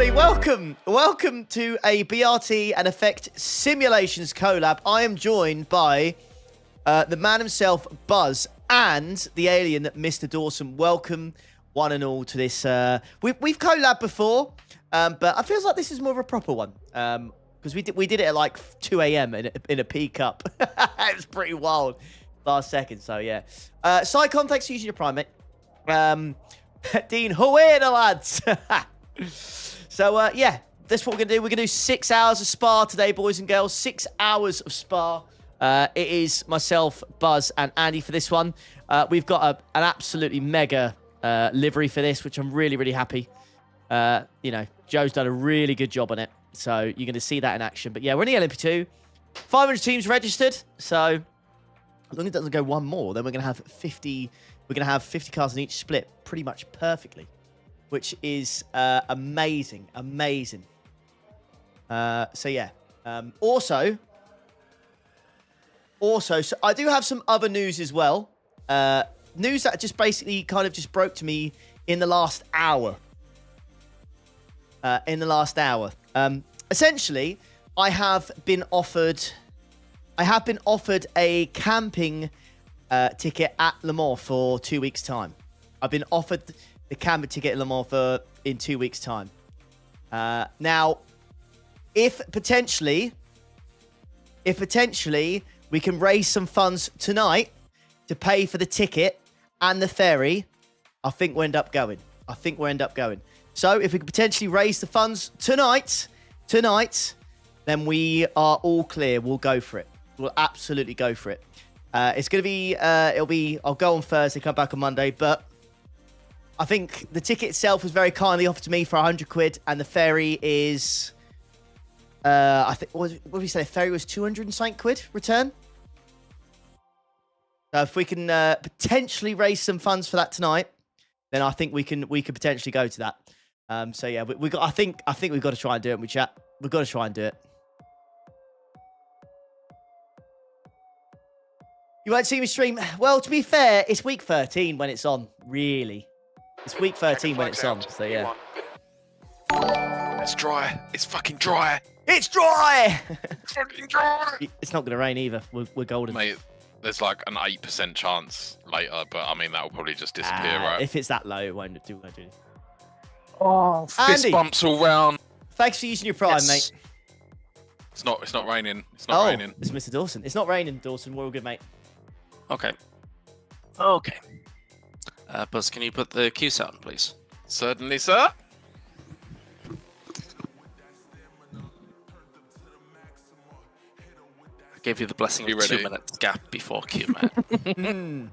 everybody. Welcome to a BRT and Effect Simulations collab. I am joined by the man himself, Buzz, and the alien, Mr. Dawson. Welcome, one and all, to this. We've collabed before, but I feel like this is more of a proper one. Because we did it at like 2 a.m. in a P cup. It was pretty wild last second. So yeah. Psycon, thanks for using your Prime, mate. Dean, away the lads. So yeah, that's what we're gonna do. We're gonna do 6 hours of Spa today, boys and girls. 6 hours of Spa. It is myself, Buzz, and Andy for this one. We've got an absolutely mega livery for this, which I'm really long you know, Joe's done a really good job on it. So you're going to see that in action. But yeah, we're in the LMP2. 500 teams registered. So as long as it doesn't go one more, then we're going to have 50. We're going to have 50 cars in each split pretty much perfectly, which is amazing. So yeah. Also, so I do have some other news as well. News that just basically kind of just broke to me in the last hour. Essentially, I have been offered a camping ticket at Le Mans for 2 weeks' time. I've been offered the camping ticket at Le Mans in 2 weeks' time. Now, if potentially we can raise some funds tonight to pay for the ticket and the ferry, I think we'll end up going. So if we could potentially raise the funds tonight, then we are all clear. We'll go for it. We'll absolutely go for it. It's going to be, I'll go on Thursday, come back on Monday, but I think the ticket itself was very kindly offered to me for 100 quid, and the ferry is, I think, what did we say? The ferry was 200 and something quid return. So if we can potentially raise some funds for that tonight, then I think we could potentially go to that. So yeah, I think we've got to try and do it. We chat. We've got to try and do it. You won't see me stream. Well, to be fair, it's week 13 when it's on. Really, it's week 13 when it's on. So yeah. It's dry. It's fucking dry. It's dry. It's fucking dry. It's not gonna rain either. We're golden. Mate, there's like an 8% chance later, but I mean that will probably just disappear, right? If it's that low, it won't do. Oh, fist Andy, bumps all round. Thanks for using your Prime, mate. It's not raining. It's not raining. It's Mr. Dawson. It's not raining, Dawson. We're all good, mate. Okay. Buzz, can you put the cue sound, please? Certainly, sir. I gave you the blessing of 2 minutes gap before cue, man.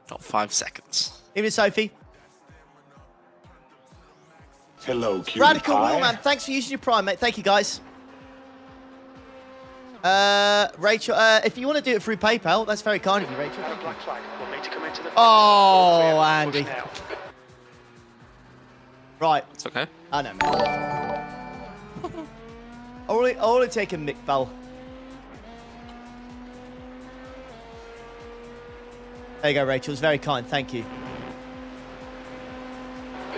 Not 5 seconds. Even Sophie. Hello, cutie Radical pie. Wheelman, thanks for using your Prime, mate. Thank you, guys. Rachel, if you want to do it through PayPal, that's very kind of you, Rachel. Thank you. Oh, Andy. Right. It's okay. I know, man. I'll only take a Mick Bell. There you go, Rachel. It's very kind. Thank you.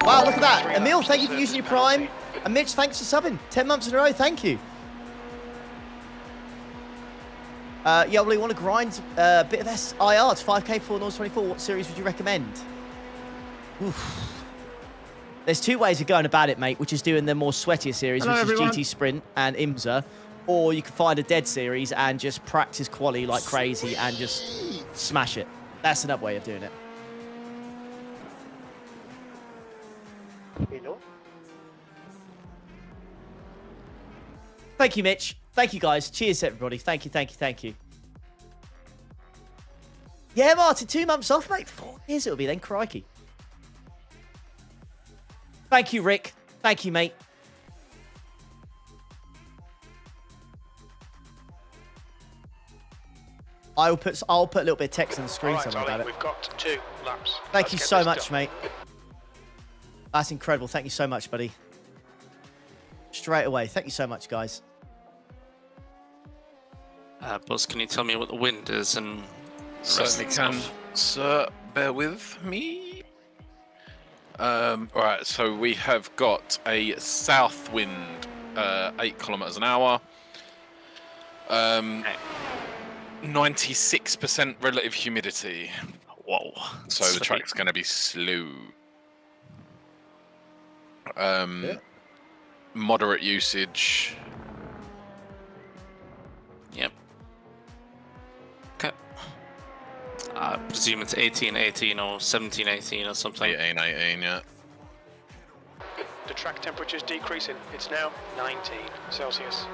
Wow, look at that. Emil, thank you for using your Prime. And Mitch, thanks for subbing. 10 months in a row. Thank you. Yeah, well, you want to grind a bit of SIR to 5K for North 24. What series would you recommend? Oof. There's two ways of going about it, mate, which is doing the more sweatier series, which is GT Sprint and IMSA, or you can find a dead series and just practice quali like crazy and just smash it. That's another way of doing it. Hello. Thank you, Mitch. Thank you, guys. Cheers, everybody. Thank you. Yeah, Martin, 2 months off, mate. 4 years it'll be then. Crikey. Thank you, Rick. Thank you, mate. I'll put a little bit of text on the screen somewhere about it. We've got 2 laps. Thank you so much, mate. That's incredible. Thank you so much, buddy. Straight away. Thank you so much, guys. Buzz, can you tell me what the wind is and Certainly can, sir. Bear with me. Right, so we have got a south wind, 8 kilometers an hour. 96% relative humidity. Whoa. So the track's going to be slow. Moderate usage. Yep. Okay. I presume it's 18-18 or 17-18 or something. 18, yeah. The track temperature is decreasing. It's now 19 Celsius.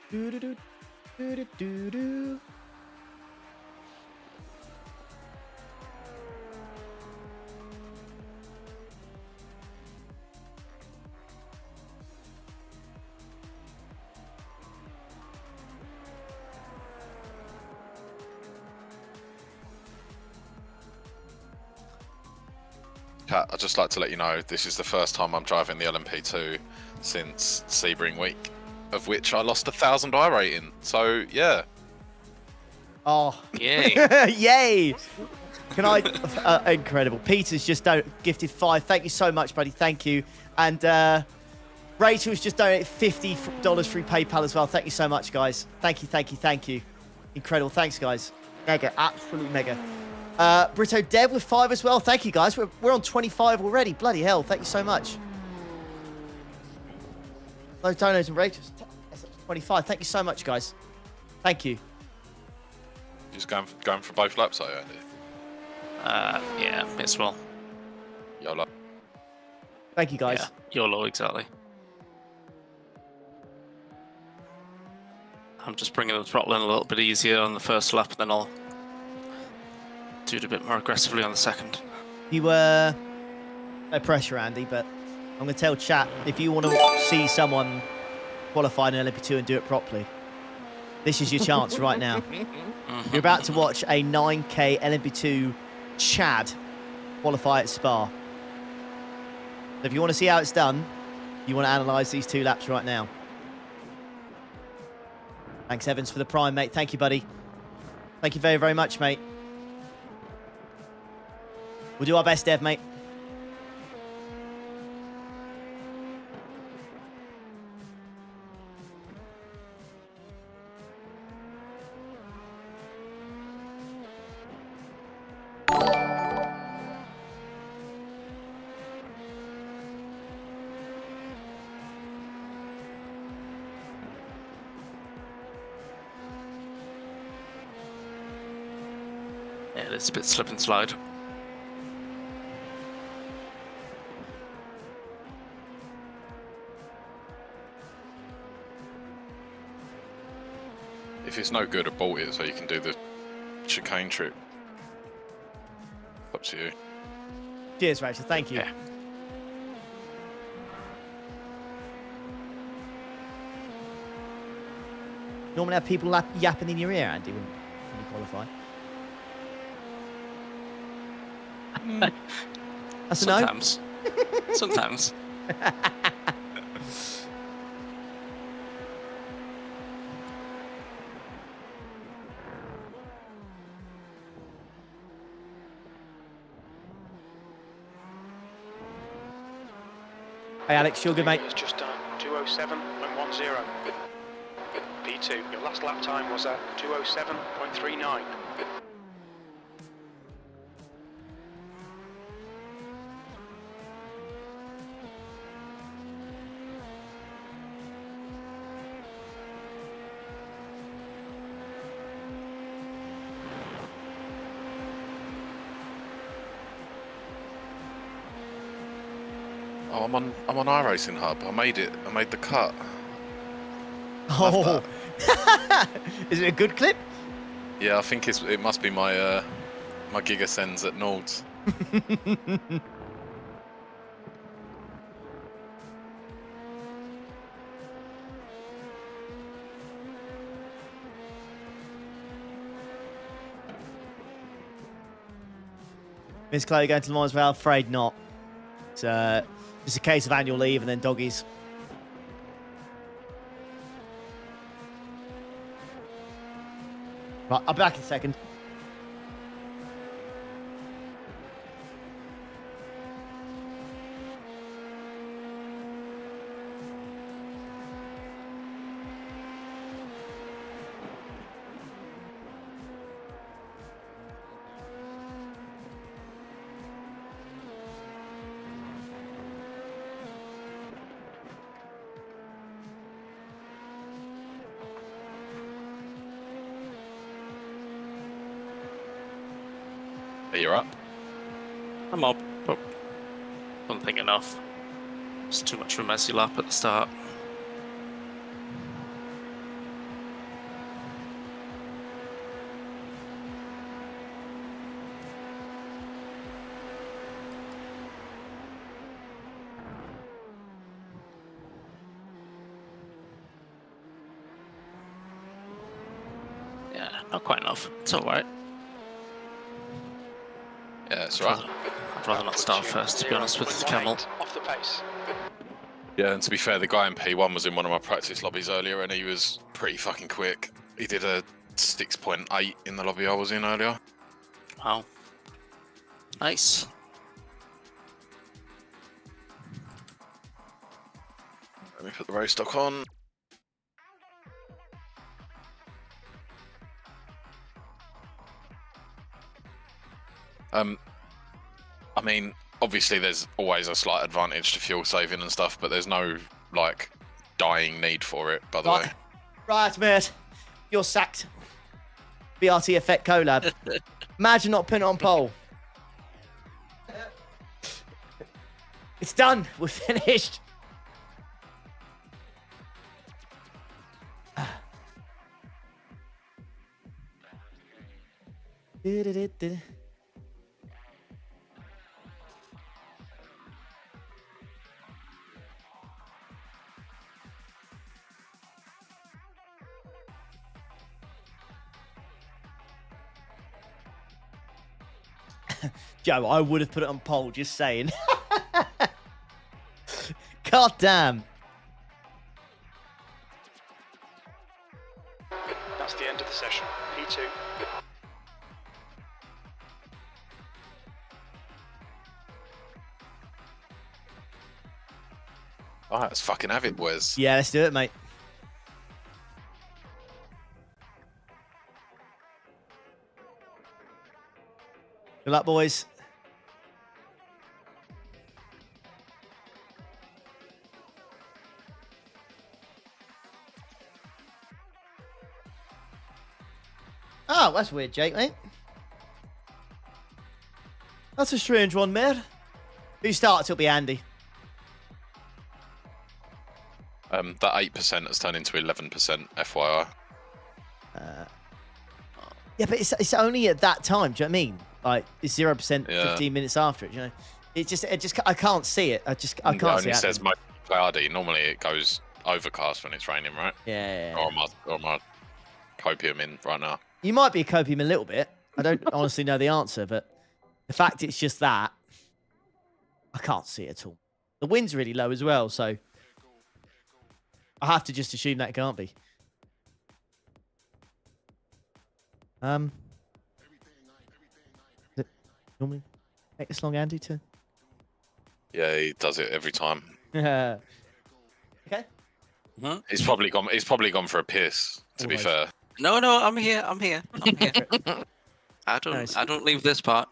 Do-do-do, do-do-do-do. Kat, I'd just like to let you know this is the first time I'm driving the LMP2 since Sebring week, of which I lost 1,000 I rating. So yeah. Oh, Yay. yay! Can I? Incredible. Peter's just gifted 5. Thank you so much, buddy. Thank you. And Rachel's just donated $50 through PayPal as well. Thank you so much, guys. Thank you, thank you, thank you. Incredible. Thanks, guys. Mega, absolutely mega. Brito Dev with 5 as well. Thank you, guys. We're on 25 already. Bloody hell. Thank you so much. Those donos and Rachel's 25. Thank you so much, guys. Thank you. Just going for both laps, are you, Andy? Yeah, as well. YOLO. Thank you, guys. Yeah, YOLO, exactly. I'm just bringing the throttle in a little bit easier on the first lap, and then I'll do it a bit more aggressively on the second. You no pressure, Andy, but I'm going to tell chat, if you want to see someone qualify in LMP2 and do it properly, this is your chance right now. You're about to watch a 9K LMP2 Chad qualify at Spa. So if you want to see how it's done, you want to analyse these 2 laps right now. Thanks, Evans, for the prime, mate. Thank you, buddy. Thank you very, very much, mate. We'll do our best, Dev, mate. Yeah, it's a bit slip and slide. If it's no good, abort it so you can do the chicane trip. Up to you. Cheers, Rachel. Thank you. Yeah. Normally have people yapping in your ear, Andy, when you qualify. That's a no? Sometimes. Sometimes. Hey, Alex, you're good, mate. It's just done 207.10. P2, your last lap time was at 207.39. Oh, I'm on iRacing Hub. I made it. I made the cut. Oh, is it a good clip? Yeah, I think it must be my my Giga Sends at Nords. Miss Chloe going to Le Mans as well? Afraid not. It's just a case of annual leave and then doggies. Right, I'll be back in a second. You're up. I'm up, but don't think enough. It's too much of a messy lap at the start. Yeah, not quite enough. It's alright. Yeah, it's right. I'd rather not start first, to be honest, with the Camel. Off the pace. Yeah, and to be fair, the guy in P1 was in one of my practice lobbies earlier, and he was pretty fucking quick. He did a 6.8 in the lobby I was in earlier. Wow. Nice. Let me put the race stock on. I mean, obviously there's always a slight advantage to fuel saving and stuff, but there's no, like, dying need for it, by the way. Right, mate. You're sacked. BRT Effect Collab. Imagine not putting it on pole. It's done. We're finished. Joe, I would have put it on pole, just saying. God damn. That's the end of the session. P2. Alright, let's fucking have it, boys. Yeah, let's do it, mate. Good luck, boys. Oh, that's weird, Jake, mate. That's a strange one, mate. Who starts? It'll be Andy. That 8% has turned into 11%, FYI. Yeah, but it's only at that time. Do you know what I mean? Like it's 0%, Yeah. 15 minutes after it. You know, it just I can't see it. I can't It see only it. says happening. mostly cloudy. Normally it goes overcast when it's raining, right? Yeah. Or am I copium in right now? You might be coping a little bit. I don't honestly know the answer, but the fact it's just that, I can't see it at all. The wind's really low as well, so I have to just assume that it can't be. Does it normally take this long, Andy, to? Yeah, he does it every time. Okay. He's probably gone for a piss, to be Almost. fair. No, I'm here. I'm here. I Nice. don't leave this part.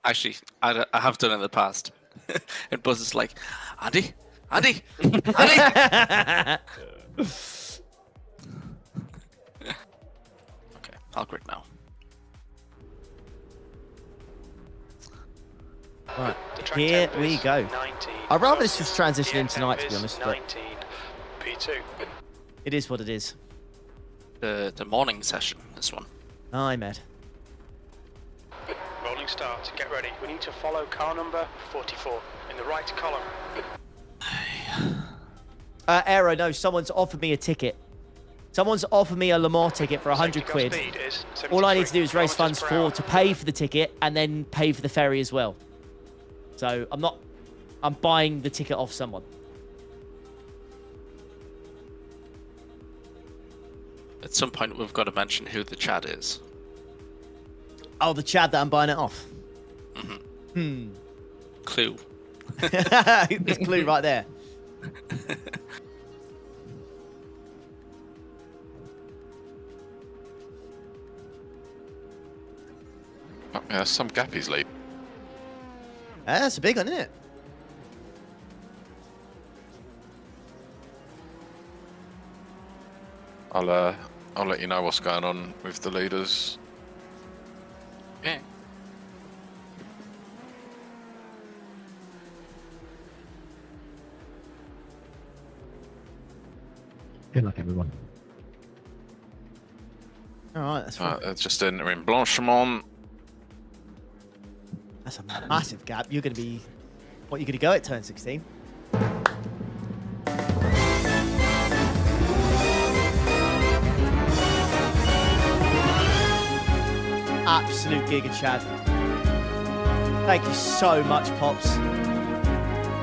Actually, I have done it in the past. And Buzz is like, Andy. Okay, I'll grid now. Right, The track here tempo we is go. 19. I'd rather this was transitioning The air tonight, temp to be is honest, but 19. P2. it is what it is. The morning session, this one. Aye, mate. Rolling start. Get ready. We need to follow car number 44 in the right column. Aero, no, someone's offered me a ticket. Someone's offered me a Le Mans ticket for 100 Safety car quid. speed is All I need to do is 73 raise funds kilometers per to hour. pay for the ticket and then pay for the ferry as well. So I'm buying the ticket off someone. At some point, we've got to mention who the Chad is. Oh, the Chad that I'm buying it off. Clue. There's clue right there. Oh, yeah, some gappies lead. That's a big one, isn't it? I'll let you know what's going on with the leaders. Yeah. Good luck, everyone. All right, that's fine. They're just entering Blanchimont. That's a massive gap. You're going to be... What, you're going to go at turn 16? Absolute giga Chad. Thank you so much, Pops.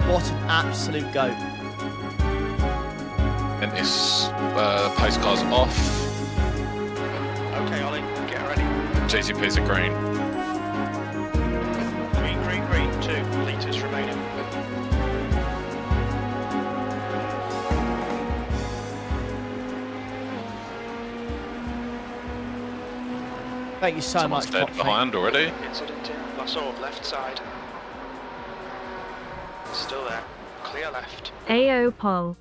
What an absolute goat. And this pace car's off. Okay, Ollie, get ready. GTP's are green. Green, green, green. 2 litres remaining. Thank you so Someone's much, dead Pops. behind already. Incident in Lassor, left side. Still there. Clear left. AO Pol.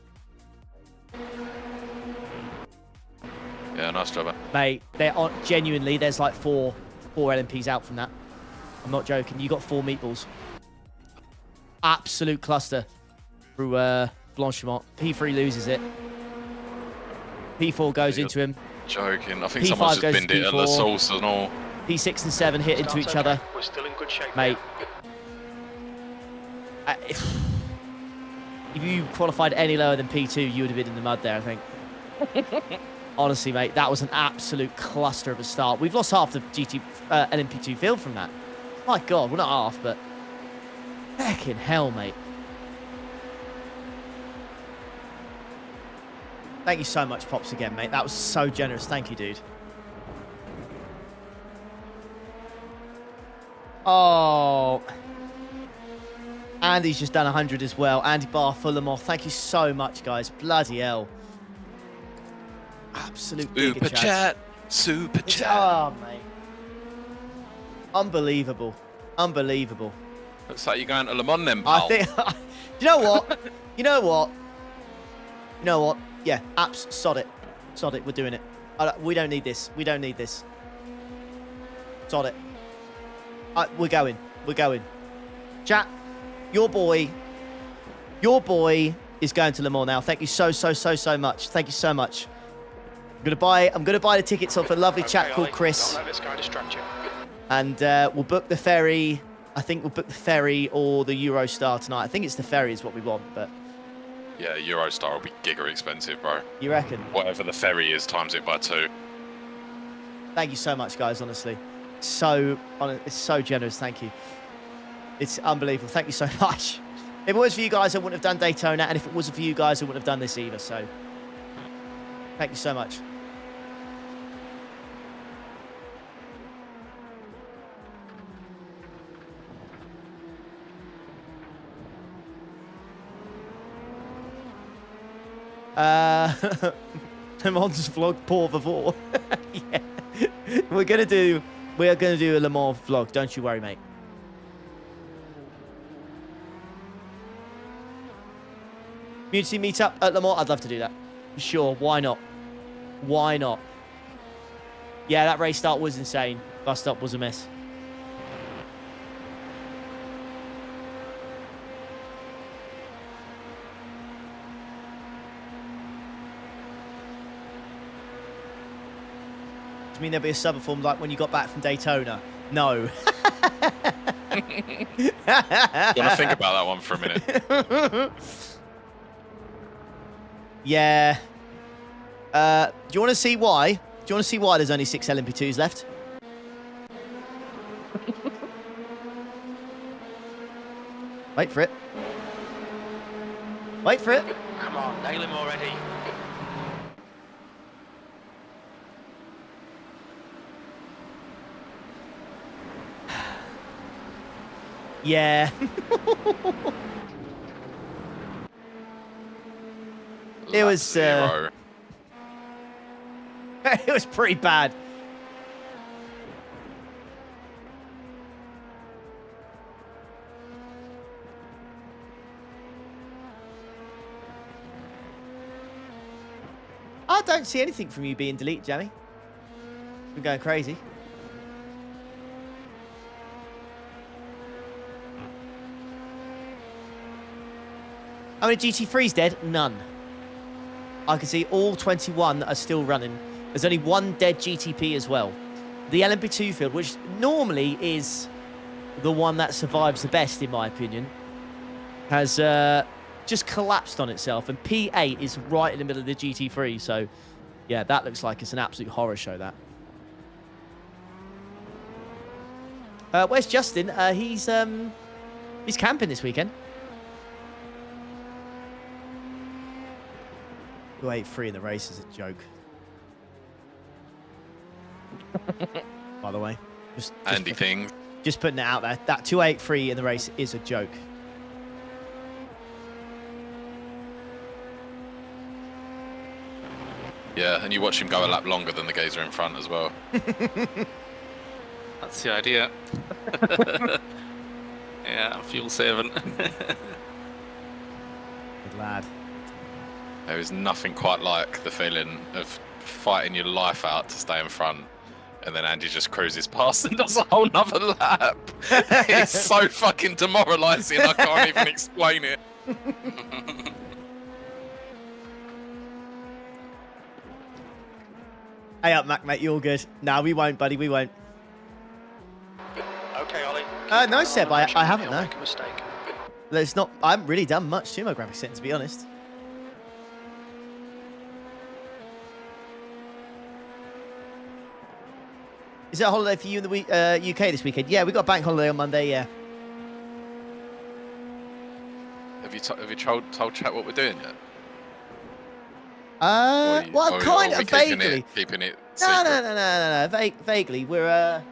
Yeah, nice job. Mate, there are genuinely, there's like four LMPs out from that. I'm not joking. You got 4 meatballs. Absolute cluster through Blanchimont. P3 loses it. P4 goes into him. Joking. I think P5 someone's just goes binned to it at the P4. source and all. P6 and 7 hit into Starts each okay. other. We're still in good shape. Mate. If you qualified any lower than P2, you would have been in the mud there, I think. Honestly, mate, that was an absolute cluster of a start. We've lost half the LMP2 field from that. My God, well, not half, but heckin' hell, mate. Thank you so much, Pops, again, mate. That was so generous. Thank you, dude. Oh. Andy's just done 100 as well. Andy Barr, Fulham off. Thank you so much, guys. Bloody hell. Absolute Super giga chat. Super chat. Oh, mate. Unbelievable. Unbelievable. Looks like you're going to Le Mans then, I pal. think... You know what? You know what? You know what? Yeah, apps, sod it. Sod it, we're doing it. We don't need this. We don't need this. Sod it. We're going. We're going. Chat, your boy is going to Le Mans now. Thank you so much. Thank you so much. I'm gonna buy the tickets off a lovely chap Okay, called Ollie, Chris. Don't let this guy distract you. And we'll book the ferry. I think we'll book the ferry or the Eurostar tonight. I think it's the ferry is what we want, but Yeah, Eurostar will be giga expensive, bro. you reckon? Whatever the ferry is, times it by 2. Thank you so much, guys, honestly. It's so generous, thank you. It's unbelievable. Thank you so much. If it was for you guys, I wouldn't have done Daytona, and if it wasn't for you guys, I wouldn't have done this either, so thank you so much. Le Mans vlog pour favor. Yeah. We are gonna do a Le Mans vlog, don't you worry, mate. Community meetup at Le Mans, I'd love to do that. Sure, why not? Why not? Yeah, that race start was insane. Bus stop was a mess. I mean, there'll be a sub-form like when you got back from Daytona. No. You want to think about that one for a minute? Yeah. Do you want to see why? Do you want to see why there's only 6 LMP2s left? Wait for it. Wait for it. Come on, nail him already. Yeah. It was, Zero. it was pretty bad. I don't see anything from you being deleted, Jamie. You're going crazy. How many GT3's dead? None. I can see all 21 that are still running. There's only one dead GTP as well. The LMP2 field, which normally is the one that survives the best, in my opinion, has just collapsed on itself. And P8 is right in the middle of the GT3. So, yeah, that looks like it's an absolute horror show, that. Where's Justin? He's camping this weekend. 283 in the race is a joke. By the way, just Andy thing. Just putting it out there. That 283 in the race is a joke. Yeah, and you watch him go a lap longer than the geezer in front as well. That's the idea. Yeah, fuel saving. Good lad. There is nothing quite like the feeling of fighting your life out to stay in front, and then Andy just cruises past and does a whole nother lap. It's so fucking demoralising, I can't even explain it. Hey up, Mac, mate. You're all good. No, we won't, buddy. We won't. Okay, Ollie. No, Seb, I haven't, He'll no. make a mistake. There's not. I haven't really done much to my graphics setting, to be honest. Is it a holiday for you in the UK this weekend? Yeah, we got a bank holiday on Monday. Yeah. Have you told chat what we're doing yet? Well, kind of vaguely. Keeping it No. secret? Vaguely. We're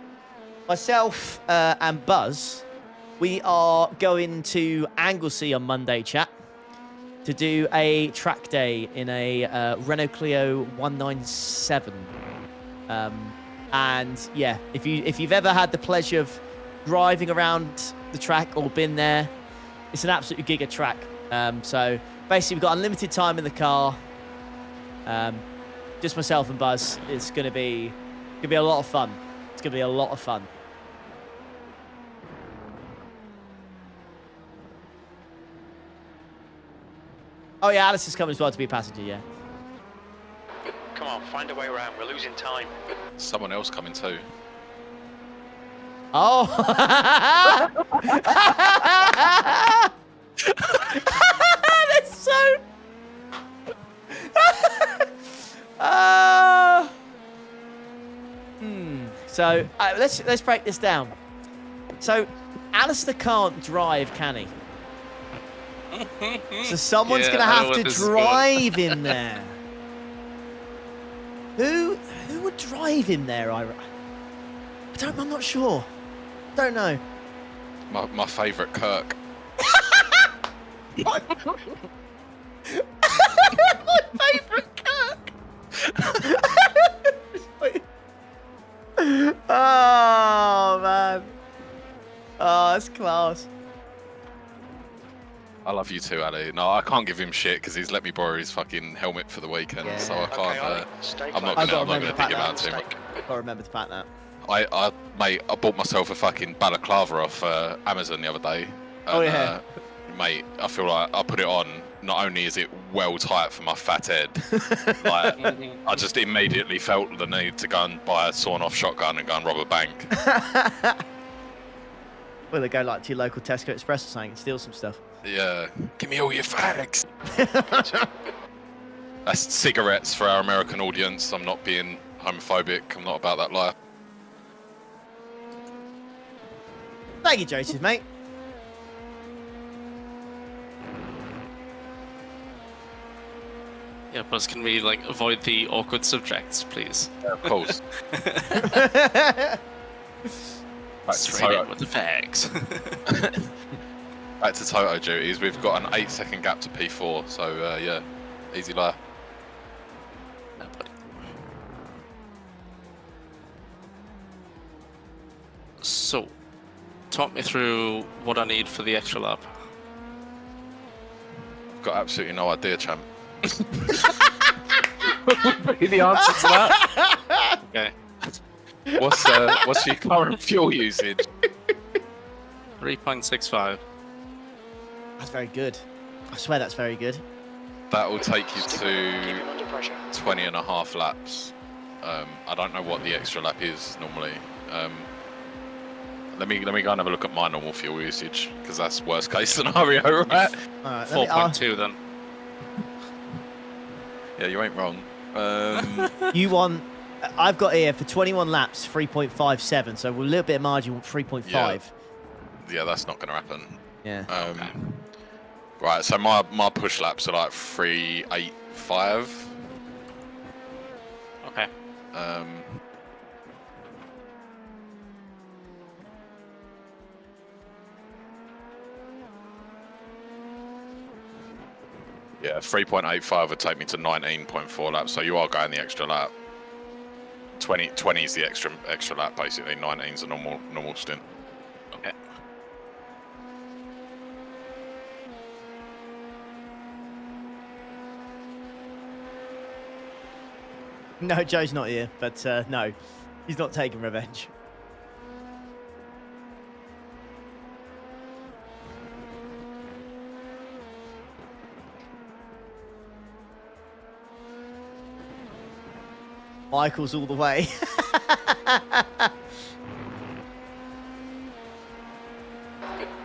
myself and Buzz. We are going to Anglesey on Monday, chat, to do a track day in a Renault Clio 197. And yeah, if you've ever had the pleasure of driving around the track or been there, it's an absolute giga track. So basically, we've got unlimited time in the car. Just myself and Buzz. It's gonna be a lot of fun. It's gonna be a lot of fun. Oh yeah, Alice is coming as well to be a passenger. Yeah. Come on, find a way around. We're losing time. Someone else coming too. Oh. That's so. So let's break this down. So Alistair can't drive, can he? So someone's Yeah, gonna I know have what to this is drive in there. Who would drive in there? I'm not sure. Don't know. My favourite Kirk. My favourite Kirk. Oh man. Oh, that's class. I love you too, Ali. No, I can't give him shit because he's let me borrow his fucking helmet for the weekend, Yeah. so I can't. Okay, Ollie, stay I'm not close. gonna remember dig him that out too much. Gotta remember to pack that. Mate, I bought myself a fucking balaclava off Amazon the other day. And, Oh, yeah. Mate, I feel like I put it on. Not only is it well tight for my fat head, like, I just immediately felt the need to go and buy a sawn-off shotgun and go and rob a bank. Well, they go like to your local Tesco Express or something and steal some stuff. Yeah, give me all your fags. That's cigarettes for our American audience. I'm not being homophobic. I'm not about that life. Thank you, Joseph, mate. Yeah, Buzz, can we like avoid the awkward subjects, please? Yeah, of course. Back to Straight in Toto. with the facts. Back to Toto duties. We've got an 8-second gap to P4, so yeah, easy lap. No, buddy. So, talk me through what I need for the extra lap. I've got absolutely no idea, champ. Would be the answer to that. Okay. What's your current fuel usage? 3.65. That's very good. I swear that's very good. That will take you Keep to him under pressure. 20 and a half laps. I don't know what the extra lap is normally. Let me go and have a look at my normal fuel usage, because that's worst case scenario, right? All right, 4.2 then. Yeah, you ain't wrong. you want... I've got here for 21 laps, 3.57, so with a little bit of margin, 3.5. Yeah, that's not going to happen. Yeah. Right, so my push laps are like 3.85. Okay. Yeah, 3.85 would take me to 19.4 laps, so you are going the extra lap. 20 is the extra lap, basically. 19's a normal stint. Okay. No, Joe's not here, but no, he's not taking revenge. Michael's all the way.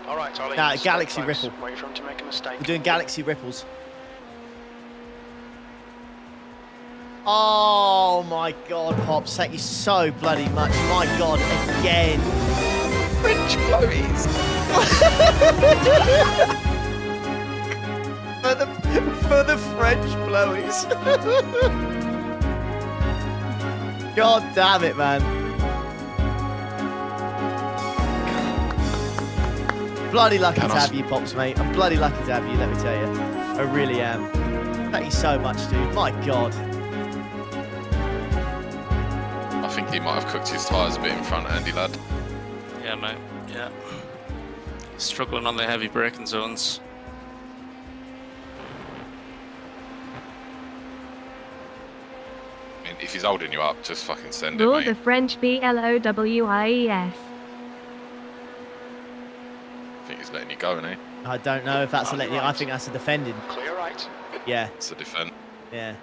All right, Ollie. Nah, stay Galaxy close. Ripple. Wait for him to make a mistake. We're doing Galaxy Ripples. Oh my God, Pops, thank you so bloody much. My God, again. French blowies. for the French blowies. God damn it, man. Bloody lucky to have you, Pops, mate. I'm bloody lucky to have you, let me tell you. I really am. Thank you so much, dude. My God. I think he might have cooked his tyres a bit in front, Andy lad. Yeah, mate. Yeah. He's struggling on the heavy braking zones. I mean, if he's holding you up, just fucking send it, Rule mate. the French BLOWIES. I think he's letting you go, isn't he? I don't know if that's a letting. I think that's a defending. Clear right. Yeah, It's a defend. yeah.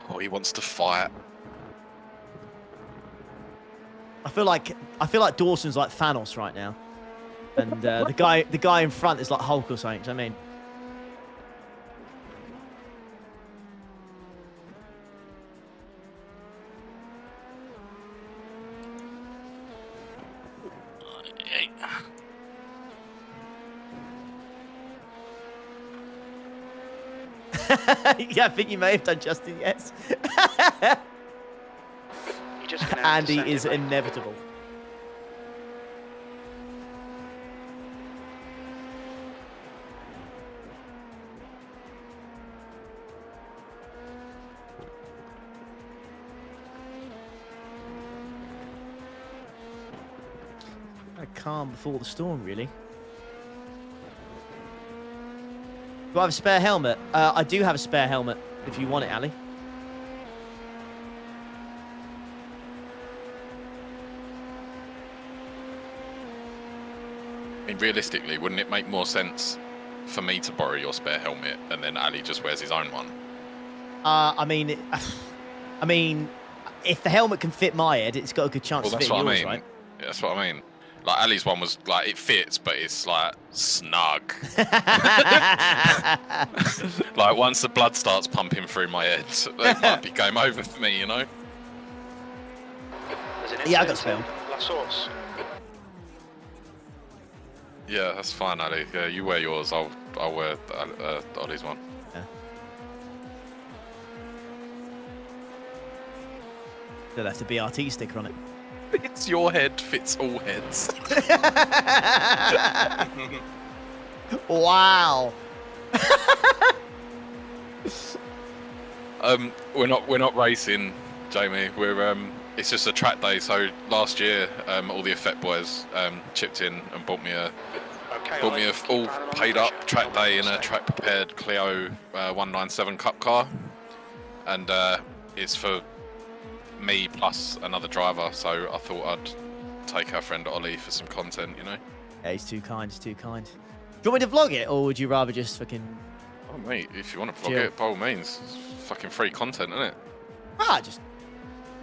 Oh, he wants to fight. I feel like Dawson's like Thanos right now, and the guy in front is like Hulk or something. Do you know what I mean? Hey. Yeah, I think you may have done, Justin. Yes. You're just gonna have to Andy send is it, mate. inevitable. A calm before the storm, really. Do I have a spare helmet? I do have a spare helmet, if you want it, Ali. I mean, realistically, wouldn't it make more sense for me to borrow your spare helmet and then Ali just wears his own one? I mean, if the helmet can fit my head, it's got a good chance Well, to that's fit what yours, I mean. right? Yeah, that's what I mean. Like Ali's one was like it fits, but it's like snug. Like once the blood starts pumping through my head, it might be game over for me, you know. There's an Yeah, I got incident spell. in La Source. Yeah, that's fine, Ali. Yeah, you wear yours. I'll wear Ollie's one. Yeah. Still have the BRT sticker on it. It's your head fits all heads. Wow. We're not racing, Jamie. We're it's just a track day. So last year, all the Effect boys chipped in and bought me a all paid up track day in a track prepared Clio 197 Cup car, and it's for me plus another driver. So I thought I'd take our friend Ollie for some content, you know. Yeah, he's too kind. He's too kind. Do you want me to vlog it, or would you rather just fucking? Oh mate, if you want to vlog Chill. it, by all means. It's fucking free content, isn't it? I just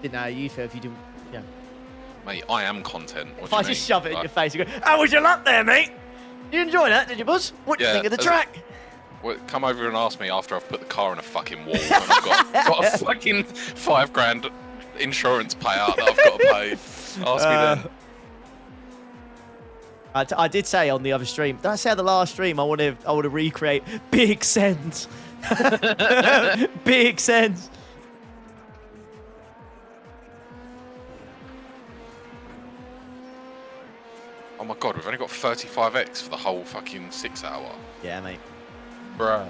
didn't know how you feel if you didn't. Yeah. Mate, I am content. What If do I you just mean? shove it in Like, your face and go, "How was your lap there, mate? You enjoy that, did you, Buzz? What do you Yeah, think of the as- track?" well, come over and ask me after I've put the car in a fucking wall and I've got a fucking £5,000 insurance payout that I've got to pay. Ask me then. I did say on the other stream. Did I say on the last stream? I want to recreate Big Sense. Big Sense. Oh my god, we've only got 35x for the whole fucking 6 hour. Yeah, mate. Bruh.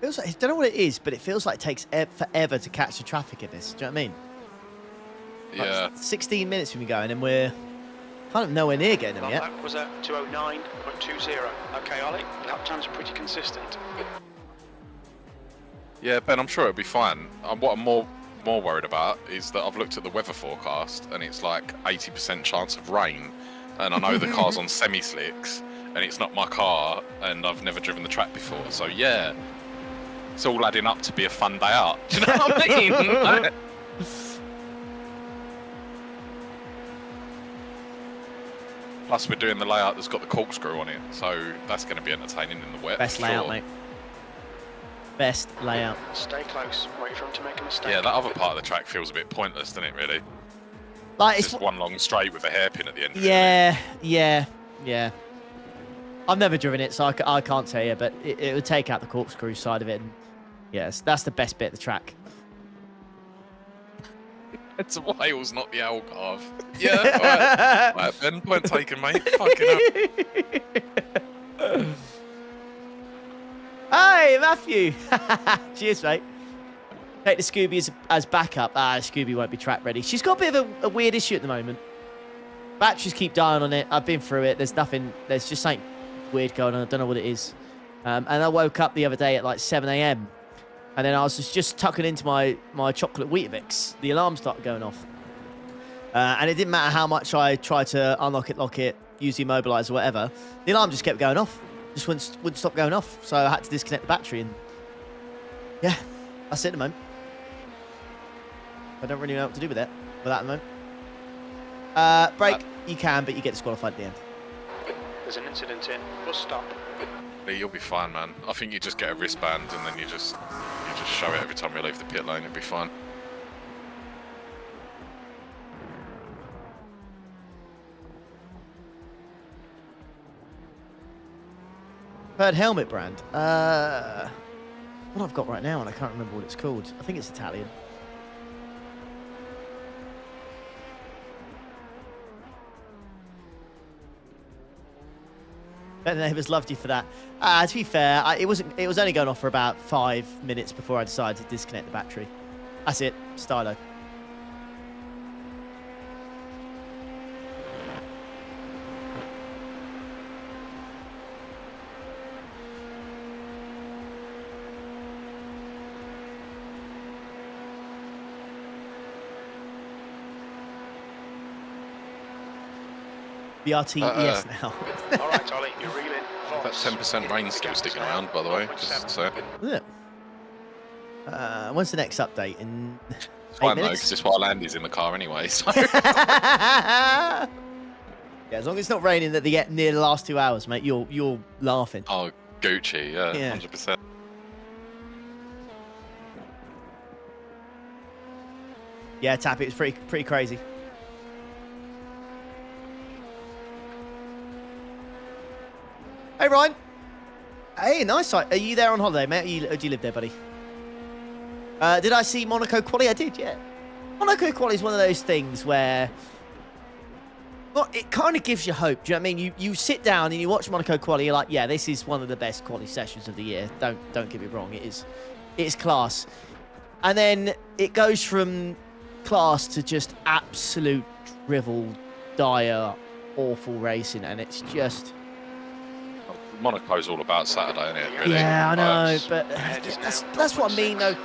Feels like, I don't know what it is, but it feels like it takes forever to catch the traffic in this. Do you know what I mean? Like, Yeah. 16 minutes from me going, and we're kind of nowhere near getting them That yet. lap was at 209.20. Okay, Ollie, lap times are pretty consistent. Yeah, Ben, I'm sure it'll be fine. What I'm more worried about is that I've looked at the weather forecast and it's like 80% chance of rain. And I know the car's on semi-slicks and it's not my car and I've never driven the track before. So yeah, it's all adding up to be a fun day out. Do you know what I mean? Plus we're doing the layout that's got the corkscrew on it. So that's going to be entertaining in the wet. Best for layout, sure. mate. Best layout. Stay close, wait for him to make a mistake. Yeah, that other part of the track feels a bit pointless, doesn't it, really? Like It's just one long straight with a hairpin at the end. Yeah. I've never driven it, so I can't tell you, but it would take out the corkscrew side of it. And yes, that's the best bit of the track. It's Wales, not the Algarve. Yeah, alright. Right, Ben, point taken, mate. Fucking hell. Hey, Matthew. Cheers, mate. Take the Scooby as backup. Scooby won't be track ready. She's got a bit of a weird issue at the moment. Batteries keep dying on it. I've been through it. There's just something weird going on. I don't know what it is. And I woke up the other day at like 7 a.m. And then I was just tucking into my chocolate Weetabix. The alarm started going off. And it didn't matter how much I tried to unlock it, lock it, use the immobilizer, whatever. The alarm just kept going off. Just wouldn't stop going off. So I had to disconnect the battery. And yeah, that's it at the moment. I don't really know what to do with that at the moment. Break, you can, but you get disqualified at the end. There's an incident in. Bus stop. Lee, you'll be fine, man. I think you just get a wristband and then you just show it every time you leave the pit lane. It'll be fine. Third helmet brand. What I've got right now, and I can't remember what it's called. I think it's Italian. Bet the neighbours loved you for that. To be fair, it was only going off for about 5 minutes before I decided to disconnect the battery. That's it. Stylo. BRT ES now. All right, Ollie, you're reeling. That 10% rain still sticking around, by the way. Just so. Is it? When's the next update? In It's 8 fine though, minutes? because it's while Andy's in the car anyway. So. Yeah, as long as it's not raining at the near the last 2 hours, mate, you're laughing. Oh, Gucci, yeah, Yeah. 100%. Yeah, Tappy, it was pretty crazy. Hey, Ryan. Hey, nice sight. Are you there on holiday, mate? Or do you live there, buddy? Did I see Monaco quali? I did, yeah. Monaco quali is one of those things where... Well, it kind of gives you hope. Do you know what I mean? You sit down and you watch Monaco quali, you're like, yeah, this is one of the best quali sessions of the year. Don't get me wrong. It is class. And then it goes from class to just absolute drivel, dire, awful racing. And it's just... Monaco's all about Saturday, isn't it? Really? Yeah, I know, but that's what I mean, though.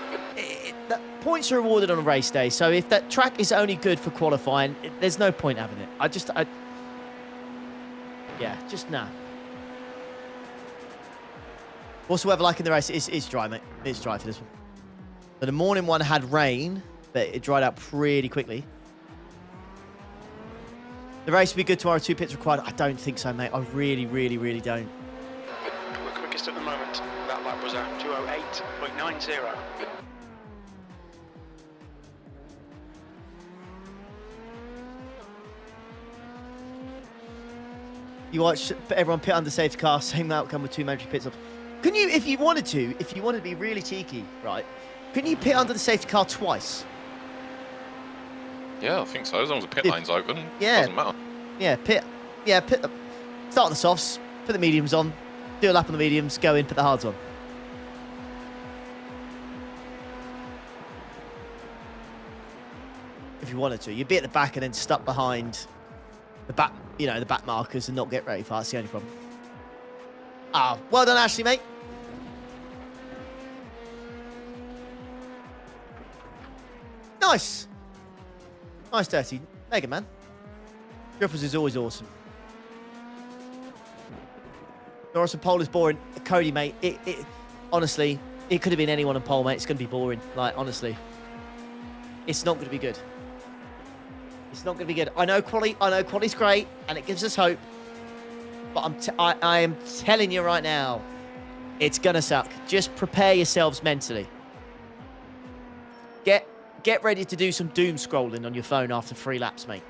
The points are awarded on a race day, so if that track is only good for qualifying, there's no point having it. Yeah, just nah. What's the weather like in the race? It's dry, mate. It's dry for this one. So the morning one had rain, but it dried out pretty quickly. The race will be good tomorrow. 2 pits required. I don't think so, mate. I really, really, really don't. We're quickest at the moment. That lap was a 2:08.90. You watch everyone pit under safety car, same outcome with 2 mandatory pit stops. Can you, if you wanted to be really cheeky, right? Can you pit under the safety car twice? Yeah, I think so. As long as the pit lane's open, yeah, doesn't matter. Yeah, pit. Start on the softs, put the mediums on, do a lap on the mediums, go in, put the hards on. If you wanted to, you'd be at the back and then stuck behind the back, the back markers and not get ready for. That's the only problem. Ah, well done, Ashley, mate. Nice. Nice, Dirty. Mega Man. Triples is always awesome. Norris and pole is boring. Cody, mate, it honestly, it could have been anyone on pole, mate. It's going to be boring. Like, honestly. It's not going to be good. It's not going to be good. I know quali's great, and it gives us hope. But I am telling you right now, it's going to suck. Just prepare yourselves mentally. Get ready to do some doom scrolling on your phone after 3 laps, mate.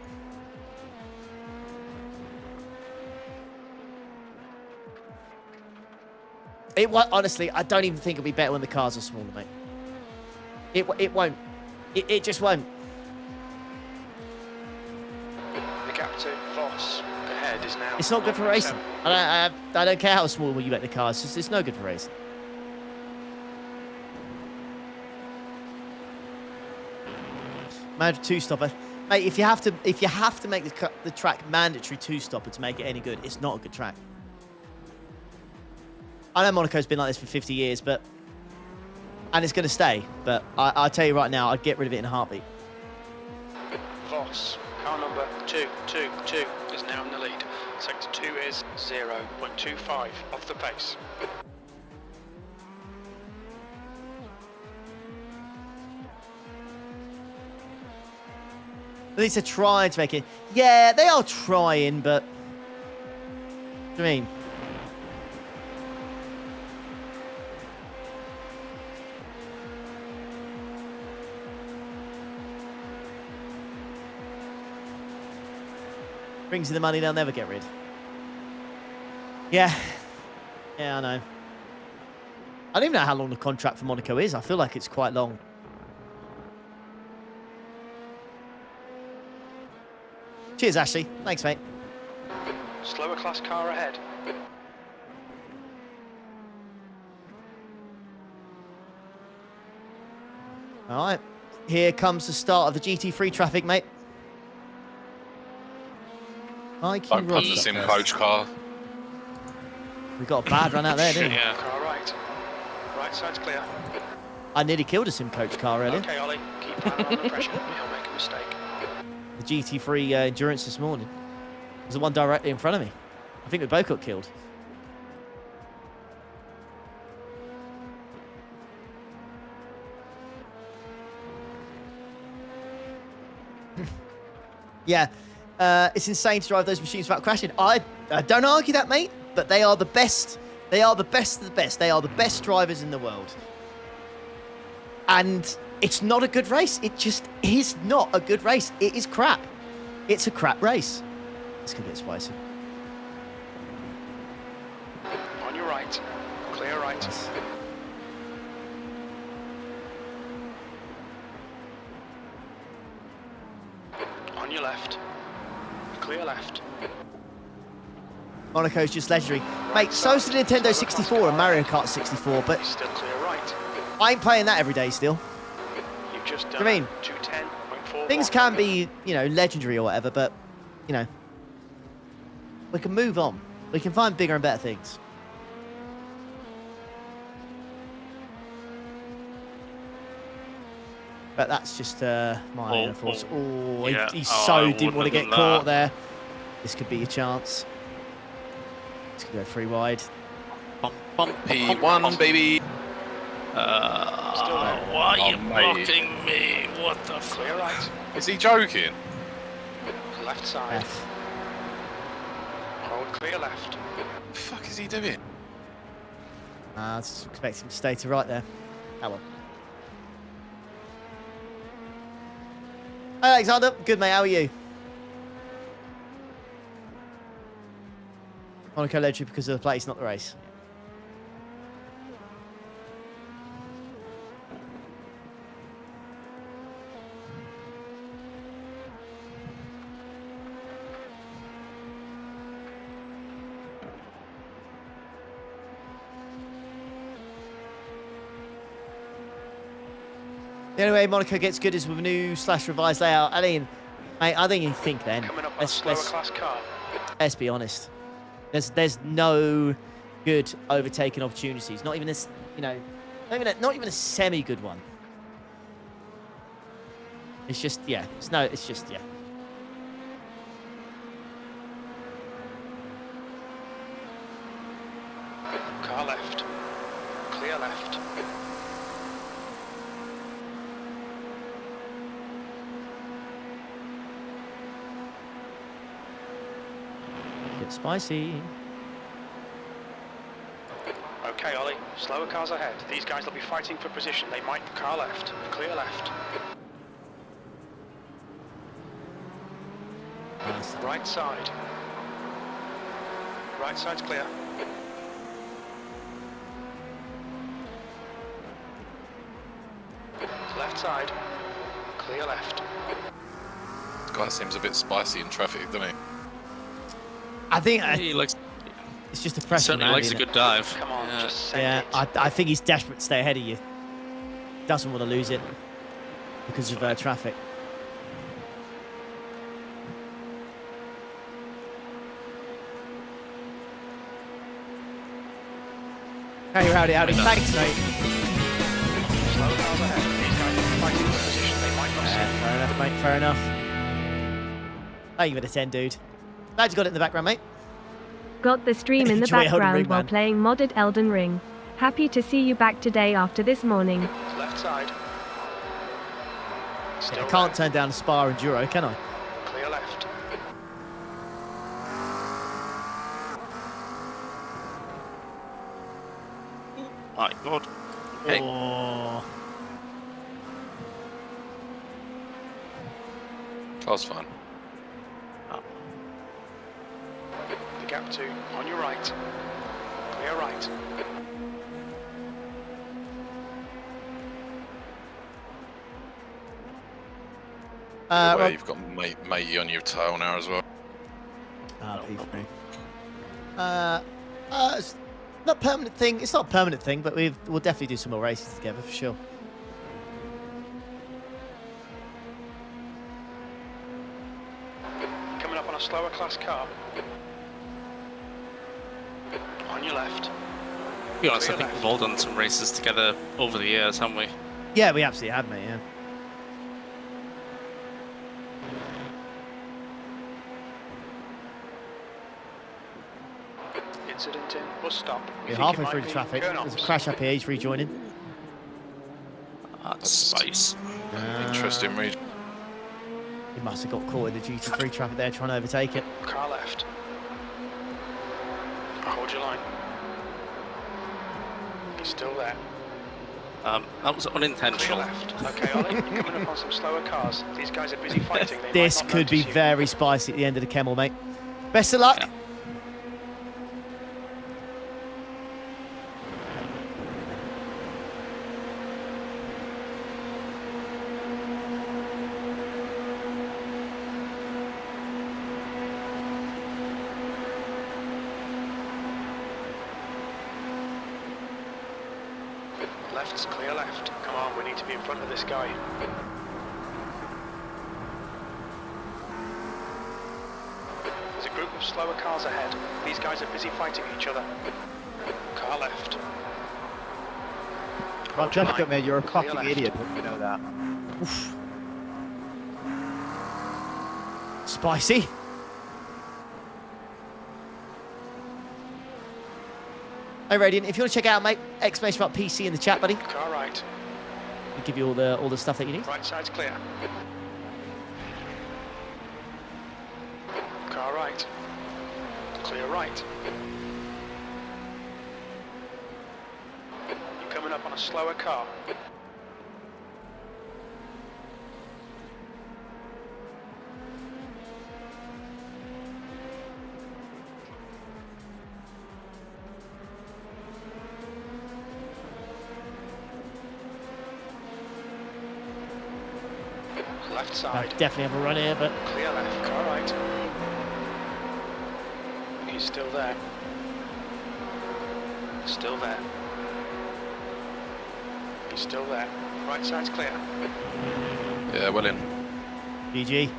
Honestly, I don't even think it'll be better when the cars are smaller, mate. It won't. It just won't. The gap to Voss ahead is now... It's not good for racing. I don't care how small you make the cars. It's no good for racing. Mandatory 2-stopper, mate. If you have to make the track mandatory 2-stopper to make it any good, it's not a good track. I know Monaco's been like this for 50 years, and it's going to stay. But I tell you right now, I'd get rid of it in a heartbeat. Voss, car number 222 is now in the lead. Sector 2 is 0.25 off the pace. At least they're trying to make it. Yeah, they are trying, but... What do you mean? Brings in the money they'll never get rid. Yeah. Yeah, I know. I don't even know how long the contract for Monaco is. I feel like it's quite long. Cheers, Ashley. Thanks, mate. Slower class car ahead. All right. Here comes the start of the GT3 traffic, mate. Don't put the sim coach car. We got a bad run out there, didn't we? Yeah. Car right. Right side's clear. I nearly killed a sim coach car earlier. Okay, Ollie. Keep an eye on the pressure. He'll make a mistake. The GT3 Endurance this morning was the one directly in front of me. I think we both got killed. Yeah, it's insane to drive those machines without crashing. I don't argue that, mate, but they are the best. They are the best of the best. They are the best drivers in the world. And It's not a good race. It just is not a good race. It is crap. It's a crap race. It's going to get spicy. On your right. Clear right. Nice. On your left. Clear left. Monaco's just legendary. Mate, so's the Nintendo 64 and Mario Kart 64, but Still clear right. I ain't playing that every day still. You've just What done do you mean? 210.41. Things can be, you know, legendary or whatever, but, you know, we can move on. We can find bigger and better things. But that's just my thoughts. Oh, Yeah. he Oh, I so wouldn't didn't want to have get done caught that. there. This could be your chance. It's going to go 3 wide. P1, baby. Why are you mate. blocking me? What the Clear fuck? right. Is he joking? Left side. F. Hold clear left. What the fuck is he doing? I was expecting him to stay to right there. That one. Hi, Alexander. Good, mate. How are you? Monaco legendary because of the place, not the race. The only way Monaco gets good is with a new / revised layout. I mean, mate, I think you think then. Coming up on a slower class car. Let's be honest. There's no good overtaking opportunities. Not even this, you know, not even a semi good one. It's just yeah. It's just yeah. Car left. Clear left. Get spicy. Okay, Ollie. Slower cars ahead. These guys will be fighting for position. They might car left. Clear left. Nice. Right side. Right side's clear. Left side. Clear left. This guy seems a bit spicy in traffic, doesn't he? I think He likes, it's just a pressure. certainly man, likes a isn't it? good dive. Come on, Yeah. just send Yeah, it. I think he's desperate to stay ahead of you. Doesn't want to lose it because of traffic. Howdy. Thanks, mate. Slower cars ahead. These guys will be fighting for position. They might not see. Fair enough, mate. Fair enough. Thank you for the 10, dude. Glad you got it in the background, mate. Got the stream in the Enjoy Elden background Ring, while man. playing modded Elden Ring. Happy to see you back today after this morning. Left side. Yeah, Still I can't there. turn down a Spa Enduro, can I? Clear left. My God. Hey. Oh. Car's fine. The gap 2 on your right. Clear right. Where Rob- you've got matey on your tail now as well. P3. It's not a permanent thing. It's not a permanent thing, but we'll definitely do some more races together for sure. Coming up on a slower class car. On your left. To be honest, I think we've all done some races together over the years, haven't we? Yeah, we absolutely have, mate. Yeah. Incident in bus stop. We We're think it halfway might through the be traffic. turn There's a offs. crash up here. He's rejoining. That's spice. Interesting region. He must have got caught in the GT3 traffic there trying to overtake it. Car left. Hold your line. He's still there. That was Clear unintentional. left. Okay, Ollie, you're coming up on some slower cars. These guys are busy fighting. They This might not could be notice you. very spicy at the end of the Kemmel, mate. Best of luck. Yeah. Left's clear left. Come on, we need to be in front of this guy. There's a group of slower cars ahead. These guys are busy fighting each other. Car left. Well, just mate, you're a fucking left. idiot, but you know that. Spicy. Hey, Radiant, if you want to check out, mate, exclamation mark PC in the chat, buddy. Car right. We'll give you all the stuff that you need. Right side's clear. Car right. Clear right. You're coming up on a slower car. Left I side. definitely have a run here, but Clear left, car right. He's still there. Still there. He's still there. Right side's clear. Yeah, well in. GG.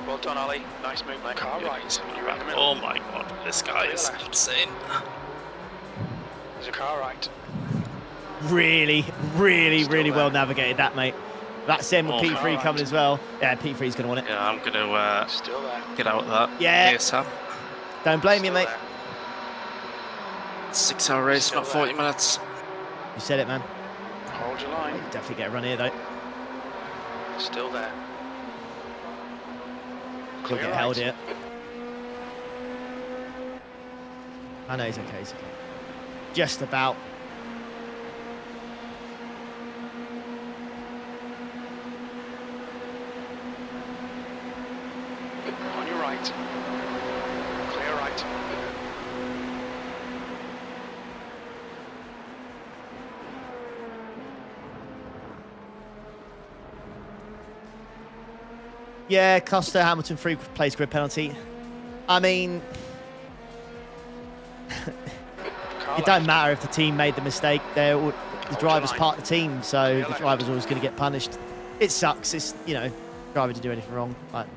Well done, Ollie. Nice move, mate. Car Yeah, right. You're in the middle. Oh my god, this guy is Clear left. insane. There's a car right. Really Still well there. navigated that, mate. That's him with Oh, P3 alright. coming as well. Yeah, P3's going to want it. Yeah, I'm gonna Still there. get out of that. Yeah. ASAP. Don't blame you, Still mate. there. 6-hour race, Still not 40 there. minutes. You said it, man. Hold your line. Definitely get a run here, though. Still there. Could Clear get held right. here. I know he's okay, he's okay. Just about. On your right. Clear right. Yeah, Costa Hamilton free place grid penalty. I mean, Car it don't left. matter if the team made the mistake. The driver's line. part of the team, so Clear the left. driver's always going to get punished. It sucks. It's, you know, driver to do anything wrong. Like,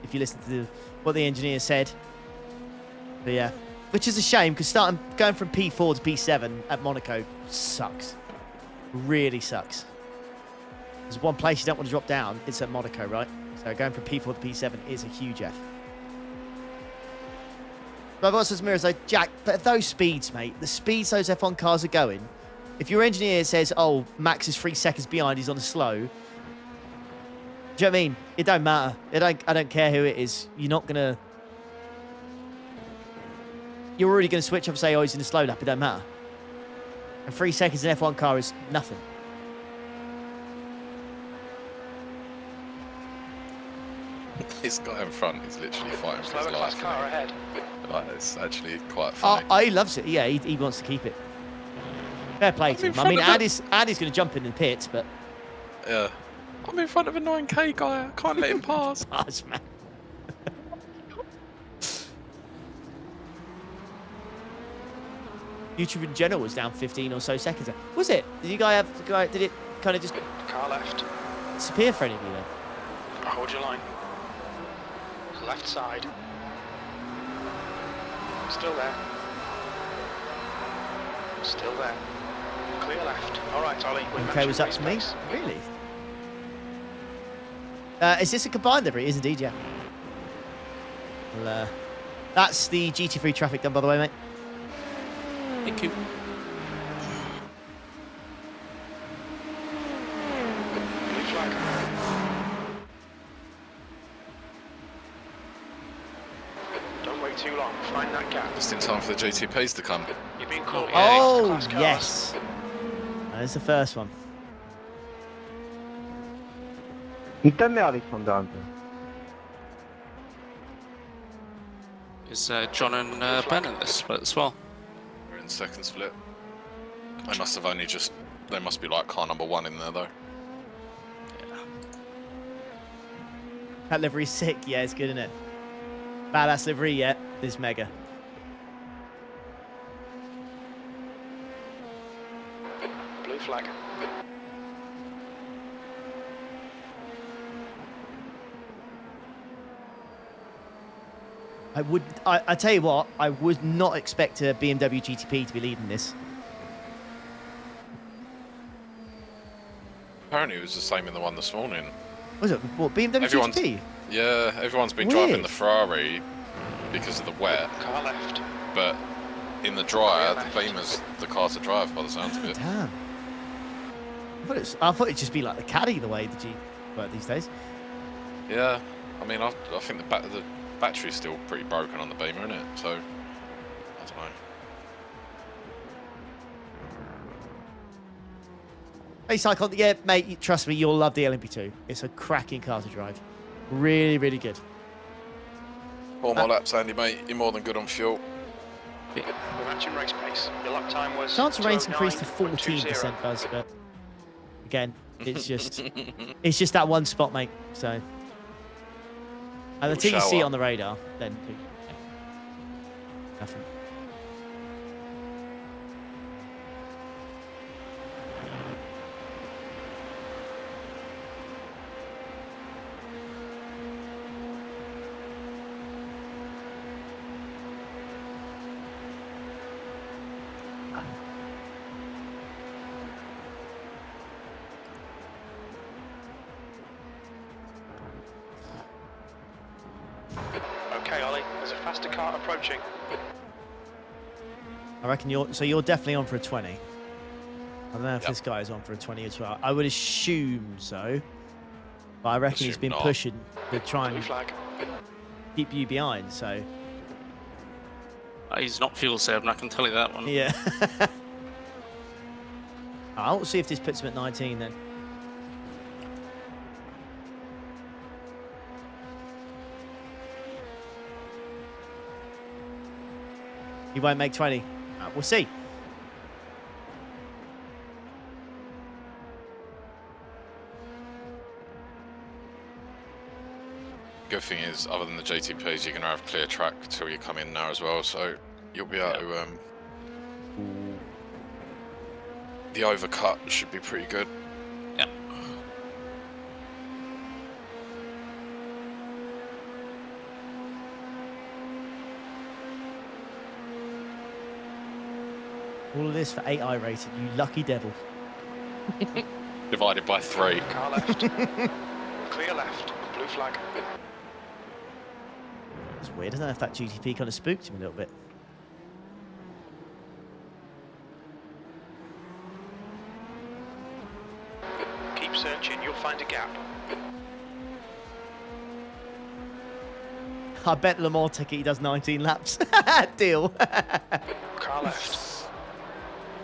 if you listen to what the engineer said. But yeah, which is a shame because going from P4 to P7 at Monaco sucks. Really sucks. There's one place you don't want to drop down. It's at Monaco, right? So going from P4 to P7 is a huge F. But what says Mirrors, like, Jack, but at those speeds, mate, the speeds those F1 cars are going, if your engineer says, oh, Max is 3 seconds behind, he's on a slow, do you know what I mean? It don't matter. I don't care who it is. You're not going to... You're already going to switch up and say, oh, he's in a slow lap. It don't matter. And 3 seconds in an F1 car is nothing. This guy in front is literally fighting for Slower his class life. car isn't ahead. he? Like, it's actually quite Oh, funny. he loves it. Yeah, he wants to keep it. Fair play to in him. I mean, front of Andy's going to jump in the pits, but... Yeah. I'm in front of a 9k guy. I can't let him pass. Pass, man. YouTube in general was down 15 or so seconds. Was it? Did did it kind of just Car left. disappear for any of you then? Hold your line. Left side. Still there. Still there. Clear left. All right, Ollie. we're Okay, matching was that race to me? pace. Really? Is this a combined livery? It is indeed, yeah. Well, that's the GT3 traffic done, by the way, mate. Thank you. Blue flag. Don't wait too long. Find that gap. Just in time for the GTPs to come. You're being caught. Oh, Class cars. yes. There's the first one. Intanne Alexander. Is John and Ben in this split as well? We're in second split. They must have only just. They must be like car number 1 in there though. That livery's sick. Yeah, it's good, isn't it? Badass livery, yeah. This mega. Blue flag. I tell you what, I would not expect a BMW GTP to be leading this. Apparently it was the same in the one this morning. Was it? What, BMW Everyone's- GTP? Yeah, everyone's been Weird. driving the Ferrari because of the wet, Car left. but in the dryer, the Beamer's the car to drive by the sounds of Oh, it. damn. I thought it'd just be like the Caddy the way the G work these days. Yeah, I mean, I think the battery's still pretty broken on the Beamer, isn't it? So, I don't know. Hey, Cyclone, yeah, mate, trust me, you'll love the LMP2. It's a cracking car to drive. Really, really good. 4 more laps, Andy, mate. You're more than good on fuel. We're matching race pace. Your lap time was. Chance of rain's increased to 209.20. 14%, Buzz, but again, it's just that one spot, mate. So, and until you see it shower. on the radar, then nothing. Okay, Ollie. There's a faster car approaching. I reckon you're definitely on for a 20. I don't know if Yep. this guy is on for a 20 as well. I would assume so, but I reckon he's Assume been not. pushing to try Blue and flag. keep you behind. So He's not fuel saving, I can tell you that one. yeah. I'll see if this puts him at 19 then. He won't make 20. We'll see. Good thing is, other than the JTPs, you're going to have clear track till you come in now as well, so you'll be able to. The overcut should be pretty good. Yeah. All of this for 8 iRacing, you lucky devil. Divided by 3. Car left. Clear left. Blue flag. It's weird. I don't know if that GTP kind of spooked him a little bit. Keep searching. You'll find a gap. I bet Lamar ticket he does 19 laps. Deal. Car left.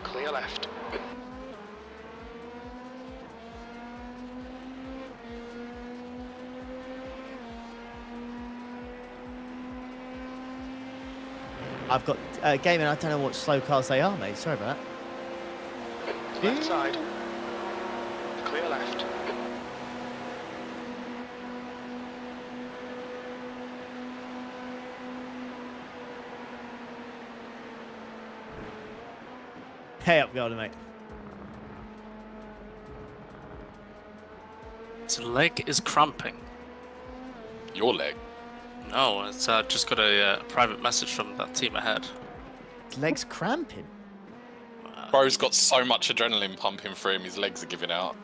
Clear left. I've got gaming. I don't know what slow cars they are, mate. Sorry about that. Left side. Clear left. Hey up, Golden, mate. His leg is cramping. Your leg. No, it's just got a private message from that team ahead. His leg's cramping. Bro's got so much adrenaline pumping through him, his legs are giving out.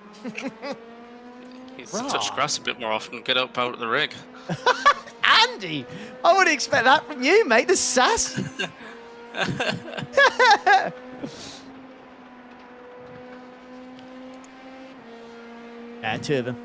He's to touch grass a bit more often, get up out of the rig. Andy, I wouldn't expect that from you, mate. The sass. Yeah, 2 of them.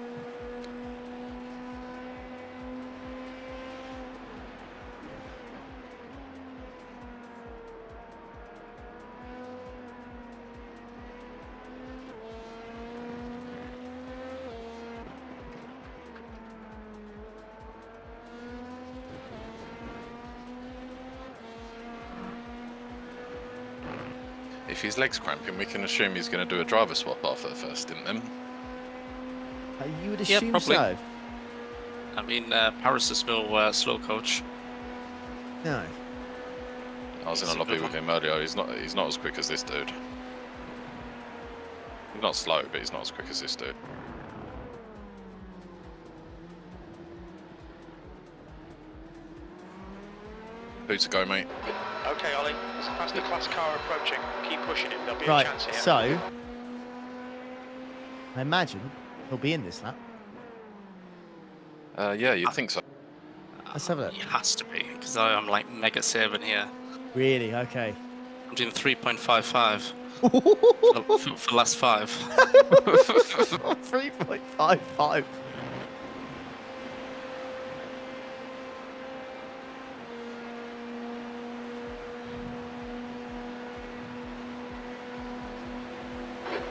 if his leg's cramping, we can assume he's going to do a driver swap after the first stint then. You would Yeah, assume probably. so. I mean, Paris is no slow coach. No. I was in a lobby with him earlier. He's not as quick as this dude. He's not slow, but he's not as quick as this dude. Who to go, mate? Okay, Ollie. There's a faster class car approaching. Keep pushing him. There'll be a Right, chance here. so I imagine he'll be in this lap. Yeah, you'd think so. Let's have a look. He has to be, because I'm like mega saving here. Really? Okay. I'm doing 3.55 for last 5. 3.55.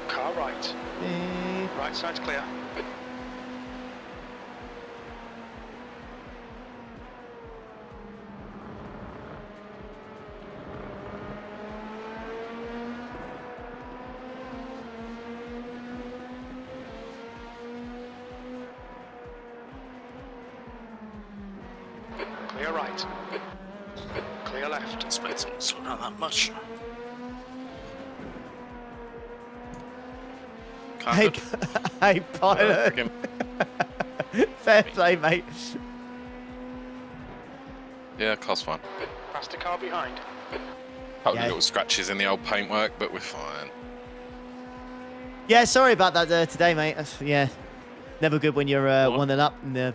Car right. Right side's clear. Clear right. Clear left. Expecting to slow down that much. Can't Hey, good. hey, pilot. Him. Fair play, mate. Yeah, car's fine. Faster car behind. Couple Yeah. of little scratches in the old paintwork, but we're fine. Yeah, sorry about that today, mate. Yeah, never good when you're 1-0 up in the.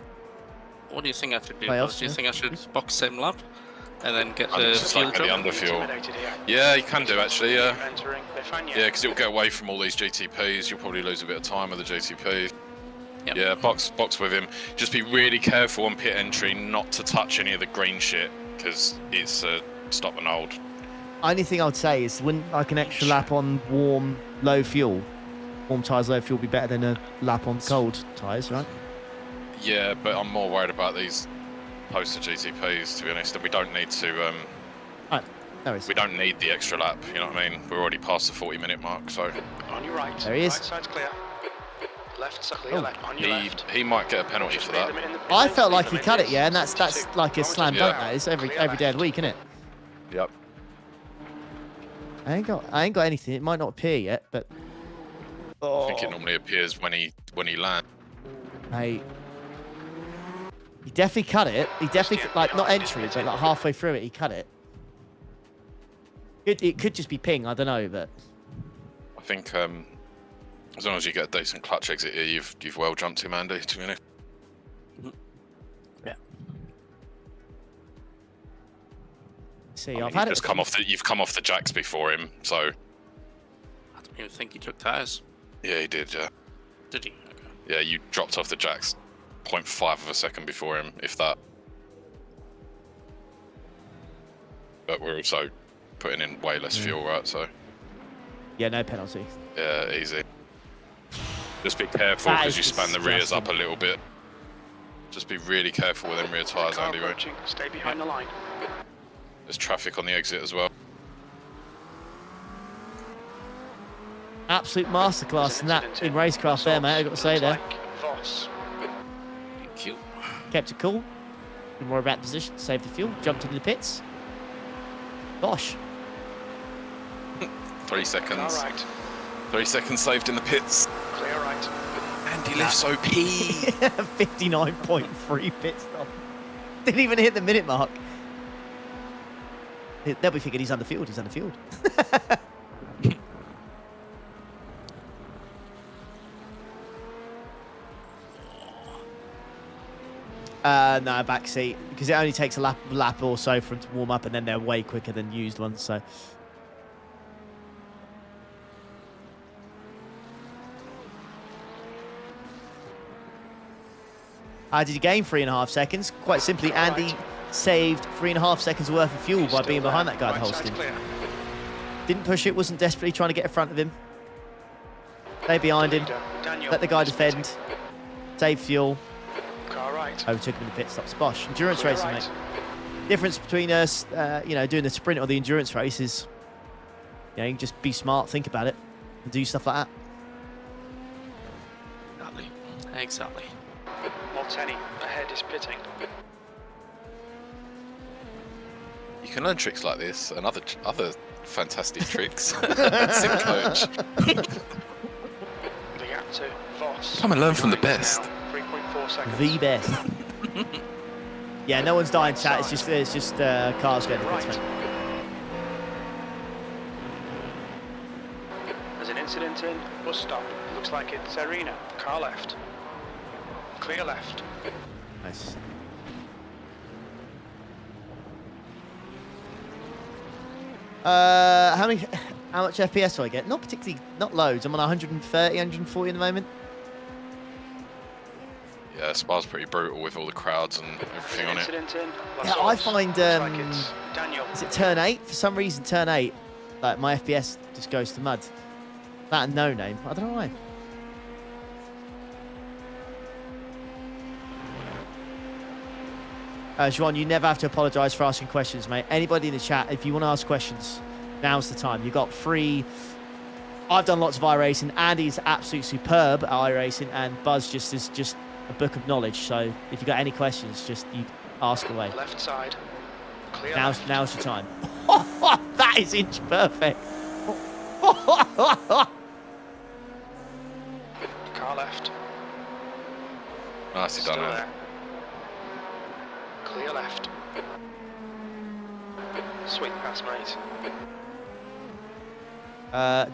What do you think I should do? Playoffs, Do you yeah. think I should box same lap and then get And the just fuel like the jump? under fuel. Intimidated here. Yeah, you can do actually. Yeah, Entering. They find you. yeah, because you'll get away from all these GTPs. You'll probably lose a bit of time with the GTP. Yep. Yeah, box with him. Just be really careful on pit entry not to touch any of the green shit because it's stop and hold. Only thing I would say is, wouldn't like an extra lap on warm, low fuel, warm tyres, low fuel, be better than a lap on cold tyres, right? Yeah, but I'm more worried about these poster GTPs to be honest, and we don't need to. Right, there is. We don't need the extra lap. You know what I mean? We're already past the 40-minute mark, so On your right. There he is. Right side's clear. Left's clear. Oh. Left. On your left. he might get a penalty Just for leave that. them in the I pits, felt leave like them he in cut it, pits. yeah, and that's 72. like a Going slam to dunk. the That is clear every day of left. the week, isn't it? Yep. I ain't got anything. It might not appear yet, but I think it normally appears when he lands. hey, he definitely cut it. He definitely like not entry, but like halfway through it, he cut it. It could just be ping. I don't know, but I think as long as you get a decent clutch exit here, you've well jumped him, Andy. To be honest. see, I mean, I've had it. you've come off the jacks before him, so I don't even think he took tyres. yeah, he did. Yeah, Did he? Okay. yeah, you dropped off the jacks 0.5 of a second before him, if that. But we're also putting in way less fuel, right? So Yeah, no penalty. yeah, easy. Just be careful That because is you span the rears disgusting. up a little bit. Just be really careful with them rear tyres, Car Andy. Right? approaching. Stay behind the line. There's traffic on the exit as well. Absolute masterclass in that in Racecraft there, mate. I got to say there. Voss. Thank you. Kept it cool. Didn't worry about the position. Saved the fuel. Jumped into the pits. Gosh. 3 seconds. Car right. 3 seconds saved in the pits. Clear right. Andy lifts OP. 59.3 pit stop. Didn't even hit the minute mark. They'll be thinking he's underfield. He's underfield. No, back seat, because it only takes a lap or so for them to warm up, and then they're way quicker than used ones. So, how did you gain 3.5 seconds? Quite simply, Andy saved 3.5 seconds worth of fuel by being behind that guy at Right side's Holston. clear. Didn't push it, wasn't desperately trying to get in front of him. Stay behind him, Daniel. let the guy defend, save fuel, Car right. overtook him in the pit stops. Bosh, endurance Clear racing, right. mate. Difference between us, doing the sprint or the endurance race is You know, you can just be smart, think about it, and do stuff like that. Exactly. Molteni, ahead is pitting. You can learn tricks like this and other fantastic tricks. Sim coach. The gap to Voss. Come and learn from the best. 3.4 seconds. The best. Yeah, no one's dying, chat. It's just cars going to Right. pits, mate. There's an incident in bus stop. Looks like it's Arena. Car left. Clear left. Nice. How much FPS do I get? Not particularly, not loads. I'm on 130, 140 at the moment. Yeah, Spa's pretty brutal with all the crowds and everything on it. Incident in Yeah, I find, Looks like it's Daniel. Is it turn 8? For some reason, turn 8, like my FPS just goes to mud. That and no name. I don't know why. Juan, you never have to apologise for asking questions, mate. Anybody in the chat, if you want to ask questions, now's the time. You've got free. I've done lots of iRacing. Andy's absolutely superb at iRacing, and Buzz just is just a book of knowledge. So if you've got any questions, just you ask away. Left side. Clear Now's left. your time. That is inch perfect. Car left. Nicely Still done, there. Andy. Clear left. Sweet pass, mate.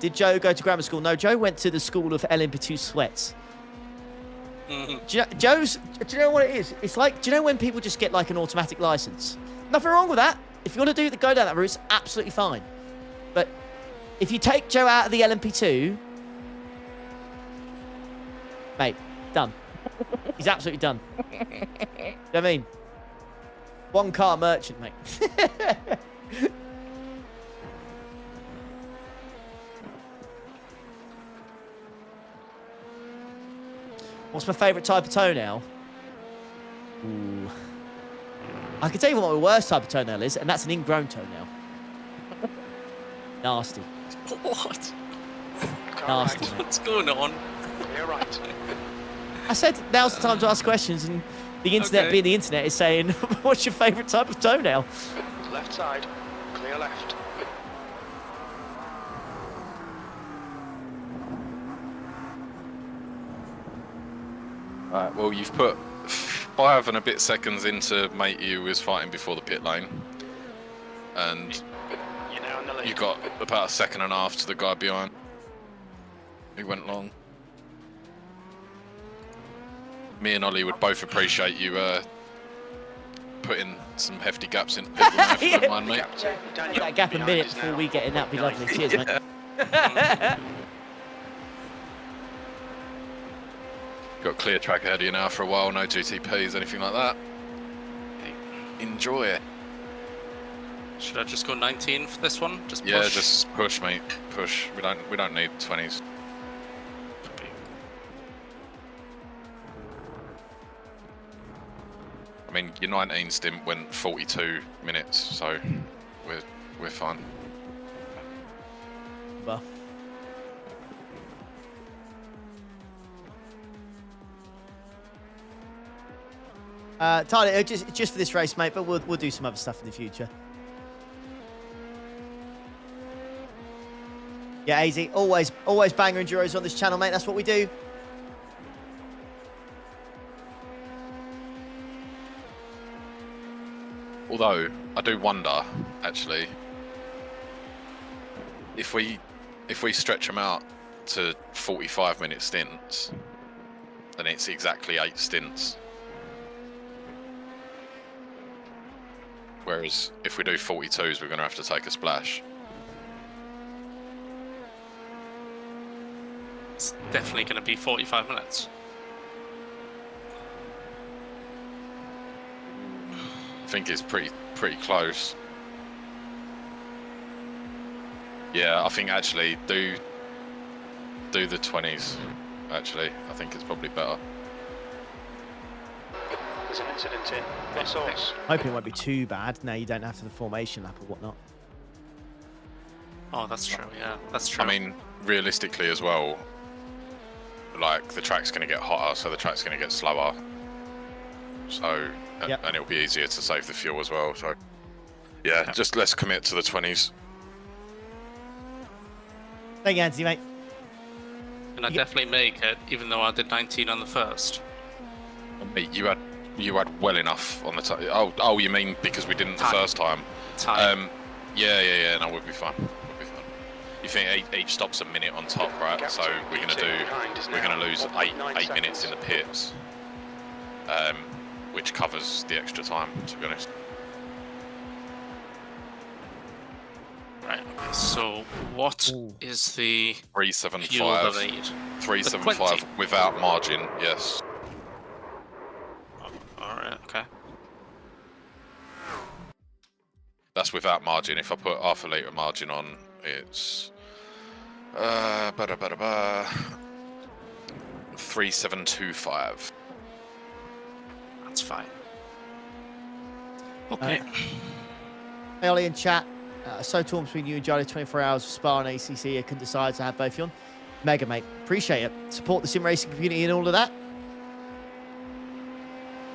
Did Joe go to grammar school? No, Joe went to the school of LMP2 sweats. Mhm. Do you know what it is? It's like, do you know when people just get like an automatic license? Nothing wrong with that. If you want to go down that route, it's absolutely fine. But if you take Joe out of the LMP2, mate, done. He's absolutely done. You know what I mean? One car merchant, mate. What's my favourite type of toenail? Ooh. I can tell you what my worst type of toenail is, and that's an ingrown toenail. Nasty. What? Car Nasty, right. mate. What's going on? Clear right. I said now's the time to ask questions, and the internet Okay. being the internet is saying, what's your favourite type of toenail? Left side. Clear left. Alright, well, you've put 5 and a bit seconds into mate you was fighting before the pit lane. And You're now in the lead. you got about a second and a half to the guy behind. He went long. Me and Ollie would both appreciate you putting some hefty gaps in people now, if you don't mind, mate. Gap to Daniel. That gap a Behind minute is before now we get in, that'd be 9. lovely. Cheers, mate. Got clear track ahead of you now for a while, no GTPs, anything like that. Enjoy it. Should I just go 19 for this one? Just push? Yeah, just push, mate. Push. We don't need 20s. I mean, your 19 stint went 42 minutes, so we're fine. Well. Tyler, just for this race, mate, but we'll do some other stuff in the future. Yeah, AZ, always banger enduros on this channel, mate. That's what we do. Although I do wonder, actually, if we stretch them out to 45-minute stints, then it's exactly 8 stints. Whereas if we do 42s, we're going to have to take a splash. It's definitely going to be 45 minutes. I think it's pretty close. Yeah, I think actually do the 20s. Actually, I think it's probably better. There's an incident in Brussels. Hoping it won't be too bad. Now you don't have to the formation lap or whatnot. Oh, that's true. Yeah, that's true. I mean, realistically as well, like the track's going to get hotter, so the track's going to get slower. So, Yep. and it'll be easier to save the fuel as well. So, yeah, just let's commit to the 20s. Thank you, Anthony, mate. And I definitely make it, even though I did 19 on the first. Mate, you had well enough on the time. Oh, you mean because we didn't the first time? Yeah. No, we'll be fine. You think each stop's a minute on top, right? So we're gonna lose eight minutes in the pits, which covers the extra time, to be honest. Right. Okay. So what is the 375? 375 without margin. Yes. All right. Okay. That's without margin. If I put half a litre margin on, it's 3725. That's fine. Okay. Hey, Ollie in chat. So torn between you and Johnny, 24 hours of Spa and ACC. I couldn't decide to have both of you on. Mega, mate. Appreciate it. Support the sim racing community and all of that.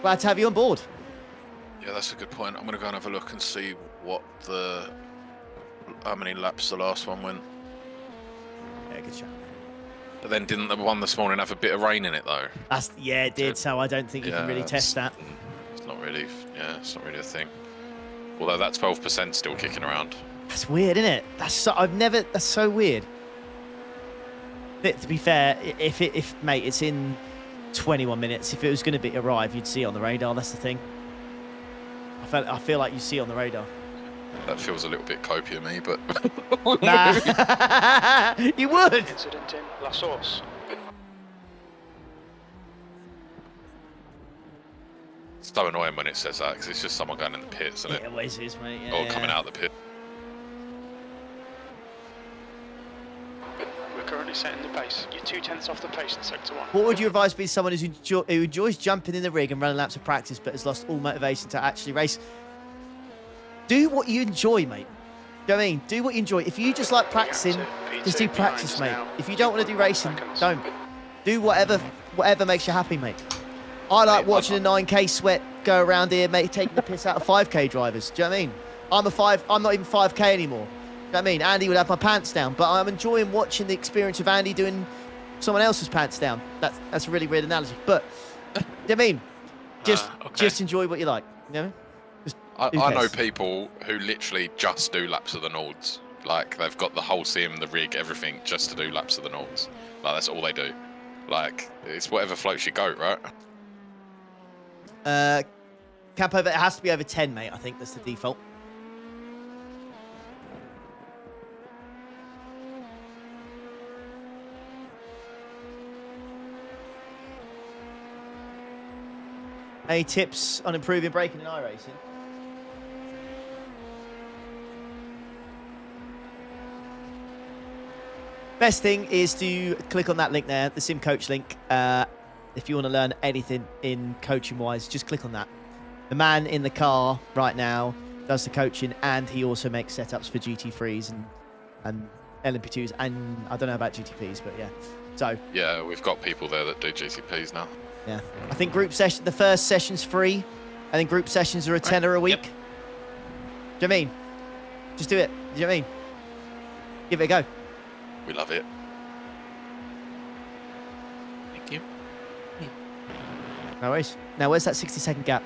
Glad to have you on board. Yeah, that's a good point. I'm going to go and have a look and see how many laps the last one went. Yeah, good shot. But then didn't the one this morning have a bit of rain in it though? Yeah, it did. So I don't think you can really test that. It's not really a thing. Although that 12% still kicking around. That's weird, isn't it? That's so weird. To be fair, if mate, it's in 21 minutes. If it was going to arrive, you'd see it on the radar. That's the thing. I feel like you see it on the radar. That feels a little bit copy of me, but nah, you would. Incident in La Source. it's so annoying when it says that because it's just someone going in the pits, isn't it? It always is, mate. Yeah, Or coming out of the pit. We're currently setting the pace. You're 2/10 off the pace in sector 1. What would your advice be to someone who enjoys jumping in the rig and running laps of practice but has lost all motivation to actually race? Do what you enjoy, mate. Do you know what I mean? Do what you enjoy. If you just like practicing, just do practice, mate. If you don't want to do racing, don't. Do whatever makes you happy, mate. I like watching a 9K sweat go around here, mate, taking the piss out of 5K drivers. Do you know what I mean? I'm not even 5K anymore. Do you know what I mean? Andy would have my pants down, but I'm enjoying watching the experience of Andy doing someone else's pants down. That's a really weird analogy, but do you know what I mean? Just enjoy what you like. You know what I mean? I know people who literally just do laps of the Nords. Like, they've got the whole sim, the rig, everything, just to do laps of the Nords. Like, that's all they do. Like, it's whatever floats your goat, right? Camp over, it has to be over 10, mate. I think that's the default. Any tips on improving braking in iRacing? Best thing is to click on that link there, the Sim Coach link. If you want to learn anything in coaching-wise, just click on that. The man in the car right now does the coaching, and he also makes setups for GT3s and LMP2s, and I don't know about GTPs, but yeah. So yeah, we've got people there that do GTPs now. Yeah, I think the first session's free, and then group sessions are a tenner a week. Yep. Do you know what I mean? Just do it. Do you know what I mean? Give it a go. We love it. Thank you. No worries. Now, where's that 60-second gap?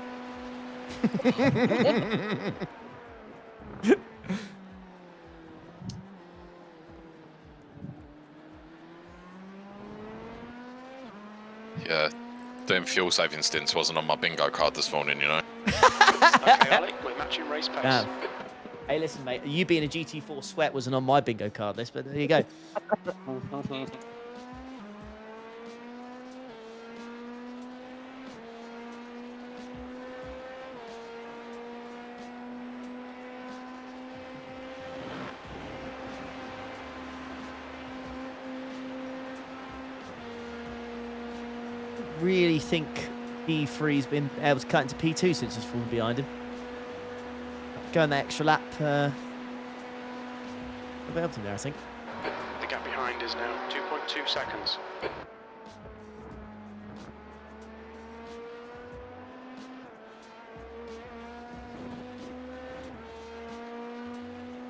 Yeah, doing fuel saving stints wasn't on my bingo card this morning, you know. Okay, Ollie, we're matching race pace. Damn. Hey, listen, mate. You being a GT4 sweat wasn't on my bingo card list, but there you go. Really think P3's been able to cut into P2 since he's fallen behind him. Going the extra lap. We helped him there, I think. The gap behind is now 2.2 seconds.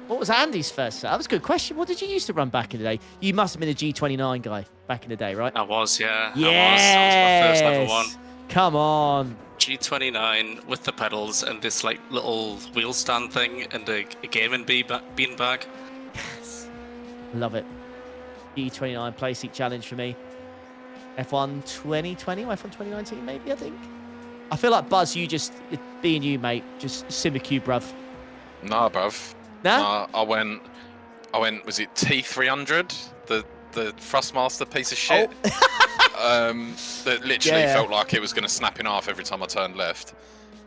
What was Andy's first set? That was a good question. What did you used to run back in the day? You must have been a G29 guy back in the day, right? I was, yeah. Yes! That was my first level 1. Come on. G29 with the pedals and this like little wheel stand thing and a gaming beanbag. Yes. Love it. G29 Playseat Challenge for me. F1 2020 or F1 2019 maybe, I think. I feel like, Buzz, you just, being you, mate, just simmer cube, bruv. Nah, bruv. Nah? Nah, I went, was it T300? The Thrustmaster piece of shit? Oh. That literally felt like it was going to snap in half every time I turned left.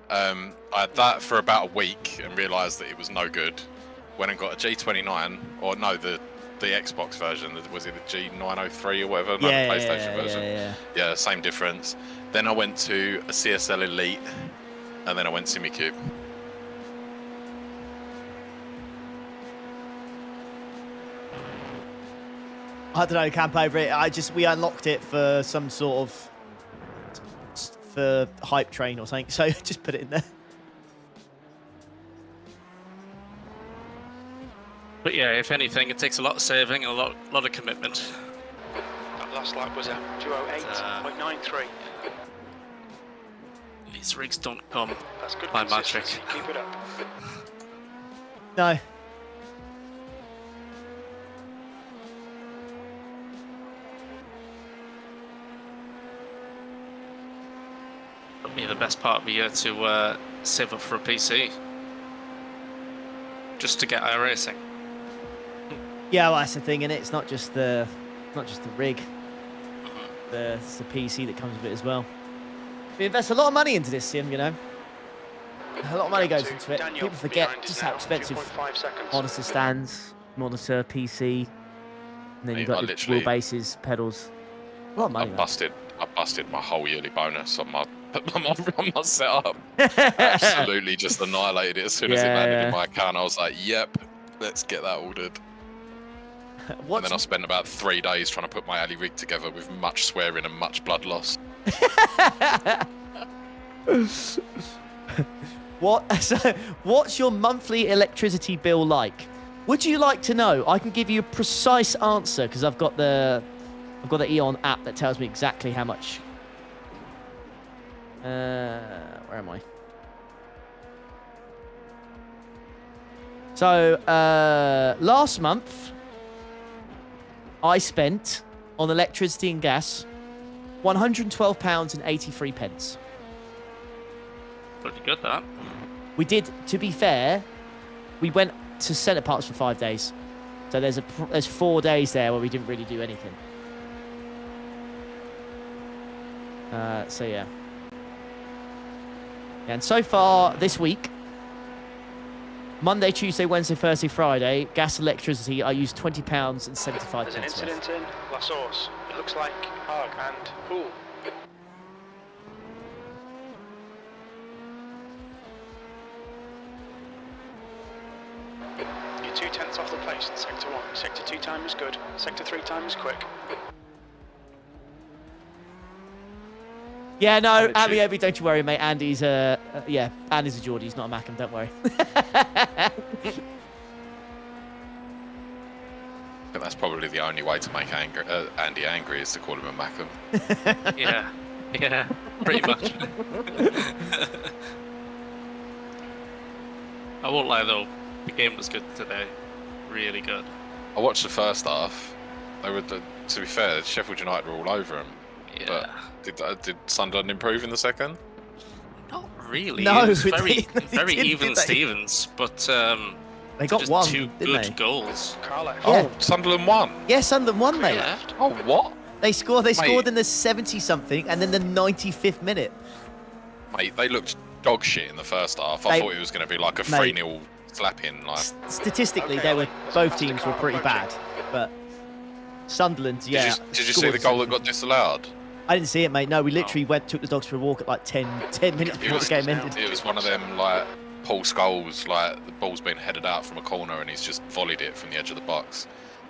I had that for about a week and realised that it was no good. Went and got a G29, or no, the Xbox version. Was it the G903 or whatever? No, the PlayStation version. Yeah, same difference. Then I went to a CSL Elite, and then I went SimiCube. I don't know, camp over it. We unlocked it for some sort of for hype train or something, so just put it in there. But yeah, if anything, it takes a lot of saving and a lot of commitment. That last lap was a 208.93. These rigs don't come That's good by magic. consistency. Keep it up. No. It'll be the best part of the year to save up for a PC. Just to get iRacing. Yeah, well, that's the thing, innit? It's not just the rig. It's the PC that comes with it as well. We invest a lot of money into this sim, you know. A lot of money goes into it. People forget just how expensive monitor stands, monitor, PC, and then you've got the wheelbases, pedals. A lot of money. I busted my whole yearly bonus on my setup. Absolutely just annihilated it as soon as it landed in my account. I was like, yep, let's get that ordered. And then I spent about 3 days trying to put my alley rig together with much swearing and much blood loss. What's your monthly electricity bill like? Would you like to know? I can give you a precise answer because I've got the Eon app that tells me exactly how much. Where am I? So last month I spent on electricity and gas £112.83. Pretty good, that. We did, to be fair, we went to Centre Parks for 5 days. So there's 4 days there where we didn't really do anything. So yeah. And so far this week, Monday, Tuesday, Wednesday, Thursday, Friday, gas, electricity, I used £20.75. There's an incident in La Source. It looks like Hague and Poole. You're 2/10 off the place in Sector 1. Sector 2 time is good. Sector 3 time is quick. Yeah, no, Abby, don't you worry, mate. Andy's Andy's a Geordie. He's not a Mackham, don't worry. But that's probably the only way to make Andy angry is to call him a Mackham. Yeah, pretty much. I won't lie though, the game was good today. Really good. I watched the first half. They were, to be fair, Sheffield United were all over him. Yeah. But did Sunderland improve in the second? Not really. No, it was they very didn't, even did they? Stevens, but They got just one, two didn't good they? goals. Carla. Yeah. Oh, Sunderland won. Yeah, Sunderland won, mate. Left. Oh, what? They scored in the 70-something and then the 95th minute. Mate, they looked dog shit in the first half. I thought it was going to be like a 3-0 slapping. Like, Statistically, Okay, both teams were pretty bad, but Sunderland, yeah. Did you see the goal that got disallowed? I didn't see it, mate. No, we literally took the dogs for a walk at like 10 minutes before the game ended. It was one of them like Paul Scholes, like the ball's been headed out from a corner and he's just volleyed it from the edge of the box,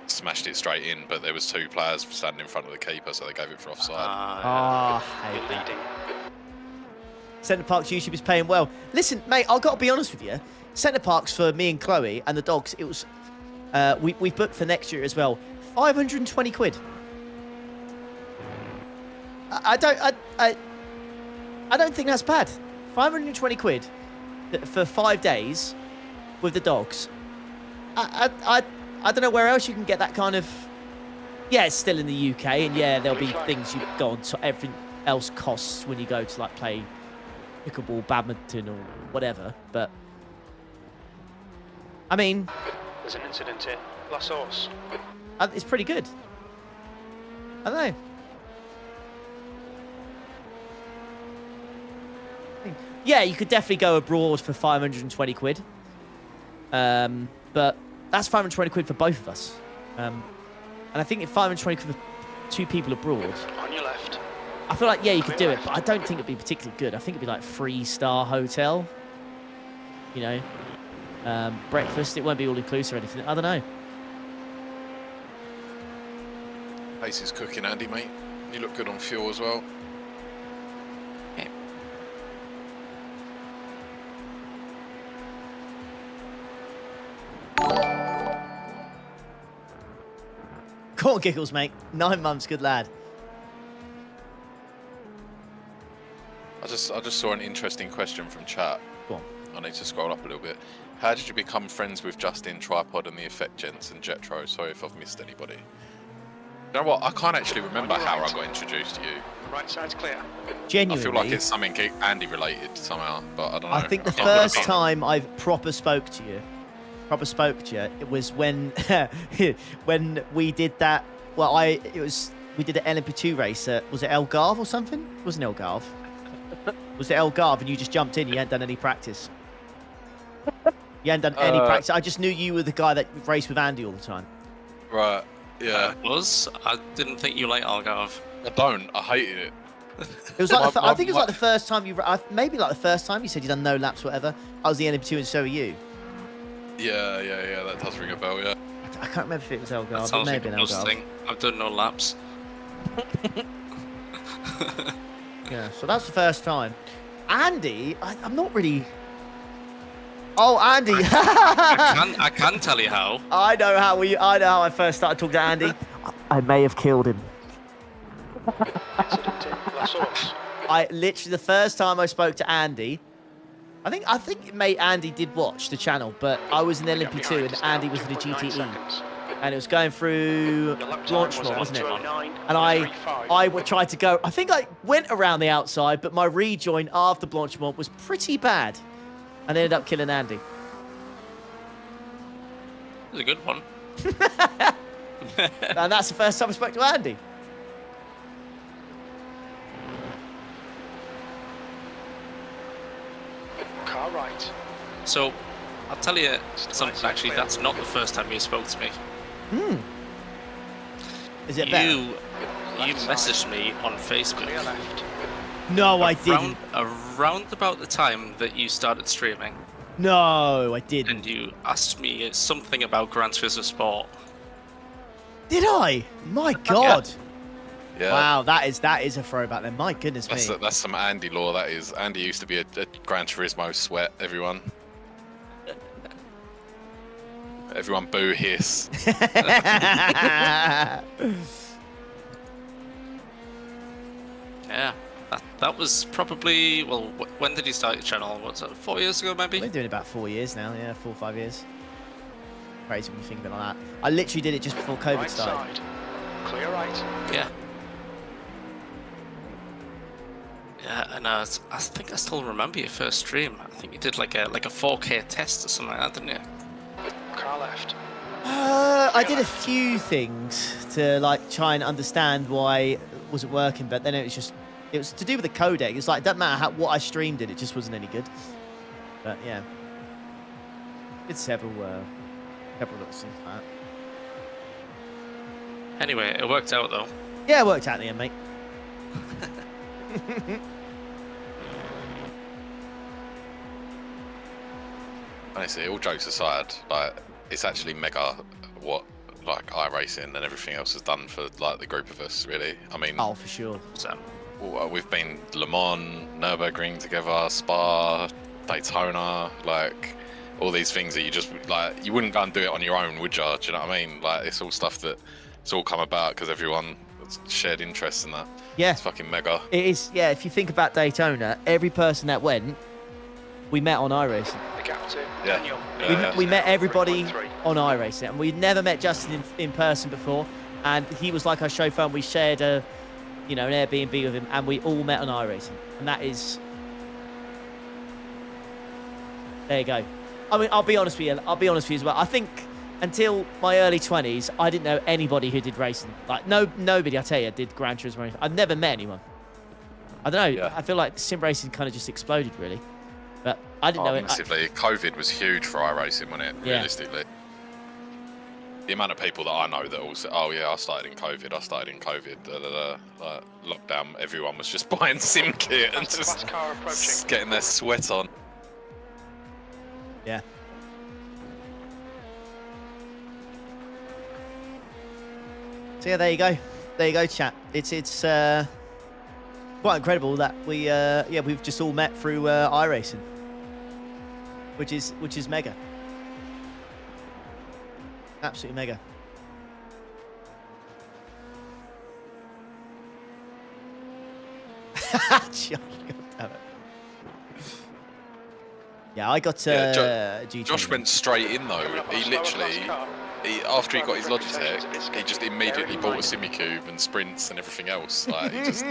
smashed it straight in. But there was 2 players standing in front of the keeper, so they gave it for offside. I hate that. Centre Parks YouTube is paying well. Listen, mate, I've got to be honest with you. Centre Parks for me and Chloe and the dogs, it was we've booked for next year as well. 520 quid. I don't think that's bad. 520 quid for 5 days with the dogs. I don't know where else you can get that kind of. Yeah, it's still in the UK, and yeah, there'll be things you go on. So everything else costs when you go to like play pickleball, badminton, or whatever. But I mean, There's an incident here. La Source. it's pretty good. I don't know. Yeah, you could definitely go abroad for 520 quid. But that's 520 quid for both of us. And I think if 520 quid for 2 people abroad, On your left. I feel like, yeah, you could do it, but I don't think it'd be particularly good. I think it'd be like 3-star hotel. You know, breakfast. It won't be all inclusive or anything. I don't know. Pace is cooking, Andy, mate. You look good on fuel as well. Go on, Giggles, mate. 9 months, good lad. I just saw an interesting question from chat. Go on. I need to scroll up a little bit. How did you become friends with Justin, Tripod, and the Effect Gents and Jetro? Sorry if I've missed anybody. You know what? I can't actually remember how I got introduced to you. Right side's clear. Genuinely. I feel like it's something Andy related somehow, but I don't know. I think the can't remember. first time I proper spoke to you, it was when when we did that. Well, we did an LMP2 race at, was it Algarve or something? It wasn't Algarve. Was it Algarve? And you just jumped in. You hadn't done any practice. You hadn't done any practice. I just knew you were the guy that raced with Andy all the time. Right. Yeah. I didn't think you liked Algarve. I don't. I hated it. It was like I think it was like the first time maybe like the first time you said you'd done no laps, whatever. I was the LMP2 and so were you. Yeah. That does ring a bell. Yeah. I can't remember if it was Algarve. That It sounds may like have a been Buzz Algarve. thing. I've done no laps. Yeah, so that's the first time. Andy, I'm not really. Oh, Andy! I can tell you how. I know how I first started talking to Andy. I may have killed him. Incident in La Source. I literally, the first time I spoke to Andy, I think mate Andy did watch the channel, but I was in LMP2 and Andy was in the GTE, and it was going through Blanchemont, wasn't it? And I tried to go. I think I went around the outside, but my rejoin after Blanchemont was pretty bad, and ended up killing Andy. It was a good one. And that's the first time I spoke to Andy. Car right. So, I'll tell you something. Actually, that's not the first time you spoke to me. Is it better? You messaged me on Facebook. Clear left. No, I didn't. Around about the time that you started streaming, No, I didn't. and you asked me something about Gran Turismo Sport. Did I? My God. Yeah. Wow, that is a throwback then. My goodness me. That's some Andy lore. That is. Andy used to be a Gran Turismo sweat. Everyone boo hiss. Yeah, that was probably, well, when did you start your channel? What's it, 4 years ago maybe? We're doing it about 4 years now, yeah, 4 or 5 years. Crazy when you think of it like that. I literally did it just before COVID Right started. side. Clear right. Yeah. Yeah, and I think I still remember your first stream. I think you did like a 4K test or something like that, didn't you? Car left. I did a few things to like try and understand why it wasn't working, but then it was to do with the codec. It's like it doesn't matter what I streamed it just wasn't any good. But yeah, did several little things like that. Anyway, it worked out though. Yeah, it worked out in the end, mate. honestly, all jokes aside, like it's actually mega what like iRacing and everything else has done for like the group of us. Really, I mean, Oh, for sure. So, we've been Le Mans, Nürburgring together, Spa, Daytona, like all these things that you just like you wouldn't go and do it on your own, would you? Do you know what I mean? Like it's all stuff that it's all come about because everyone shared interest in that. Yeah. It's fucking mega. It is, yeah, if you think about Daytona, every person that went, we met on iRacing. The gap to Yeah. Daniel. We met everybody 3.3. on iRacing, and we'd never met Justin in person before, and he was like our chauffeur, and we shared an Airbnb with him, and we all met on iRacing, and that is... There you go. I mean, I'll be honest with you as well. I think until my early 20s, I didn't know anybody who did racing. Like, nobody, I tell you, did Gran Turismo or anything. I've never met anyone. I don't know. Yeah. I feel like sim racing kind of just exploded, really. But I didn't know it. Massively. COVID was huge for iRacing, wasn't it? Yeah. Realistically. The amount of people that I know that all said, oh yeah, I started in COVID, like, lockdown, everyone was just buying sim kit and Fastest class car approaching. just getting their sweat on. Yeah. So yeah, there you go. There you go, chat. It's quite incredible that we've just all met through iRacing, which is mega. Absolutely mega. God damn it. Yeah, I got GT. Josh went straight in though. He literally, after he got his Logitech, he just immediately bought a Simicube and sprints and everything else. Like, he just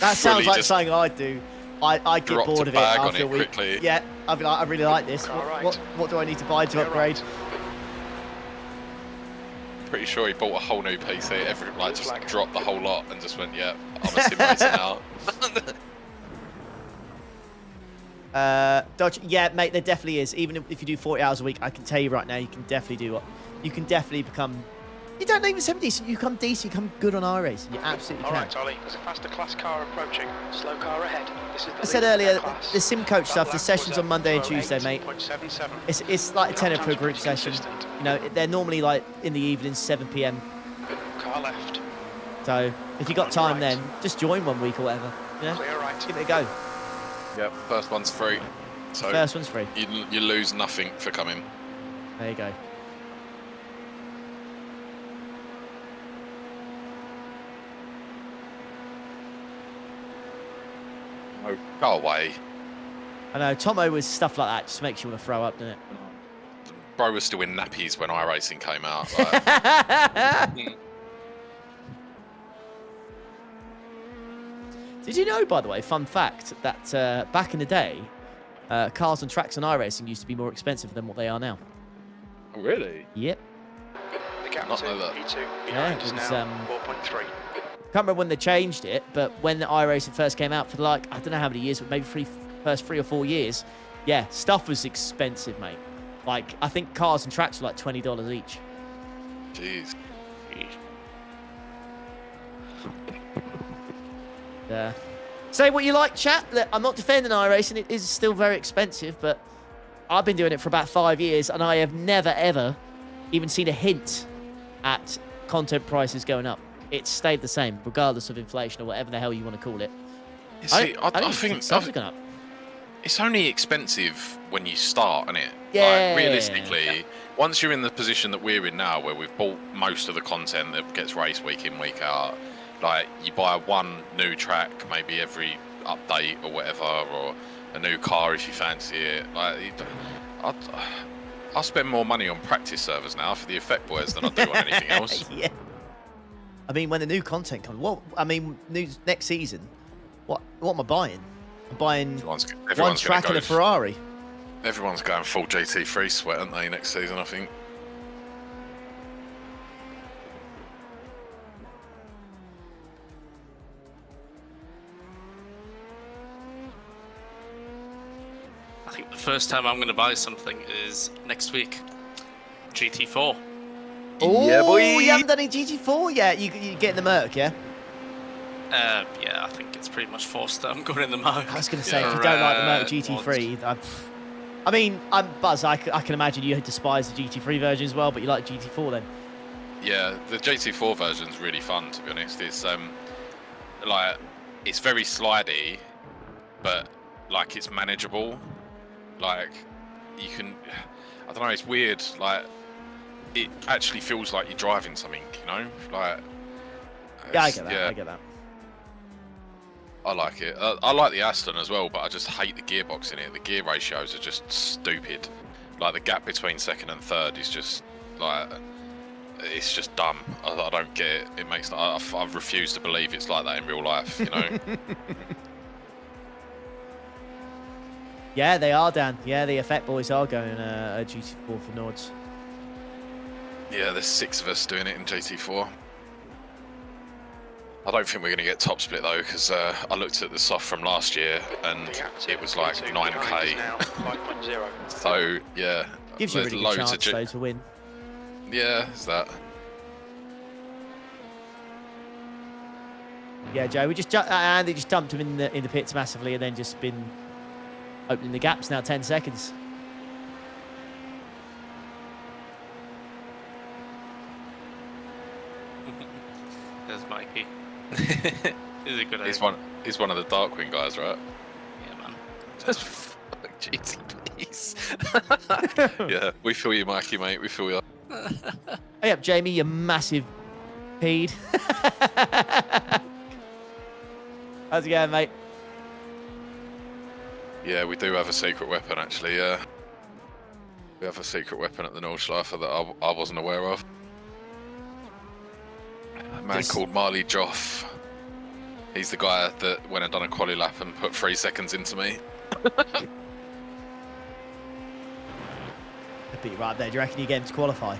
That sounds fully like just something I'd do. I get dropped bored a of it bag on after it a week. quickly. Yeah, I'd be like, I really like this. What do I need to buy to upgrade? Pretty sure he bought a whole new PC. Just dropped the whole lot and just went, yeah, I'm a sim racer now. Dodge, yeah, mate, there definitely is. Even if you do 40 hours a week, I can tell you right now, you can definitely do what you can definitely become. You don't even become decent. You become decent. You become good on iRacing. You absolutely can. All right, Ollie. There's a faster class car approaching. Slow car ahead. This is the I said lead earlier, class. the sim coach That stuff, the lap sessions was on Monday and a Tuesday, mate. 8.77. It's like a tenner for a group Lap time's session. consistent. You know, they're normally like in the evenings, 7 p.m. Car left. So if you got time, then just join one week or whatever. You know, Clear right. give it a go. Yep, first one's free. So First one's free. you lose nothing for coming. There you go. Oh, go away. I know, Tomo with stuff like that just makes you want to throw up, doesn't it? Bro was still in nappies when iRacing came out. Like, Did you know, by the way, fun fact, that back in the day, cars and tracks on iRacing used to be more expensive than what they are now? oh, really? Yep. The gap Not to know that. P2 Yeah, behind it is was, now 4.3. Can't remember when they changed it, but when the iRacing first came out for like, I don't know how many years, but maybe first 3 or 4 years, yeah, stuff was expensive, mate. Like, I think cars and tracks were like $20 each. Jeez. Say what you like, chat. Look, I'm not defending iRacing. It is still very expensive, but I've been doing it for about 5 years, and I have never, ever even seen a hint at content prices going up. It's stayed the same, regardless of inflation or whatever the hell you want to call it. You see, I don't think stuff's gone up. it's only expensive when you start, isn't it? Yeah. Like, realistically, once you're in the position that we're in now, where we've bought most of the content that gets raced week in, week out, like you buy one new track maybe every update or whatever, or a new car if you fancy it. Like, I spend more money on practice servers now for the Effect Boys than I do on anything else. Yeah. I mean, when the new content comes, next season, what am I buying? I'm buying one Everyone's track and a Ferrari. Everyone's going full GT3 sweat, aren't they, next season, I think. I think the first time I'm going to buy something is next week. GT4. Oh, Yeah, boy. you haven't done any GT4 yet. You get in the Merc, yeah? Yeah, I think it's pretty much forced that I'm going in the Merc. I was going to say, if For, you don't like the Merc mods. GT3, I mean, Buzz, I can imagine you despise the GT3 version as well, but you like GT4 then. Yeah, the GT4 version's really fun, to be honest. It's like it's very slidey, but like it's manageable. Like you can, I don't know, it's weird. Like it actually feels like you're driving something, you know? Like Yeah, I get that. Yeah. I get that. I like it. I like the Aston as well, but I just hate the gearbox in it. The gear ratios are just stupid. Like the gap between second and third is just like, it's just dumb. I don't get it. It makes I refuse to believe it's like that in real life, you know. Yeah, they are, Dan. Yeah, the Effect Boys are going a GT4 for Nords. Yeah, there's 6 of us doing it in GT4. I don't think we're going to get top split though, because I looked at the soft from last year and it was like 9k. So yeah, gives you a really good chance though to win. Yeah, is that? Yeah, Joe. Andy just dumped him in the pits massively, and then just been opening the gaps now. 10 seconds. There's Mikey. He's a good He's one of the Darkwing guys, right? Yeah, man. Just fuck GT, please. Yeah, we feel you, Mikey, mate. We feel you. Hey up, Jamie, you massive peed. How's it going, mate? Yeah, we do have a secret weapon, actually. Yeah, we have a secret weapon at the Nordschleife that I wasn't aware of. A man called Marley Joff. He's the guy that went and done a quali lap and put 3 seconds into me. I beat you right there. Do you reckon you get him to qualify?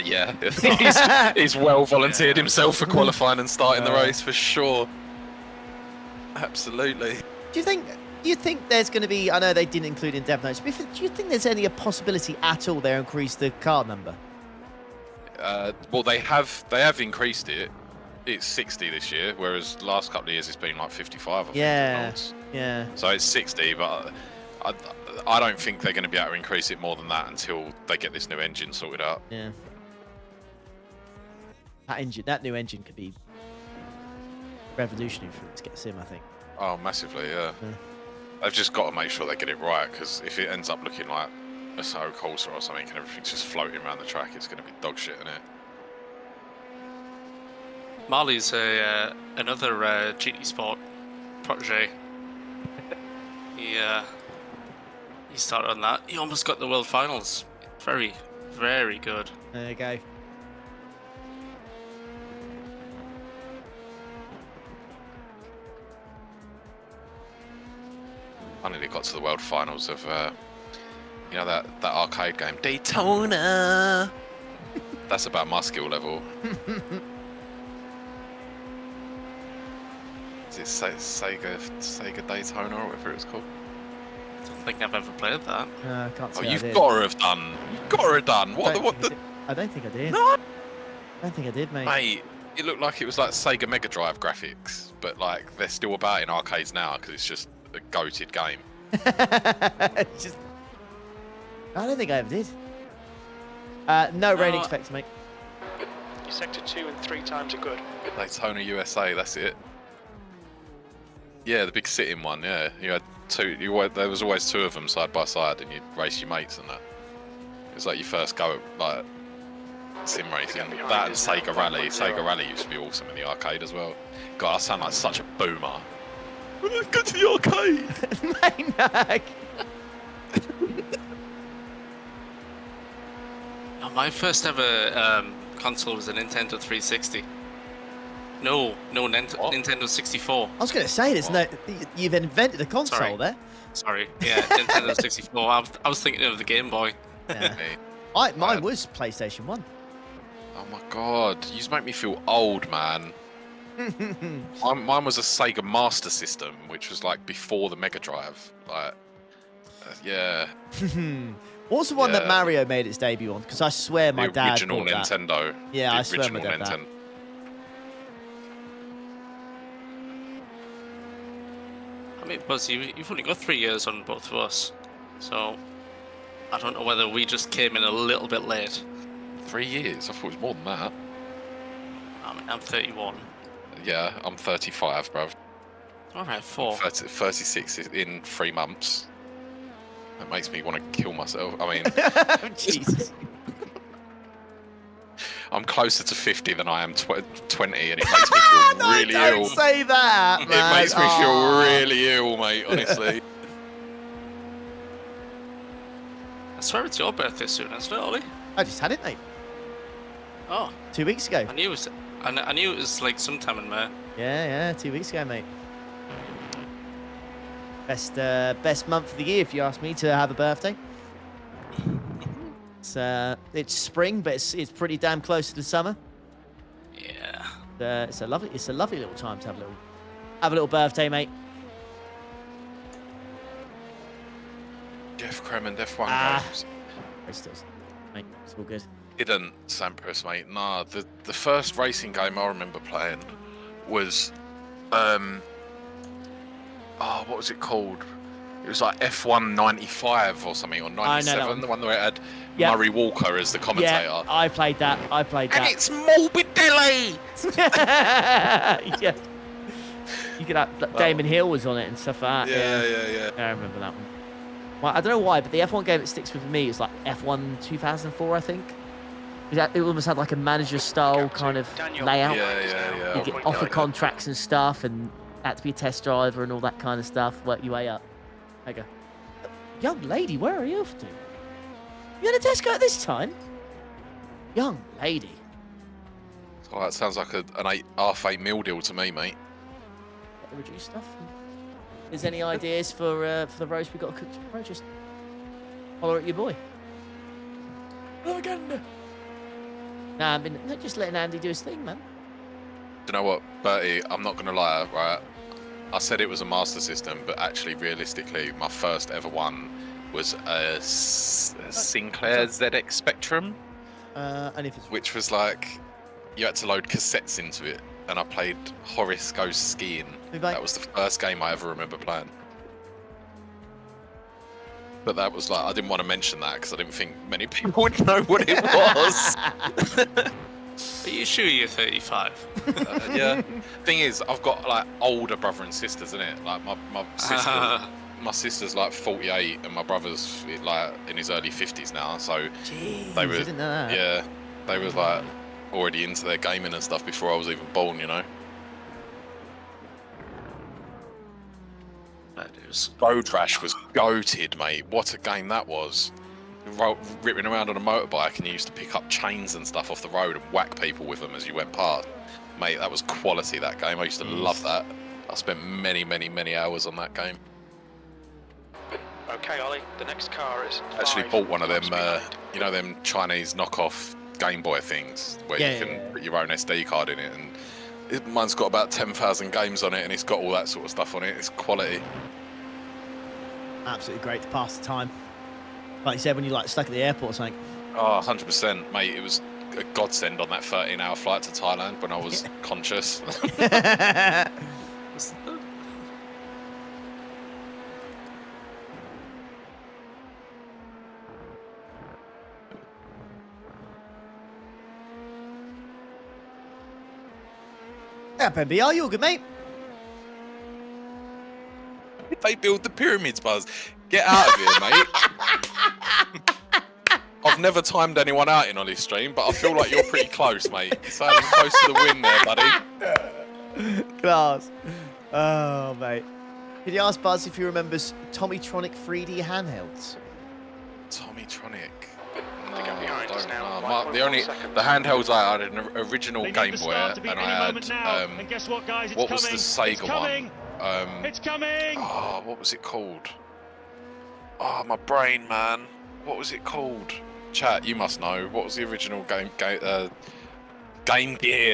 Yeah. he's well volunteered himself for qualifying and starting the race for sure. Absolutely. Do you think there's going to be? I know they didn't include in dev notes, but do you think there's any possibility at all they increase the car number? Well, they have increased it. It's 60 this year, whereas last couple of years it's been like 55. I think, yeah. So it's 60, but I don't think they're going to be able to increase it more than that until they get this new engine sorted out. Yeah. That new engine could be revolutionary for it to get a sim, I think. Oh, massively, yeah. They've just got to make sure they get it right, because if it ends up looking like a Soho Corsa or something and everything's just floating around the track, it's going to be dog shit, isn't it? Marley's another GT Sport protege. He started on that. He almost got the World Finals. Very, very good. There you go. I nearly got to the World Finals of, you know, that arcade game, Daytona. That's about my skill level. Is it Sega Daytona or whatever it's called? I don't think I've ever played that. I can't say you've got to have done. You've got to have done. I don't think I did. No. I don't think I did, mate. Mate, it looked like it was like Sega Mega Drive graphics, but like they're still about in arcades now because it's just a goated game. I don't think I ever did. No rain expected, mate. Your sector 2 and 3 times are good. Daytona USA, that's it. Yeah, the big sit-in one. Yeah, you had 2. There was always 2 of them side by side, and you'd race your mates and that. It was like your first go at like sim racing. That and Sega Rally. Sega Rally used to be awesome in the arcade as well. God, I sound like such a boomer. Let's go to the arcade. Maniac. My first ever console was a Nintendo 360. No, Nintendo 64. I was going to say, you've invented a console there. Sorry, yeah, Nintendo 64. I was thinking of the Game Boy. Yeah. Mine was PlayStation 1. Oh my god, you just make me feel old, man. Mine was a Sega Master System, which was like before the Mega Drive. Like, yeah. What's the one that Mario made its debut on? Because I swear my dad original bought that. Nintendo. Yeah, I swear my dad that. I mean, Buzz, you've only got 3 years on both of us. So I don't know whether we just came in a little bit late. 3 years? I thought it was more than that. I mean, I'm 31. Yeah, I'm 35, bruv. All right, 4. 36 in 3 months. That makes me want to kill myself. I mean, Jesus. I'm closer to 50 than I am 20, and it makes me feel No, really don't ill. say that, man. It makes me feel Aw. really ill, mate, honestly. I swear it's your birthday soon, isn't it, Ollie? I just had it, mate. Oh, 2 weeks ago. I knew it was. I knew it was like sometime in May. Yeah, 2 weeks ago, mate. Best month of the year, if you ask me, to have a birthday. It's spring, but it's pretty damn close to the summer. Yeah. It's a lovely little time to have a little birthday, mate. Jeff Cremond F1 games. Still, mate, it's all good. Didn't Sampras, mate. Nah, the first racing game I remember playing was what was it called? It was like F1 95 or something, or 97, the one where it had Murray Walker as the commentator. Yeah, I played that. And it's Morbidelli! Yeah. You could have Damon Hill was on it and stuff like that. Yeah. I remember that one. Well, I don't know why, but the F1 game that sticks with me is like F1 2004, I think. It almost had like a manager-style kind of layout. Yeah. You get offer contracts and stuff, and had to be a test driver and all that kind of stuff. Work your way up. I go, young lady, where are you off to? You had a test go at this time? Young lady. Oh, that sounds like an half-8 meal deal to me, mate. Reduce stuff. Is any ideas for the roast we got to cook tomorrow? Just holler at your boy. Hello again. Nah, I've been just letting Andy do his thing, man. Do you know what, Bertie? I'm not gonna lie, right? I said it was a Master System, but actually, realistically, my first ever one was a Sinclair ZX Spectrum, And if it's which was like you had to load cassettes into it, and I played Horace Goes Skiing. That was the first game I ever remember playing. But that was like, I didn't want to mention that because I didn't think many people would know what it was. Are you sure you're 35? Yeah. Thing is, I've got like older brother and sisters, isn't it? Like my sister, my sister's like 48, and my brother's like in his early 50s now. So Jeez, they were, I didn't know that. yeah, they were like already into their gaming and stuff before I was even born, you know. Road Rash was goated, mate. What a game that was. Ripping around on a motorbike, and you used to pick up chains and stuff off the road and whack people with them as you went past. Mate, that was quality, that game. I used to love that. I spent many hours on that game. Okay, Ollie, the next car is Actually bought one of them, you know, them Chinese knockoff Game Boy things where you can put your own SD card in it, and mine's got about 10,000 games on it, and it's got all that sort of stuff on it. It's quality. Absolutely great to pass the time. Like you said, when you're like stuck at the airport or something. Oh, 100%, mate. It was a godsend on that 13-hour flight to Thailand when I was conscious. Yeah, Bambi, are you all good, mate? They build the pyramids, Buzz. Get out of here, mate. I've never timed anyone out in Ollie's stream, but I feel like you're pretty close, mate. You're sailing close to the win there, buddy. Class. Oh, mate. Can you ask Buzz if he remembers Tommytronic 3D handhelds? Tommytronic. The gap behind is now The handhelds I had an original Game Boy, and I had and guess what, guys? It's what was coming. the Sega It's coming. one? It's coming. Oh, what was it called? Oh, my brain, man. What was it called? Chat, you must know. What was the original Game Gear?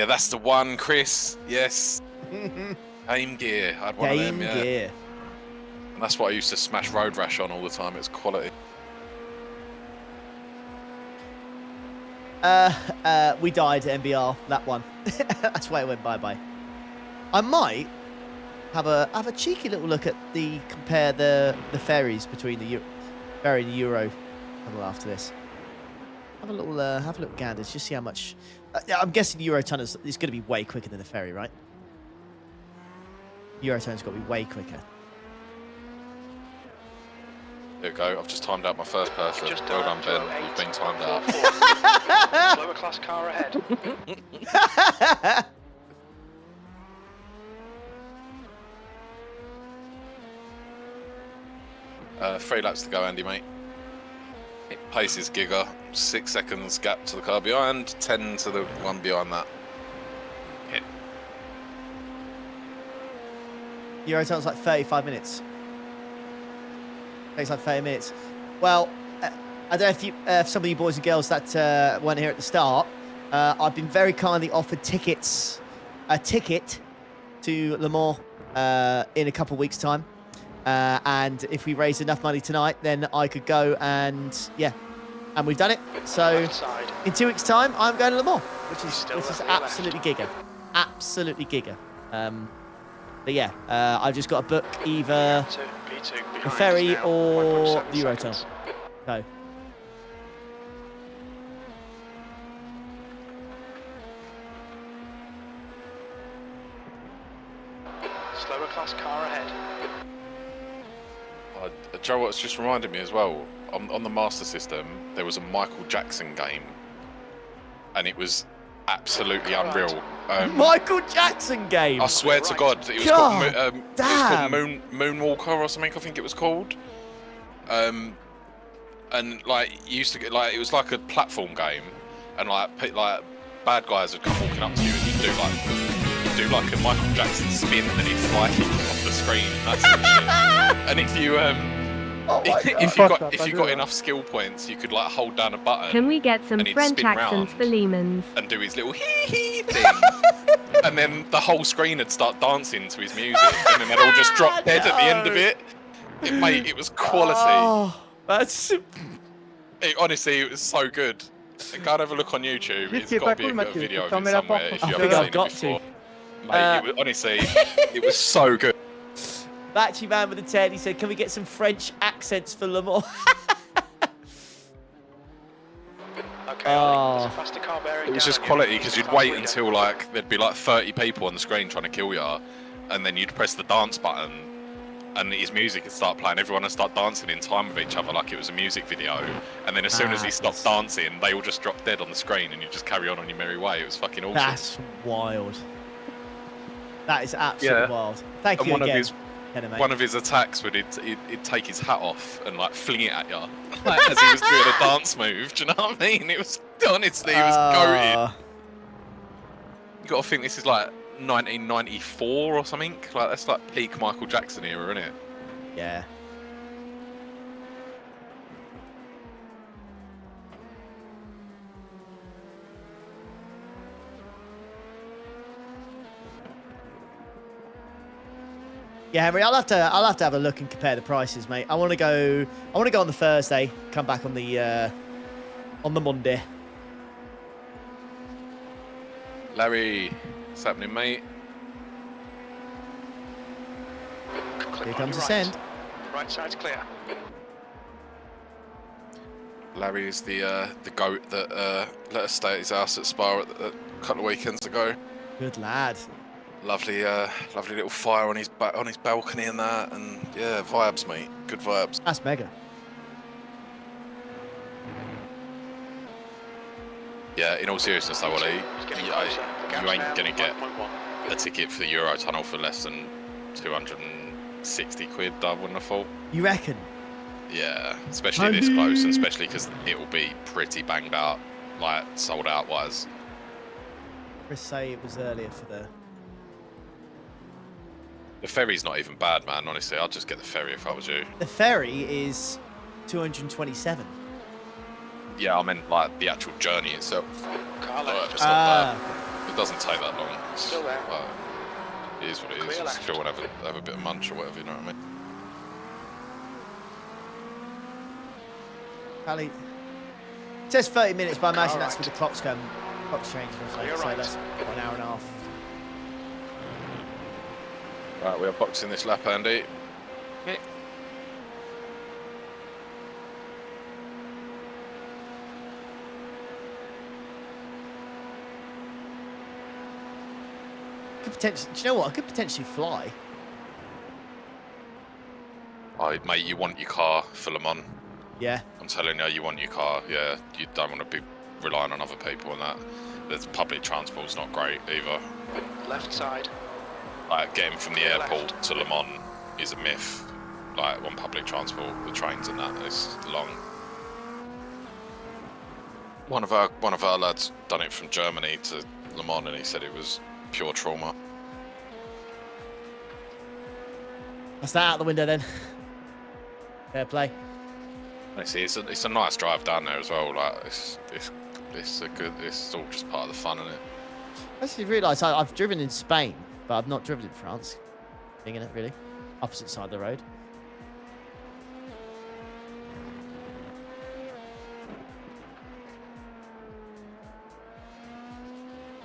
That's the one, Chris. Yes. Game Gear. I had one of them, yeah. Game Gear. And that's what I used to smash Road Rash on all the time. It's quality. We died at MBR, that one. That's why it went bye-bye. I might have a cheeky little look at compare the ferries between the Very Euro tunnel after this. Have a little gander, just see how much. I'm guessing the Euro tunnel is going to be way quicker than the ferry, right? Euro tunnel's got to be way quicker. There we go. I've just timed out my first person. Just Well done, Ben. You've been timed out. Slower class car ahead. 3 laps to go, Andy, mate. Pace is Giga. 6 seconds gap to the car behind. 10 to the one behind that. Hit. Euro tunnel's like 35 minutes. Takes like 30 minutes. Well, I don't know if you, some of you boys and girls that weren't here at the start, I've been very kindly offered a ticket to Le Mans in a couple of weeks' time. And if we raise enough money tonight, then I could go and, yeah, and we've done it. So in 2 weeks' time, I'm going to Le Mans, which is absolutely giga. Absolutely giga. But yeah, I've just got to book either the ferry or the Euro tunnel. So. Slower class car ahead. Do you know what's just reminded me as well? On the Master System, there was a Michael Jackson game, and it was absolutely unreal. Michael Jackson game. I swear to God, it was called Moonwalker or something. I think it was called. And like you used to get like it was like a platform game, and like bad guys would come walking up to you and you'd do like a Michael Jackson spin and he'd fly kick off the screen and that sort of shit. And if you got enough skill points, you could like hold down a button. Can we get some French accents for Lehman's? And do his little hee thing. And then the whole screen would start dancing to his music, and then they'd all just drop dead at the end of it. It was quality. Oh, that's. Honestly, it was so good. Go and have a look on YouTube. It's got to be a video of it somewhere if you I think haven't I've seen got it before. to. Mate, honestly, it was so good. Batchy Man with the 10, he said, can we get some French accents for Le Mans? Okay, Ollie, there's a faster car bearing It was down just on you. quality because you'd wait until like there'd be like 30 people on the screen trying to kill you, and then you'd press the dance button, and his music would start playing. Everyone would start dancing in time with each other like it was a music video, and then as soon as he stopped dancing, they all just dropped dead on the screen, and you just carry on your merry way. It was fucking awesome. That's wild. That is absolutely wild. Thank you again. One of his attacks would he'd take his hat off and like fling it at you, like, as he was doing a dance move. Do you know what I mean? It was honestly, it was goated. You got to think this is like 1994 or something. Like that's like peak Michael Jackson era, isn't it? Yeah. Yeah, Henry, I'll have to have a look and compare the prices, mate. I want to go on the Thursday, come back on the Monday. Larry, what's happening, mate? Here comes the send. Right side's clear. Larry is the goat that let us stay at his house at Spa a couple of weekends ago. Good lad. Lovely little fire on his balcony and that, and yeah, vibes, mate. Good vibes. That's mega. Yeah, in all seriousness though, Ollie, you ain't gonna get a ticket for the Euro tunnel for less than 260 quid. I wouldn't have thought. You reckon? Yeah, especially this close, and especially because it will be pretty banged out, like sold out wise. Chris say it was earlier for the. The ferry's not even bad, man. Honestly, I'd just get the ferry if I was you. The ferry is 227. Yeah, I meant like the actual journey itself. It's not bad. It doesn't take that long. Still there. It is what it is. Just chill and have a bit of munch or whatever, you know what I mean? Ali, it says 30 minutes, but I imagine that's with the clocks changing or something. So that's 1 hour and a half. Right, we are boxing this lap, Andy. Okay. potentially. Do you know what? I could potentially fly. Oh, mate, you want your car for Le Mans. Yeah. I'm telling you, you want your car. Yeah, you don't want to be relying on other people and that. The public transport's not great either. Left side. Like, getting from the airport to Le Mans is a myth. Like, on public transport, the trains and that is long. One of our lads done it from Germany to Le Mans, and he said it was pure trauma. That's that out the window then. Fair play. See, it's a nice drive down there as well. Like, it's a good. It's all just part of the fun, isn't it? I actually realised I've driven in Spain, but I've not driven in France. Thinking it really, opposite side of the road.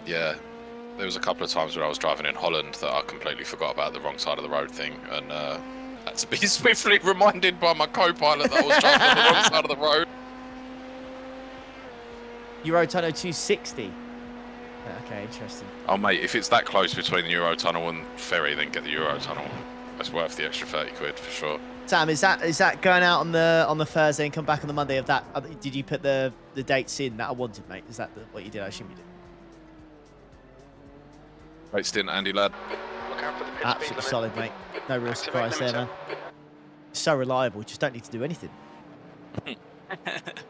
Yeah, there was a couple of times when I was driving in Holland that I completely forgot about the wrong side of the road thing, and had to be swiftly reminded by my co-pilot that I was driving on the wrong side of the road. Eurotunnel 260. Okay, interesting. Oh mate, if it's that close between the Eurotunnel and ferry, then get the Eurotunnel. That's worth the extra 30 quid for sure. Sam, is that going out on the Thursday and come back on the Monday of that? Did you put the dates in that I wanted, mate? Is that what you did? I assume you did. Great stint, Andy lad. Look out for the pit speed Absolutely limit. solid, mate. No real Activate surprise there, man. limiter. So reliable, just don't need to do anything.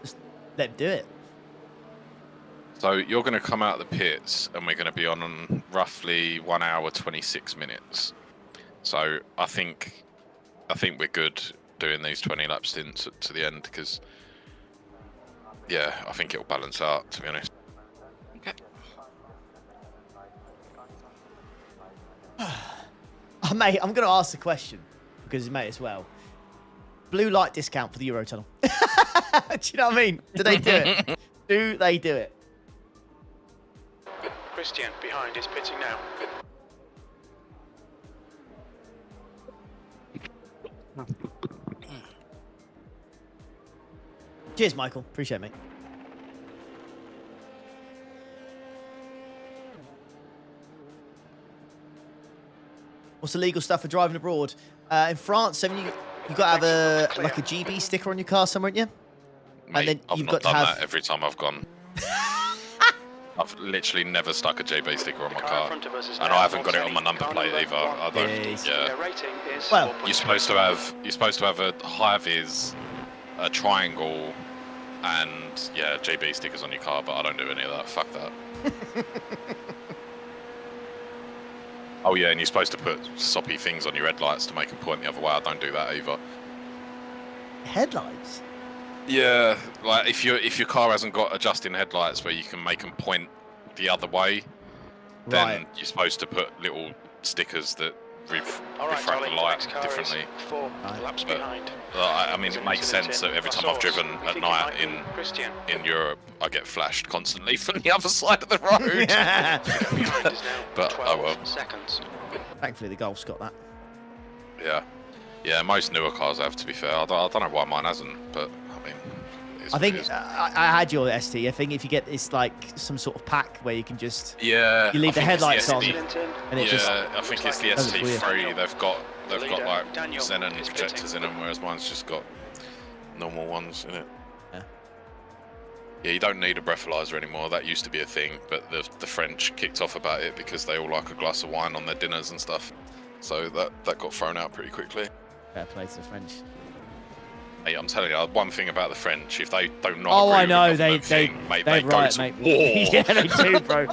Just let him do it. So you're going to come out of the pits, and we're going to be on roughly 1 hour 26 minutes. So I think we're good doing these 20 lap stints to the end, because yeah, I think it'll balance out, to be honest. Okay. Oh, mate, I'm going to ask the question because you may as well. Blue light discount for the Eurotunnel. Do you know what I mean? Do they do it? Do they do it? Christian behind is pitting now. Cheers, Michael. Appreciate it, mate. What's the legal stuff for driving abroad? In France, haven't you got to have a GB sticker on your car somewhere, haven't you? Mate, And then I've you've not got to done have. that every time I've gone. I've literally never stuck a JB sticker on my car, and I haven't got it on my number plate either. I don't. Yes. Yeah. Their rating is Well, 4.2. You're supposed to have a high vis, a triangle, and yeah, JB stickers on your car, but I don't do any of that. Fuck that. Oh yeah, and you're supposed to put soppy things on your headlights to make them point the other way. I don't do that either. Headlights? Yeah, like if your car hasn't got adjusting headlights where you can make them point the other way, then Right. you're supposed to put little stickers that All right, refract Ollie, the the light next car differently. is 4 laps But, behind. I mean, There's it an makes incident sense that in every La time I've Source. driven We at think it night might be Christian. in Europe, I get flashed constantly from the other side of the road. Behind is now But, 12 oh well. seconds. Thankfully, the Golf's got that. Yeah, most newer cars have, to be fair. I don't know why mine hasn't, but I mean, it's I what think it is. I had your ST. I think if you get it's like some sort of pack where you can just Yeah, you leave I the think it's headlights on. SD. Incident in. and it Yeah, just I think it's the That looks weird. ST3. They've got Leader, like Daniel, xenon is projectors pitting. in them, whereas mine's just got normal ones in it. Yeah. Yeah, you don't need a breathalyzer anymore. That used to be a thing, but the French kicked off about it because they all like a glass of wine on their dinners and stuff. So that got thrown out pretty quickly. fair play to the French. Hey, I'm telling you, one thing about the French, if they don't not Oh, agree I with know a government thing, mate, they're they go right, to mate. war. Yeah, they do, bro.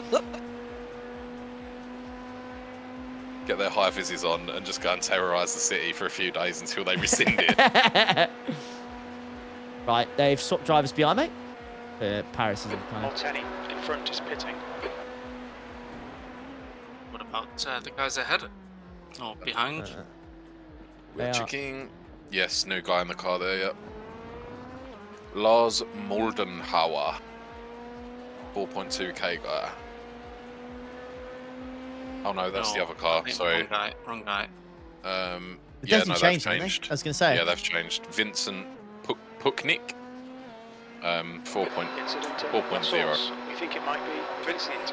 Get their high vises on and just go and terrorise the city for a few days until they rescind it. Right, they've swapped drivers behind, mate. Paris is kind of. Molteni in front is pitting. What about the guys ahead? Oh, behind? We're They are- checking. Yes, new guy in the car there, yep. Lars Moldenhauer. 4.2k guy. Oh no, that's the No, other car, I think sorry. Wrong guy. The Yeah, Desi no, changed, they've haven't they? changed. I was going to say. Yeah, they've changed. Vincent Puknik. 4. Incident in 4.0. La Source. We think it might be Vincent.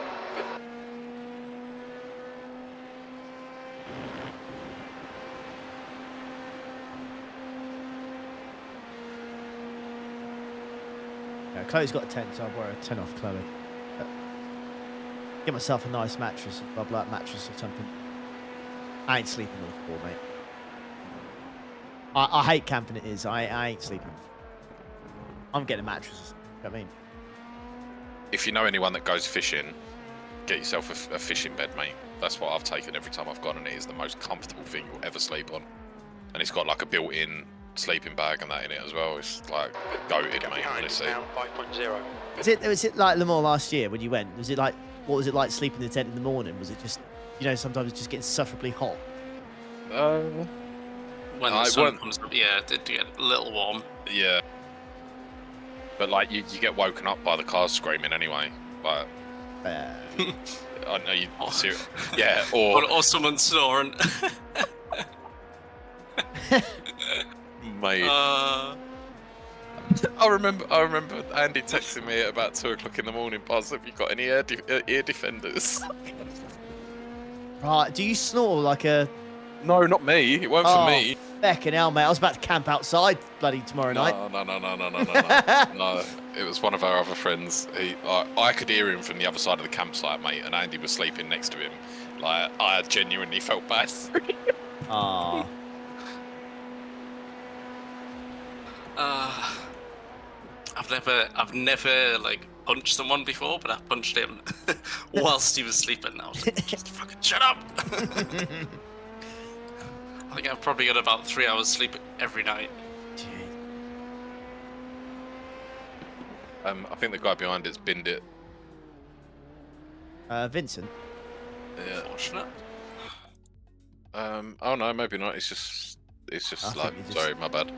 Yeah, Chloe's got a 10, so I'll borrow a 10 off Chloe. Get myself a nice mattress, a bubble up mattress or something. I ain't sleeping on the floor, mate. I hate camping it is. I ain't sleeping. I'm getting a mattress. You know what I mean? If you know anyone that goes fishing, get yourself a fishing bed, mate. That's what I've taken every time I've gone, and it is the most comfortable thing you'll ever sleep on. And it's got like a built-in sleeping bag and that in it as well. It's like goated, Gap mate. behind is Honestly. now 5.0. Was it like Le Mans last year when you went? Was it like, what was it like sleeping in the tent in the morning? Was it just, you know, sometimes it's just getting insufferably hot? When the sun comes up, yeah, it did get a little warm. Yeah. But like you get woken up by the cars screaming anyway. Like I know you. Yeah, Or someone snoring. Mate. I remember Andy texting me at about 2 o'clock in the morning. Buzz, have you got any ear defenders? Right, do you snore like a... No, not me. It weren't for me. Feckin' hell, mate. I was about to camp outside bloody tomorrow night. No. No, it was one of our other friends. I could hear him from the other side of the campsite, mate, and Andy was sleeping next to him. Like, I genuinely felt bad for him. Ah. I've never like punched someone before, but I punched him whilst he was sleeping. I was like, just fucking shut up. I think I've probably got about 3 hours sleep every night. I think the guy behind it's binned it. Vincent. Yeah. Fortunate. Oh no, maybe not. It's just I like, think you just- sorry, my bad.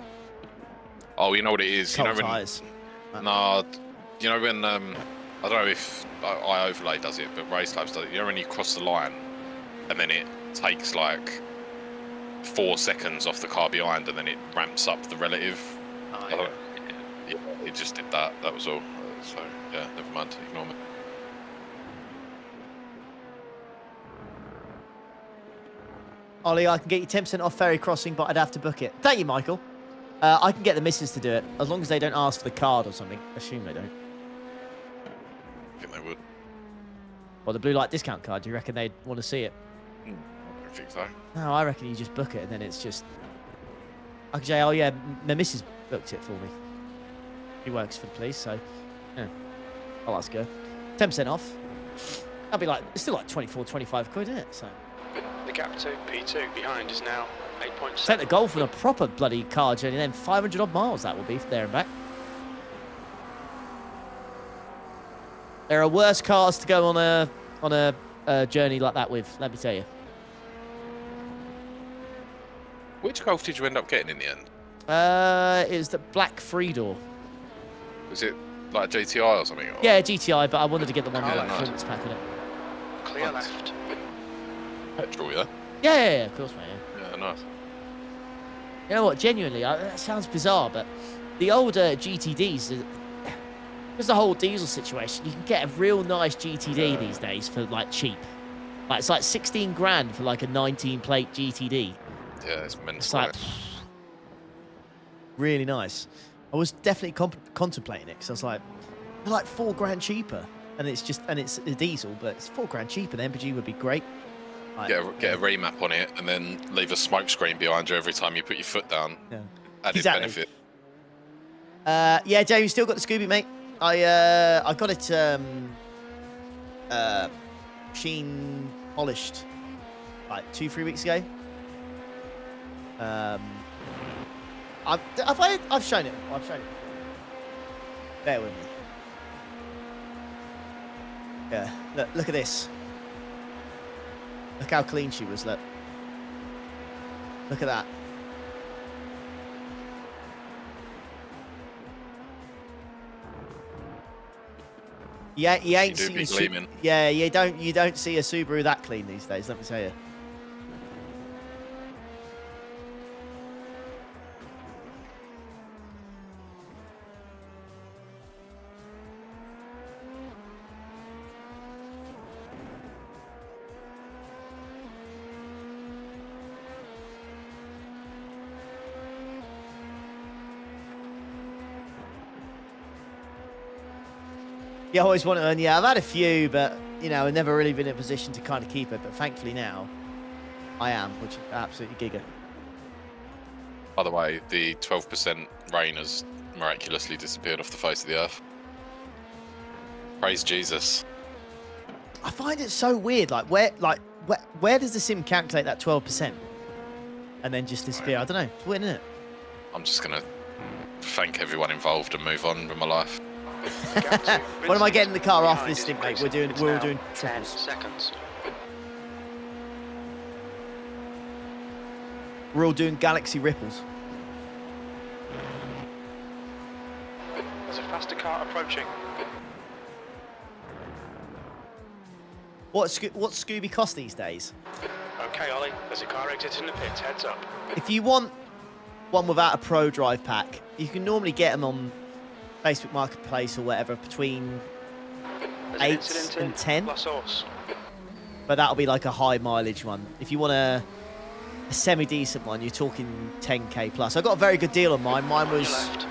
Oh, you know what it is? Cold You know when? tires. No, you know when? I don't know if I overlay does it, but Racecraft does it. You know when you cross the line, and then it takes like 4 seconds off the car behind, and then it ramps up the relative. Oh, Yeah, it just did that. That was all. So yeah, never mind. Ignore me. Ollie, I can get you 10% off ferry crossing, but I'd have to book it. Thank you, Michael. I can get the missus to do it, as long as they don't ask for the card or something. Assume they don't. I think they would. Or the blue light discount card, do you reckon they'd want to see it? I don't think so. No, I reckon you just book it, and then it's just... I can say, oh yeah, my missus booked it for me. She works for the police, so... Yeah. I'll ask her. 10% off. That'd be like... It's still like 24, 25 quid, isn't it? So... The gap to P2 behind is now 8.7. Take the golf on a proper bloody car journey, then 500 odd miles that will be there and back. There are worse cars to go on a journey like that with, let me tell you. Which Golf did you end up getting in the end? It was the black 3-door. Was it like GTI or something? Or? Yeah, GTI, but I wanted to get the one with Yeah, like nice. performance pack in it. Clear Nice. left. Petrol, yeah. Yeah, of course, mate. Yeah. Yeah, nice. You know what? Genuinely, that sounds bizarre, but the older GTDs, there's the whole diesel situation. You can get a real nice GTD these days for like cheap. Like it's like 16 grand for like a 19-plate GTD. Yeah, it's mental. It's like really nice. I was definitely contemplating it because I was like, they're like 4 grand cheaper, and it's a diesel, but it's 4 grand cheaper. The MPG would be great. Like, Get a remap on it, and then leave a smoke screen behind you every time you put your foot down. Yeah. Added Exactly. benefit. Yeah, James, still got the Scooby, mate. I got it machine polished like 2-3 weeks ago. I've shown it. I've shown it. Bear with me. Yeah, look at this. Look how clean she was. Look at that. Yeah, you ain't She do be seen. gleaming. Yeah, you don't see a Subaru that clean these days. Let me tell you. You always want to earn. Yeah, I've had a few, but you know, I've never really been in a position to kind of keep it. But thankfully now, I am, which is absolutely giga. By the way, the 12% rain has miraculously disappeared off the face of the earth. Praise Jesus. I find it so weird. Like where does the sim calculate that 12% and then just disappear? I don't know. It's weird, isn't it? I'm just gonna thank everyone involved and move on with my life. When am I getting in the car after this stint, mate? We're all doing 10 triples. seconds. We're all doing galaxy ripples. There's a faster car approaching. What's Scooby cost these days? Okay, Ollie, there's a car exiting the pit. Heads up. If you want one without a Pro Drive pack, you can normally get them on Facebook Marketplace or whatever between There's an 8 incident in and 10. La Source. But that'll be like a high mileage one. If you want a semi-decent one, you're talking 10k plus. I got a very good deal on mine. Mine On your was, left.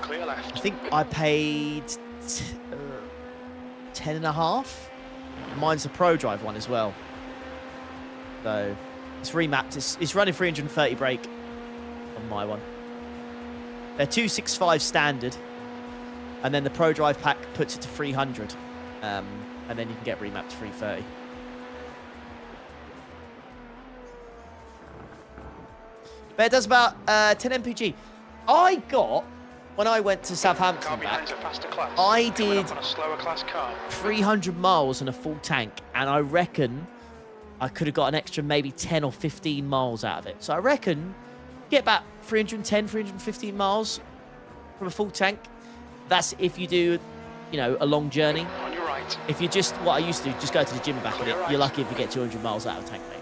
Clear left. I think I paid 10 and a half. Mine's a Pro Drive one as well. So it's remapped. It's running 330 brake on my one. They're 265 standard, and then the Pro Drive pack puts it to 300, and then you can get remapped to 330. But it does about 10 mpg. I got, when I went to Southampton Car and back, behind's a faster class. I Coming up did on a slower class car. 300 miles on a full tank, and I reckon I could have got an extra maybe 10 or 15 miles out of it. So I reckon get about 310, 315 miles from a full tank. That's if you do, you know, a long journey. On your right. If you just, what I used to do, just go to the gym and back in it, Clear right. you're lucky if you get 200 miles out of a tank, mate.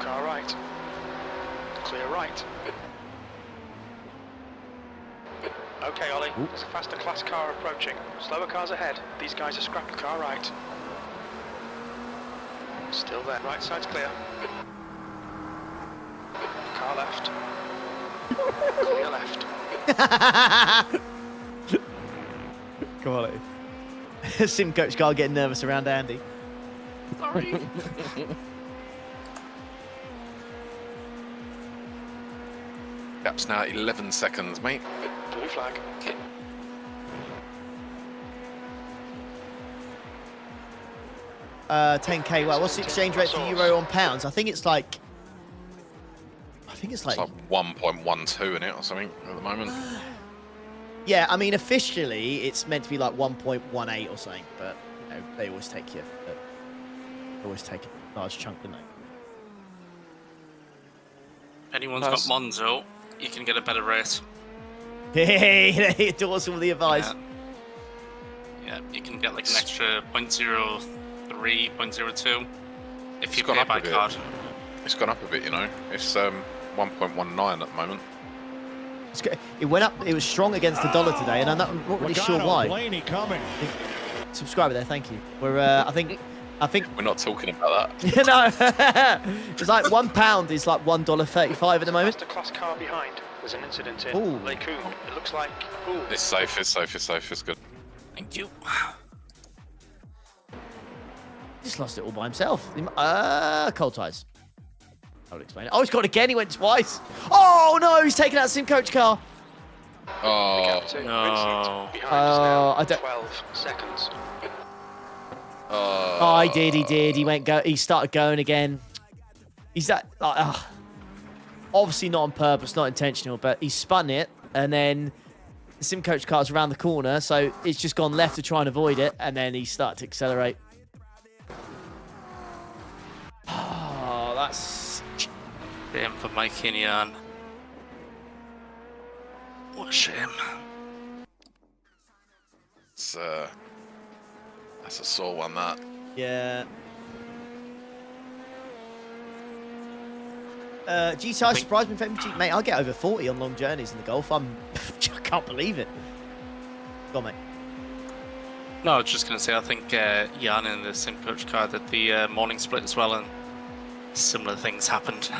Car right. Clear right. Okay, Ollie. There's a faster class car approaching. Slower cars ahead. These guys are scrapping. Car right. Still there. Right side's clear. Car left. Clear left. Quality. Sim coach car getting nervous around Andy. Sorry. Gap's now 11 seconds, mate. Blue flag. 10k. Well, what's the exchange rate for euro on pounds? I think it's like It's like 1.12 in it or something at the moment. yeah. I mean, officially, it's meant to be like 1.18 or something, but you know, they always take a large chunk, don't they? Anyone's got Monzo, you can get a better rate. Hey, Dawson with the advice. Yeah, you can get like an extra 0.03, 0.02 if you It's gone pay up by a bit. card. It's gone up a bit, you know. It's 1.19 at the moment. It went up. It was strong against the dollar today, and I'm not really sure why. Blaney coming. Subscriber there, thank you. We're I think We're not talking about that. no. It's like £1 is like $1.35 at the moment. Faster class car behind. There's an incident in Ooh. Lake Coombe. It looks like. Ooh. It's safe, it's safe, it's safe, it's good. Thank you. Just lost it all by himself. Cold ties. I'll explain it. Oh, he's got it again. He went twice. Oh no, he's taken out Sim Coach car. Oh, Gap to no. Vincent. Behind us now. I don't- 12 seconds. Oh, he did. He started going again. He's that. Obviously not on purpose, not intentional, but he spun it, and then the Sim Coach car's around the corner, so it's just gone left to try and avoid it, and then he started to accelerate. Oh, that's. Shame for Mikey and Jan. What a shame. that's a sore one, that. Yeah. GTI surprised me for MG. Mate, I'll get over 40 on long journeys in the Golf. I can't believe it. Go on, mate. No, I was just going to say, I think Jan in the Sim Coach car did the morning split as well, and similar things happened.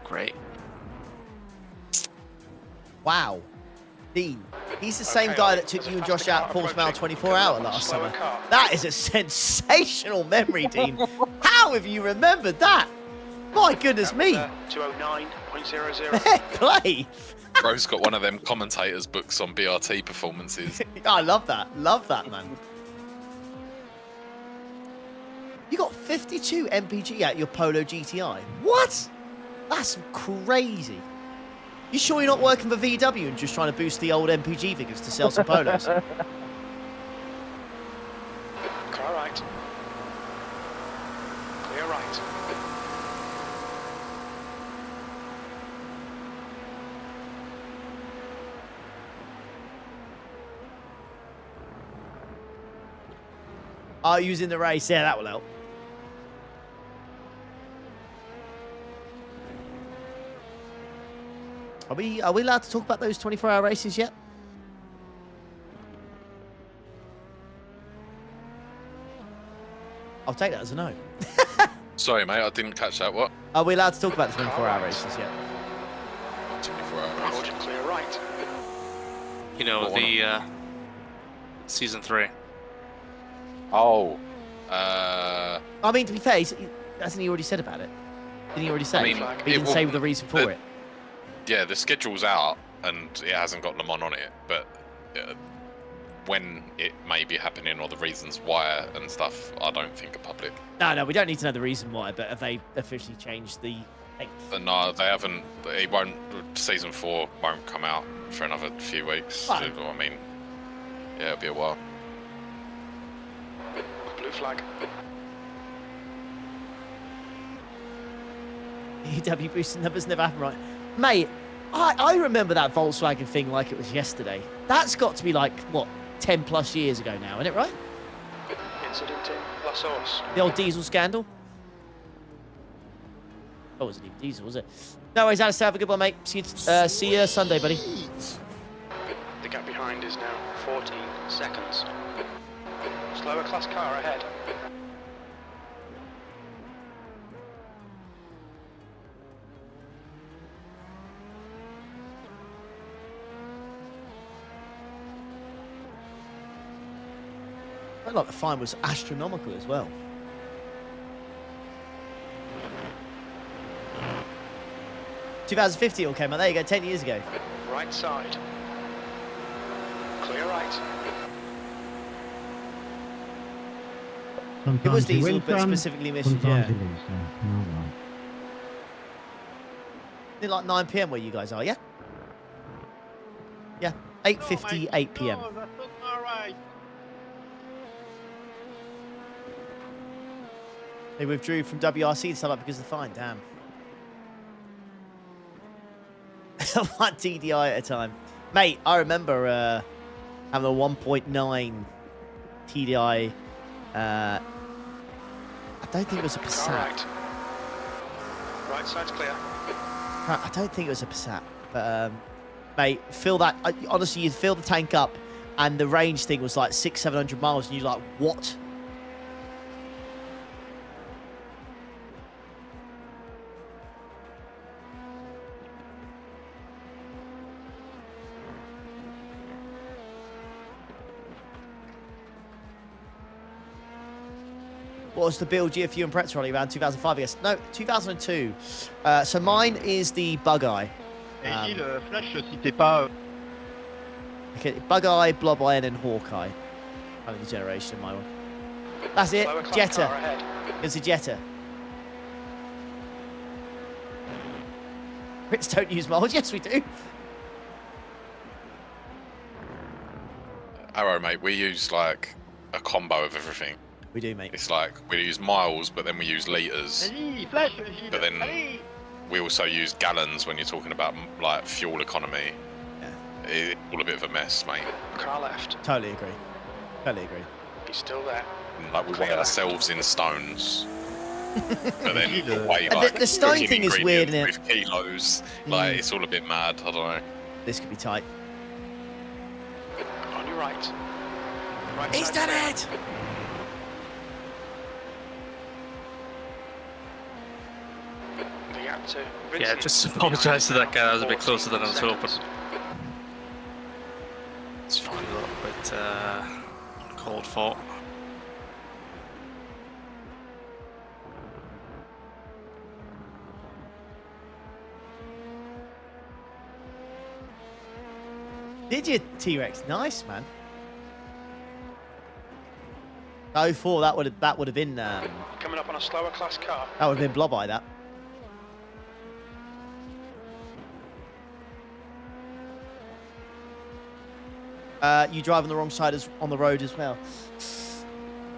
Great. Wow. Dean, he's the same Okay, guy Ollie, that took there's you a and Josh faster out car 4th mile approaching. 24 hour Come on, last slower summer. car. That is a sensational memory, Dean. How have you remembered that? My goodness That was, me. 209.00. Fair play. Bro's got one of them commentators' books on BRT performances. I love that. Love that, man. You got 52 MPG at your Polo GTI. What? That's crazy. You sure you're not working for VW and just trying to boost the old MPG figures to sell some Polos? Car right. Clear right. Are you in the race? Yeah, that will help. Are we allowed to talk about those 24-hour races yet? I'll take that as a no. Sorry, mate, I didn't catch that. What? Are we allowed to talk about the 24-hour races yet? 24 hours. Caution clear right. You know, What the season 3. Oh. I mean, to be fair, hasn't he already said about it? Didn't he already say? I mean, he didn't it say will- the reason for it. Yeah, the schedule's out and it hasn't got Le Mans on it, but when it may be happening or the reasons why and stuff, I don't think are public. No, we don't need to know the reason why, but have they officially changed the length? But no, they haven't. It won't. Season 4 won't come out for another few weeks. Fine. I mean, yeah, it'll be a while. Blue flag. EW boosting numbers never happen, right? Mate, I remember that Volkswagen thing like it was yesterday. That's got to be like, what, 10 plus years ago now, isn't it, right? Incident in La Source. The old diesel scandal. Oh, it wasn't even diesel, was it? No worries, Alistair, have a good one, mate. See you Sunday, buddy. The gap behind is now 14 seconds. Slower class car ahead. I felt like the fine was astronomical as well. $2050 all came out. There you go, 10 years ago. Right side. Clear right. It was diesel, but specifically emissions, yeah. It's like 9 p.m. where you guys are, yeah? Yeah, 8:58 p.m. They withdrew from WRC to sell up because of the fine, damn. One TDI at a time. Mate, I remember having a 1.9 TDI. I don't think it was a Car Passat. right. Right side's clear. I don't think it was a Passat. But, mate, fill that. Honestly, you'd fill the tank up and the range thing was like 600-700 miles and you're like, what? What was the build year for you and Pretz, Ollie? Around 2005, I guess. No, 2002. So mine is the Bug-Eye. Et Gilles, Flash, si t'es pas... Okay, Bug-Eye, Blob-Eye, and then Hawkeye. Kind of the generation of my one. That's it. Slower class Jetta. car ahead. It's a Jetta. Brits don't use miles. Yes, we do. Arrow, mate, we use like a combo of everything. We do, mate. It's like we use miles, but then we use litres. Vas-y, Flash, Gilles. But then Allez. we also use gallons when you're talking about like fuel economy. Yeah. It's all a bit of a mess, mate. Car left. Totally agree. Totally agree. He's still there. And, like we weigh ourselves in stones, but then Gilles. weigh And like the stone cooking thing is weird, ingredients isn't it? with kilos. Like it's all a bit mad. I don't know. This could be tight. On your right. Right He's side done clear. it! The gap to Yeah, just apologise to that guy. I was a bit closer than I was hoping. It's probably a little bit uncalled for. Did you, T-Rex? Nice, man. 04, that would have been Coming up on a slower class car. that would have been blob eye, that. You drive on the wrong side on the road as well.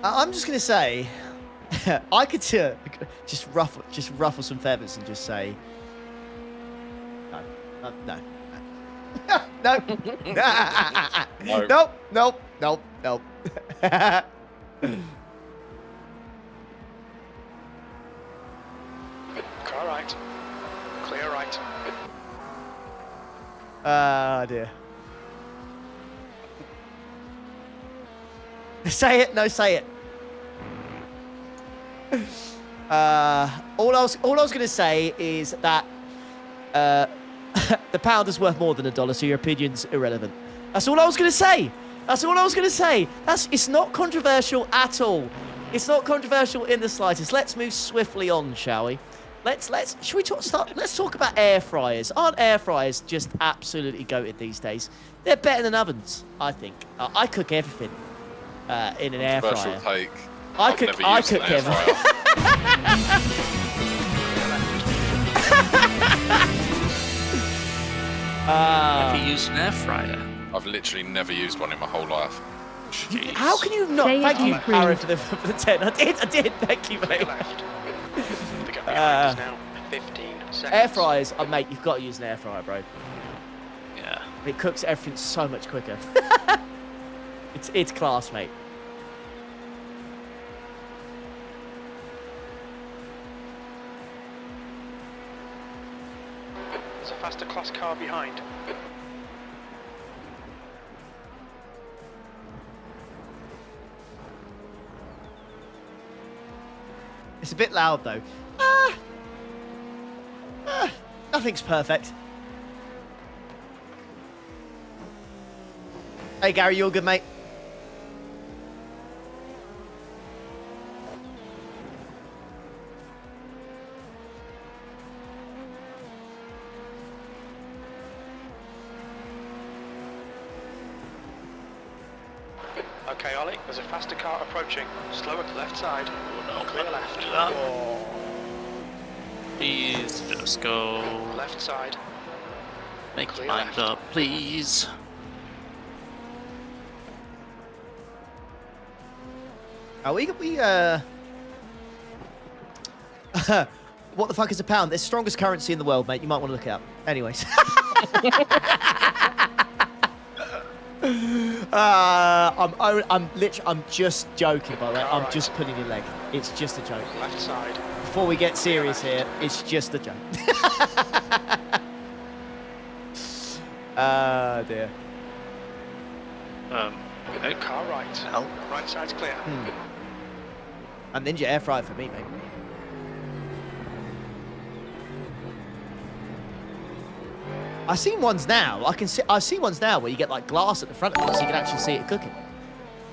I'm just gonna say, I could just ruffle some feathers and just say, no, no, no, nope, nope, nope, nope. Car right. Clear right. Ah, dear. Say it, no, say it. All I was going to say is that the pound is worth more than $1, so your opinion's irrelevant. That's all I was going to say. That's all I was going to say. It's not controversial at all. It's not controversial in the slightest. Let's move swiftly on, shall we? Should we let's talk about air fryers. Aren't air fryers just absolutely goated these days? They're better than ovens, I think. I cook everything in an air fryer. Take. I I've cook never used an air everything. Have you used an air fryer? I've literally never used one in my whole life. Jeez. How can you not? Say it Thank you, approved. Aaron, for the 10. I did. Thank you, Clear mate. left. The gap behind is now 15 seconds. Air fryers, mate, you've got to use an air fryer, bro. Yeah. It cooks everything so much quicker. It's class, mate. There's a faster class car behind. It's a bit loud, though. Nothing's perfect. Hey, Gary, you're good, mate. Okay, Ollie, there's a faster car approaching. Slower to left side. Clear left. Do that. Please just go. Left side. Make your Clear mind left. up, please. Are we what the fuck is a pound? It's the strongest currency in the world, mate. You might want to look it up. Anyways. I'm just joking, by the way. I'm Alright. just pulling your leg. It's just a joke. Left side. Before we get serious here, it's just a joke. Ah, dear. Okay. Car right. Help. Right side's clear. A Ninja air fryer for me, mate. I've seen ones now. I've seen ones now where you get like glass at the front of it, so you can actually see it cooking.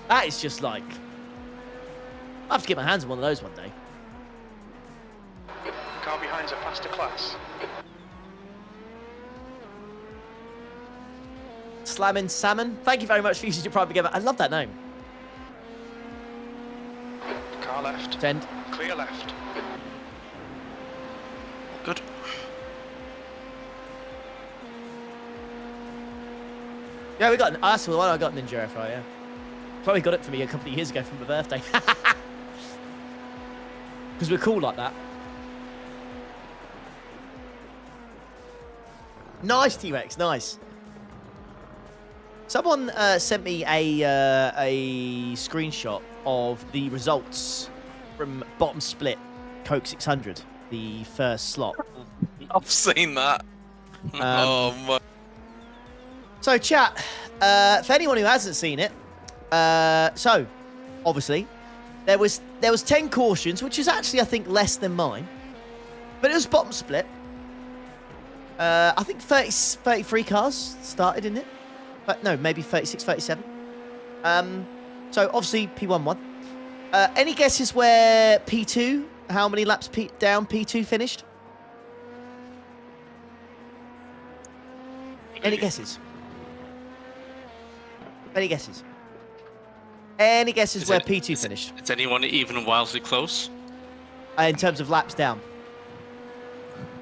That is just like. I have to get my hands on one of those one day. Car behind's a faster class. Slamming Salmon. Thank you very much for using your private gamer. I love that name. Car left. Send. Clear left. Good. Yeah, we got. That's the one I got Ninja air fryer. Yeah. Probably got it for me a couple of years ago for my birthday. Because we're cool like that. Nice, T-Rex. Nice. Someone sent me a screenshot of the results from bottom split Coke 600, the first slot. I've seen that. Oh my. So, chat, for anyone who hasn't seen it, so obviously there was 10 cautions, which is actually I think less than mine, but it was bottom split. I think 33 cars started in it. But no, maybe 36, 37. So obviously P1 won. Any guesses where P2, how many laps down P2 finished? Any guesses? Any guesses? Any guesses where P2 finished? Is anyone even wildly close? In terms of laps down.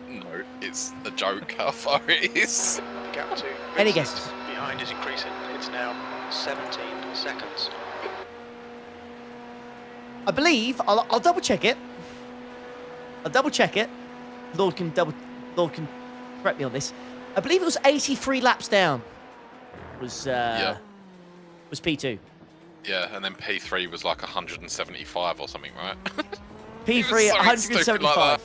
No, it's a joke how far it is. The gap to Any Vincent guesses? behind is increasing. It's now 17 seconds. I believe I'll double check it. I'll double check it. Lord can correct me on this. I believe it was 83 laps down. Was P2. Yeah, and then P3 was like 175 or something, right? P3 so 175. like that.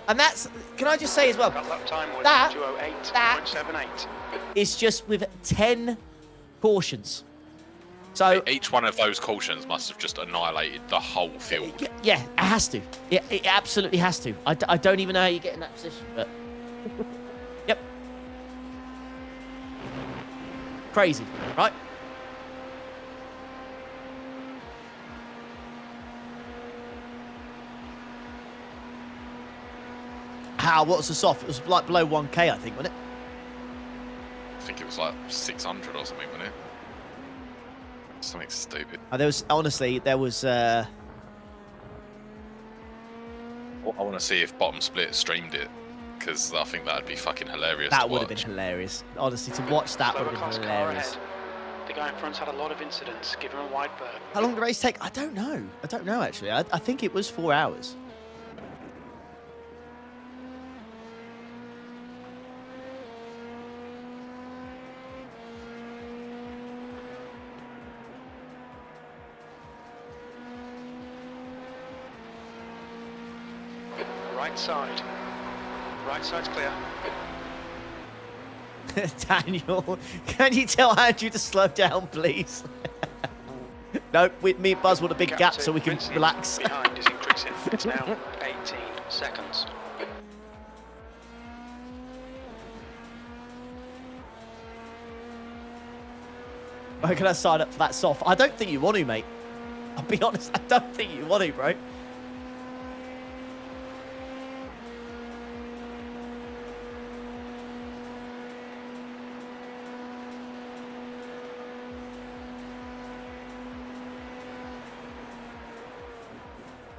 And that's, can I just say as well, That lap time was That- 208.78. it's just with 10 cautions. So, Each one of those cautions must have just annihilated the whole field. yeah, it has to. Yeah, it absolutely has to. I don't even know how you get in that position, but... Yep. Crazy, right? How? What's the soft? It was like below 1K, I think, wasn't it? I think it was like 600 or something, wasn't it? Something stupid. There was, honestly, there was... I want to see if Bottom Split streamed it, because I think that'd be fucking hilarious. That to would have watch. been hilarious. Honestly, to watch that would Slower have class been car hilarious. ahead. The guy in front's had a lot of incidents. Give him a wide berth. How long did the race take? I don't know. I don't know, actually. I think it was 4 hours. Right side. Right side's clear. Daniel, can you tell Andrew to slow down, please? No, me and Buzz want a big gap to so we can Vincent relax. behind is increasing. It's now 18 seconds. Why can I sign up for that soft? I don't think you want to, mate. I'll be honest, I don't think you want to, bro.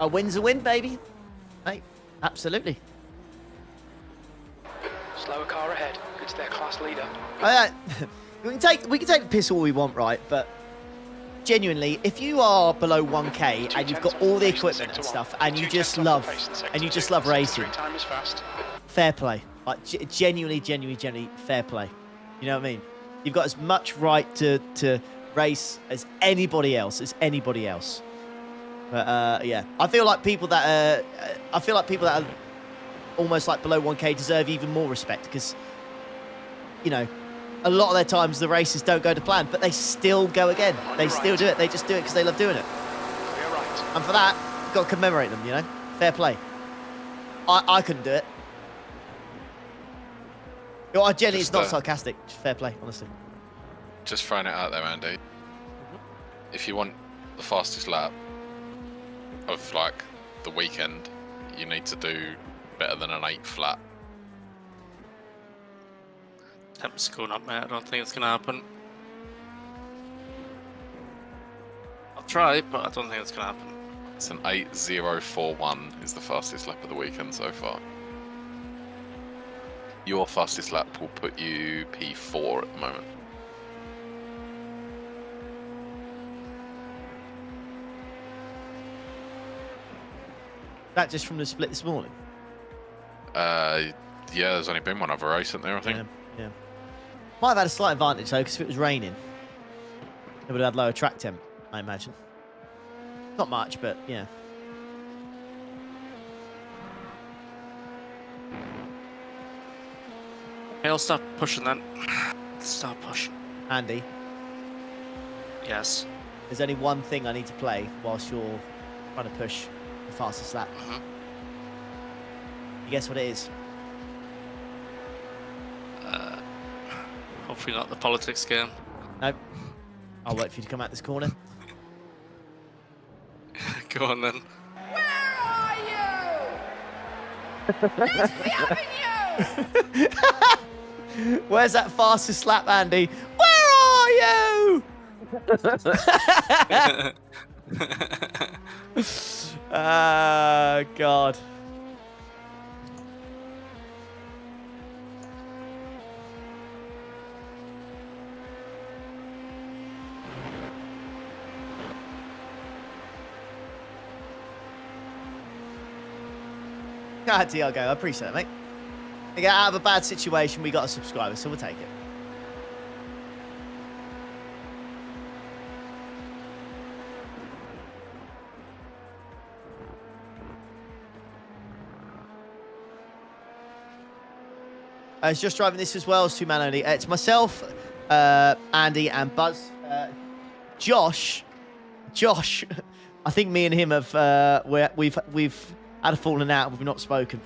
A win's a win, baby. Mate, absolutely. Slower car ahead. It's their class leader. We can take the piss all we want, right? But genuinely, if you are below 1K and you've got all the equipment and stuff, and you just love racing, Time is fast. fair play. Like genuinely fair play. You know what I mean? You've got as much right to race as anybody else. But yeah, I feel like people that are almost like below 1K deserve even more respect because, you know, a lot of their times the races don't go to plan, but they still go again. They still do it. They just do it because they love doing it. Clear right. And for that, you've got to commemorate them, you know? Fair play. I couldn't do it. You know, Jenny, it's not sarcastic. Just fair play, honestly. Just throwing it out there, Andy. If you want the fastest lap of like the weekend, you need to do better than an 8 flat. Temp's going up, mate. I don't think it's going to happen. I'll try, but I don't think it's going to happen. It's an 8:041 is the fastest lap of the weekend so far. Your fastest lap will put you P4 at the moment. That just from the split this morning? Yeah, there's only been one other race in there, I think. Yeah. Might have had a slight advantage though, because if it was raining, it would have had lower track temp, I imagine. Not much, but yeah. Okay, I'll stop pushing then. Stop pushing. Andy, Yes. there's only one thing I need to play whilst you're trying to push the fastest lap. You guess what it is? Hopefully not the politics game. Nope. I'll wait for you to come out this corner. Go on then. Where's that fastest slap, Andy? Where are you? God. Ah, Diego, I appreciate it, mate. To get out of a bad situation, we got a subscriber, so we'll take it. I was just driving this as well as two-man only. It's myself, Andy, and Buzz. Josh, I think me and him have we've had a falling out. We've not spoken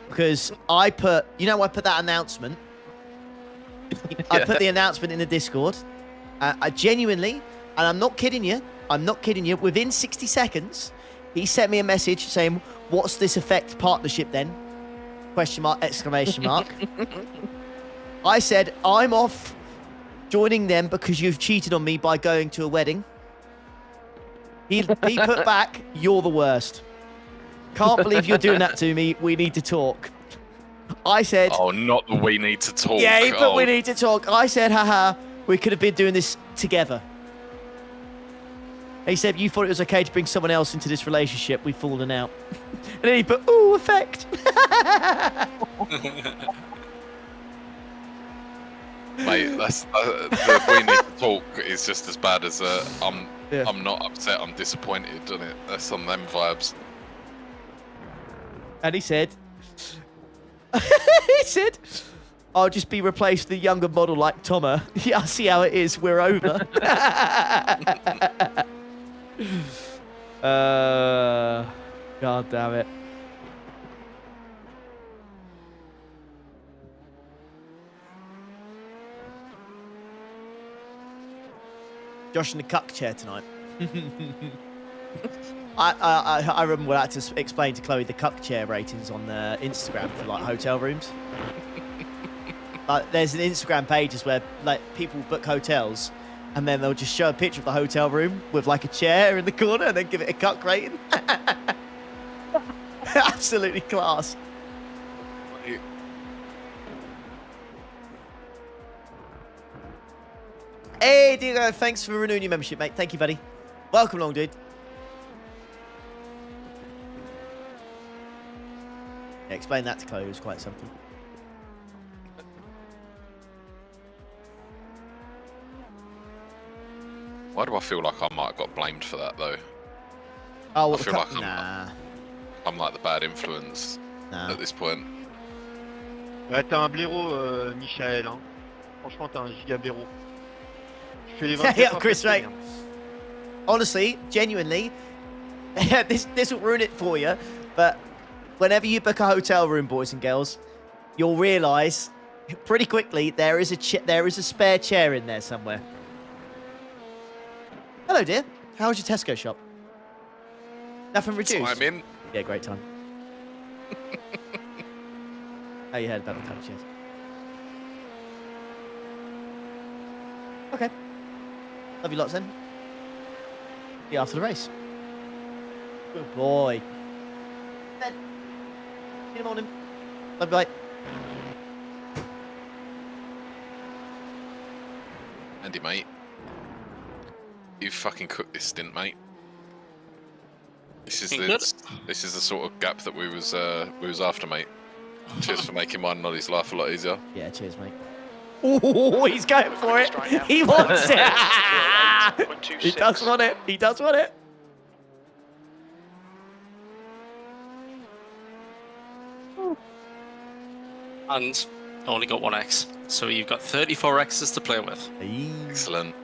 because I put that announcement. I put the announcement in the Discord. I genuinely, and I'm not kidding you. Within 60 seconds, he sent me a message saying, "What's this effect partnership then?" Question mark, exclamation mark. I said, I'm off joining them because you've cheated on me by going to a wedding. He put back, you're the worst. Can't believe you're doing that to me. We need to talk. I said... Oh, not that we need to talk. Yeah, but we need to talk. I said, haha, we could have been doing this together. He said, you thought it was okay to bring someone else into this relationship. We've fallen out. And then he put, ooh, effect. Mate, that's the we need to talk is just as bad as I'm not upset, I'm disappointed, isn't it? That's on them vibes. And he said, I'll just be replaced with a younger model like Tomer. Yeah, I see how it is. We're over. God damn it. Josh in the cuck chair tonight. I remember when I had to explain to Chloe the cuck chair ratings on Instagram for like hotel rooms. Like, there's an Instagram pages where like people book hotels and then they'll just show a picture of the hotel room with like a chair in the corner and then give it a cuck rating. Absolutely class. Hey, Diego, thanks for renewing your membership, mate. Thank you, buddy. Welcome along, dude. Yeah, explain that to Chloe. It was quite something. Why do I feel like I might have got blamed for that, though? Oh, I feel like nah. I'm like the bad influence at this point. Ouais, t'as un blaireau, Michael. Hein. Franchement, t'as un giga blaireau. Tu fais les 24 Yeah, heures Chris, passées, mate. hein. Honestly, genuinely, this will ruin it for you, but whenever you book a hotel room, boys and girls, you'll realise pretty quickly there is a spare chair in there somewhere. Hello, dear. How was your Tesco shop? Nothing reduced? I'm in. Yeah, great time. Oh, you heard about the cup chairs. Okay. Love you lots then. See you after the race. Good boy. Ben. See you in the morning. Love you, bye. Andy, mate. You fucking cooked this stint, mate. This is the sort of gap that we was after, mate. Cheers for making mine and Ollie's life a lot easier. Yeah, cheers, mate. Oh, he's going for it. He wants it. He does want it. He does want it. And only got 1x, so you've got 34 X's to play with. Excellent.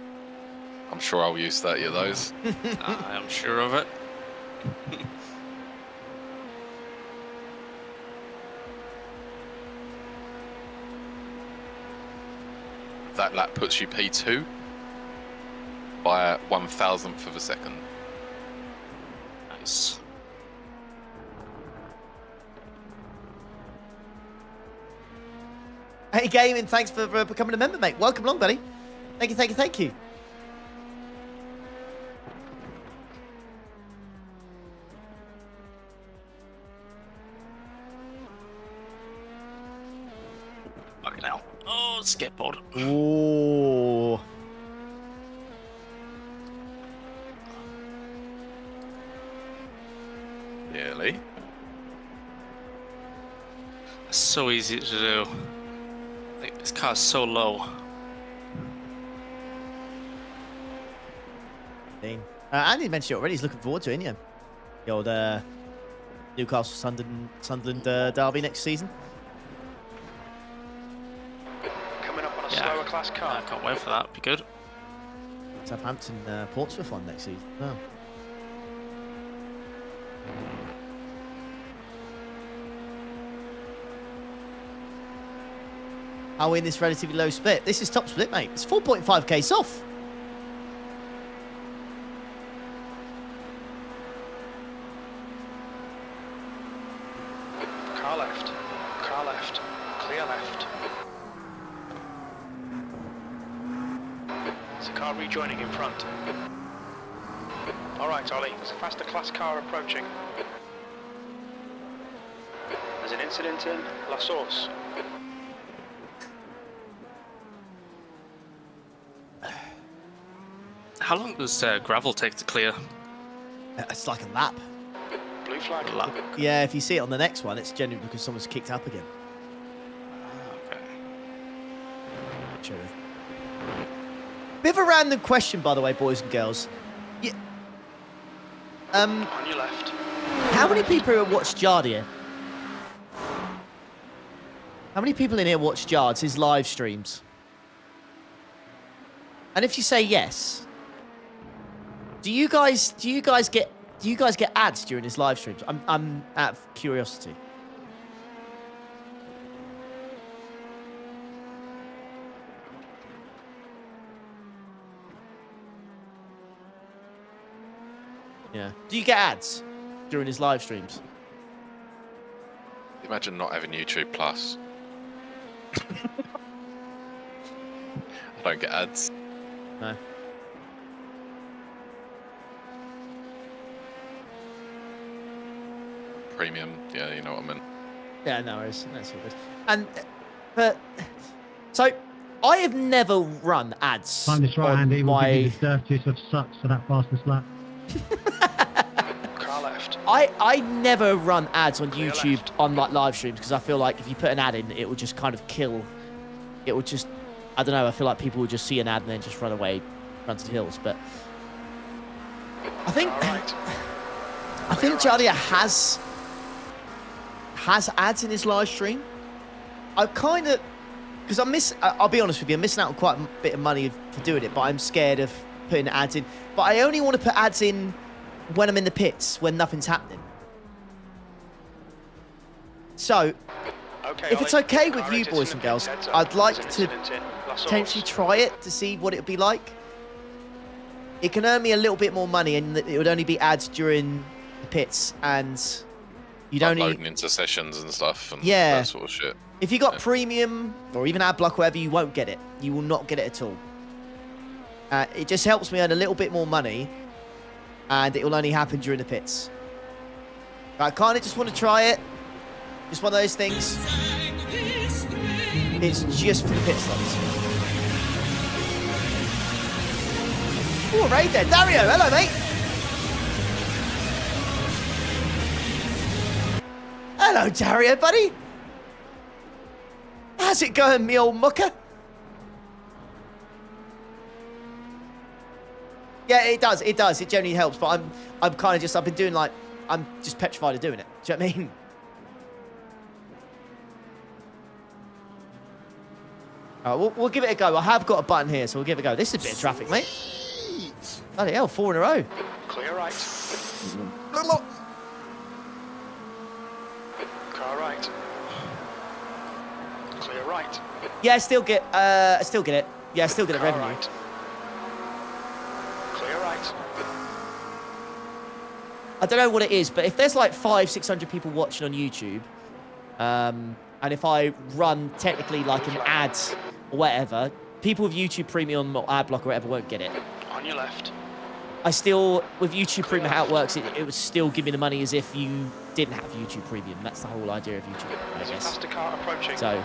I'm sure I'll use 30 of those. I am sure of it. that lap puts you P2 by 1,000th of a second. Nice. Hey, Gaming, thanks for becoming a member, mate. Welcome along, buddy. Thank you, thank you, thank you. Fucking hell. Oh, skateboard. Ooh. Really? It's so easy to do. Like, this car's so low. Andy mentioned it already. He's looking forward to it, isn't he? The old Newcastle Sunderland derby next season. Coming up on a slower class car. I can't wait for that. Be good. Southampton Portsmouth on next season. Oh. How in this relatively low split? This is top split, mate. It's 4.5k soft. Car left. Car left. Clear left. There's a car rejoining in front. Alright, Ollie. There's a faster class car approaching. There's an incident in La Source. How long does gravel take to clear? It's like a lap. Blue flag. Lap. Yeah, if you see it on the next one, it's generally because someone's kicked up again. Okay. Sure. Bit of a random question, by the way, boys and girls. Yeah. On your left. How many people here watch Jard here? How many people in here watch Jard's his live streams? And if you say yes, do you guys get ads during his live streams? I'm out of curiosity. Yeah. Do you get ads during his live streams? Imagine not having YouTube Plus. I don't get ads. No. Premium, yeah, you know what I mean. Yeah, no worries. That's all good. And, but, so, I have never run ads. Time this right, on Andy. We'll my... give you the dirtiest of sucks for that fastest lap. Car left. I never run ads on Clear YouTube left. on like live streams because I feel like if you put an ad in, it will just kind of kill. It will just, I don't know. I feel like people will just see an ad and then just run away, run to the hills. But I think All right. I think Jadia has ads in his live stream. I kind of, because I'll be honest with you, I'm missing out on quite a bit of money for doing it, but I'm scared of putting ads in. But I only want to put ads in when I'm in the pits, when nothing's happening. So, Okay, if it's Ollie. okay with Car you, exits boys in and the girls, pit heads up. I'd like There's an to incident in La Source. potentially try it to see what it would be like. It can earn me a little bit more money, and it would only be ads during the pits, and you'd only... Uploading into sessions and stuff and Yeah. that sort of shit. If you got Yeah. premium or even ad block, whatever, you won't get it. You will not get it at all. It just helps me earn a little bit more money, and it will only happen during the pits. I kind of just want to try it. Just one of those things. It's just for the pit stops. Oh, right there. Dario, hello, mate. Hello, Dario, buddy. How's it going, me old mucker? Yeah, it does. It does. It generally helps. But I'm kind of just, I've been doing like, I'm just petrified of doing it. Do you know what I mean? All right, we'll give it a go. I have got a button here, so we'll give it a go. This is a bit of traffic, mate. Bloody hell, 4 in a row. Clear right. Car right. Clear right. Yeah, I still get it. Yeah, I still get a Car revenue. right. Clear right. I don't know what it is, but if there's like 500-600 people watching on YouTube, and if I run technically like an ad or whatever, people with YouTube Premium or ad block or whatever won't get it. On your left. I still, with YouTube Premium, how it works, it would still give me the money as if you didn't have YouTube Premium. That's the whole idea of YouTube, I There's a guess. faster car approaching. So,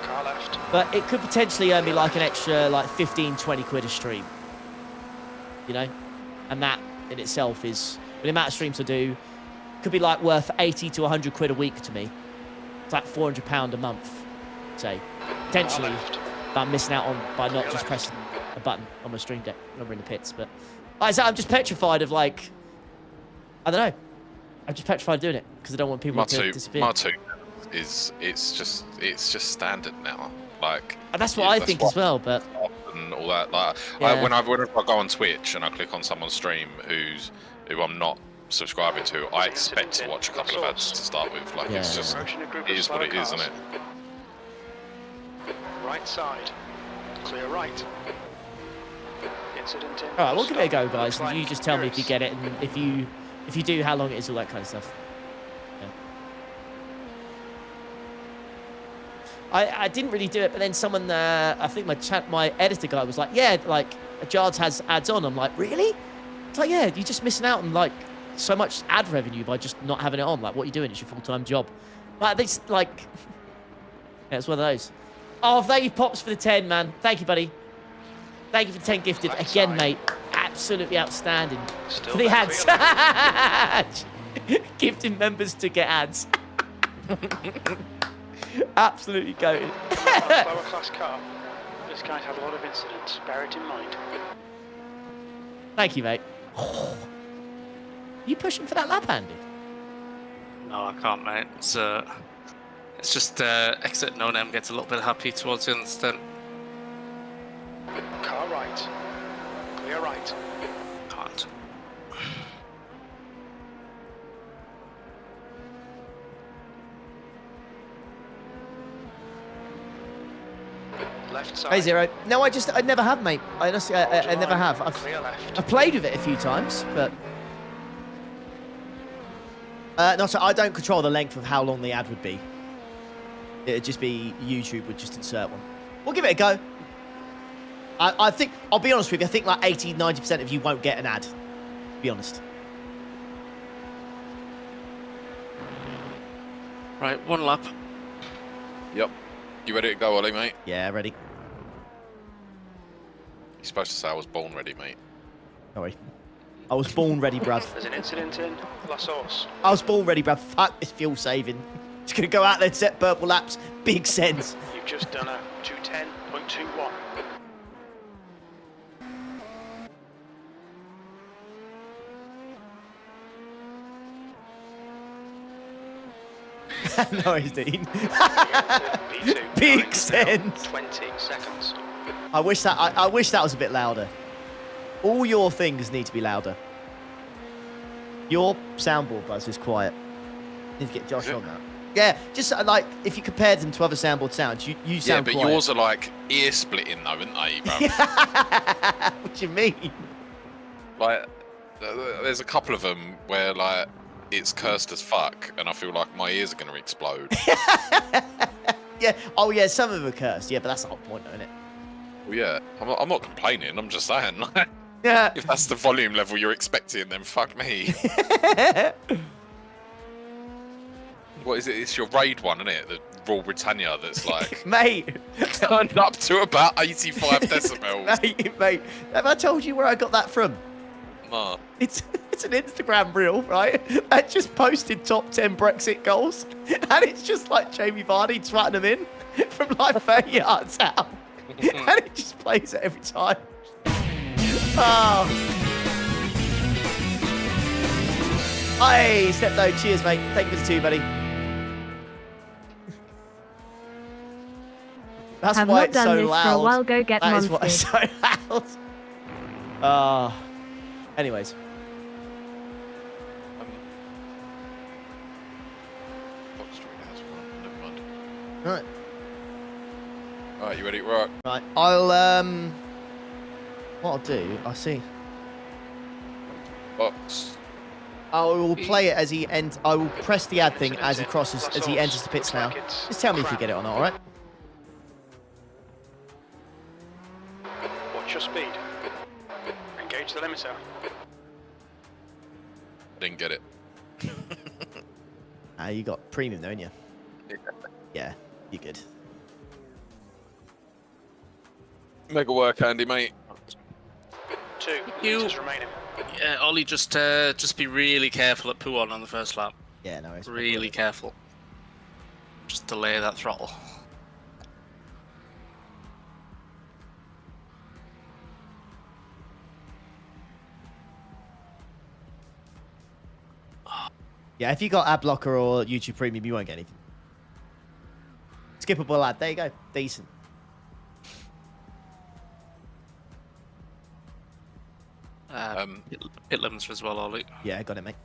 Car left. but it could potentially earn me like an extra like 15, 20 quid a stream. You know? And that in itself is, with the amount of streams I do, could be like worth 80 to 100 quid a week to me. It's like £400 a month. So, potentially, that I'm missing out on by not just pressing a button on my stream deck when we're in the pits. But like I said, I'm just petrified of like, I don't know. I'm just petrified of doing it because I don't want people to disappear. My two is it's just standard now. Like, And that's what I think as well. But and all that. Like, Yeah. whenever I go on Twitch and I click on someone's stream who I'm not subscribing to, I expect to watch a couple of ads to start with. Like, Yeah. it's just Approaching a group it of is what it slower is, isn't cars. it? Right side. Clear right. Incident in. all right, we'll give it a go, Stop. guys. Looks And like you just tell me if you Paris. get it, and if you do, how long it is, all that kind of stuff. Yeah. I didn't really do it, but then someone, I think my editor guy was like, yeah, like Jards has ads on. I'm like, really? It's like, yeah, you're just missing out on like so much ad revenue by just not having it on. Like, what are you doing? It's your full-time job. Like, this, like, yeah, it's one of those. Oh, thank you, Pops, for the 10, man. Thank you, buddy. Thank you for 10 gifted. Left Again, side. mate. Absolutely outstanding. Still For the there, ads. Gifting members to get ads. Absolutely goated. Slower class car. This guy's had a lot of incidents. Bear it in mind. Thank you, mate. You pushing for that lap, Andy? No, I can't, mate. It's just exit no-name gets a little bit happy towards the end of the stint. Car right. Clear right. Can't. Left side. Hey, Zero. No, I never have, mate. I honestly, I never have. Clear left. I've played with it a few times, but no, so I don't control the length of how long the ad would be. It'd just be YouTube would just insert one. We'll give it a go. I think, I'll be honest with you, I think like 80-90% of you won't get an ad. To be honest. Right, one lap. Yep. You ready to go, Ollie, mate? Yeah, ready. You're supposed to say I was born ready, mate. Sorry. I was born ready, bruv. There's an incident in La Source. I was born ready, bruv. Fuck this fuel saving. Just gonna go out there and set purple laps. Big sense. You've just done a 210.21. No, he's Dean. B2. Big Nine sense. 20 seconds. I wish that was a bit louder. All your things need to be louder. Your soundboard buzz is quiet. Need to get Josh on that. Yeah, just like if you compared them to other soundboard sounds, you Yeah, sound but quiet. yours are like ear splitting though, aren't they, bro? What do you mean? Like, there's a couple of them where like it's cursed as fuck, and I feel like my ears are gonna explode. Yeah. Oh yeah, some of them are cursed. Yeah, but that's the whole point, isn't it? Well, yeah, I'm not complaining. I'm just saying, like, Yeah. if that's the volume level you're expecting, then fuck me. What is it? It's your raid one, isn't it? The Royal Britannia that's like Mate. turned up to about 85 decibels. Mate. Have I told you where I got that from? Nah. It's an Instagram reel, right? That just posted top 10 Brexit goals, and it's just like Jamie Vardy twatting them in from like 30 yards out, and it just plays it every time. Oh. Hey, Stepdo, cheers, mate. Thank you for the 2, buddy. That's Have why not it's so done this loud. for a while. Go get That is why it's monstered. so loud. Anyways. Fox Street has one. Never mind. Right. All right, you ready to rock? Right, I'll what I'll do, I'll see. Box. I will play it as he ends. I will press the ad thing as he crosses, Last as he horse. enters the pits Looks now. like it's Just tell me if you crap. get it or not, all right? Watch your speed. Engage the limiter. Didn't get it. You got premium, don't you? Yeah, you're good. Make it work, Andy, mate. 2 You- meters remaining. Yeah, Ollie, just be really careful at Puon on the first lap. Yeah, no worries. Really careful. Just delay that throttle. Yeah, if you got ad blocker or YouTube Premium, you won't get anything. Skippable ad. There you go. Decent. Pit limiter as well, Ollie. Yeah, got it, mate.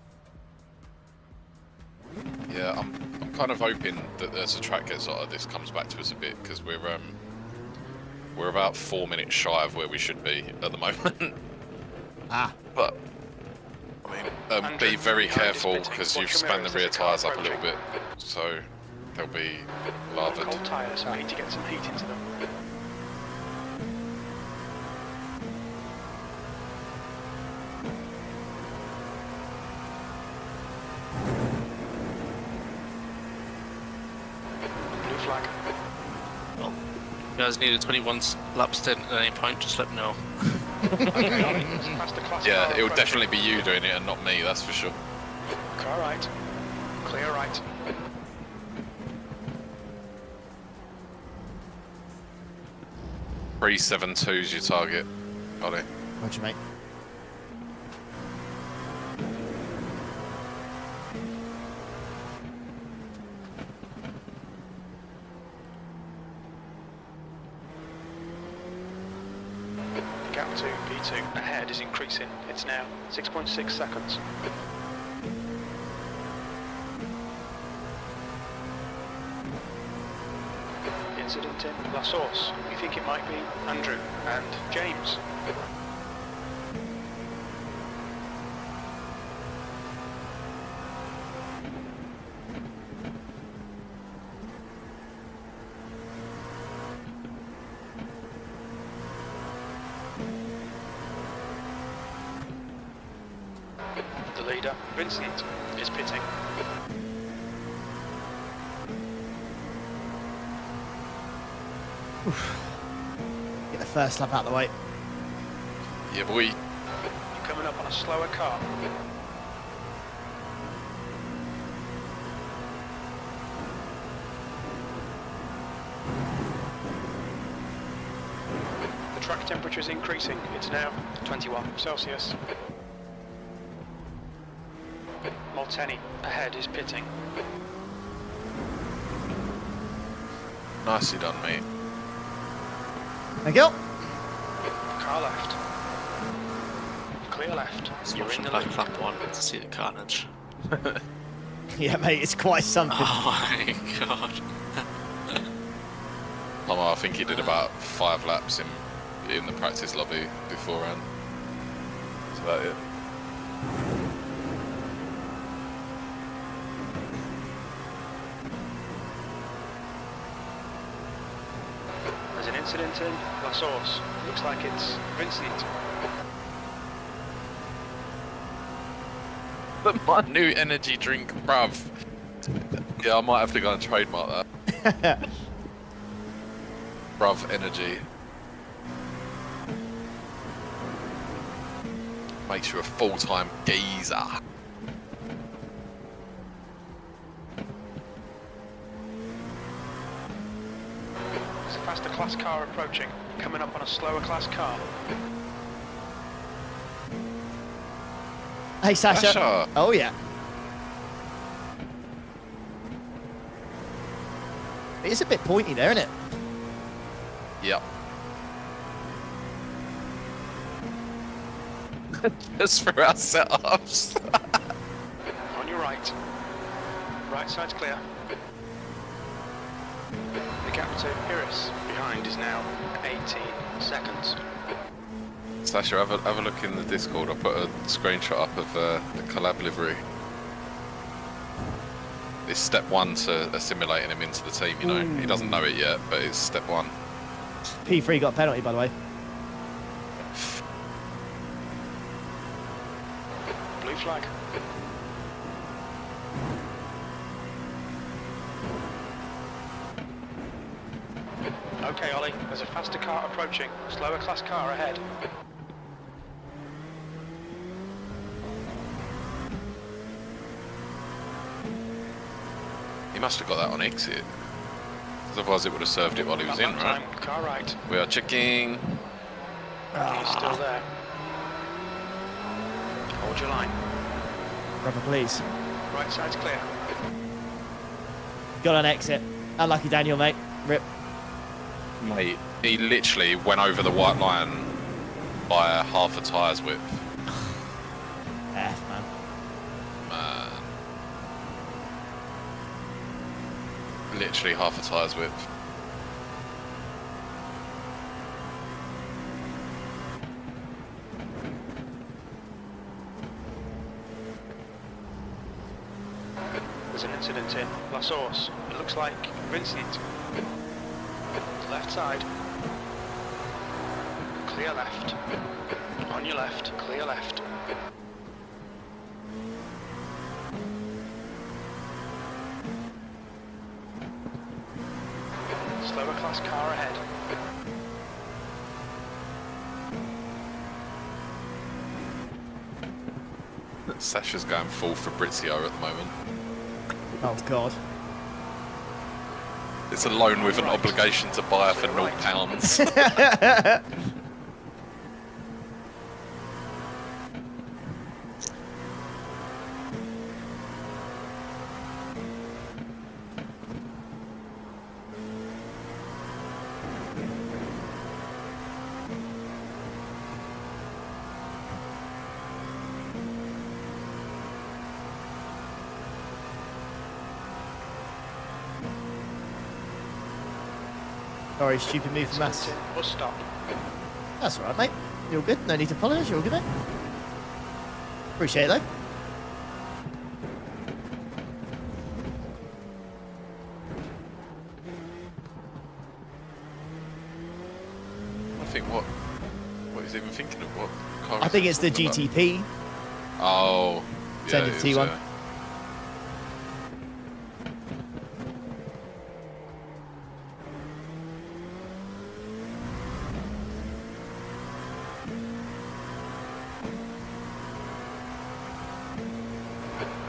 Yeah, I'm kind of hoping that as the track gets hotter, this comes back to us a bit because we're about 4 minutes shy of where we should be at the moment. But I mean, be very careful because you've spanned the rear tyres up a little bit, so they'll be lathered. Cold tyres, so I need to get some heat into them. Blue flag. Well, if you guys need a 21 lap stint at any point, just let me know. Okay, Ollie, it's past the class Yeah, car it will approaching. definitely be you doing it and not me, that's for sure. Car right. Clear right. Three 7.2's your target, Ollie. Roger, mate. The gap to P2 ahead is increasing. It's now 6.6 seconds. Incident in La Source. We think it might be Andrew and James. The leader, Vincent, is pitting. Get the first lap out of the way. Yeah, boy. You're coming up on a slower car. The track temperature is increasing. It's now 21 Celsius. Molteni ahead is pitting. Nicely done, mate. Thank you. Car left. Clear left. Just You're in watching the back lead. lap 1 to see the carnage. Yeah, mate, it's quite something. Oh my god. I think he did about 5 laps in the practice lobby beforehand. That's about it. There's an incident in La Source. Looks like it's Vincent. But my new energy drink, bruv. Yeah, I might have to go and trademark that. Bruv energy. Makes you a full-time geezer. There's a faster class car approaching. Coming up on a slower class car. Hey, Sasha. Sasha. Oh, yeah. It is a bit pointy there, isn't it? Yep. Just for our setups. On your right. Right side's clear. The Gap to Iris behind is now 18 seconds. Sasha, have a look in the Discord. I put a screenshot up of the Collab livery. It's step one to assimilating him into the team, you know. He doesn't know it yet, but it's step one. P3 got a penalty, by the way. Blue flag. Okay, Ollie, there's a faster car approaching. Slower class car ahead. He must have got that on exit. 'Cause otherwise it would have served it while he was in, right? Time, car right. We are checking. He's still there. Hold your line. Rubber, please. Right side's clear. Got an exit. Unlucky Daniel, mate. Rip. Mate, he literally went over the white line by half a tyre's width. F, man. Man. Literally half a tyre's width. There's an incident in La Source. It looks like Vincent. Left side. Clear left. On your left. Clear left. Slower class car ahead. Sasha's going full Fabrizio at the moment. Oh, God. It's a loan with an obligation to buy for £0. Sorry, stupid move from Mass. Incident in bus stop. That's alright, mate. You're good. No need to apologise. You're all good, mate. Appreciate it, though. I think what he's even thinking of, what car I is think he it's the talking about? GTP. Oh, yeah, Send it it to is, T1. yeah.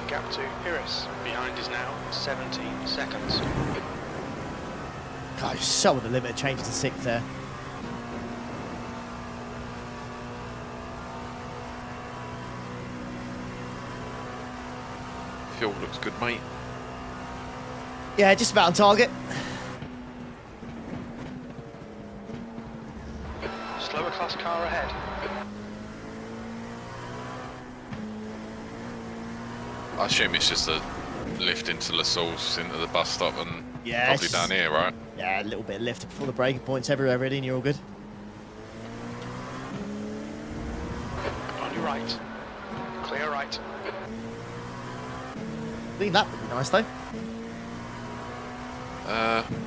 Gap to Iris. Behind is now 17 seconds. God, you're so at the limit of change to sixth there. Fuel looks good, mate. Yeah, just about on target. Slower class car ahead. I assume it's just a lift into La Source, into the bus stop, and Yeah, probably it's- down here, right? Yeah, a little bit of lift before the breaking points everywhere, really, and you're all good. On your right. Clear right. I think that would be nice, though.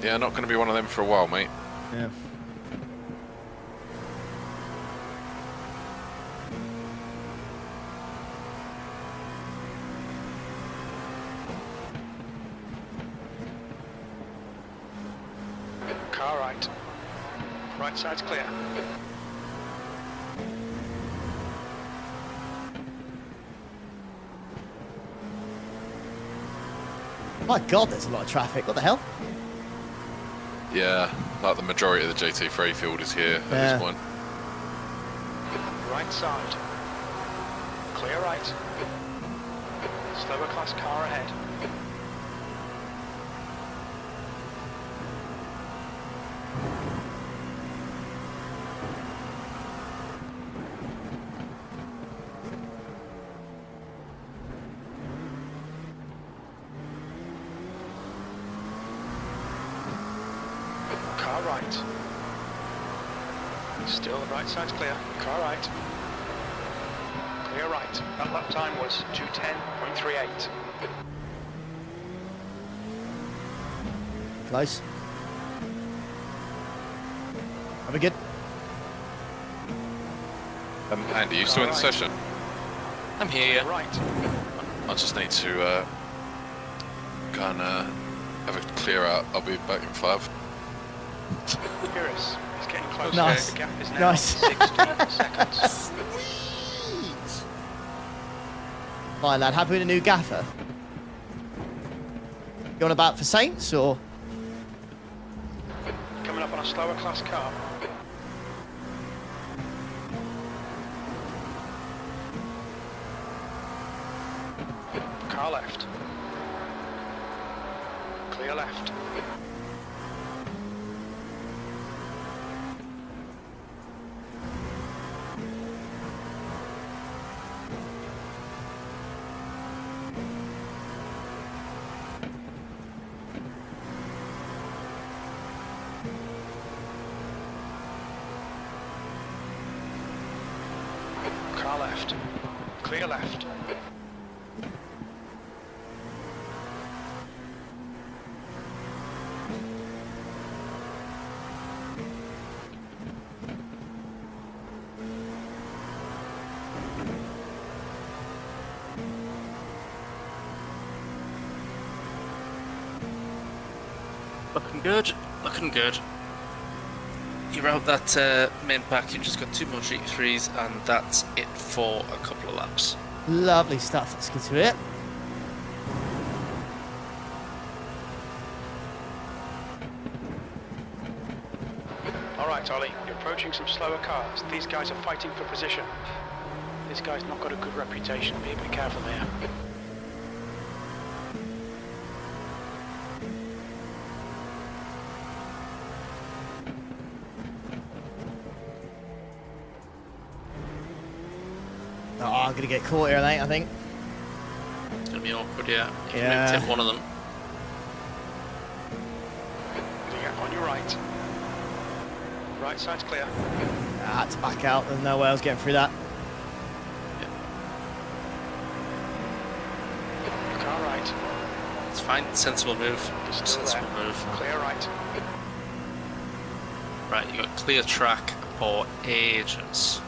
Yeah, not going to be one of them for a while, mate. Yeah. Car right. Right side's clear. My God, there's a lot of traffic. What the hell? Yeah, like the majority of the GT3 field is here at Yeah. this point. Right side. Clear right. Slower class car ahead. right. Still the right side's clear. Car right. Clear right. That lap time was 2:10.38. Close. Are we good? Andy, you still in the session? I'm here. Yeah. Right. I just need to go and have a clear out. I'll be back in 5. Curious. It's getting closer. Nice. The gap is now Nice. 16 seconds. Fine, lad. Happy with a new gaffer? You on about for Saints or? Coming up on a slower class car. Car left. Clear left. Car left. Clear left. Looking good. Looking good. You're out that main pack. You've just got 2 more GT3s, and that's it for a couple of laps. Lovely stuff. Let's get to it. All right, Ollie, you're approaching some slower cars. These guys are fighting for position. This guy's not got a good reputation. Be a bit careful here. Oh, I'm going to get caught here, I think. It's going to be awkward, yeah. You can Yeah. maybe tip one of them. The gap on your right. Right side's clear. Ah, it's back out. There's no way I was getting through that. Car right. It's fine. Sensible move. Still Sensible there. move. Clear right. Right, you got clear track for ages.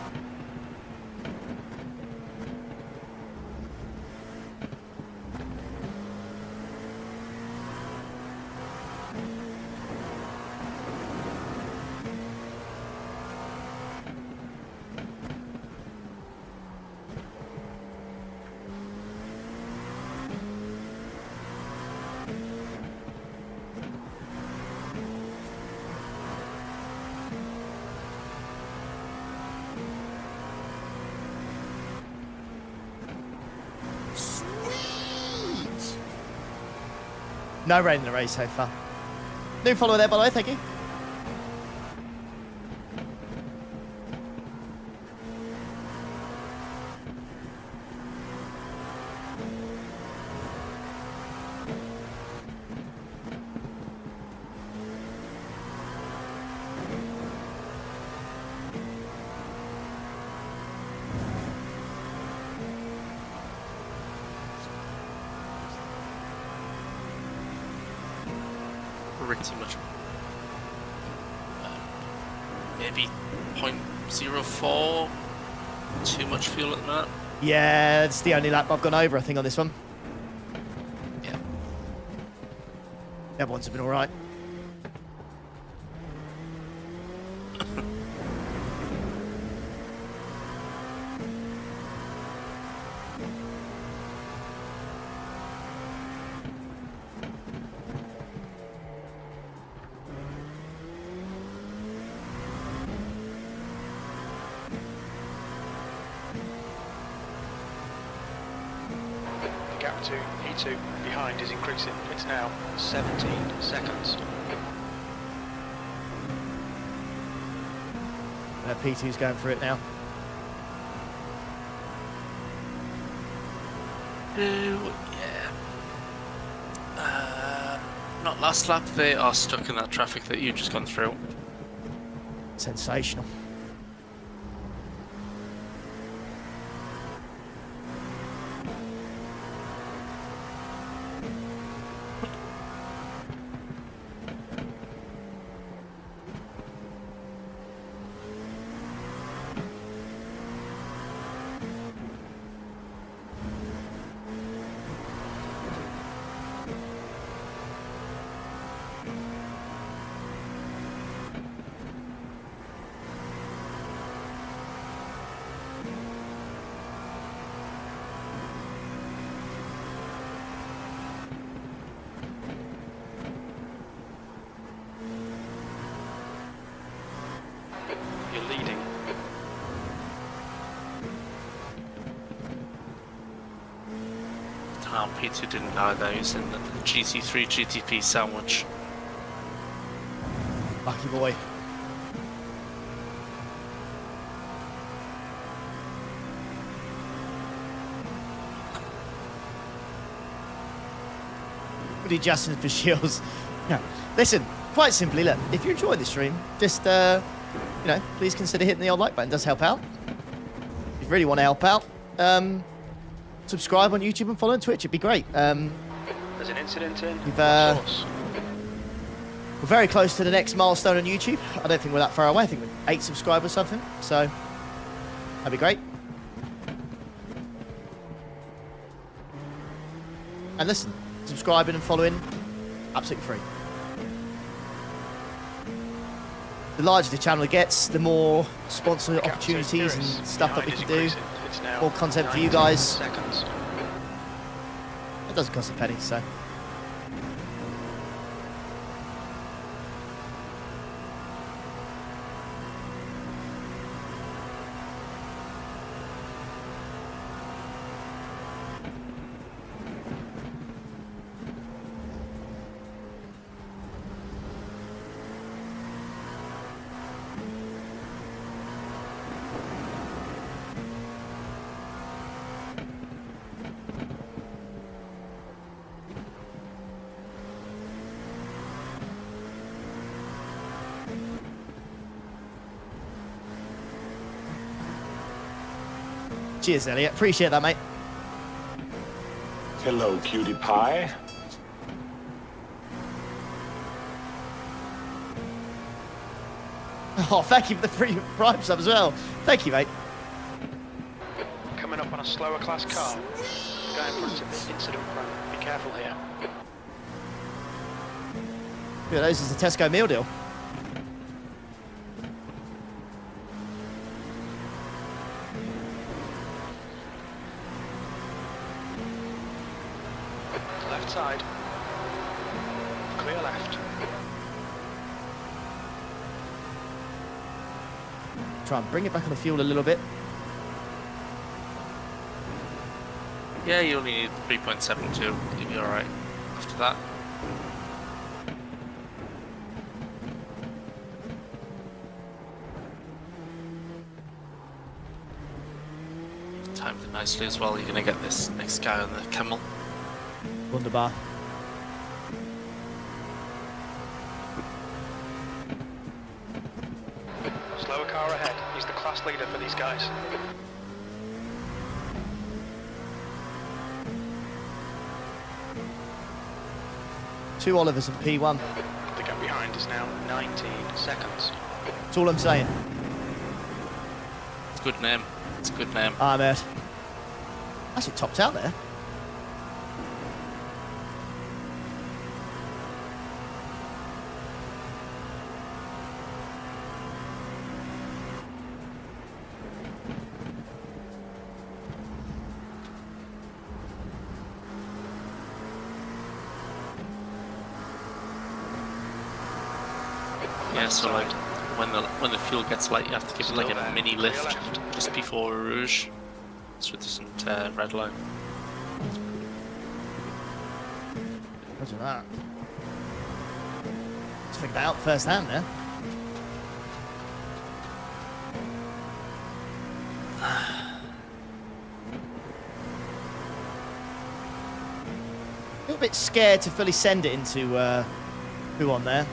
No rain in the race so far. New follower there, by the way. Thank you. Pretty much. Maybe 0.04. Too much fuel at the minute. Yeah, it's the only lap I've gone over, I think, on this one. Yeah. The other ones have been all right. The gap to E2 behind is increasing. It's now 17 seconds. P2's going for it now. Yeah. Not last lap. They are stuck in that traffic that you've just gone through. Sensational. You're leading. Oh, P2 didn't die though, he's in the GT3 GTP sandwich. Lucky boy. Pretty Justin for shields. No. Listen, quite simply, look, if you enjoy the stream, just, you know, please consider hitting the old like button. It does help out. If you really want to help out, subscribe on YouTube and follow on Twitch. It'd be great. There's an incident in. We've, What source? We're very close to the next milestone on YouTube. I don't think we're that far away. I think we're 8 subscribers or something. So, that'd be great. And listen, subscribing and following, absolutely free. The larger the channel gets, the more sponsor opportunities and stuff that we can do. More content for you guys. Seconds. It doesn't cost a penny, so. Cheers, Elliot. Appreciate that, mate. Hello, cutie pie. Oh, thank you for the free Prime sub as well. Thank you, mate. Coming up on a slower class car. Guy in front of the incident front. Be careful here. Yeah, those is a Tesco meal deal. Left side. Clear left. Try and bring it back on the fuel a little bit. Yeah, you only need 3.72, you'll be alright after that. Timed it nicely as well, you're gonna get this next guy on the camel. Wunderbar. Slower car ahead. He's the class leader for these guys. Two Olivers and P1. The gap behind is now 19 seconds. That's all I'm saying. It's a good name, it's a good name. I'm it. Actually topped out there. Yeah, so like when the fuel gets light, you have to give it like a mini lift just before Rouge, so it doesn't red line. Imagine that. Let's figure that out first hand there. A little bit scared to fully send it into who on there.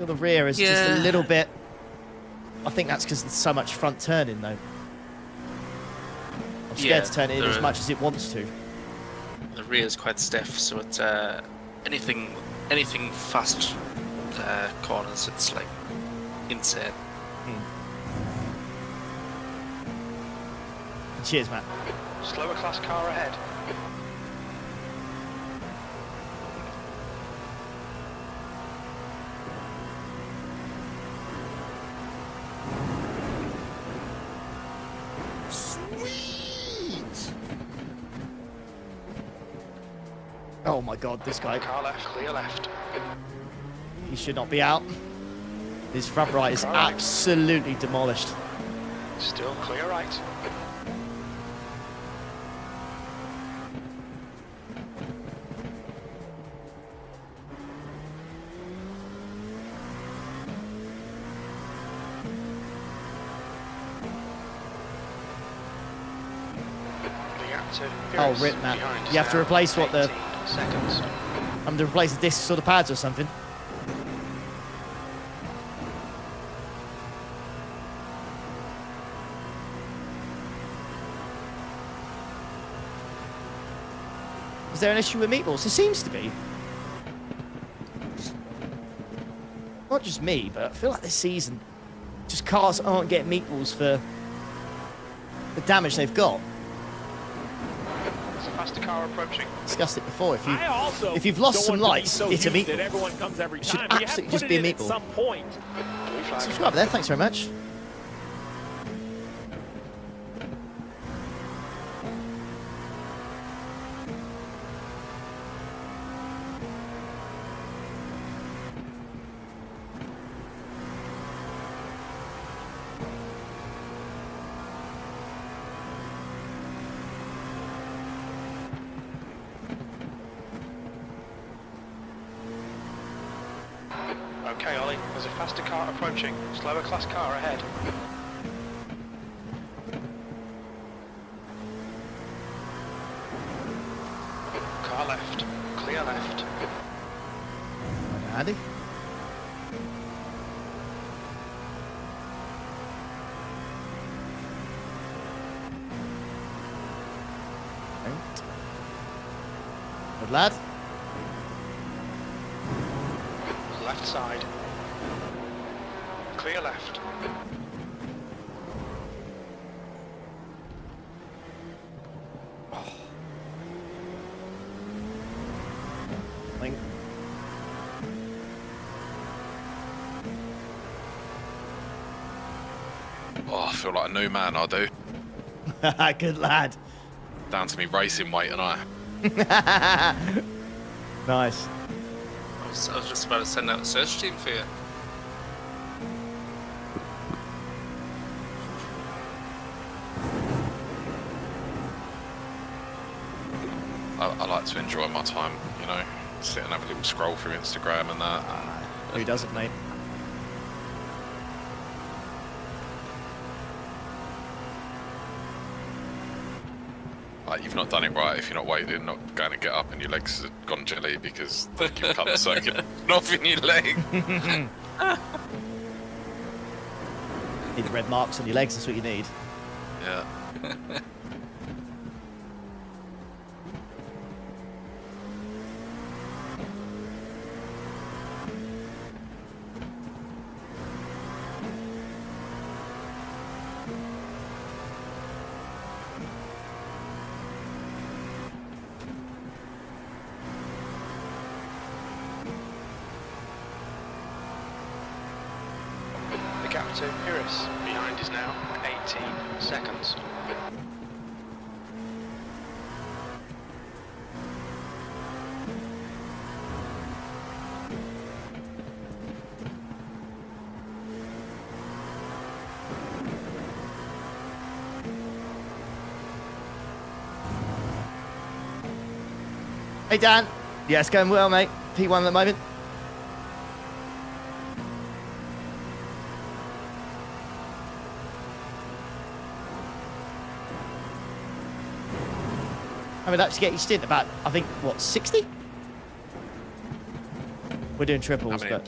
The rear is just a Yeah. little bit. I think that's because there's so much front turning, though. I'm scared to turn it in as much as it wants to. The rear is quite stiff, so it's anything fast corners, it's like insane. Cheers, Matt. Slower class car ahead. Oh my God, this guy. Car left, clear left. He should not be out. His front right is absolutely demolished. Still clear right. Oh, rip, Matt. You have to replace what the... Seconds. I'm to replace the discs or the pads or something. Is there an issue with meatballs? There seems to be. Not just me, but I feel like this season, just cars aren't getting meatballs for the damage they've got. There's a faster car approaching. Discussed it before. If you've lost some lights, it's a meatball. It should absolutely just be a meatball. Blue flag. Subscribe there. Thanks very much. Okay, Ollie, there's a faster car approaching. Slower class car ahead. Car left, clear left. Andy. Good lad. Left side. Clear left. Link. Oh, I feel like a new man, I do. Good lad. Down to me racing weight and I. Nice. I was just about to send out a search team for you. I like to enjoy my time, you know, sit and have a little scroll through Instagram and that. Who doesn't, mate? Like, you've not done it right if you're not waiting, not going to get up and your legs have gone jelly because you've cut the circuit off in your leg. Need the red marks on your legs, that's what you need. Yeah. The gap to Iris behind is now 18 seconds. Hey, Dan. Yeah, it's going well, mate. P1 at the moment. I mean, that's to get your stint about, I think, what, 60? We're doing triples, but...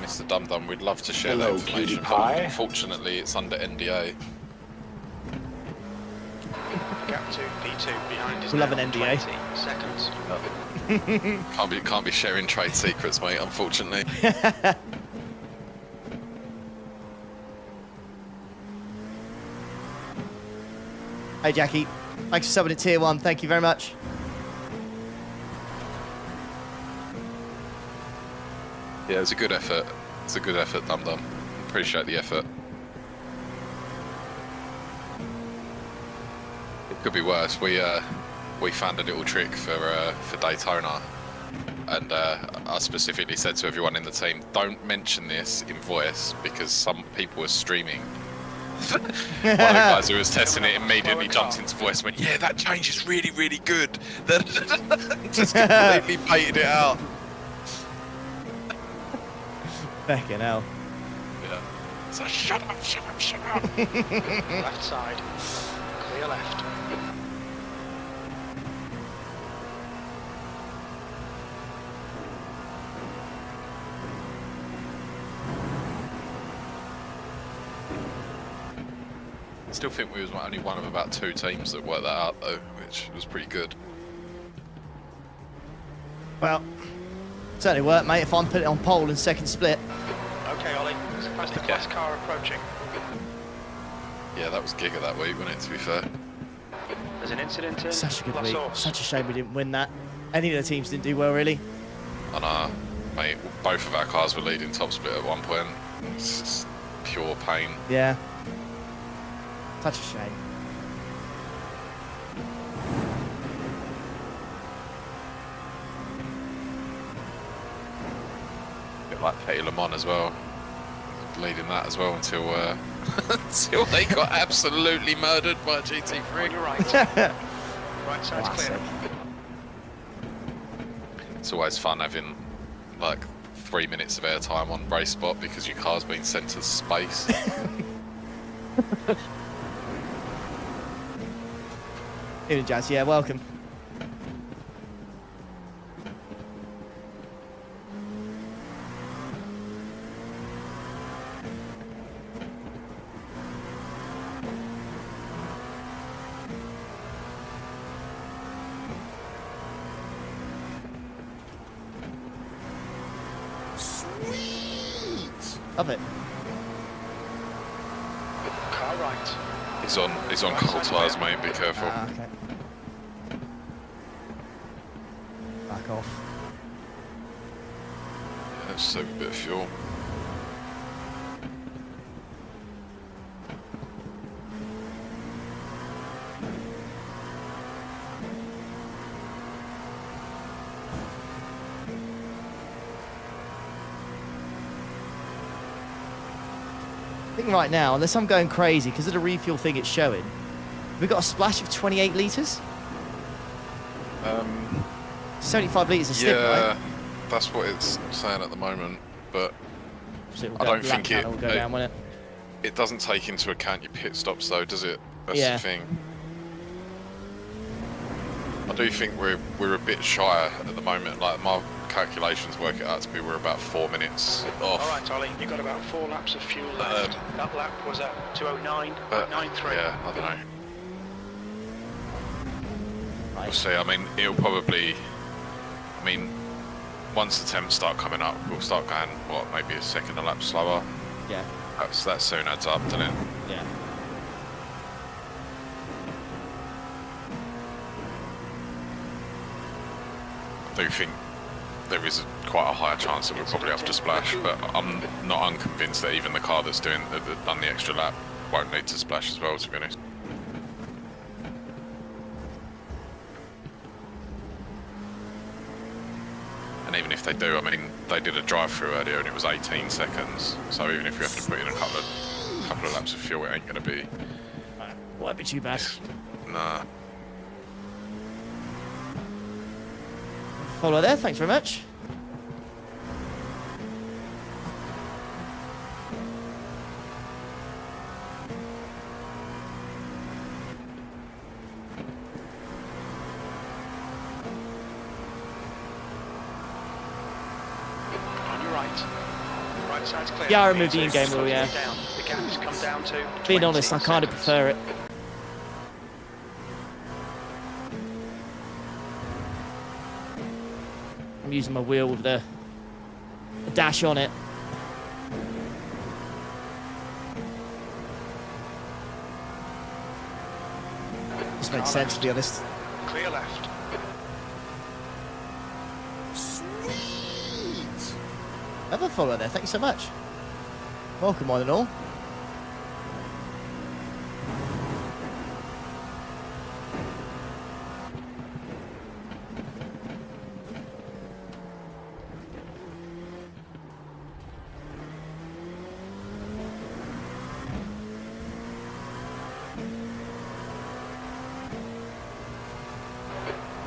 Mr. Dum Dum, we'd love to share Hello, that information. cutie pie. Unfortunately, it's under NDA. Gap to P2 behind is We love now an NDA. 20 seconds. Can't be sharing trade secrets, mate. Unfortunately. Hey, Jackie. Thanks for subbing at tier 1. Thank you very much. Yeah, it was a good effort. It's a good effort, Dum Dum. Appreciate the effort. It could be worse. We found a little trick for Daytona, and I specifically said to everyone in the team, don't mention this in voice because some people were streaming. One of the guys who was testing it immediately jumped into voice and went, yeah, that change is really, really good. Just completely baited it out. Fucking hell. Yeah. So shut up. Left side. Clear left. Still think we was only one of about 2 teams that worked that out though, which was pretty good. Well, certainly worked, mate, if I'm putting it on pole in second split. Okay, Ollie. That's the class car approaching. Yeah, that was Giga that week, wasn't it, to be fair? There's an incident in Such a good La week. Source. Such a shame we didn't win that. Any of the teams didn't do well, really. And mate, both of our cars were leading top split at one point. It's just pure pain. Yeah. Such a shame. Bit like Petty Le Mans as well. Leading that as well until until they got absolutely murdered by On GT3. your right. Right side's clear. It's always fun having like 3 minutes of airtime on race spot because your car's been sent to space. Evening, Jazz. Yeah, welcome. Sweet. Love it. Car right. He's on cold tyres, mate. Be careful. Ah, okay. Back off. Yeah, let's save a bit of fuel. I think right now, unless I'm going crazy because of the refuel thing it's showing, we've got a splash of 28 litres. 75 litres a stick, Yeah, right? that's what it's saying at the moment, but So it'll I go- don't lap think count will go down, won't it? it doesn't take into account your pit stops though, does it? That's Yeah. the thing. I do think we're a bit shy at the moment. Like my calculations work it out to be we're about 4 minutes off. All right, Ollie. You've got about 4 laps of fuel left. That lap was at 2:09.93. Yeah, I don't know. Right. We'll see. I mean, it'll probably. I mean, once the temps start coming up, we'll start going what, maybe a second a lap slower. Yeah, That soon adds up, doesn't it? yeah. I do think there is quite a higher chance that we'll probably have to splash, but I'm not unconvinced that even the car that's done the extra lap won't need to splash as well, to be honest. And even if they do, I mean, they did a drive-through earlier and it was 18 seconds, so even if you have to put in a couple of laps of fuel, it ain't going to be. Won't be too bad. Nah. Follow there, thanks very much. On your right. Right side's clear. Yeah, I removed the P2, in-game rule, yeah. down. The gap has come down to Being 20 honest, I kind of seconds. prefer it. I'm using my wheel with the dash on it. This makes sense, to be honest. Clear left. Sweet! Another follower there, thank you so much. Welcome, one and all.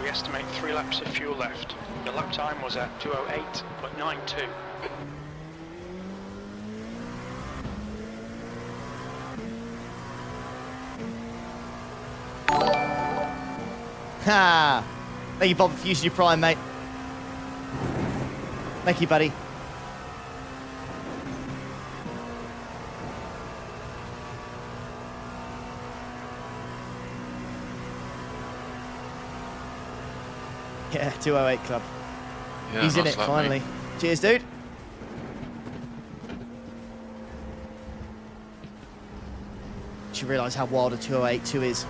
We estimate 3 laps of fuel left. The lap time was at 2:08.92. Ha! Thank you, Bob, for using your prime, mate. Thank you, buddy. Yeah, 208 Club. Yeah, He's in nice it, lap, finally. mate. Cheers, dude. You realise how wild a 208-2 is.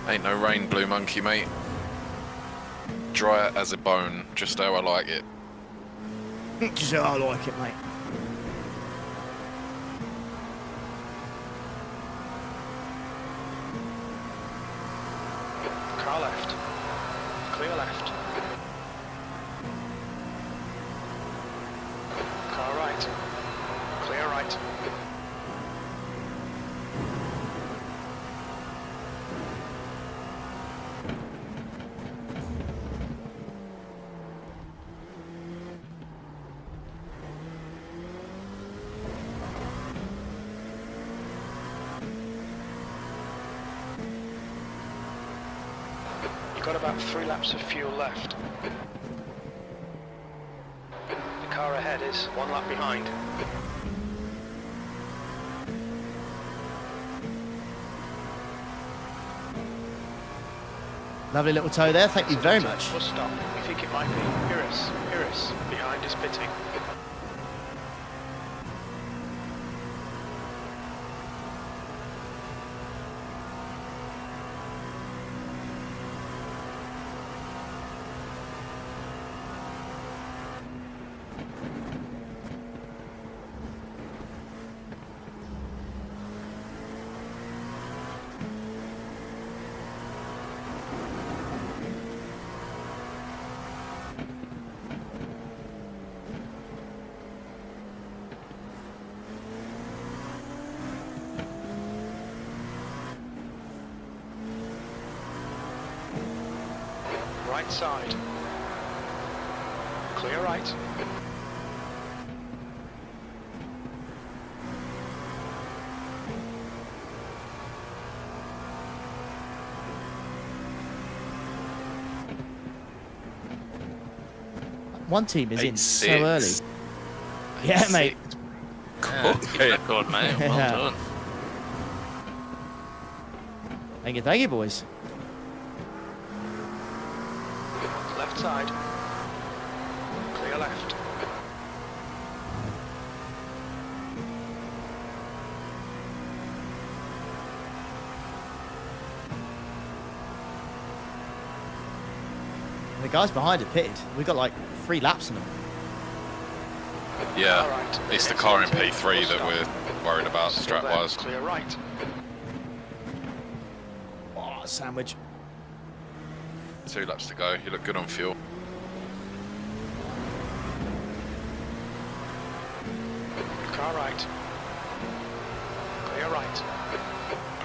Ain't no rain, Blue Monkey, mate. Dry it as a bone, just how I like it. Just how I like it, mate. Car left. Clear left. Car right. Clear right. You've got about 3 laps of fuel left. The car ahead is 1 lap behind. Lovely little toe there. Thank you very much. Bus stop. We think it might be Iris. Iris behind is pitting. Right side. Clear right. One team is in so early. 8-6. Yeah, mate. Yeah, good record, mate. Well Yeah. done. Thank you, boys. Left side. Clear left. The guys behind are pitted. We've got like 3 laps on them. Yeah, Alright. it's the car in P3 that we're worried about Still there. strat-wise. Clear right. Oh, sandwich. 2 laps to go. You look good on fuel. Car right. Clear right.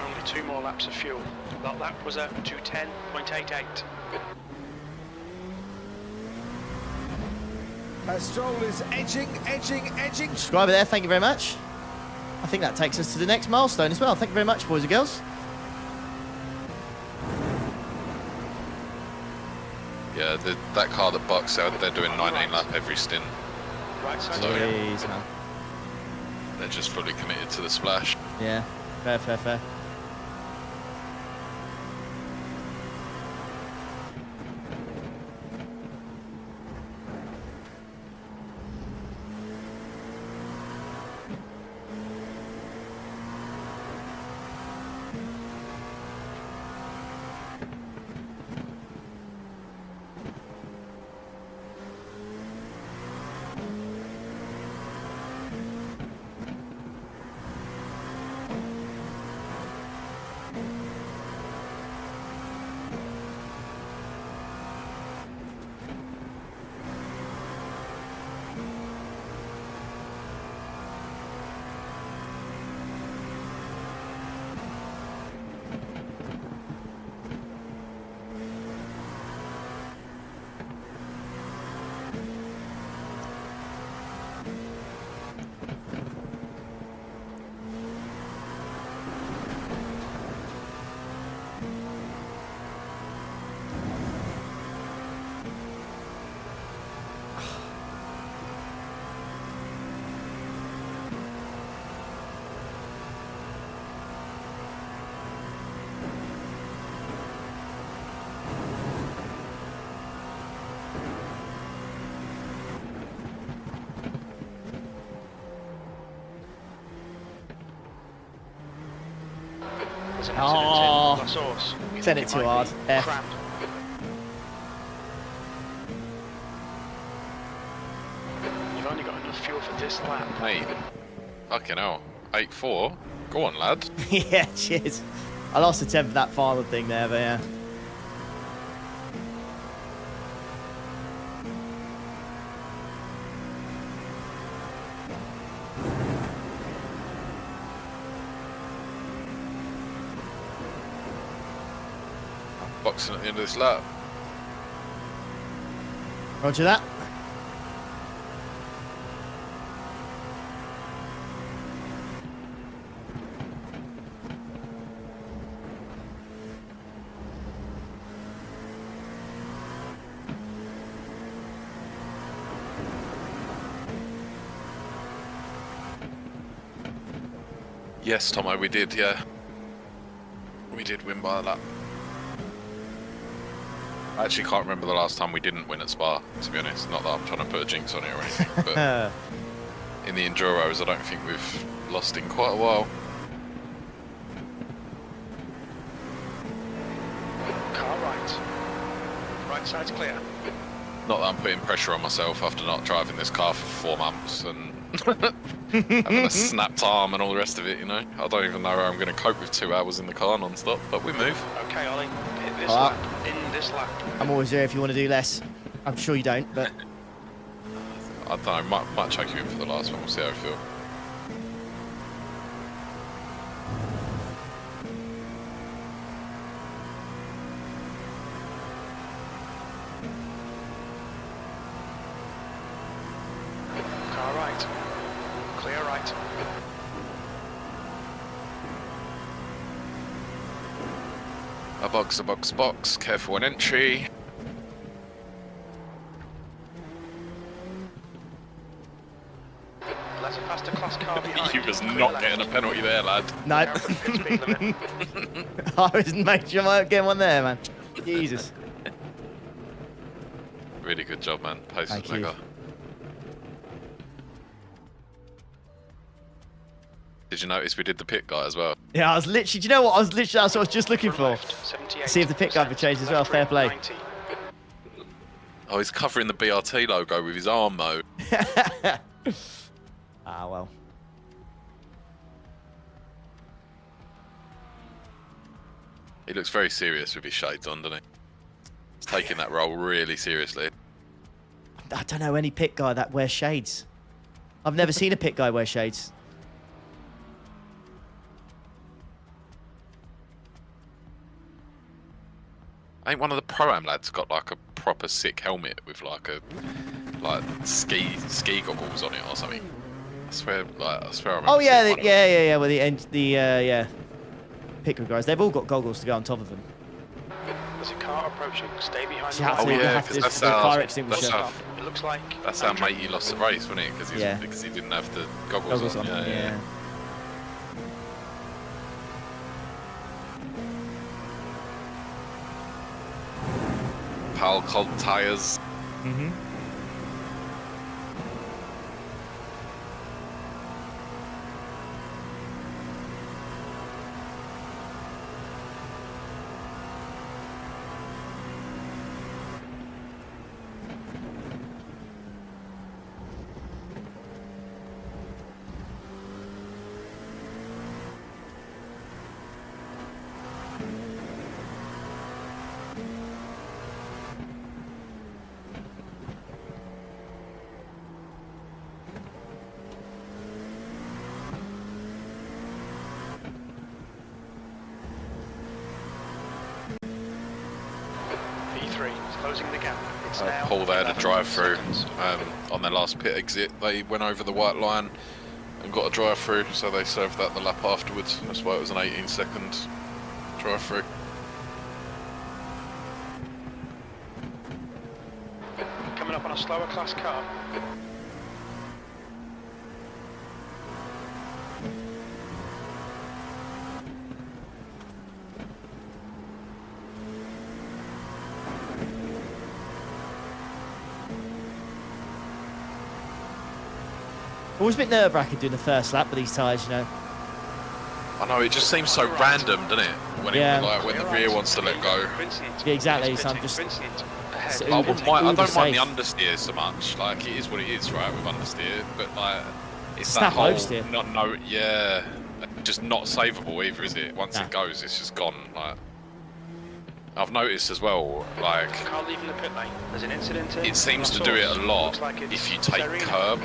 Only 2 more laps of fuel. That lap was at 2:10.88. Stroll is edging. Subscriber there, thank you very much. I think that takes us to the next milestone as well. Thank you very much, boys and girls. Yeah, that car that bucks out, they're doing 19 lap every stint. Right side So- clear. Jeez, man. They're just fully committed to the splash. Yeah, fair. There's an Oh. incident in La Source. We Send think it too might hard. be F. crap. You've only got enough fuel for this lap. Mate, fucking hell. 8-4. Go on, lad. Yeah, cheers. I lost a 10 for that final thing there, but yeah. Boxing at the end of this lap. Roger that. Yes, Tomo, we did, yeah. We did win by a lap. I actually can't remember the last time we didn't win at Spa, to be honest. Not that I'm trying to put a jinx on it or anything, but in the Enduros, I don't think we've lost in quite a while. Car right. Right side's clear. Not that I'm putting pressure on myself after not driving this car for 4 months and having a snapped arm and all the rest of it, you know. I don't even know how I'm going to cope with 2 hours in the car non-stop, but we move. Okay, Ollie. Hit this Alright. lap. In this lap. I'm always there if you want to do less. I'm sure you don't, but I don't know, might chuck you in for the last one, we'll see how I feel. Car right. Clear right. A box. Careful on entry. There's a faster class car behind. You was Clear not left. getting a penalty there, lad. no. Careful, pit speed limit. I was making sure I don't get one there, man. Jesus. Really good job, man. Pace Thank was you. mega. Did you notice we did the pit guy as well? Yeah, I was literally, do you know what? That's what I was just looking Front for. left, 78%. See if the pit guy would change as well. Left Fair rim, play. 90. Oh, he's covering the BRT logo with his arm, though. Ah, well. He looks very serious with his shades on, doesn't he? He's taking that role really seriously. I don't know any pit guy that wears shades. I've never seen a pit guy wear shades. I think one of the Pro-Am lads got like a proper sick helmet with like ski goggles on it or something. I swear I remember. Oh yeah, seeing one of them. yeah. Well, yeah, pit guys. They've all got goggles to go on top of them. There's a car approaching. Stay behind You the have Oh to, line. you yeah, have to, because the fire extinguisher. It looks like that's how Matey lost the race, wasn't it? Yeah. Because he didn't have the goggles, Goggles on. Yeah. Pal cold tires. Mhm. P3 is closing the gap. It's now Paul, they had a 11 drive-through seconds. on their last pit exit. They went over the white line and got a drive-through, so they served that the lap afterwards. That's why it was an 18-second drive-through. Coming up on a slower class car. Always a bit nerve-wracking doing the first lap with these tyres, you know. I know, it just seems so random, doesn't it? When Yeah. when the rear wants to let go. Yeah, exactly. So I'm just. Ahead. I wouldn't mind, I don't mind the safe. understeer so much. Like, it is what it is, right, with understeer. But like, it's Snap that whole oversteer. just not savable either, is it? Once Nah. it goes, it's just gone. Like, I've noticed as well, like, Car leaving the pit lane. There's an incident here. it seems to Not do it source. a lot Looks like it's if you take Serena. curb.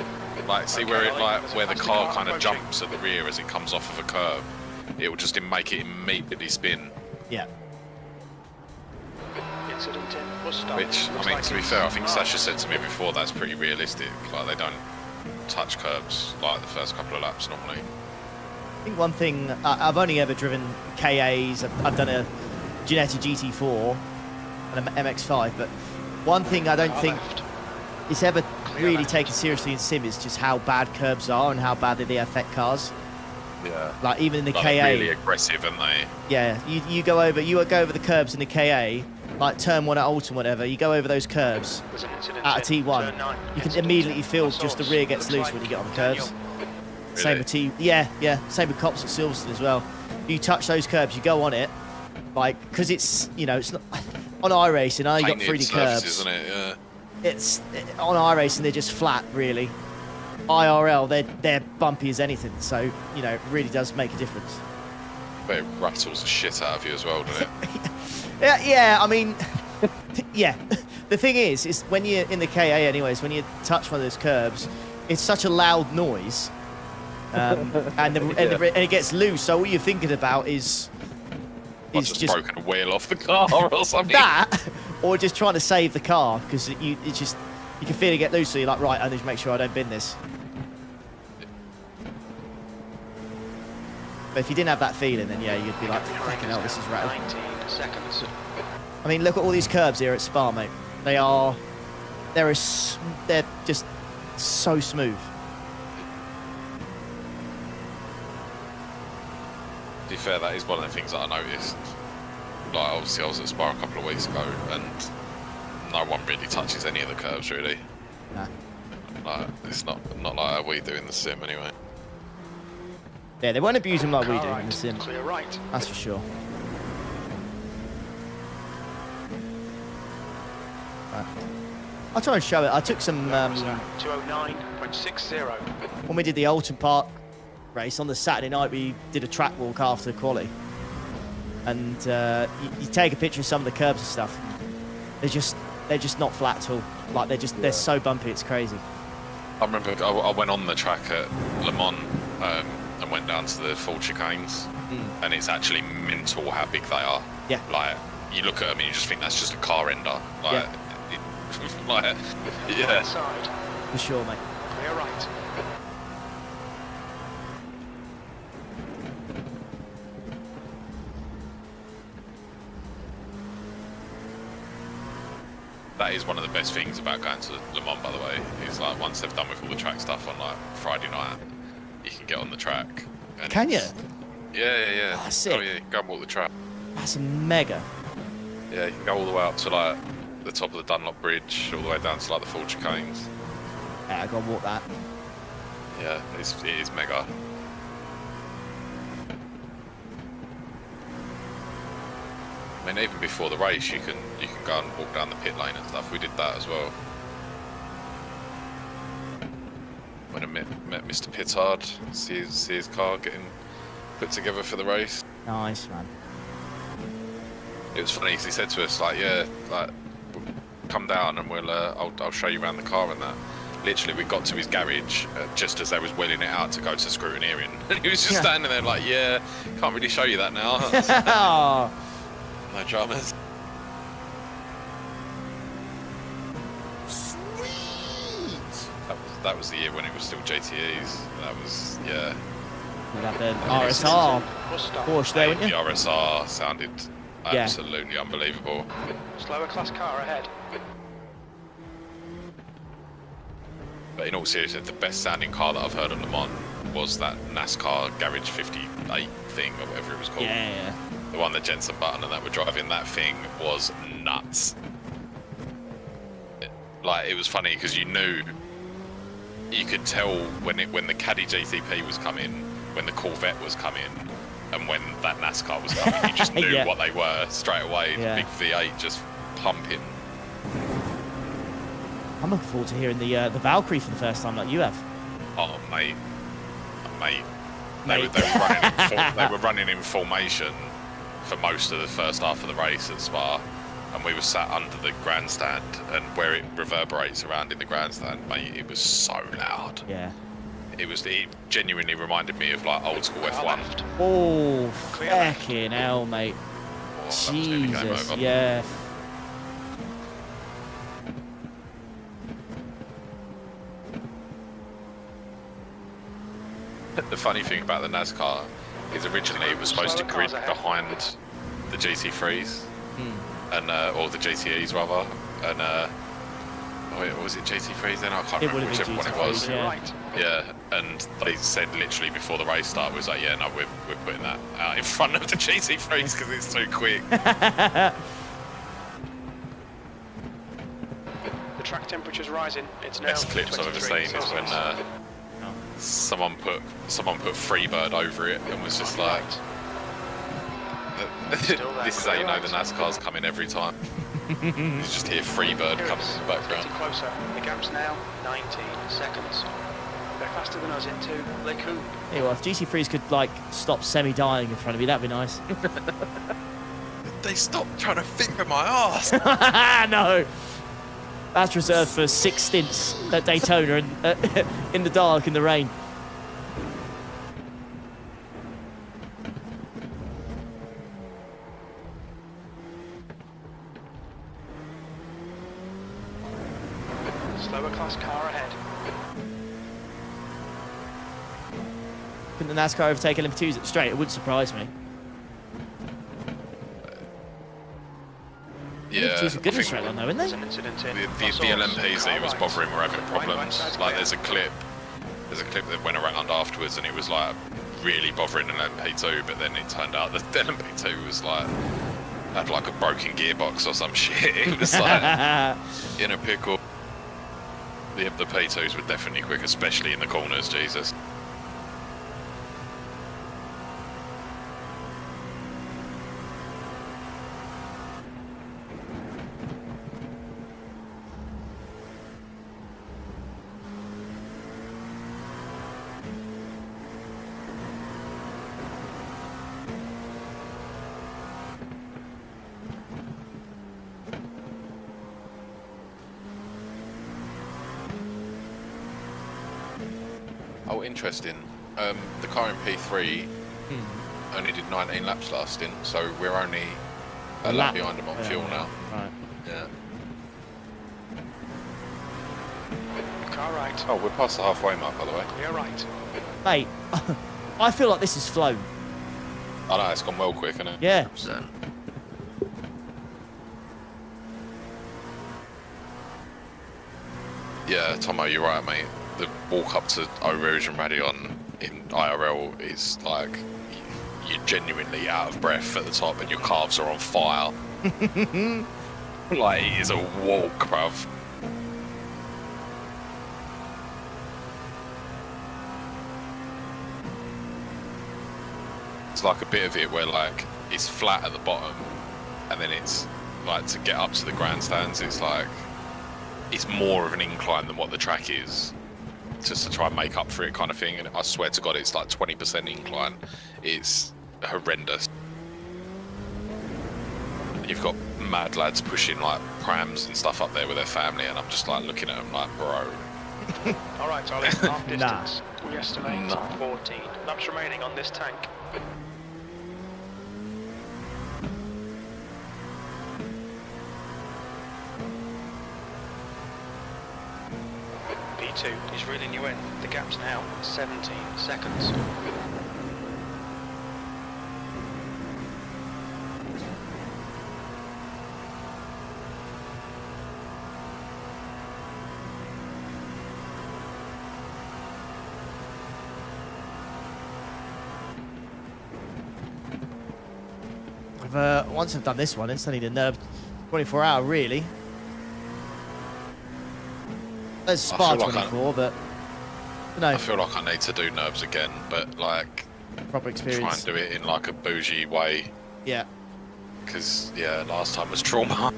Like, see Okay, where it Ollie, like there's a where the plastic car car kind of approaching. jumps at the rear as it comes off of a curb. It will just make it immediately spin. Yeah. Incident in. Bus stop. Which, Looks I mean, like to be it's fair, I think March. Sasha said to me before that's pretty realistic. Like, they don't touch curbs like the first couple of laps normally. I think one thing, I've only ever driven KAs, I've done a Ginetta GT4 and an MX-5, but one thing I don't Car think left. it's ever Clear really left. taken seriously in sim is just how bad curbs are and how badly they affect cars. Yeah. Like even in the Like, KA, they're really aggressive, aren't they? yeah, you go over the curbs in the KA, like turn one at Alton, whatever. You go over those curbs There's an incident at a in. T1, Turn 9. you can Incident immediately in. feel Not just the source. rear gets Looks loose like when you get on the Daniel. curbs. Really? Same with yeah, same with cops at Silverstone as well. You touch those curbs, you go on it, like because it's it's not on iRacing. I got Painted 3D surfaces, curbs. isn't it? Yeah. It's on iRacing they're just flat really. IRL they're bumpy as anything, so it really does make a difference. But it rattles the shit out of you as well, doesn't it? Yeah, I mean, yeah. The thing is when you're in the KA anyways, when you touch one of those curbs, it's such a loud noise, and it gets loose. So all you're thinking about is I've just broken a wheel off the car or something. that, or just trying to save the car because you can feel it get loose. So you're like, right, I need to make sure I don't bin this. But if you didn't have that feeling, then yeah, you'd be like, fucking hell, this is rattled. 19 seconds. I mean, look at all these curbs here at Spa, mate. They're just so smooth. To be fair, that is one of the things that I noticed. Like, obviously I was at Spa a couple of weeks ago and no one really touches any of the curves really. Nah. Like, it's not like how we do in the sim anyway. Yeah, they won't abuse them like we Car do in right. the sim. Clear right. That's for sure. Right. I'll try and show it. I took some 209.60. when we did the Alton Park race on the Saturday night. We did a track walk after quali. and you take a picture of some of the curbs and stuff. They're just not flat at all. Like they're so bumpy, it's crazy. I remember I went on the track at Le Mans and went down to the full chicanes, and it's actually mental how big they are. Yeah. Like you look at them and you just think that's just a car ender. Like, yeah. Like, yeah. Inside. For sure, mate. Clear right. That is one of the best things about going to Le Mans, by the way. Is like once they've done with all the track stuff on like Friday night, you can get on the track. And Can you? Yeah. Oh, sick. Oh yeah, you can go and walk the track. That's mega. Yeah, you can go all the way up to like the top of the Dunlop Bridge, all the way down to like the full chicanes. Yeah, go and walk that. Yeah, it is mega. I mean, even before the race, you can go and walk down the pit lane and stuff. We did that as well. When I met Mr. Pittard, see his car getting put together for the race. Nice, man. It was funny because he said to us like, yeah, like, come down and I'll show you around the car and that. Literally, we got to his garage just as they was wheeling it out to go to scrutineering, and he was just standing there like, yeah, can't really show you that now. Oh. No dramas. Sweet. That was the year when it was still JTEs. That was, yeah. We got the RSR Porsche there, wouldn't The you? RSR sounded absolutely unbelievable. Slower class car ahead. But in all seriousness, the best sounding car that I've heard on Le Mans was that NASCAR Garage 58 thing, or whatever it was called. Yeah. The one that Jensen Button and that were driving. That thing was nuts. Like, it was funny because you could tell when the Caddy GTP was coming, when the Corvette was coming, and when that NASCAR was coming. You just knew what they were straight away. Yeah. The big V8 just pumping. I'm looking forward to hearing the Valkyrie for the first time, like you have. Oh, mate. They were running in formation for most of the first half of the race at Spa, and we were sat under the grandstand, and where it reverberates around in the grandstand, mate, it was so loud. Yeah. It genuinely reminded me of like old school F1. Oh, fucking hell, mate. Oh, that was nearly game Jesus, over. yeah. The funny thing about the NASCAR is originally it was supposed to grid behind the GT3s, and or the GTEs rather, and was it GT3s then? I can't remember whichever one it was. Yeah, and they said literally before the race started, was like, yeah, no, we're putting that out in front of the GT3s because it's too quick. The track temperature's rising. It's now Best clips I've ever seen is when someone put Freebird over it and was just like, this is how you know the NASCAR's coming every time. You just hear Freebird coming in the background. Getting closer. The gap's now 19 seconds. They're faster than us into Le Coupe. Yeah, well, if GT3s could like stop semi-dying in front of me, that'd be nice. They stopped trying to finger my ass. No. That's reserved for 6 stints at Daytona and in the dark, in the rain. Slower class car ahead. Couldn't the NASCAR overtake LMP2s at the straight? It wouldn't surprise me. Yeah, LMP2s are good in the straight line though, aren't they? The LMPs that he was bothering were having problems. Like there's a clip that went around afterwards, and it was like really bothering an LMP2, but then it turned out that the LMP2 was like had like a broken gearbox or some shit. It was like in a pickle. The P2s were definitely quick, especially in the corners. Jesus. Oh, interesting. The car in P3 only did 19 laps last stint, so we're only a lap behind them on fuel now. Right. Yeah. Car right. Oh, we're past the halfway mark, by the way. Clear right. Mate, I feel like this has flown. I know, it's gone well quick, isn't it? Yeah. Yeah, Tomo, you're right, mate. The walk up to Erosion Radion in IRL is like you're genuinely out of breath at the top and your calves are on fire. Like, it is a walk, bruv. It's like a bit of it where like it's flat at the bottom and then it's like to get up to the grandstands, it's like it's more of an incline than what the track is, just to try and make up for it kind of thing. And I swear to God, it's like 20% incline. It's horrendous. You've got mad lads pushing like prams and stuff up there with their family, and I'm just like looking at them like, bro. All right, Ollie, half distance. We estimate 14 laps remaining on this tank. P2 is reeling you in. The gap's now 17 seconds. Once I've done this one, it's only the NERB 24-hour, really. There's Spa 24, but no. I feel like I need to do nerves again, but like proper experience. Try and do it in like a bougie way. Yeah. Because yeah, last time was trauma.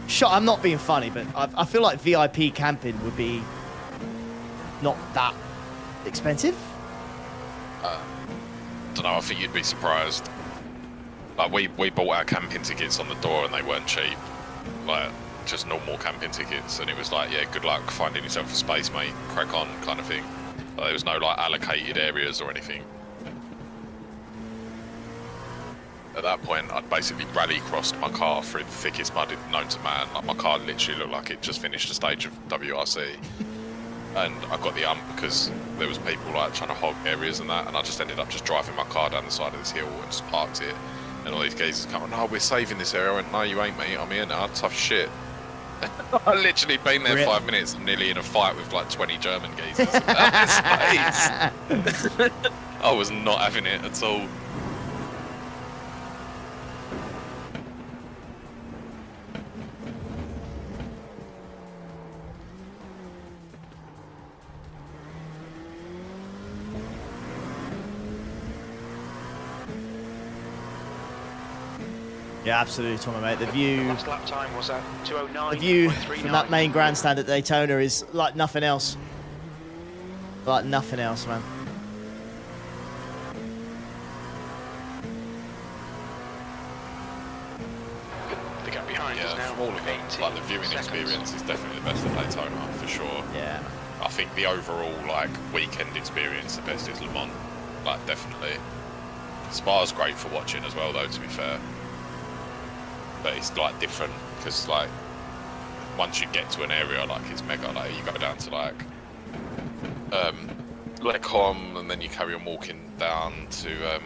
Sure, I'm not being funny, but I feel like VIP camping would be not that expensive. Don't know. I think you'd be surprised. Like we bought our camping tickets on the door and they weren't cheap. Like just normal camping tickets, and it was like, yeah, good luck finding yourself a space, mate. Crack on, kind of thing. Like, there was no like allocated areas or anything. At that point, I'd basically rally crossed my car through the thickest mud known to man. Like my car literally looked like it just finished a stage of WRC. And I got the because there was people like trying to hog areas and that, and I just ended up just driving my car down the side of this hill and just parked it. And all these geezers come, no, we're saving this area. I went, no, you ain't, mate. I'm here now. Tough shit. I literally been there 5 minutes, nearly in a fight with like 20 German geezers about this space. I was not having it at all. Yeah, absolutely, Tommy, mate. The view, Last lap time was at 2:09. the view from that main grandstand at Daytona is like nothing else. Like nothing else, man. The gap behind is Yeah, now from all of them, like the viewing experience is definitely the best at Daytona for sure. Yeah. I think the overall like weekend experience, the best is Le Mans. Like definitely. Spa's great for watching as well, though. To be fair. But it's like different because like once you get to an area like it's mega, like you go down to like Lecom and then you carry on walking down to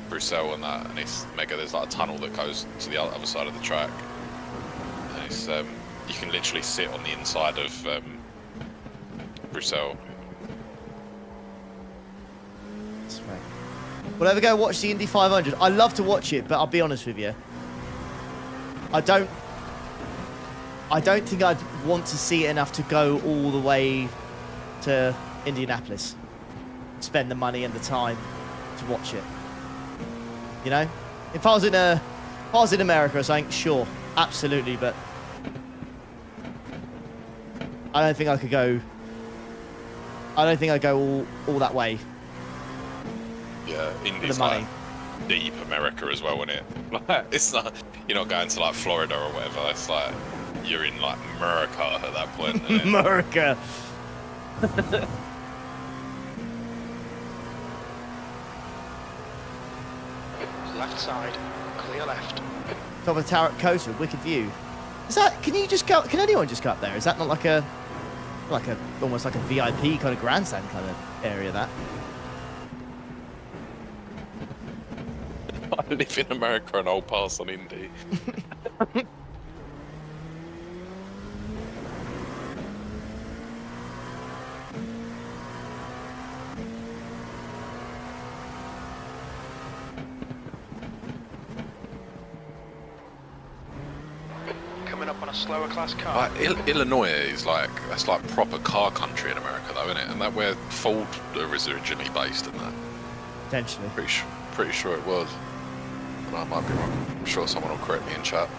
Bruxelles and that, and it's mega. There's like a tunnel that goes to the other side of the track, and it's you can literally sit on the inside of Bruxelles. We'll ever go watch the Indy 500. I love to watch it, but I'll be honest with you. I don't think I'd want to see it enough to go all the way to Indianapolis, spend the money and the time to watch it. You know, if I was in America or something, sure, absolutely, but I don't think I could go. I don't think I'd go all that way. Yeah, Indy's like deep America as well, isn't it? Like, it's not, you're not going to like Florida or whatever. It's like you're in like America at that point. Isn't it? America. left side, clear left. Top of the tower at Coaster, wicked view. Is that? Can you just go? Can anyone just go up there? Is that not like a almost like a VIP kind of grandstand kind of area? That. I live in America and I'll pass on Indy. Coming up on a slower class car. Like, Illinois is like, that's like proper car country in America though, isn't it? And that where Ford was originally based in that. Potentially. Pretty sure it was. But I might be wrong. I'm sure someone will correct me in chat.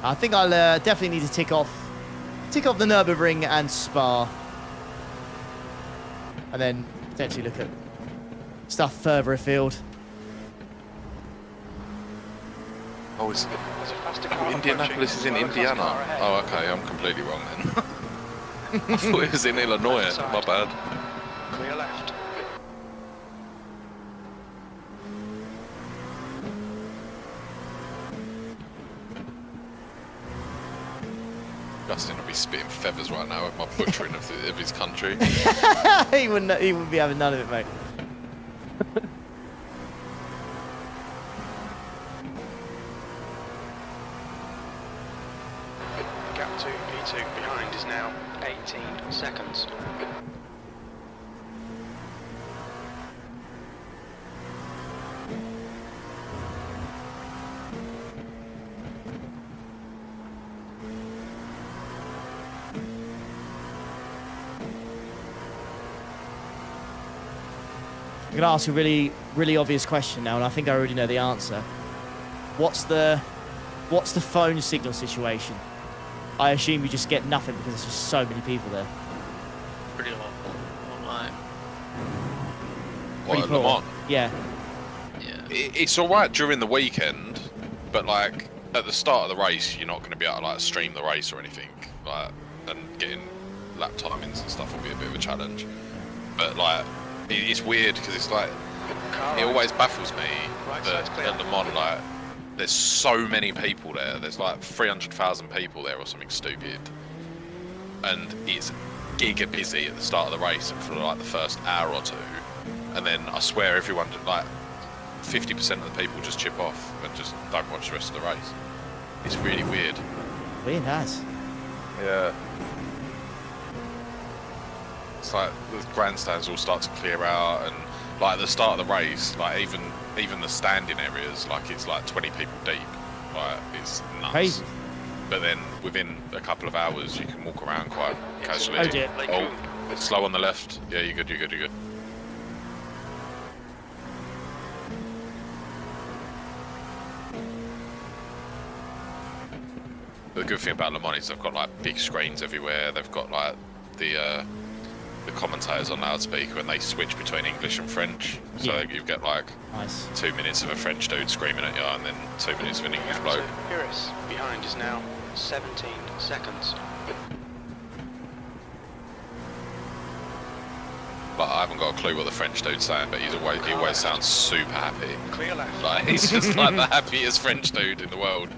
I think I'll definitely need to tick off the Nürburgring and Spa, and then potentially look at stuff further afield. Oh, There's a faster car Indianapolis is in approaching. Indiana. Slower class car ahead. Oh, okay, I'm completely wrong then. I thought it was in Illinois. Left side. My bad. Clear left. Justin will be spitting feathers right now with my butchering of his country. He wouldn't be having none of it, mate. Gap to P2 behind is now 18 seconds. I'm gonna ask a really, really obvious question now, and I think I already know the answer. What's the phone signal situation? I assume you just get nothing because there's just so many people there. Pretty awful. Alright. What, at Le Mans? Yeah. Yeah. It's alright during the weekend, but like at the start of the race, you're not going to be able to like stream the race or anything. Like, and getting lap timings and stuff will be a bit of a challenge. But like, it's weird because it's like, it always baffles me that at Le Mans, like, there's so many people there. There's like 300,000 people there or something stupid. And it's giga busy at the start of the race and for like the first hour or two. And then I swear everyone, like 50% of the people just chip off and just don't watch the rest of the race. It's really weird. Weird as. Yeah. It's like the grandstands all start to clear out, and like at the start of the race, like even the standing areas, like it's like 20 people deep. Like it's nuts. Crazy. But then within a couple of hours, you can walk around quite casually. Oh dear. Oh, slow on the left. Yeah, you're good. The good thing about Le Mans is they've got like big screens everywhere. They've got like the commentators on loudspeaker, and they switch between English and French. So Yeah. you get like Nice. 2 minutes of a French dude screaming at you, and then 2 minutes of an English bloke. Iris behind is now 17 seconds. But I haven't got a clue what the French dude's saying, but he always sounds super happy. Clear left. Like he's just like the happiest French dude in the world.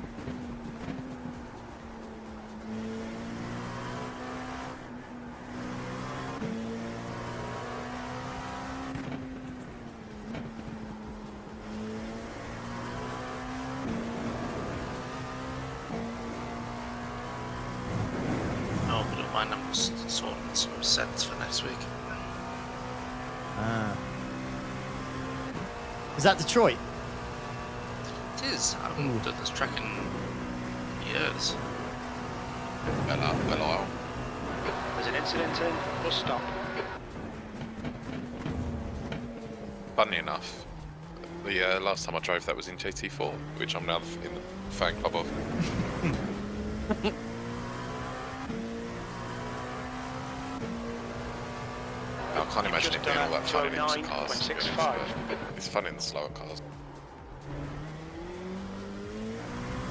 No, we don't mind. I'm just sorting some sets for next week. Ah. Is that Detroit? It is. I haven't done this track in years. Hello. There's an incident in bus stop. Funny enough, the last time I drove that was in GT4, which I'm now in the fan club of. I can't imagine it being all that fun in instant cars. to be honest, 209.65. but It's fun in the slower cars.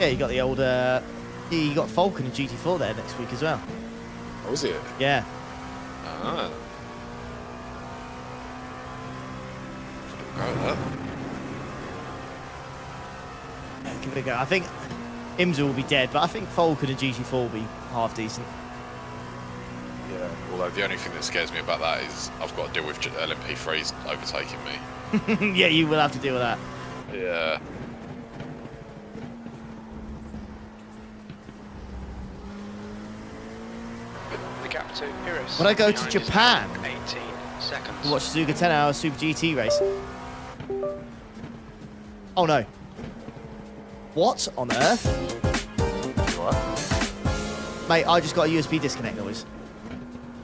Yeah, you got the old. You got Falcon and GT4 there next week as well. Oh, was it? Yeah. Ah. Go with that. Yeah, give it a go. I think Imsa will be dead, but I think Falcon and GT4 will be half decent. Yeah. Although the only thing that scares me about that is I've got to deal with LMP3s overtaking me. Yeah, you will have to deal with that. Yeah. The gap to Iris. When I go to behind is Japan, 18 seconds. to watch Suzuka 10-hour Super GT race. Oh no. What on earth? You alright? Mate, I just got a USB disconnect noise.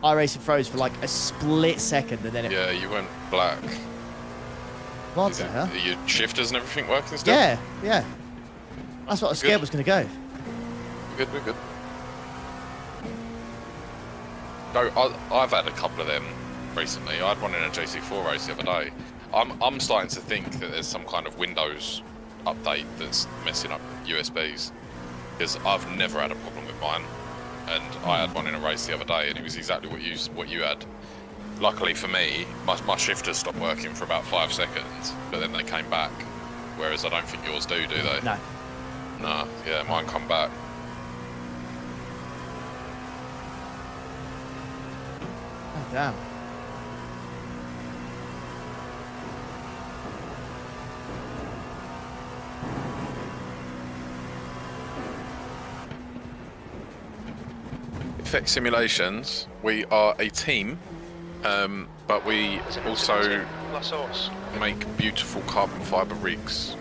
iRacing froze for like a split second and then it... Yeah, you went black. What the hell? Are your shifters and everything working still? Yeah, yeah. That's what I was scared was going to go. We're good. No, I've had a couple of them recently. I had one in a JC4 race the other day. I'm starting to think that there's some kind of Windows update that's messing up USBs, because I've never had a problem with mine, and I had one in a race the other day, and it was exactly what you had. Luckily for me, my shifters stopped working for about 5 seconds, but then they came back. Whereas I don't think yours do they? No. No, yeah, mine come back. Oh, damn. Effect Simulations, we are a team, but we also make beautiful carbon fibre rigs.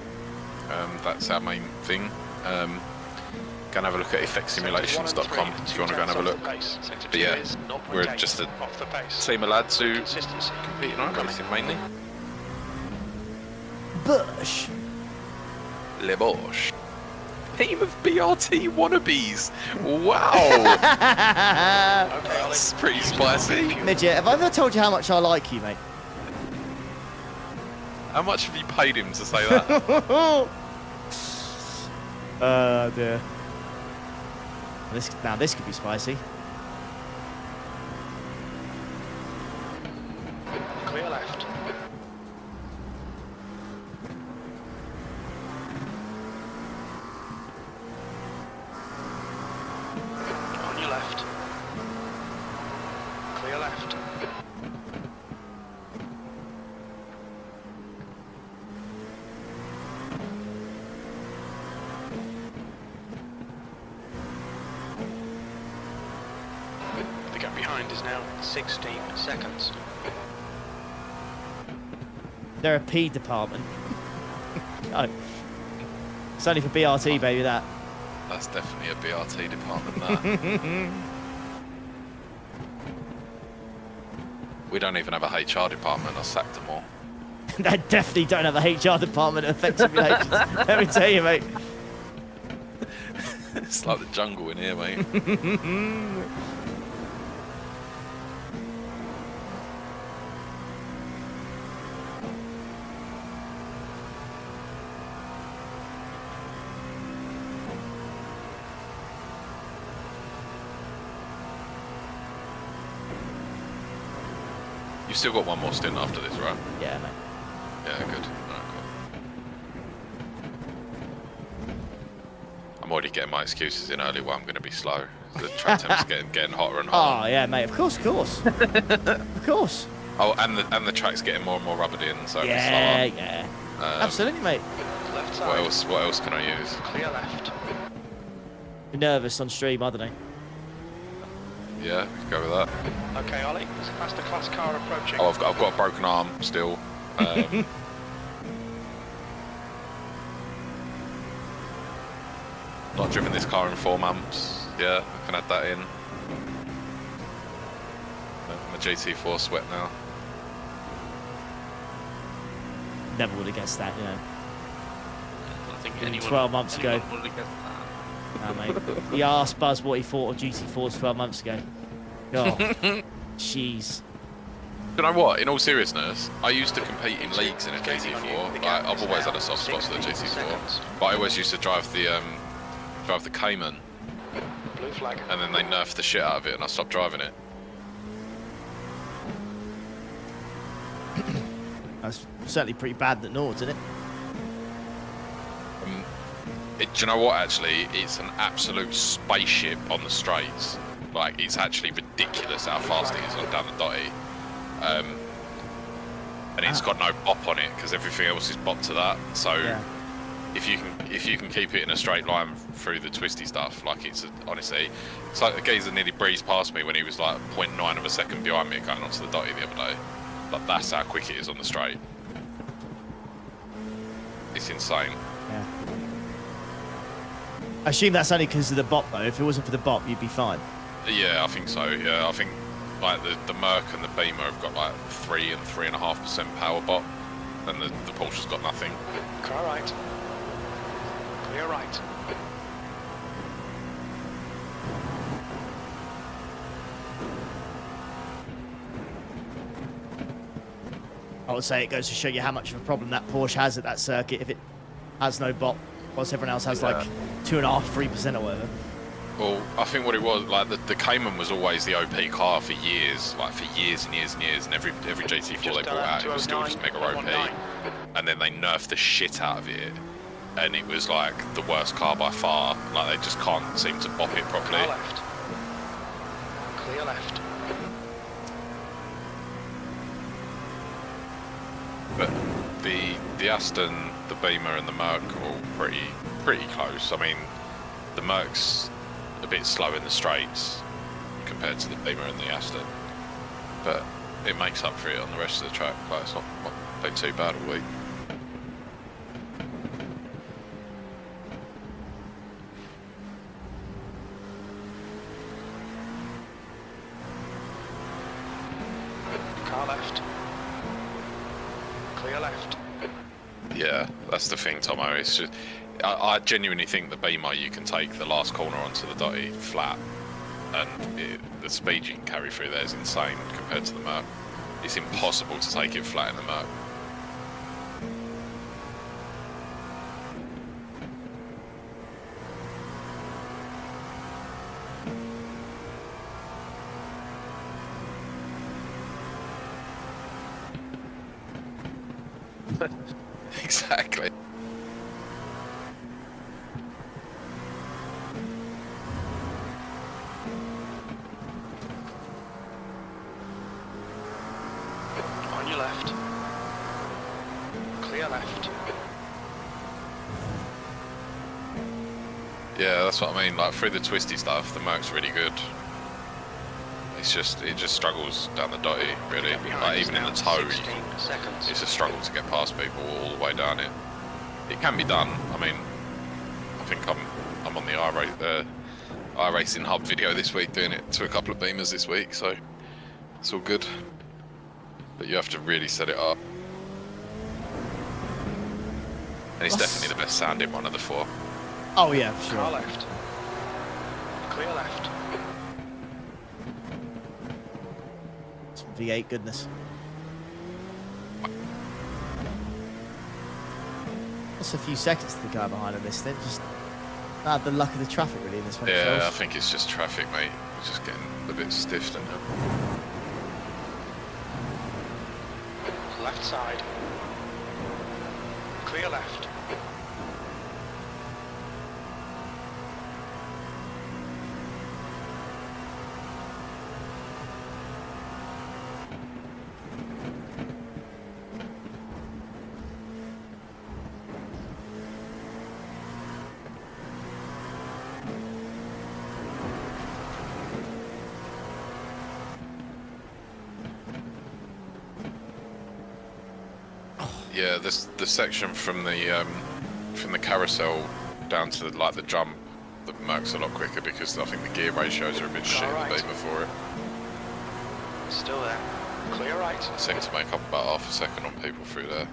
That's our main thing. Go and have a look at effectsimulations.com if you want to go and have a look. But yeah, we're just a team of lads who compete in iRacing mainly. Bush. Le Bosch. Team of BRT wannabes. Wow. That's pretty spicy. Midget, have I ever told you how much I like you, mate? How much have you paid him to say that? Dear. Now this could be spicy. Clear left. On your left. Clear left. The gap behind is now 16 seconds. They're a P department. No. It's only for BRT, baby, that. That's definitely a BRT department, that. We don't even have a HR department. I sacked them all. They definitely don't have a HR department of effect simulations. Let me tell you, mate. It's like the jungle in here, mate. You've still got one more stint after this, right? Yeah, mate. Yeah, good. Alright, cool. I'm already getting my excuses in early why I'm going to be slow. The track temp's getting hotter and hotter. Oh, yeah, mate. Of course. Of course. Oh, and the track's getting more and more rubbered in, so it'll be Yeah, slower. yeah. Absolutely, mate. Left side. What else can I use? Clear left. You're nervous on stream, I don't know. Yeah, we can go with that. Okay, Ollie, there's a faster class car approaching. Oh, I've got a broken arm still. Not driven this car in 4 months. Yeah, I can add that in. My GT4 sweat now. Never would have guessed that, you know. I don't think anyone, 12 months ago. would have guessed that. Nah, mate. He asked Buzz what he thought of GT4s 12 months ago. Oh, jeez. You know what? In all seriousness, I used to compete in leagues in a GT4. I've always had a soft spot for the GT4, but I always used to drive the Cayman. blue flag. and then they nerfed the shit out of it, and I stopped driving it. That's certainly pretty bad at Nords, isn't it? Do you know what? Actually, it's an absolute spaceship on the straights. Like, it's actually ridiculous how fast it is on down the dotty. And it's got no bop on it because everything else is bopped to that. So if you can keep it in a straight line through the twisty stuff, like honestly, it's like the geezer nearly breezed past me when he was like 0.9 of a second behind me going onto the dotty the other day. Like, that's how quick it is on the straight. It's insane. Yeah. I assume that's only because of the bop, though. If it wasn't for the bop, you'd be fine. Yeah, I think so. Yeah, I think like the Merc and the Beamer have got like 3 and 3.5% power bop, and the Porsche's got nothing. Car right. Clear right. I would say it goes to show you how much of a problem that Porsche has at that circuit if it has no bop, whilst everyone else has like 2.5%, 3% or whatever. Well, I think what it was, like the Cayman was always the OP car for years, like for years and years and years, and every GT4 they brought out, it was still just mega OP. And then they nerfed the shit out of it, and it was like the worst car by far. Like, they just can't seem to bop it properly. Car left. Clear left. But the Aston, the Beamer, and the Merc are all pretty close. I mean, the Merc's a bit slow in the straights compared to the Beamer and the Aston, but it makes up for it on the rest of the track. Like, it's not been too bad all week. Car left. Clear left. Yeah, that's the thing, Tomo. It's just, I genuinely think the Beamer, you can take the last corner onto the dotty flat, and the speed you can carry through there is insane compared to the Merc. It's impossible to take it flat in the Merc. Exactly. On your left. Clear left. Yeah, that's what I mean. Like, through the twisty stuff, the Merc's really good. It's just, it just struggles down the dotty, really. Like, even in the toe, it's a struggle to get past people all the way down it. It can be done. I mean, I think I'm on the iRacing Hub video this week, doing it to a couple of Beamers this week, so it's all good. But you have to really set it up. And it's definitely the best sounding one of the 4. Oh yeah, for sure. Car left. Clear left. Some V8 goodness. That's a few seconds to the guy behind on this then. Just the luck of the traffic really in this one. Yeah, I think it's just traffic, mate. We're just getting a bit stiffed in it. Left side. Clear left. Yeah, the section from the carousel down to the jump, the Merc's a lot quicker because I think the gear ratios are a bit shit the day before it. Still there. Clear right. It seemed to make up about half a second on people through there.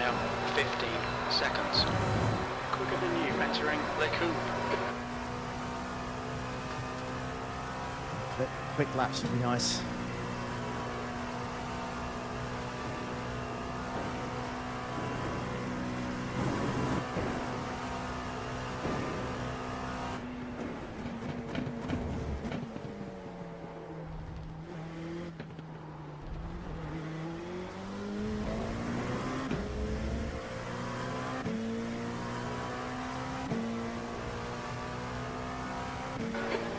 down 15 seconds. Quicker than you, entering Le Coupe. Quick laps would be nice.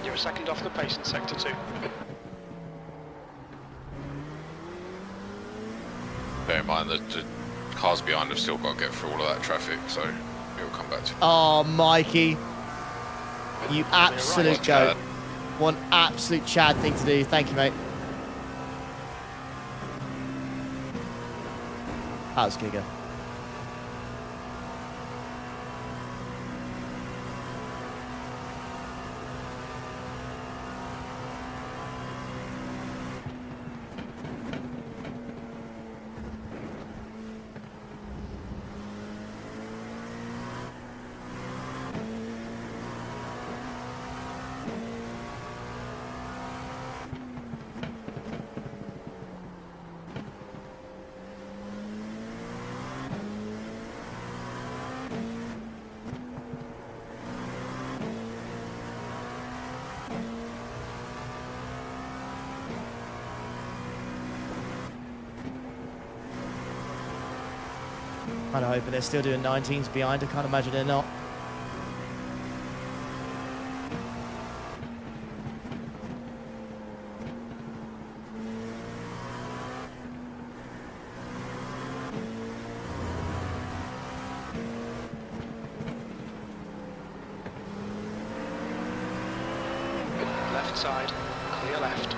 You're a second off the pace in sector 2. Bear in mind that the cars behind have still got to get through all of that traffic, so it'll come back to Oh, Mikey. You absolute Right, goat. Chad. One absolute Chad thing to do. Thank you, mate. That was Giga. Kind of hoping they're still doing 19s behind. I can't imagine they're not. Left side, clear left.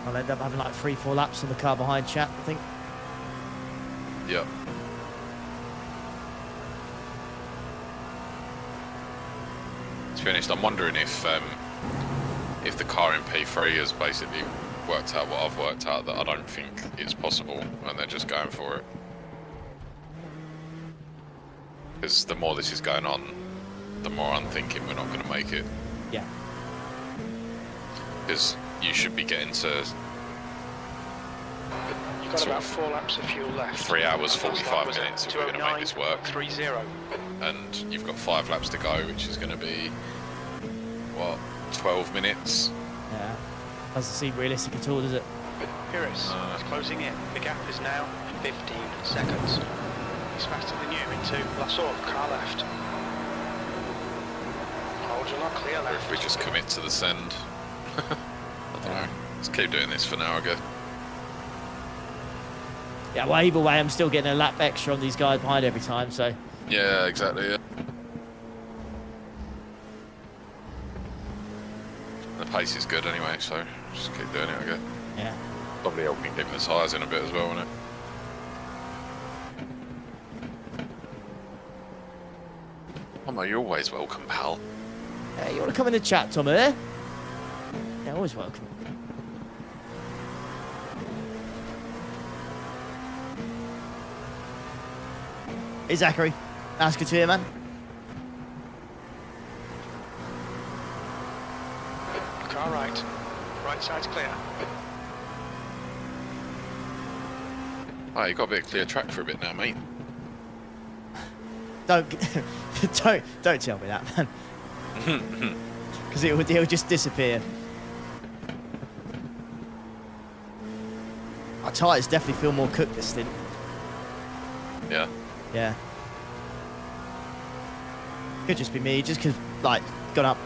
I'll end up having like 3-4 laps on the car behind chat, I think. yeah. To be honest, I'm wondering if the car in P3 has basically worked out what I've worked out, that I don't think it's possible, and they're just going for it. Because the more this is going on, the more I'm thinking we're not going to make it. Yeah. Because you should be getting to You've got about 4 laps of fuel left. 3 hours 45 minutes if we're going to make this work. 209.30. And you've got 5 laps to go, which is going to be, what, 12 minutes? Yeah. Doesn't seem realistic at all, does it? Pires is closing in. The gap is now 15 seconds. He's faster than you into Lasso, car left. Hold your lock, clear Or left. if we just commit to the send. I don't know. Let's keep doing this for now, I guess. Yeah, well, either way, I'm still getting a lap extra on these guys behind every time, so... Yeah, exactly, yeah. The pace is good anyway, so just keep doing it, I guess. Yeah. Probably helping keep the tyres in a bit as well, won't it? Tomo, you're always welcome, pal. Hey, you want to come in the chat, Tom, eh? Yeah, always welcome. Hey, Zachary. That's good to hear, man. Car right. Right side's clear. Oh, you got a bit of clear track for a bit now, mate. Don't tell me that, man. Because it'll just disappear. Our tyres definitely feel more cooked this stint. Yeah. Yeah. Could just be me, just because, like, gone up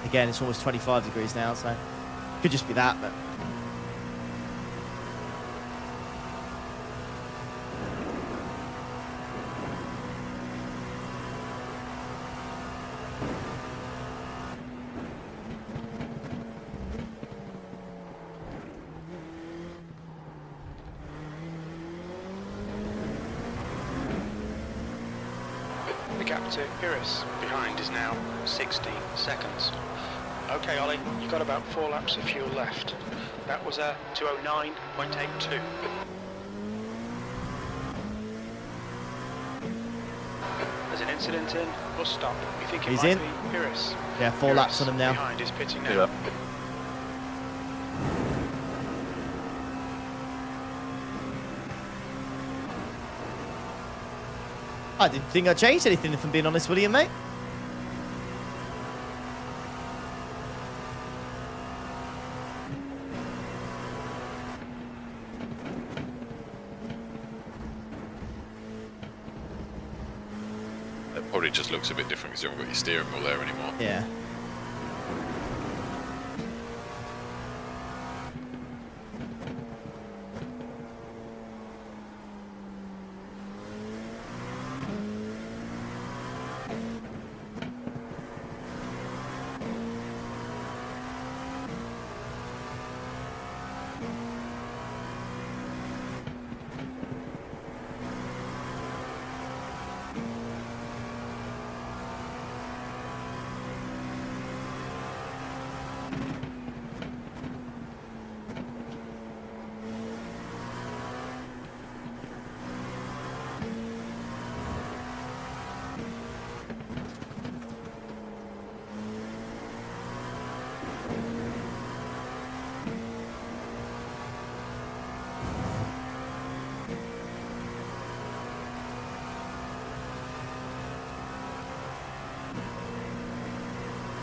again. It's almost 25 degrees now, so could just be that, but. The gap to Pires behind is now 16 seconds. Okay, Ollie, you've got about 4 laps of fuel left. That was a 209.82. There's an incident in. Bus stop. We think it He's might in. be Pyrrhus. Yeah, 4 laps on him now. Behind is pitting now. Yeah. I didn't think I changed anything, if I'm being honest, William, mate. It probably just looks a bit different because you haven't got your steering wheel there anymore. Yeah.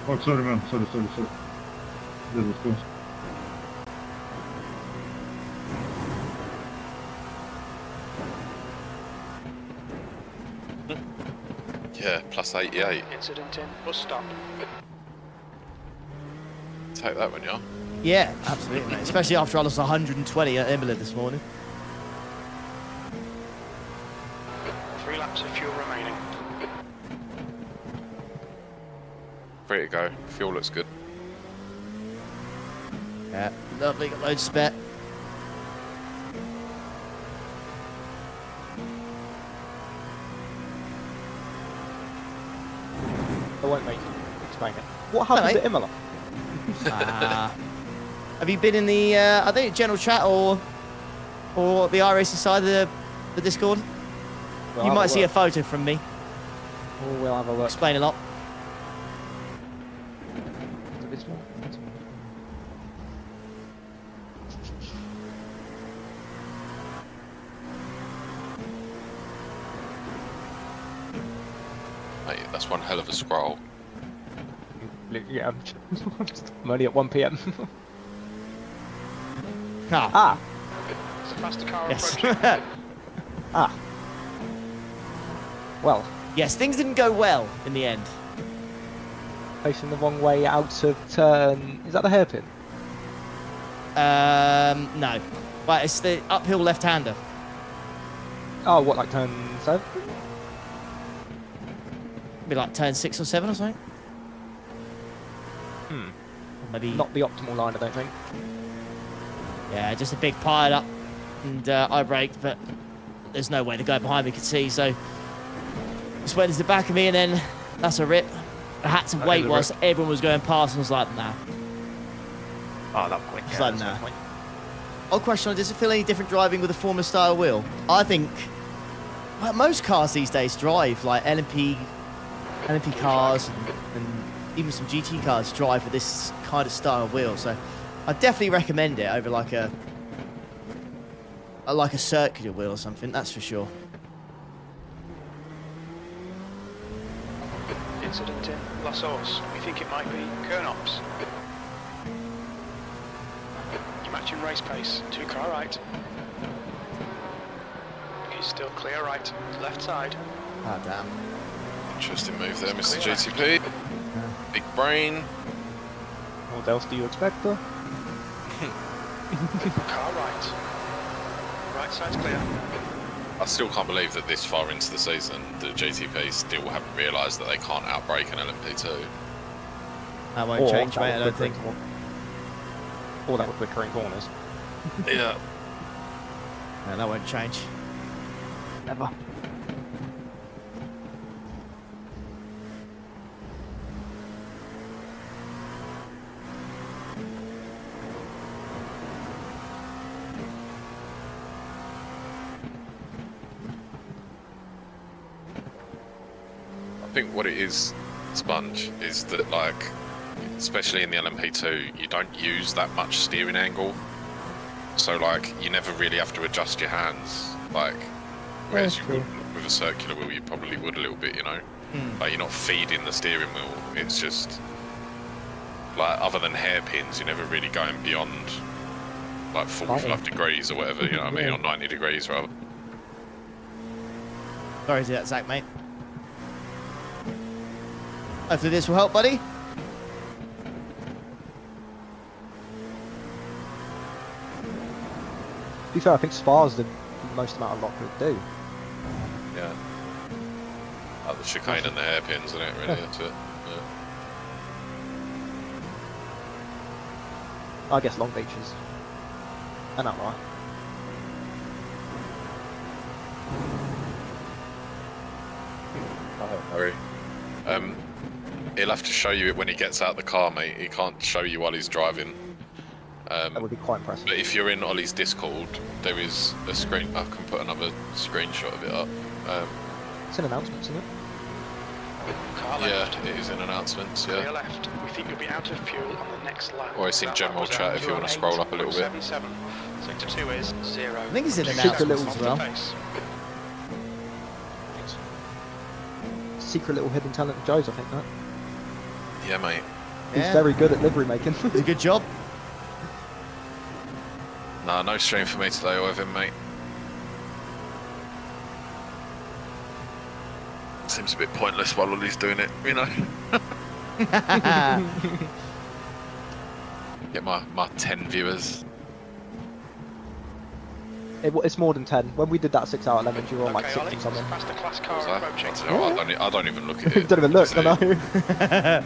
Oh, sorry, man. Sorry. This was close. Yeah, plus 88. Incident in. Bus stop. Take that one, yeah. Yeah, absolutely, mate. Especially after I lost 120 at Imola this morning. 3 laps of fuel remaining. Free to go. Fuel looks good. Yeah, lovely. Got loads of spare. I won't make you explain it. What happened mate. at Imola? Have you been in the, I think, general chat or the iRacing side of the Discord? We'll You have might a see a look. photo from me. Oh, we'll have a look. Explain a lot. This one? Mate, that's one hell of a scroll. Yeah, I'm only at 1 PM. Ah, It's a faster car yes. approaching. Well, Yes, things didn't go well in the end. facing the wrong way out of turn. Is that the hairpin? No. Well, it's the uphill left-hander. Oh, what, like turn 7? Be like turn 6 or 7 or something. Hmm. Or maybe Not the optimal line, I don't think. Yeah, just a big pile up, and I braked, but there's no way the guy behind me could see, so just went into the back of me, and then that's a rip. I had to wait whilst everyone was going past, and I was like, nah. Oh, that point. It's like, nah. Odd question, does it feel any different driving with a Formula style wheel? I think well, most cars these days drive, like LMP cars and even some GT cars drive with this kind of style wheel, so I definitely recommend it over like a circular wheel or something, that's for sure. Incident in La Source. We think it might be Kernops. You're matching race pace. 2 car right. He's still clear right. Left side. Ah, damn. Interesting move there, Mr. GTP. Big brain. What else do you expect, though? Car right. Right side's clear. I still can't believe that this far into the season, the GTP still haven't realised that they can't outbrake an LMP2. That won't change, mate, I don't think. Or that would quicker in corners. Yeah. No, that won't change. Never. think what it is, Sponge, is that like, especially in the LMP2, you don't use that much steering angle. So like, you never really have to adjust your hands. Like, whereas you would with a circular wheel, you probably would a little bit, you know. Like you're not feeding the steering wheel. It's just like, other than hairpins, you're never really going beyond like 45 degrees or whatever. You know what I mean, or 90 degrees rather. Sorry to that, Zach, mate. Hopefully this will help, buddy. To be fair, I think Spa's the most amount of lock would do. Yeah. Like the chicane and the hairpins, isn't it? Really, that's it. I guess Long Beach is an outlier. Hurry. He'll have to show you it when he gets out of the car, mate. He can't show you while he's driving. That would be quite impressive. But if you're in Ollie's Discord, there is a screen. I can put another screenshot of it up. It's an announcement, isn't it? Car Yeah, left. it is in announcements. Clear Yeah. left. We think you'll be out of fuel on the next lap. Or it's in That general was chat if you want to scroll up a little bit. 77. Sector 2 is 0. I think it's in Secret announcements little as well. Secret little hidden talent of Joe's, I think, that. Yeah, mate. He's Yeah. very good at livery making. It's a good job. Nah, no stream for me today with him, mate. Seems a bit pointless while Ollie's doing it, you know. Get my 10 viewers. It's more than 10. When we did that 6 hour lemons, you were on like 6 Ollie, or something. past the class What car was that? approaching. I don't even look at it. Don't even look, I know.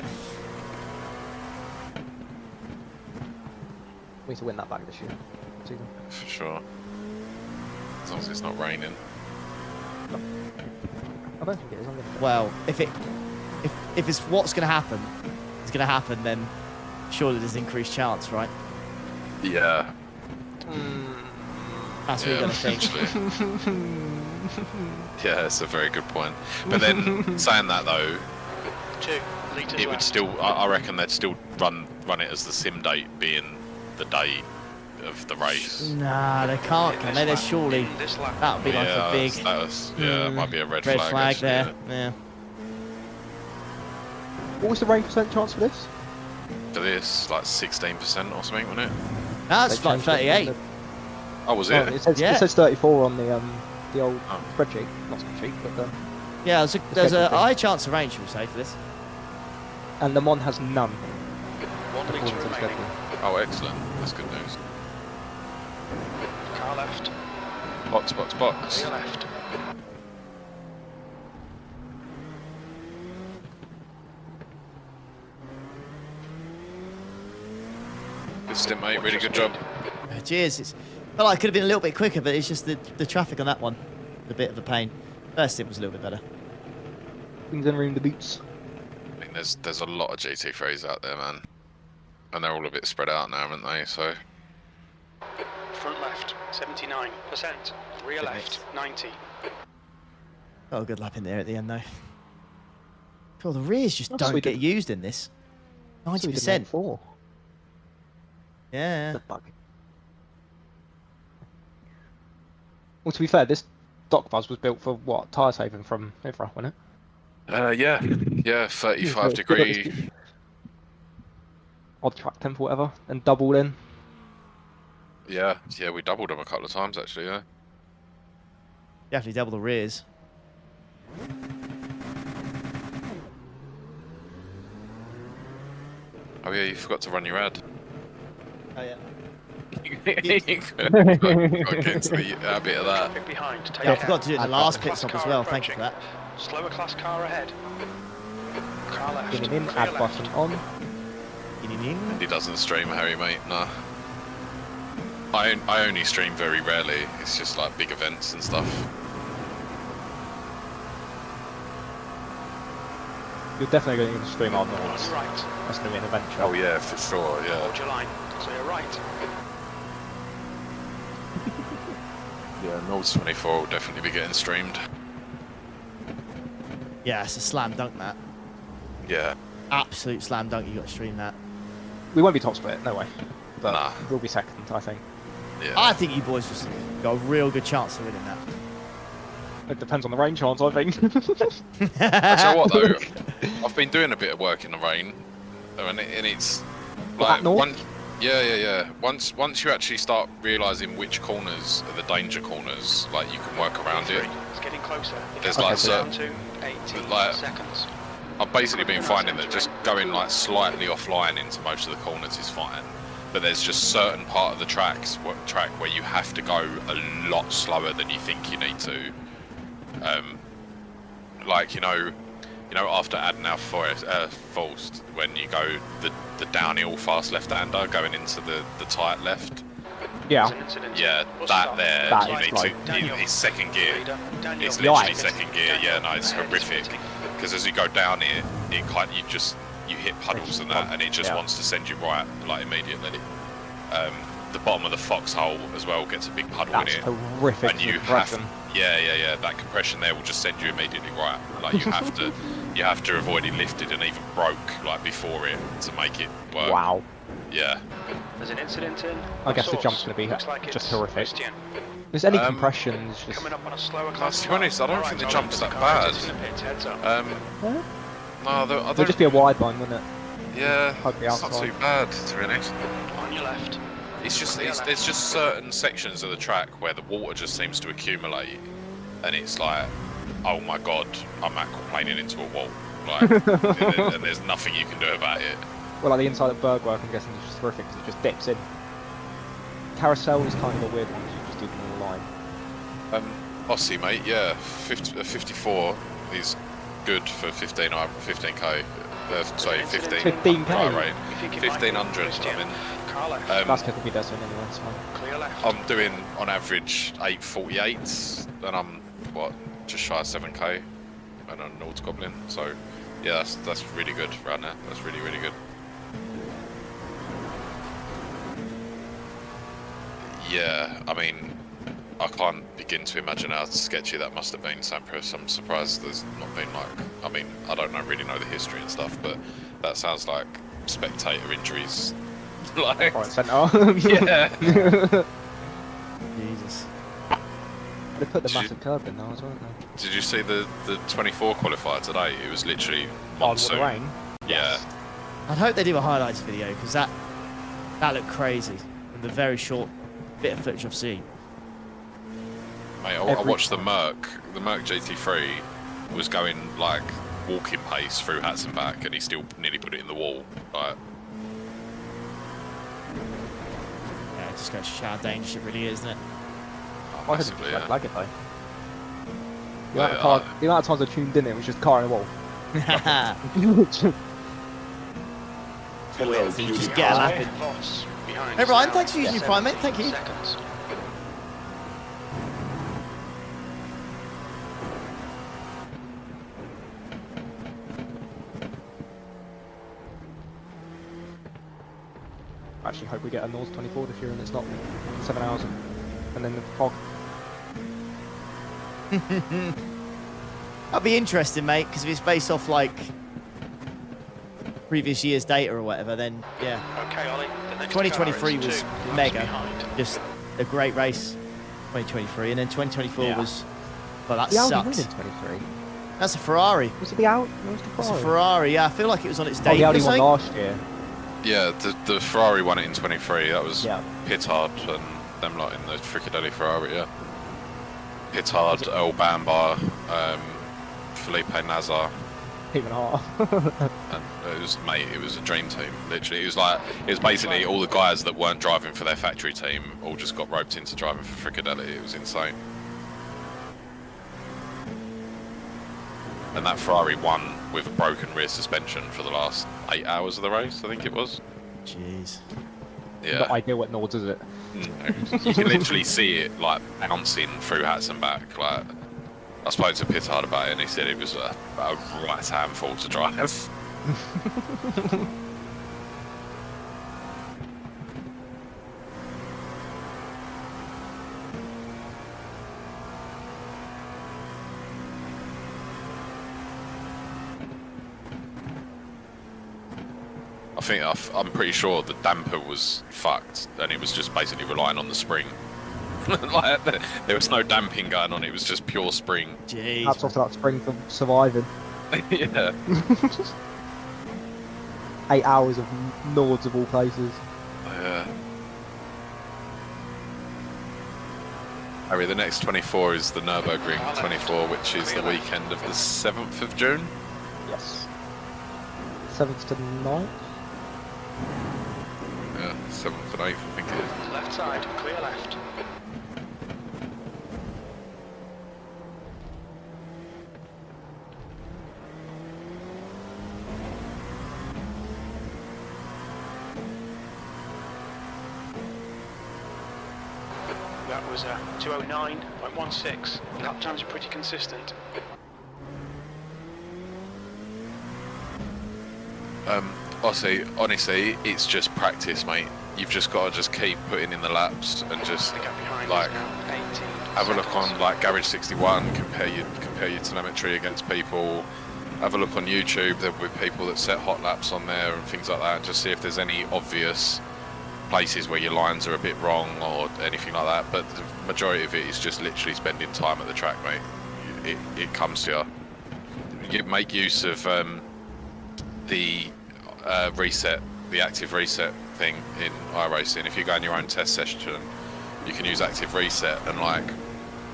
We need to win that back this year. For sure. As long as it's not raining. I don't think it is. I'm gonna Well, if it's what's going to happen, it's going to happen, then surely there's increased chance, right? Yeah. That's what you're going to think. potentially. Yeah, that's a very good point. But then, saying that though, 2 litres it would left. still, I reckon they'd still run it as the sim date being the date of the race. Nah, they can't, can they? There's surely This lap. that would be like a big That might be a red red flag. flag actually, there. Yeah. What was the rain percent chance for this? For this, like 16% or something, wasn't it? That's They like changed it 38. from Oh, was the- it? Oh, it says, Yeah. it says 34 on the old Oh. spreadsheet. Not spreadsheet, but the... Yeah, there's a technically. high chance of rain, should we say, for this? And Le Mans has none. 1 according litre to the remaining. schedule. Oh, excellent. That's good news. Car left. Box, box, box. Clear left. Good stint, mate. Really good job. Cheers. It's felt like it could have been a little bit quicker, but it's just the traffic on that one, a bit of a pain. First stint was a little bit better. Things in room the boots. I mean, there's a lot of GT3s out there, man. And they're all a bit spread out now, aren't they? So, Front left, 79%. Rear left, 90. Oh, good lap in there at the end, though. Well, the rears just That's what don't we get did. used in this. That's what we did 90%. in 4. Yeah. The bug. Well, to be fair, this dock buzz was built for what? Tyre saving from IFRA, wasn't it? yeah, 35 degree. Odd track temp or whatever, and doubled in. Yeah, we doubled them a couple of times actually. Yeah. You have to double the rears. Oh yeah, you forgot to run your ad. Oh, yeah. Got to get into the habit of that. Traffic behind. Take Yeah, I care. forgot to do it in the Add last that. pit Class stop as car well. Thank you for approaching. that. Slower class car ahead. Car left. Getting in, Clear add left. button on. He doesn't stream, Harry, mate. Nah. I only stream very rarely. It's just like big events and stuff. You're definitely going to stream on On Nords. your right. That's going to be an adventure. Oh yeah, for sure. Yeah. Hold your line. Clear right. Yeah, Nords 24 will definitely be getting streamed. Yeah, it's a slam dunk, that. Yeah. Absolute slam dunk. You got to stream that. We won't be top split, no way. But Nah. we'll be second, I think. Yeah. I think you boys just got a real good chance of winning that. It depends on the rain chance, I think. I tell you what though, I've been doing a bit of work in the rain, and it's like yeah. Once you actually start realising which corners are the danger corners, like you can work around it. It's getting closer. There's like down certain, to 18 like seconds. I've basically been finding that just going like slightly offline into most of the corners is fine, but there's just certain part of the track where you have to go a lot slower than you think you need to. Like you know after Adenauer Forst, when you go the downhill fast left-hander going into the tight left. Yeah. Yeah, that there That you is need like- to. It's second gear. It's Daniel. literally second gear. Yeah, no, it's horrific. Because as you go down it kind you hit puddles and that, and it just wants to send you right like immediately. The bottom of the foxhole as well gets a big puddle That's in it, horrific. and you have that compression there will just send you immediately right. Like you have to avoid it lifted and even broke like before it to make it work. Wow. Yeah. There's an incident in. I guess the jump's going to be just horrific. There's any compressions just... Coming up on a slower No, to be honest, I don't think the jump's that bad. No, I It'll just be a wide line, wouldn't it? Yeah, Hug the it's not outside. too bad, to be honest. On your left. There's just certain sections of the track where the water just seems to accumulate, and it's like, oh my god, I'm aquaplaning into a wall. Like, and there's nothing you can do about it. Well, like the inside of Bergwerk, I'm guessing is just horrific because it just dips in. Carousel is kind of a weird one because you just do them in a line. Aussie, mate, yeah, 54 is good for 15k. Sorry, 15k. Right, 1500. I mean, that's going to be decent anyway, it's fine. I'm doing on average 848, and I'm just shy of 7k, and on Nord's Goblin. So yeah, that's really good right now. That's really good. Yeah, I mean, I can't begin to imagine how sketchy that must have been, Sampras. I'm surprised there's not been I mean, I don't really know the history and stuff, but that sounds like spectator injuries. Like, Right centre. yeah. Jesus. They put the massive curb in now as well, haven't they? Did you see the 24 qualifier today? It was literally On monsoon. the rain. Yeah. I'd hope they do a highlights video because that looked crazy from the very short bit of footage I've seen. Mate, I watched the Merc GT3 was going like walking pace through Hats and back, and he still nearly put it in the wall. Like, Yeah, it just goes to show how dangerous it really is, isn't it? I heard massively, it yeah. flag it though. Yeah, The amount of times I tuned in, it was just car in a wall. Hello, So you cutie just get a lap pie. in. Hey Ryan, thanks for using your Prime, mate. Thank you. Seconds. I actually hope we get a North 24 this year and it's not 7 hours and then the fog. That'd be interesting, mate, because if it's based off like previous year's data or whatever, then yeah. Okay, Ollie. The next 2023 car is was 2 laps mega, behind. just a great race. 2023, and then 2024 Yeah. was, well, that The Audi sucks. won in 23. That's a Ferrari. Was it the Audi? Was the It's a Ferrari? Ferrari. Yeah, I feel like it was on its Oh, debut. the Audi or won something. last year. yeah, the Ferrari won it in 23. That was Yeah. Pittard and them lot in the Fricadelli Ferrari. Yeah. Pittard, Earl Bambar, Felipe Nazar. Even half. And it was a dream team, literally. It was basically all the guys that weren't driving for their factory team all just got roped into driving for Fricadelli. It was insane. And that Ferrari won with a broken rear suspension for the last 8 hours of the race, I think it was. Jeez. Yeah. Not ideal at Nords, is it? No, you can literally see it like bouncing through Hats and back. Like, I spoke to Pittard about it, and he said it was a right handful to drive. I'm pretty sure the damper was fucked, and it was just basically relying on the spring. Like, there was no damping going on; it was just pure spring. Jeez. Hats off to that spring for surviving. Yeah. 8 hours of Nords of all places. Yeah. Harry, the next 24 is the Nürburgring 24, which is the weekend of the 7th of June. Yes. 7th to 9th? Yeah, 7th and 8th, I think it is. Left side, clear left. That was 209.16. Lap times are pretty consistent. Honestly, it's just practice, mate. You've just got to just keep putting in the laps and just like have a look on like Garage 61, compare your telemetry against people. Have a look on YouTube. There'll be people that set hot laps on there and things like that. And just see if there's any obvious places where your lines are a bit wrong or anything like that. But the majority of it is just literally spending time at the track, mate. It comes to you. You make use of the reset, the active reset thing in iRacing. If you go in your own test session, you can use active reset and like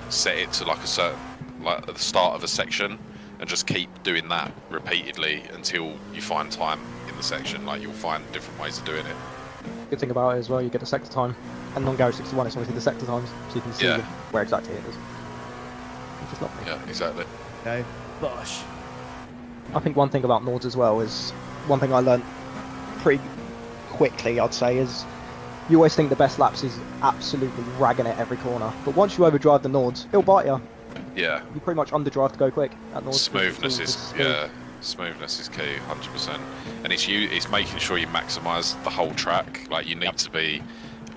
set it to like a certain, like at the start of a section, and just keep doing that repeatedly until you find time in the section. Like you'll find different ways of doing it. Good thing about it as well, you get the sector time, and on Garage 61 it's obviously the sector times, so you can see where exactly it is. Which is lovely. Yeah, exactly. Okay, bosh. I think one thing about Nords as well is, one thing I learnt pretty quickly, I'd say, is you always think the best laps is absolutely ragging it every corner, but once you overdrive the Nords, it'll bite you. Yeah. You pretty much underdrive to go quick at Nords. Smoothness is smoothness is key, 100%. And it's making sure you maximise the whole track. Like you need to be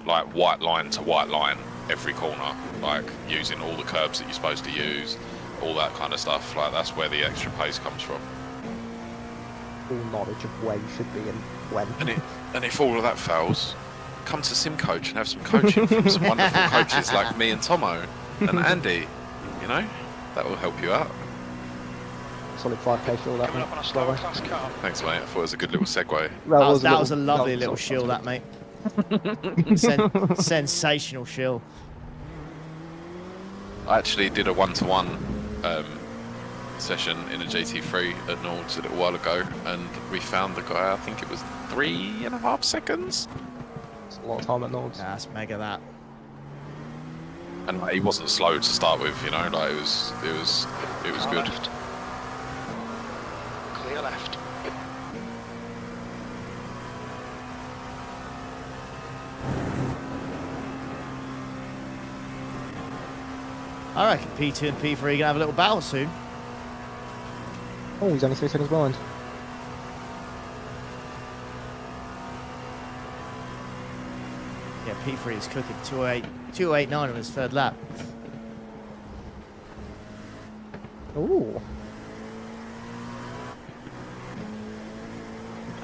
like white line to white line every corner, like using all the curbs that you're supposed to use, all that kind of stuff. Like that's where the extra pace comes from. All knowledge of where you should be and when. And if all of that fails, come to SimCoach and have some coaching from some wonderful coaches like me and Tomo and Andy. You know, that will help you out. Solid 5k shield that one. Thanks, mate. I thought it was a good little segue. That was a lovely little shield, that, mate. Sensational shield. I actually did a 1-to-1 session in a GT3 at Nords a little while ago, and we found the guy, I think it was 3.5 seconds. It's a lot of time at Nords. Yeah, that's mega that. And like, he wasn't slow to start with, you know, like it was good. Left. Clear left. I reckon P2 and P3 are going to have a little battle soon. Oh, he's only 3 seconds behind. Yeah, P3 is cooking 208.9 on his third lap. Ooh.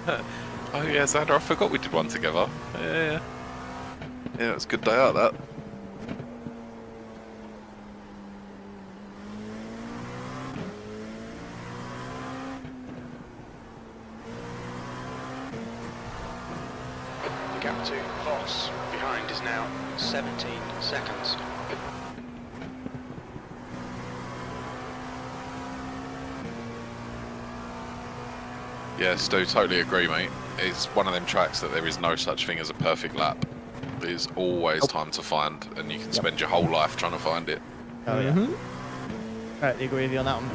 Oh yeah, Xander, I forgot we did one together. Yeah, it was a good day out, that. The gap to Voss behind is now 17 seconds. Yeah, Stu, totally agree, mate. It's one of them tracks that there is no such thing as a perfect lap. There's always time to find, and you can spend your whole life trying to find it. Oh yeah. Totally agree with you on that one.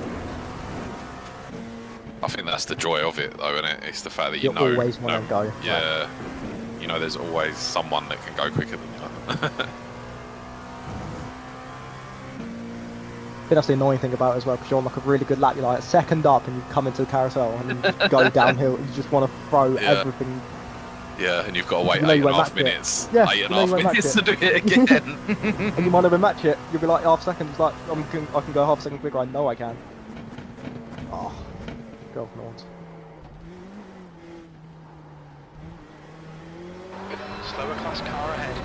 I think that's the joy of it, though, isn't it? It's the fact that you You'll always want to go. Yeah. You know, there's always someone that can go quicker than you. I think that's the annoying thing about it as well, because you're on like a really good lap, you're like second up and you come into the carousel and you go downhill and you just want to throw everything. Yeah, and you've got to wait 8.5 minutes. Yeah, 8.5 minutes to do it again. And you might never match it. You'll be like half seconds, like I can go half a second quicker. I know I can. Oh, go Nords. Slower class car ahead.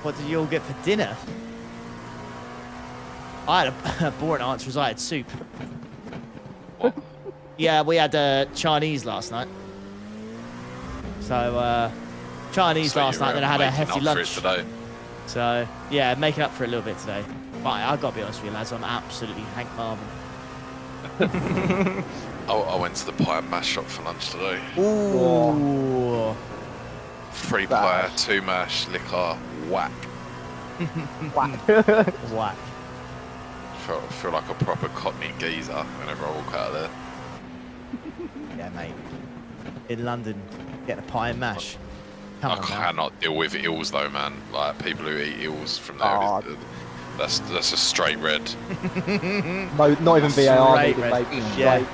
What did you all get for dinner? I had a boring answer as I had soup. What? Yeah, we had Chinese last night. So, Chinese So last you night, were then I had a making hefty up for it lunch. today. So, yeah, making up for it a little bit today. But I've got to be honest with you, lads, I'm absolutely Hank Marvin. I went to the pie and mash shop for lunch today. Ooh. 3 pie, 2 mash, liquor, whack. Whack. Feel like a proper cockney geezer whenever I walk out of there. Yeah, mate. In London, getting a pie and mash. Come I on now. cannot deal with eels though, man. Like people who eat eels from there, that's a straight red. No, not even VAR Straight needed, red. mate. Yeah. Straight.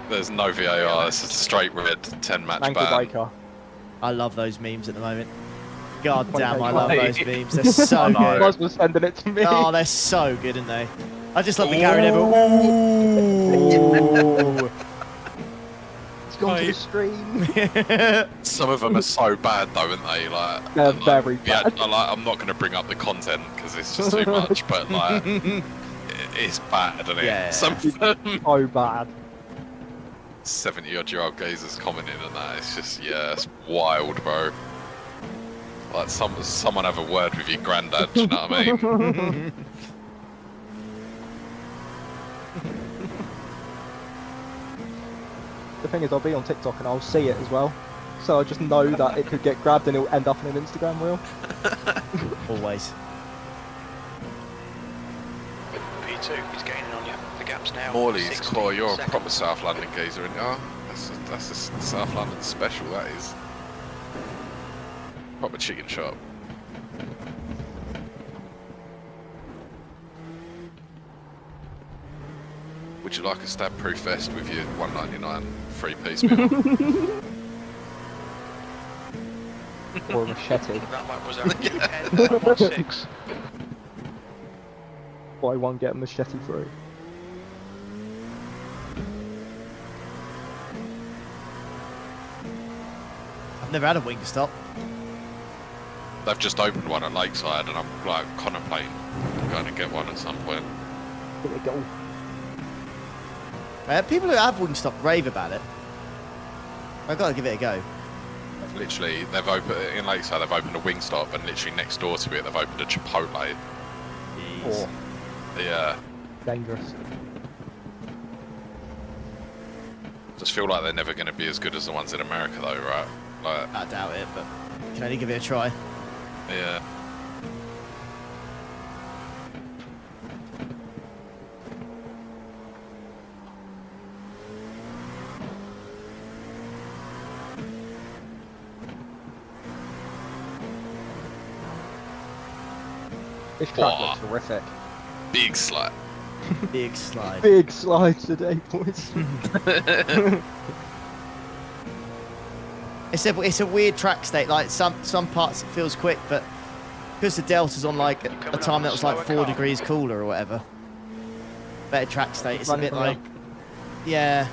There's no VAR. This is a straight red 10-match Thank you, ban. Baker. I love those memes at the moment. God damn, I Okay, love right. those memes. They're so good. Buzz was sending it to me. Oh, they're so good, aren't they? I just love the Gary Neville. Ooh. It's gone to the stream. Some of them are so bad though, aren't they? Like They're very yeah, bad. I'm not going to bring up the content because it's just too much. But like, it's bad, isn't it? Yeah. Some of them, So bad. 70-odd-year-old geezers commenting on that. It's just it's wild, bro. Like someone have a word with your granddad. Do you know what I mean? The thing is, I'll be on TikTok and I'll see it as well. So I just know that it could get grabbed and it'll end up in an Instagram reel. Always. P2, he's gaining on you. The gap's now. Morley's 16 core, you're a seconds. proper South London geezer, and that's a South London special. That is proper chicken shop. Would you like a stab-proof vest with your $1.99 free-piece meal? Or a machete. That lap was averaging 10.16. Buy one, get a machete through. I've never had a wing stop. They've just opened one at Lakeside, and I'm like contemplating going to get one at some point. Here we go. People who have Wingstop rave about it. I've got to give it a go. Literally, they've opened in Lakeside. They've opened a Wingstop, and literally next door to it, they've opened a Chipotle. Or Yeah, dangerous. just feel like they're never going to be as good as the ones in America, though, right? Like, I doubt it, but can only give it a try. yeah. This track Whoa. looks horrific. Big slap. Big slide. Big slide today, boys. It's a weird track state. Like some parts it feels quick, but because the delta's on like a time that was like 4 degrees cooler or whatever. Better track state. It's a bit like, yeah.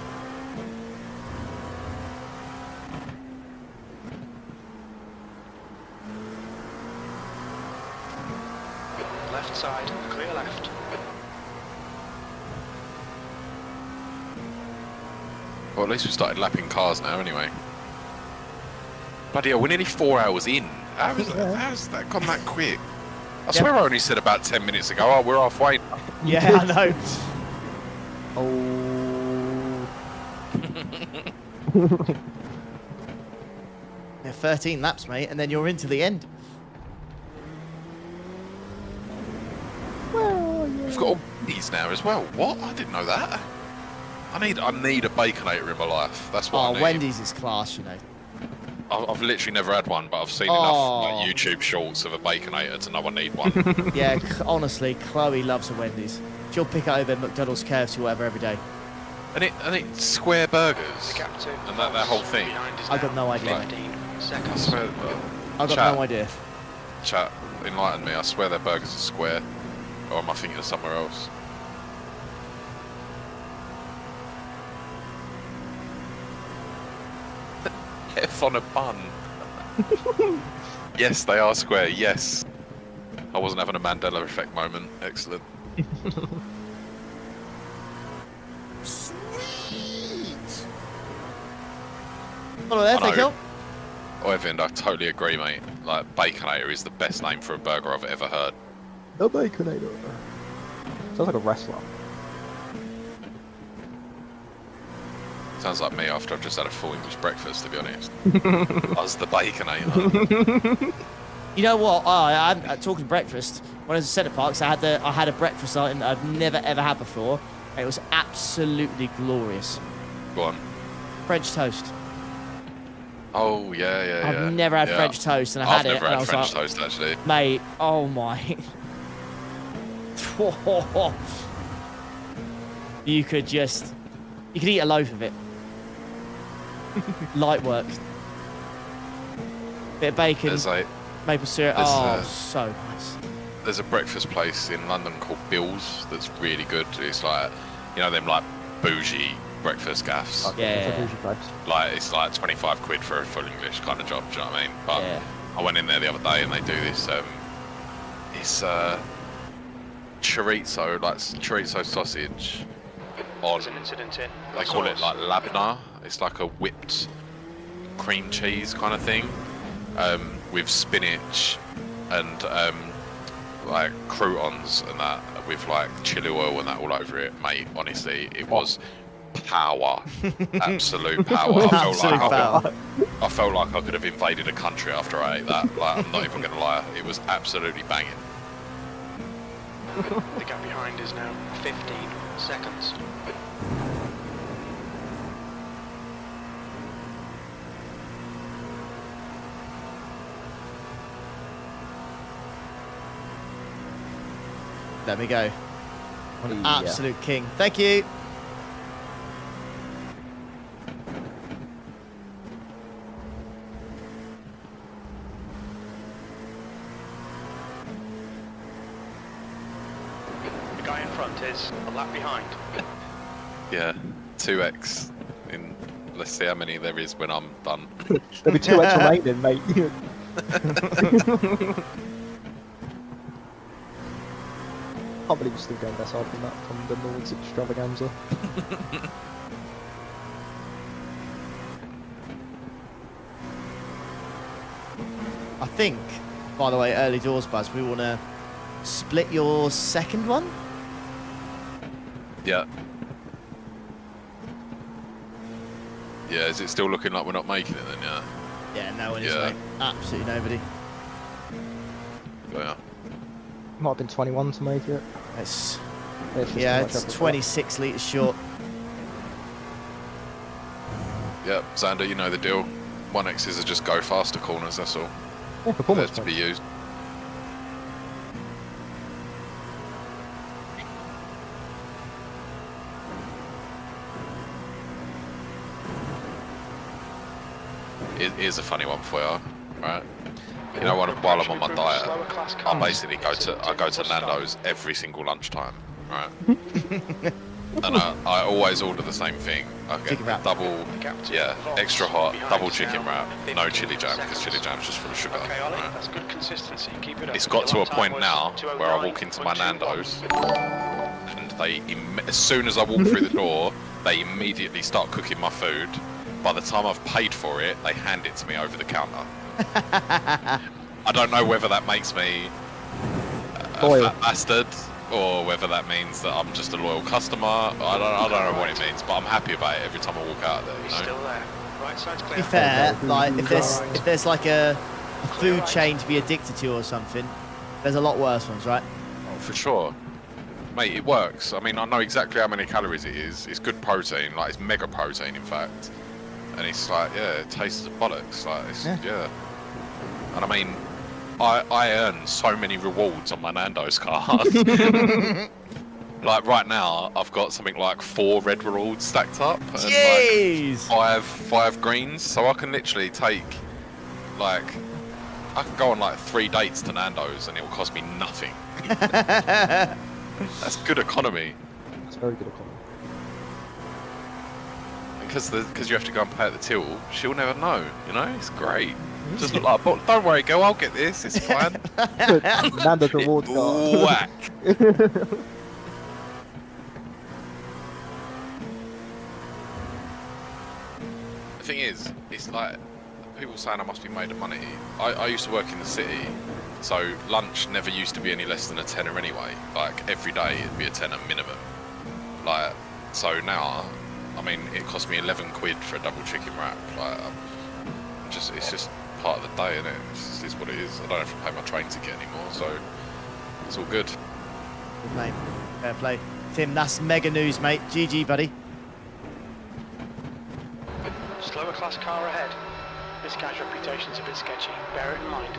Left side, clear left. Well, at least we started lapping cars now, anyway. Bloody hell, we're nearly 4 hours in. How's that gone that quick? I swear I only said about 10 minutes ago, oh, we're halfway. Yeah, I know. Oh. Yeah, 13 laps, mate, and then you're into the end. We've got all these now as well. What? I didn't know that. I need a Baconator in my life. That's what I Oh, need. Wendy's is class, you know. I've literally never had one, but I've seen Oh. enough like, YouTube shorts of a Baconator to know I need one. Yeah, honestly, Chloe loves a Wendy's. She'll pick it over McDonald's, KFC, whatever every day. And it's square burgers. Gap to And that whole thing. behind is I got now no idea. 15 I seconds. swear, I've got Chat. no idea. chat, enlighten me. I swear their burgers are square. Or am I thinking of somewhere else? mouth on a bun. Yes, they are square. Yes. I wasn't having a Mandela effect moment. Excellent. Sweet. Follow there, thank you. Oh, Evan, I totally agree, mate. Like, Baconator is the best name for a burger I've ever heard. The Baconator. Sounds like a wrestler. Sounds like me after I've just had a full English breakfast, to be honest. I was the Baconator. You know what? I'm talking breakfast. When I was at Centre Parks, I had a breakfast item that I've never ever had before. And it was absolutely glorious. Go on. French toast. Oh, yeah. I've never had French toast, and I had it. I've never and I had was French like, toast, actually. mate, oh my. You could eat a loaf of it. Light work. Bit of bacon, maple syrup. So nice. There's a breakfast place in London called Bill's that's really good. It's like, you know, them like bougie breakfast gaffs. Yeah. Like, it's like 25 quid for a full English kind of job, do you know what I mean? But Yeah. I went in there the other day and they do this, it's chorizo, like chorizo sausage on, There's an incident in. they call it like labna. It's like a whipped cream cheese kind of thing, with spinach and like croutons and that, with like chili oil and that all over it, mate. Honestly, it was power, absolute power. I felt like I could have invaded a country after I ate that. Like, I'm not even gonna lie, it was absolutely banging. The gap behind is now 15 seconds. There we go. What an Yeah. absolute king. Thank you. The guy in front is a lap behind. Yeah, 2x in. Let's see how many there is when I'm done. There'll be 2x remaining, mate. Can't believe you're still going best hard from that, from the Lord's extravaganza. I think, by the way, early doors, Buzz, we want to split your second one. Yeah. Yeah, is it still looking like we're not making it then, yeah? Yeah, no one is, Yeah. mate. Absolutely nobody. Oh, yeah. Might have been 21 to make it. It's, It's just yeah, too much it's effort. 26 litres short. Yeah, Xander, you know the deal. 1X's are just go faster corners, that's all. Yeah, performance There to be points. used. Here's a funny one for you, right? You know, while I'm on my diet, I basically go to Nando's every single lunchtime, right? And I always order the same thing. I get Chicken wrap. double, yeah, extra hot, double chicken wrap, no chili jam, because chili jam's just full of sugar, Okay, Ollie, right? that's good consistency. Keep it up. It's got to Your a point time now was where I walk into my 209.21. Nando's and as soon as I walk through the door, they immediately start cooking my food. By the time I've paid for it, they hand it to me over the counter. I don't know whether that makes me a Loyal. fat bastard or whether that means that I'm just a loyal customer. I don't know what it means, but I'm happy about it every time I walk out there, you He's know? still there. Right side's To clear. be fair, like if there's like a food chain to be addicted to or something, there's a lot worse ones, right? Oh, for sure. Mate, it works. I mean, I know exactly how many calories it is. It's good protein, like it's mega protein, in fact. And it's like, yeah, it tastes of bollocks. Like, it's, yeah. And I mean, I earn so many rewards on my Nando's card. Like right now, I've got something like 4 red rewards stacked up and Jeez! like 5 greens. So I can literally take, like, I can go on like 3 dates to Nando's and it will cost me nothing. That's good economy. That's very good economy. because you have to go and pay at the till, she'll never know. You know, it's great. Just look like, but don't worry, girl, I'll get this. It's fine. Nando's reward card. Whack. The thing is, it's like people saying I must be made of money. I used to work in the city, so lunch never used to be any less than a tenner anyway. Like every day it'd be a tenner minimum. Like so now, I mean, it cost me 11 quid for a double chicken wrap. Like it's just part of the day, isn't it? It's what it is. I don't have to pay my train ticket anymore, so it's all good. Good, mate. Fair play. Tim, that's mega news, mate. GG, buddy. Slower class car ahead. This guy's reputation's a bit sketcy. Bear it in mind.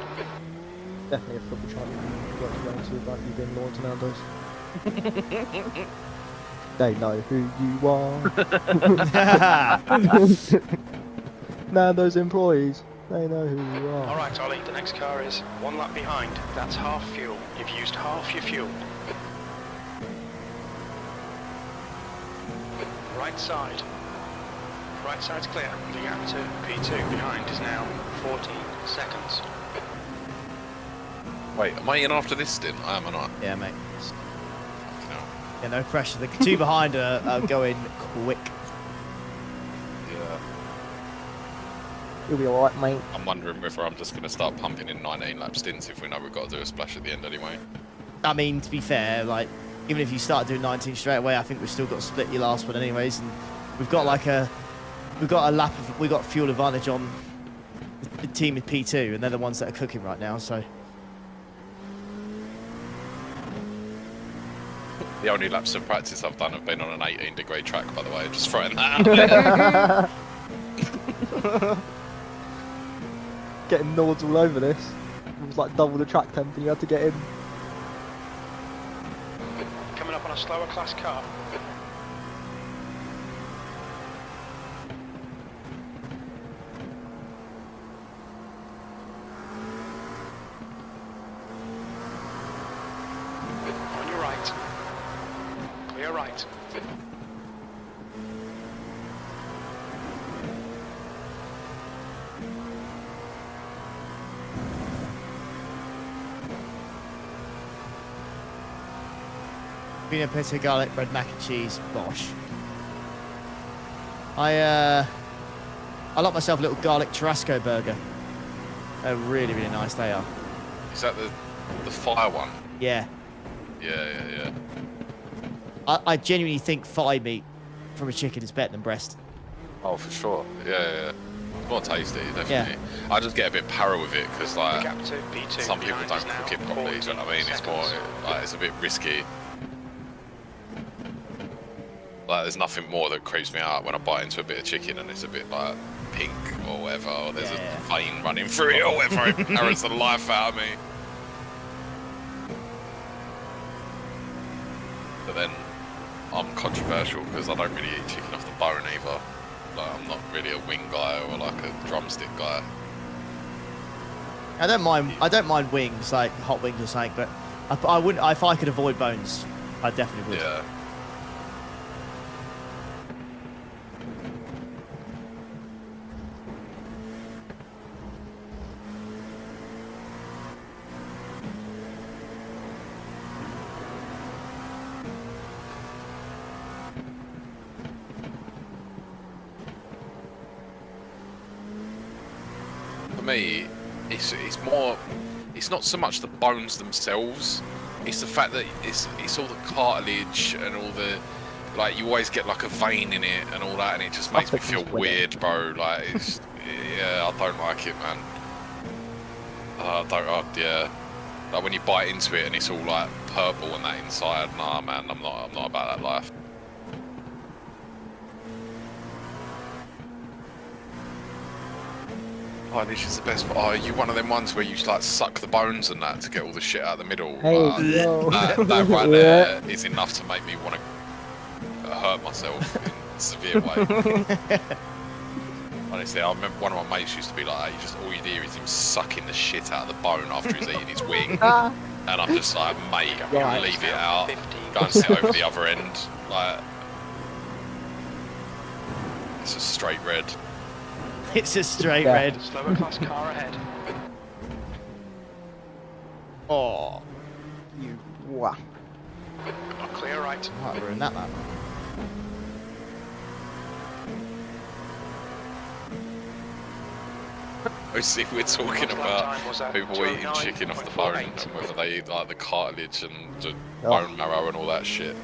Definitely a football champion. Got to go into about you being loyal to Nando's. They know who you are. Nando's employees. They know who you are. All right, Ollie. The next car is 1 lap behind. That's half fuel. You've used half your fuel. Right side. Right side's clear. The gap to P2 behind is now 14 seconds. Wait, am I in after this stint? I am or not? Yeah, mate. No. Yeah, no pressure. The two behind are going quick. Yeah. You'll be alright, mate. I'm wondering whether I'm just going to start pumping in 19 lap stints if we know we've got to do a splash at the end anyway. I mean, to be fair, like, even if you start doing 19 straight away, I think we've still got to split your last one anyways, and we've got we've got fuel advantage on the team with P2, and they're the ones that are cooking right now, so. The only laps of practice I've done have been on an 18-degree track, by the way, just throwing that out there. Getting Nords all over this. It was like double the track temp and you had to get in. Coming up on a slower class car. On your right. Clear right. Peanut butter, garlic bread, mac and cheese, bosh. I like myself a little garlic churrasco burger. They're really, really nice, they are. Is that the fire one? Yeah. Yeah. I genuinely think thigh meat from a chicken is better than breast. Oh, for sure. Yeah. More tasty, definitely. Yeah. I just get a bit para with it because, like, Gap to P2 some people behind don't is now cook it properly. Do you know what I mean? It's 14 more seconds. like it's a bit risky. Like, there's nothing more that creeps me out when I bite into a bit of chicken and it's a bit like pink or whatever, or there's a vein running through it or whatever. It parrots the life out of me. But then I'm controversial because I don't really eat chicken off the bone either. Like, I'm not really a wing guy or like a drumstick guy. I don't mind wings, like hot wings or something, but I wouldn't. If I could avoid bones, I definitely would. Yeah. For me, it's not so much the bones themselves, it's the fact that it's all the cartilage and all the, like, you always get like a vein in it and all that, and it just makes me feel weird, bro. Like, it's, yeah, I don't like it, man. Yeah. Like when you bite into it and it's all like purple and that inside, nah, man, I'm not about that life. Oh, this is the best. Oh, are you one of them ones where you like suck the bones and that to get all the shit out of the middle? Hey, yo. That right there is enough to make me want to hurt myself in a severe way. Honestly, I remember one of my mates used to be like, all you hear is him sucking the shit out of the bone after he's eating his wing. And I'm just like, mate, Right. leave it out. Go and sit over the other end. Like, It's a straight red. It's a straight Yeah. red. Slower class car ahead. Oh, You. Wow. Clear right. might ruin that lap. We see we're talking about people eating chicken off the bone and whether they eat like the cartilage and the bone marrow and all that shit.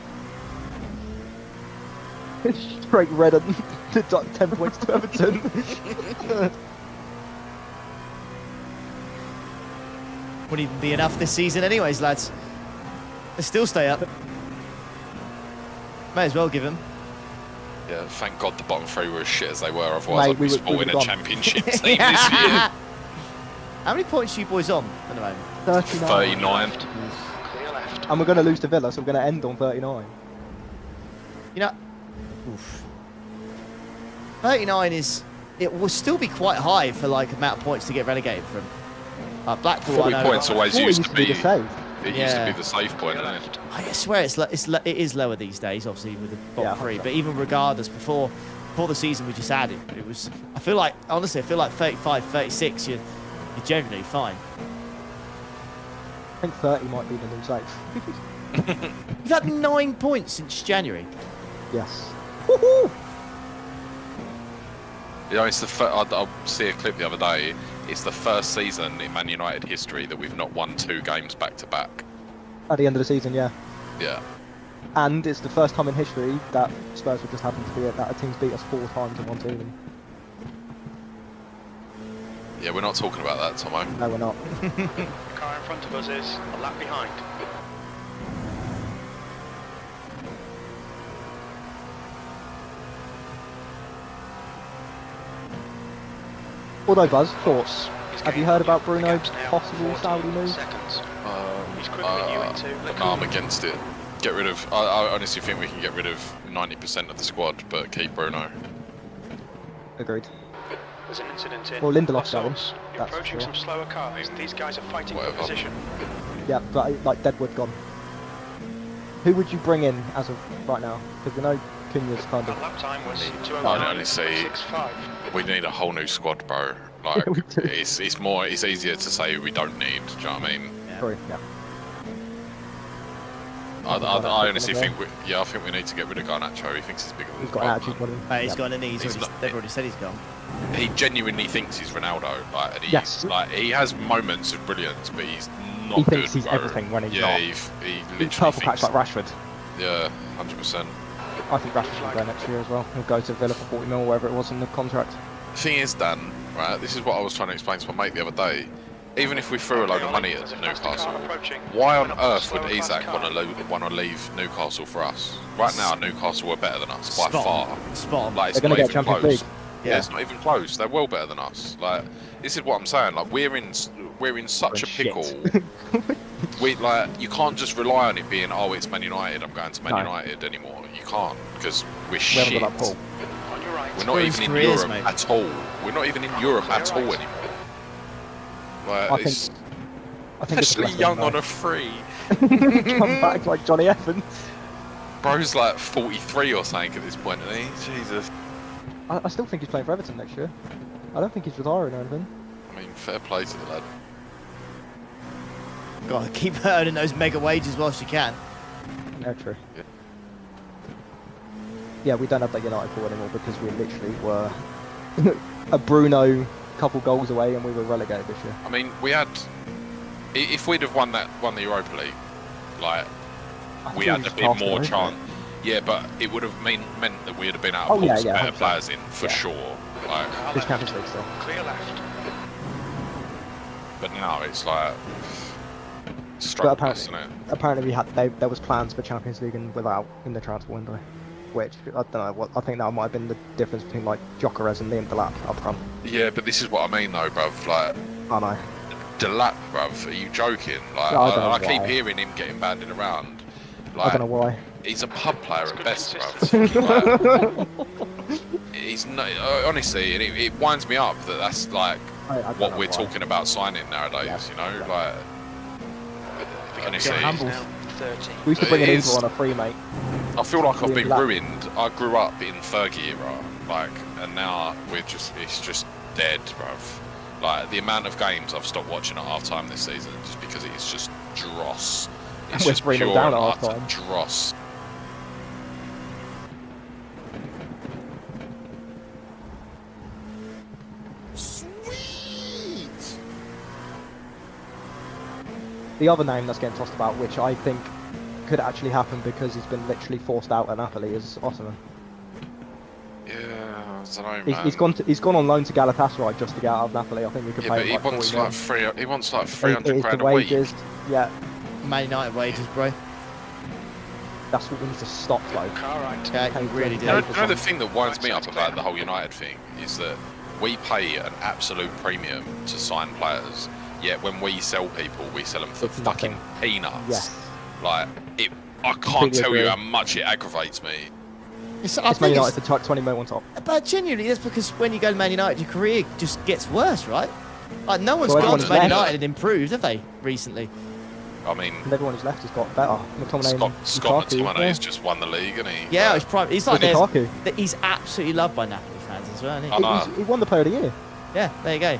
Straight red and 10 points to Everton. Wouldn't even be enough this season anyways, lads. They still stay up. May as well give them. Yeah, thank God the bottom three were as shit as they were, otherwise Mate, I'd be we sporting would've a gone. championship team this year. How many points are you boys on at the moment? 39. Clear left. And we're going to lose to Villa, so we're going to end on 39. You know, oof. 39 is, it will still be quite high for like amount of points to get relegated from. Blackpool, 40 I know. points always 40 used to be. the save. It used to be the safe point, isn't it? I swear it is lower these days, obviously with the Yeah, bottom I three. think But even regardless, before the season we just had it was. I feel like 35, 36, you're generally fine. I think 30 might be the new safe. You've had 9 points since January. Yes. Woohoo! You know, it's the I'll see a clip the other day. It's the first season in Man United history that we've not won 2 games back to back. At the end of the season, yeah. Yeah. And it's the first time in history that Spurs would just happen to be it, that a team's beat us 4 times in one season. Yeah, we're not talking about that, Tomo. No, we're not. The car in front of us is a lap behind. Although, Buzz, thoughts? He's Have you gained heard about the Bruno's gaps now, possible 14 Saudi move? seconds. He's quickly you into No, I'm against it. Get rid of. I honestly think we can get rid of 90% of the squad, but keep Bruno. Agreed. There's an incident in Well, Lindelof's going. Los Angeles. You're That's approaching for some slower cars. These guys are fighting Whatever. for position. Yeah, but like Deadwood gone. Who would you bring in as of right now? Because we know Cunha's kind Our of. lap time was I honestly, 2:09.65. we need a whole new squad, bro. Like, We do. it's easier to say we don't need. Do you know what I mean? Sorry, yeah. I honestly think I think we need to get rid of Garnacho. He thinks he's bigger than He's the got an club, attitude man. on him. Mate, he's Yeah. gone and He's not- they've already said he's gone. He genuinely thinks he's Ronaldo. Like, and he's, Yes. like he has moments of brilliance, but he's not He good. thinks he's bro. everything when he's yeah, not. he He's literally purple patch thinks. like Rashford. Yeah, 100%. I think Rashford will go next year as well. He'll go to Villa for 40 mil, wherever it was in the contract. The thing is, Dan, right? This is what I was trying to explain to my mate the other day. Even if we threw a load of money at Newcastle, why on earth would Isak want to leave Newcastle for us? Right now, Newcastle are better than us by far. Spot on. Like, it's They're going not to get even Champions close. League. Yeah, it's not even close. They're well better than us. Like, this is what I'm saying. Like, we're in such a pickle. We you can't just rely on it being, oh, it's Man United, I'm going to Man United anymore. You can't, because we're We shit. haven't got that pull. On your right. We're not Ruins even in careers, Europe mate. at all. We're not even in Europe at all anymore. Like, I think it's it's especially less than young that. on a free. Come back like Johnny Evans. Bro's like 43 or something at this point, isn't he? Jesus. I still think he's playing for Everton next year. I don't think he's retiring or anything. I mean, fair play to the lad. Got to keep earning those mega wages whilst you can. No, true. Yeah. Yeah, we don't have that United call anymore because we literally were a Bruno couple goals away and we were relegated this year. I mean, we had. If we'd have won the Europa League, like, I we feel had a he's bit past more it, isn't chance. Yeah, but it would have meant that we'd have been able to Oh, yeah, pull some yeah, better 100%. players in, for Yeah. sure. Like, it? It's Champions League still. Clear left. but now it's like. But Struggling, apparently, isn't it? apparently there was plans for Champions League and without in the transfer window. Which, I don't know, what I think that might have been the difference between like Gyökeres and Liam Delap up front. Yeah, but this is what I mean though, bruv. Like, I know. Delap, bruv, are you joking? Like, No, I don't know I keep why. hearing him getting banded around. I Like, don't know why. he's a pub player at good best, consistency. bruv. Like, he's not, honestly, and it winds me up that that's like I don't what know we're why. talking about signing nowadays. Yeah, You know, exactly. like, honestly, Get humbled. Now 30. We used to bring It an is- Uber on a free, mate. I feel like I've Liam been Delap. ruined. I grew up in Fergie era. Like, and now it's just dead, bruv. Like, the amount of games I've stopped watching at half time this season just because it's just dross. It's We're just 3-0 pure down and at half utter time. dross. Sweet. The other name that's getting tossed about, which I think could actually happen because he's been literally forced out at Napoli, is Ottoman. Yeah, I don't know, man. He's gone on loan to Galatasaray just to get out of Napoli. I think we could Yeah, pay but him he like wants 40 like he wants like It 300 is grand the a week. wages. Yeah, Man United wages, bro. that's what we need to stop though. Car right. Yeah, you really do. You know the thing that winds me up about the whole United thing is that we pay an absolute premium to sign players, yet when we sell people, we sell them for It's fucking nothing. peanuts. Yes. Like, I can't Completely tell you agree. how much it aggravates me. I It's Man think United to 20 mil on top. but genuinely, that's because when you go to Man United, your career just gets worse, right? Like, no one's Well, gone to everyone's Man left. United and improved, have they, recently? I mean, And everyone who's left has got better. Scott Lukaku, McTominay's just won the league, and he? Yeah, he's like With Lukaku. he's absolutely loved by Napoli fans as well, isn't I he? know. He won the Player of the Year. Yeah, there you go.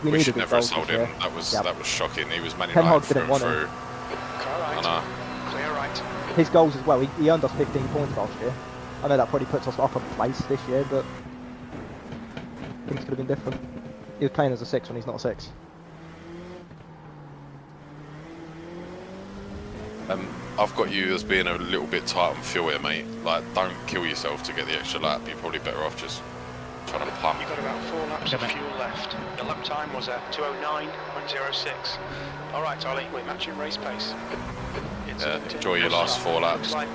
We needed should good never have goals sold this him. year. That was shocking. He was Man Ten United Hag through didn't and want him. through. Car I right. know. Clear right. His goals as well. He earned us 15 points last year. I know that probably puts us up a place this year, but things could have been different. He was playing as a 6 when he's not a 6. I've got you as being a little bit tight on fuel here, mate. Like, don't kill yourself to get the extra lap. You're probably better off just trying to pump. You've got about 4 laps of fuel left. Your lap time was at 2:09.06. All right, Ollie, we're matching race pace. Incident in enjoy your first last lap. 4 laps. Looks like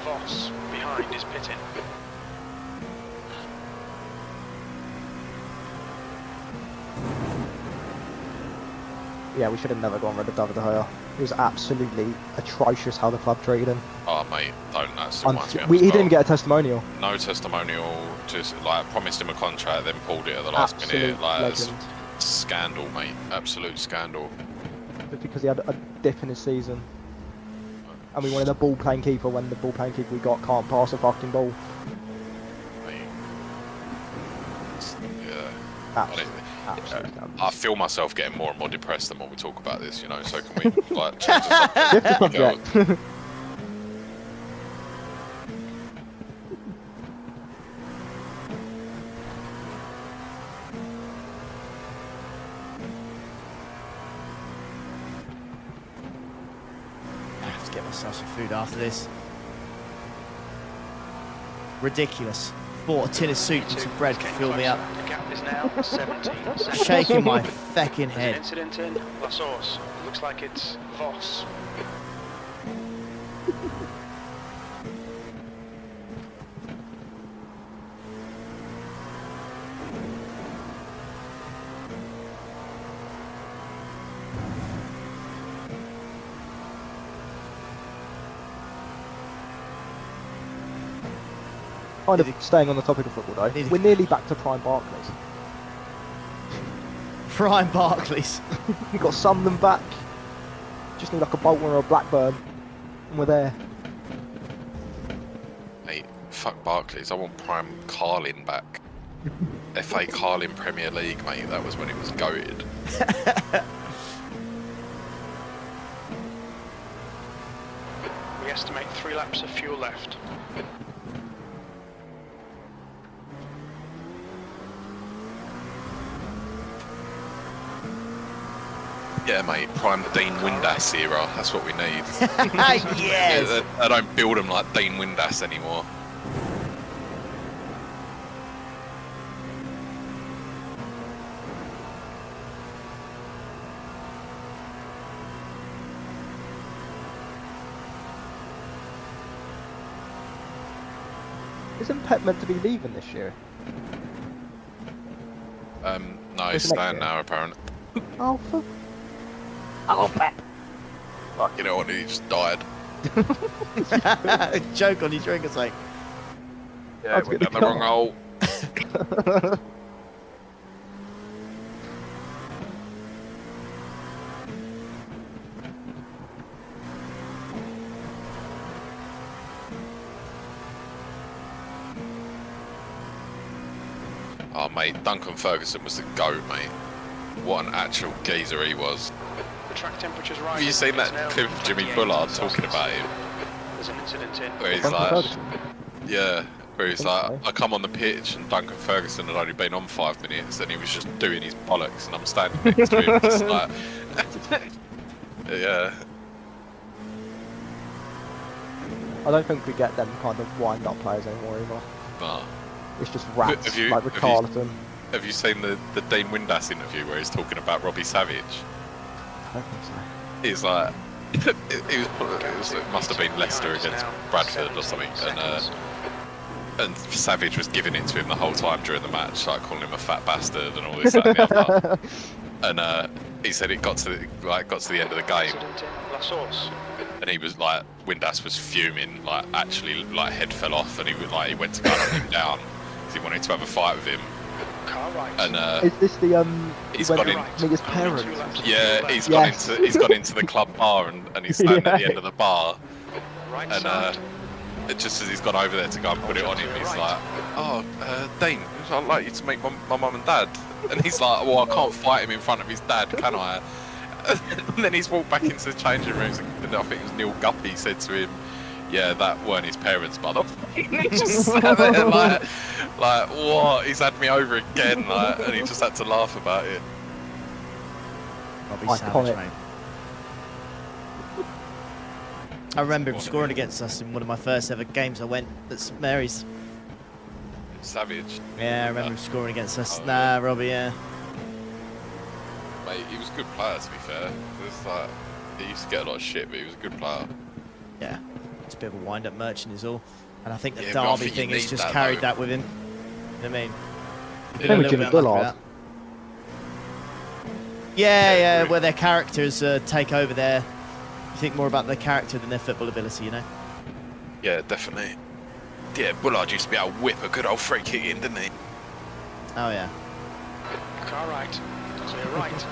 Voss behind is pitting. Yeah, we should have never gone rid of David De Gea. It was absolutely atrocious how the club treated him. Oh, mate, don't. That still reminds me of He as didn't well. even get a testimonial. No testimonial, just like promised him a contract, then pulled it at the last minute. Absolute Like, it's legend. scandal, mate. Absolute scandal. Just because he had a dip in his season. And we wanted a ball playing keeper when the ball playing keeper we got can't pass a fucking ball. Mate. Yeah. Absolute scandal. I feel myself getting more and more depressed the more we talk about this, you know, so can we like change the subject? Different Go- subject. I have to get myself some food after this. Ridiculous. Bought a tin of soup and some bread to fill me up. The gap is now 17 seconds. Shaking my fecking There's an head. incident in La Source. Looks like it's Voss. Kind of staying on the topic of football though, we're nearly back to prime Barclays. Prime Barclays. We've got Sunderland back. Just need like a Bolton or a Blackburn, and we're there. Mate, fuck Barclays. I want Prime Carlin back. FA Carlin Premier League, mate. That was when it was goated. We estimate 3 laps of fuel left. Yeah, mate. Prime Dean Windass era. That's what we need. Yes. Yeah, they don't build them like Dean Windass anymore. Isn't Pep meant to be leaving this year? No, What's he's the next staying year? now, apparently. Oh, fuck. Oh, Pep. Fuck, you know what? He just died. Joke on your drink or something. Yeah, That's went good. down the wrong hole. mate, Duncan Ferguson was the GOAT, mate. What an actual geezer he was. The track temperature's rising. Have you seen that It's now clip of Jimmy 28 Bullard Celsius. talking about him? There's an incident in. Where he's Duncan like, Ferguson. yeah, where he's think like, so. I come on the pitch and Duncan Ferguson had only been on 5 minutes and he was just doing his bollocks and I'm standing next to him just like, yeah. I don't think we get them kind of wind-up players anymore either. Nah. It's just rats, Have you- like have you- Carlton. Have you seen the Dean Windass interview where he's talking about Robbie Savage? I don't think so. He's like, it must have been Leicester against Bradford or something, and Savage was giving it to him the whole time during the match, like calling him a fat bastard and all this, that, and the other. And he said it got to the end of the game, Incident in La Source. and he was like, Windass was fuming, like actually, like head fell off, and he went to go and knock him down because he wanted to have a fight with him. Car right. And Is this the he's when got he in- meet his parents? yeah, he's Yes. gone into the club bar and he's standing at the end of the bar. Right And side. just as he's gone over there to go and put it on him, he's like, "Oh, Dane, I'd like you to meet my mum and dad." And he's like, "Well, I can't fight him in front of his dad, can I?" And then he's walked back into the changing rooms, and I think it was Neil Guppy said to him, "Yeah, that weren't his parents, brother." He just sat there like, what? He's had me over again, like, and he just had to laugh about it. Robbie Iconic. Savage, mate. I remember him scoring against us in one of my first ever games I went at St Mary's. Savage. Yeah, I remember him scoring against us. Oh, Nah, Robbie, yeah. Mate, he was a good player, to be fair. It's like, he used to get a lot of shit, but he was a good player. Yeah. It's a bit of a wind-up merchant is all. And I think the Yeah, but I Derby think you thing has need just that, carried though. that with him. You know what I mean? Yeah. Same with Jimmy Bullard. Yeah, yeah, agree. where their characters take over their... You think more about their character than their football ability, you know? Yeah, definitely. Yeah, Bullard used to be able to whip a good old free kick in, didn't he? Oh, yeah. Car right. Clear right.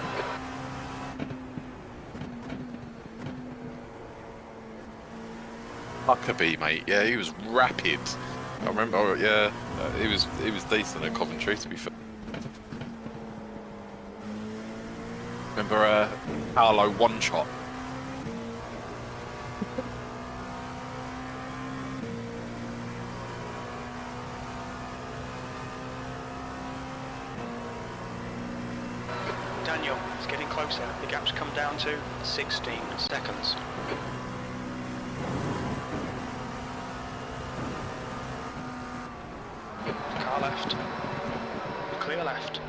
Huckabee, mate. Yeah, he was rapid. I remember. Yeah, he was decent at Coventry, to be fair. Remember Paolo One Shot? Daniel is getting closer. The gap's come down to 16 seconds. Car left. Clear left.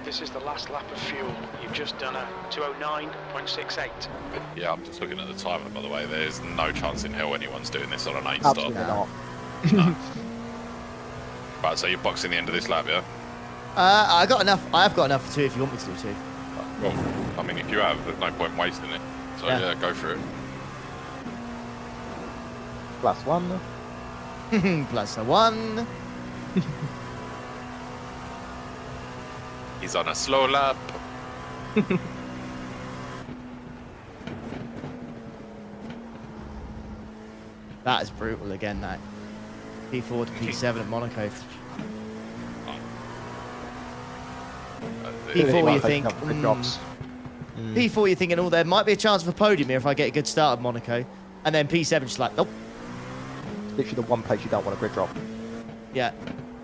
This is the last lap of fuel. You've just done a 209.68. Yeah, I'm just looking at the timer, by the way. There's no chance in hell anyone's doing this on an 8 Absolutely stop. not. Right, so you're boxing the end of this lap, yeah? I got enough. I've got enough for 2 if you want me to do 2. Well, I mean, if you have, there's no point wasting it. So Yeah. yeah, go for it. Plus one. Plus a 1. He's on a slow lap. That is brutal again, that. P4 to P7 at Monaco. P4 you think, P4 you're thinking, oh, there might be a chance of a podium here if I get a good start at Monaco. And then P7 just like, nope. Literally the one place you don't want a grid drop. Yeah.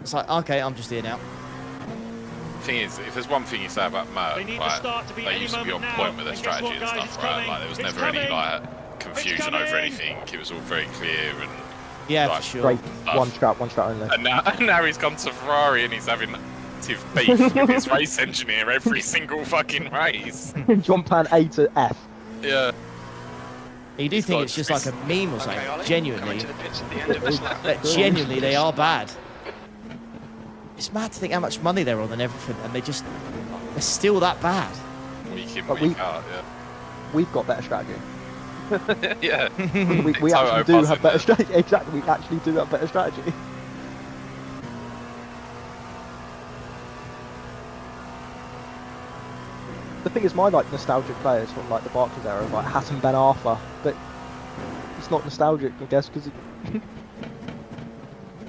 It's like, okay, I'm just here now. Thing is, if there's one thing you say about Merck, they used to be on point with their strategy and stuff, right? Like, there was never any like confusion over anything. It was all very clear and Yeah, like, for sure. Great. stuff. One strat only. And now he's gone to Ferrari and he's having active beef with his race engineer every single fucking race. Jump plan A to F. Yeah. You do think it's just like a meme or something. Okay, Ollie, Genuinely. coming to the pits at the end of this lap. But genuinely, they are bad. It's mad to think how much money they're on and everything, and they're still that bad. Week in, But week out, We've got better strategy. yeah. We Toto actually do buzzing have better there. strategy. Exactly, we actually do have better strategy. the thing is, my like nostalgic players from like the Barclays era, like Hatton Ben Arthur, but it's not nostalgic, I guess, because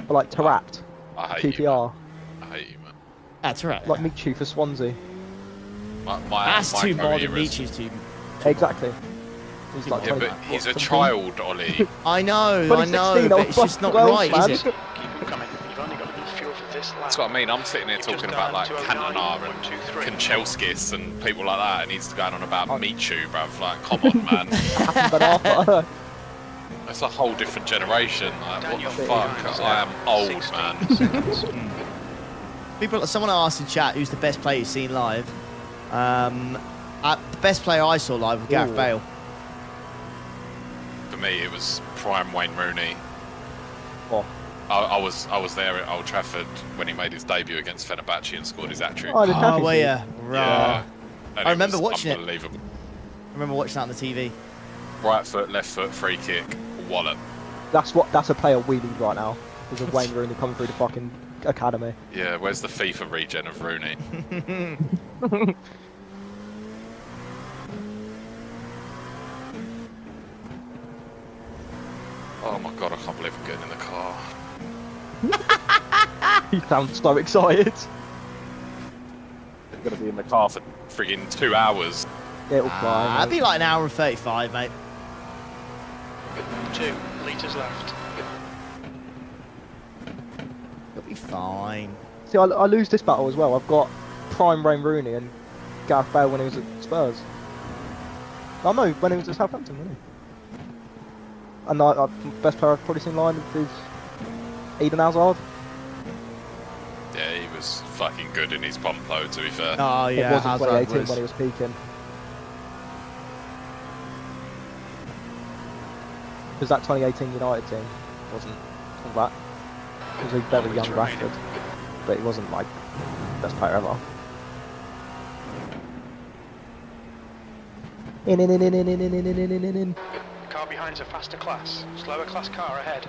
or like Tarat, I hate you, PPR, man. I hate you, man. That's right. like Michu for Swansea. That's too career modern. is- Nietzsche's too. Exactly. He's like Yeah, 20 but he's a 17. child, Ollie. I know, 2016, but it's just not 12, right, man. is it? Keep them coming. You've only got enough fuel for this lap. That's what I mean. I'm sitting here You've talking just about done like 209, Cantona 1, 2, 3. and Kanchelskis and people like that, and he's going on about Michu, bruv. Like, come on, man. Hatton Ben Arthur. That's a whole different generation. Like, what the Daniel, fuck? I am old, 16 man. seconds. Someone asked in chat who's the best player you've seen live. The best player I saw live was Gareth Ooh. Bale. For me, it was prime Wayne Rooney. Oh. I was there at Old Trafford when he made his debut against Fenerbahce and scored his hat-trick. Oh, the Oh, Champions were League. ya? Right. Yeah. And I it remember was watching it. unbelievable. I remember watching that on the TV. Right foot, left foot, free kick, wallop. That's a player we need right now. There's a Wayne Rooney coming through the fucking academy. Yeah, where's the FIFA regen of Rooney? Oh my god, I can't believe I'm getting in the car. He sounds so excited. I'm gonna be in the car for friggin' 2 hours. It'll fly. It'd be like an hour and 35, mate. 2 litres left. You'll be fine. See, I lose this battle as well. I've got prime Wayne Rooney and Gareth Bale when he was at Spurs. Oh no, when he was at Southampton, wasn't he? And best player I've probably seen live is Eden Hazard. Yeah, he was fucking good in his bump though, to be fair. Oh, It yeah, was in Hazard 2018 was. when he was peaking. Because that 2018 United team wasn't all that. He was a very young Rashford, but he wasn't like best player ever. In. Car behind's a faster class. Slower class car ahead.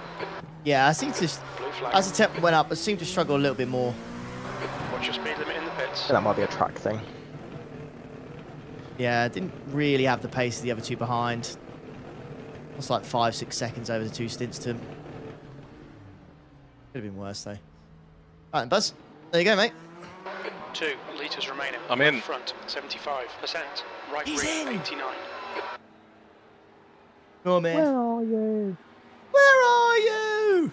Yeah, I seem to, Blue flag. as the tempo went up, I seemed to struggle a little bit more. Watch your speed limit in the pits. That might be a track thing. Yeah, didn't really have the pace of the other two behind. That's like 5-6 seconds over the two stints to him. Could have been worse though. All right, then, Buzz. There you go, mate. 2 litres remaining. I'm in. Front 75%. Right He's rear in. 89. Go on, man. Where are you? Where are you?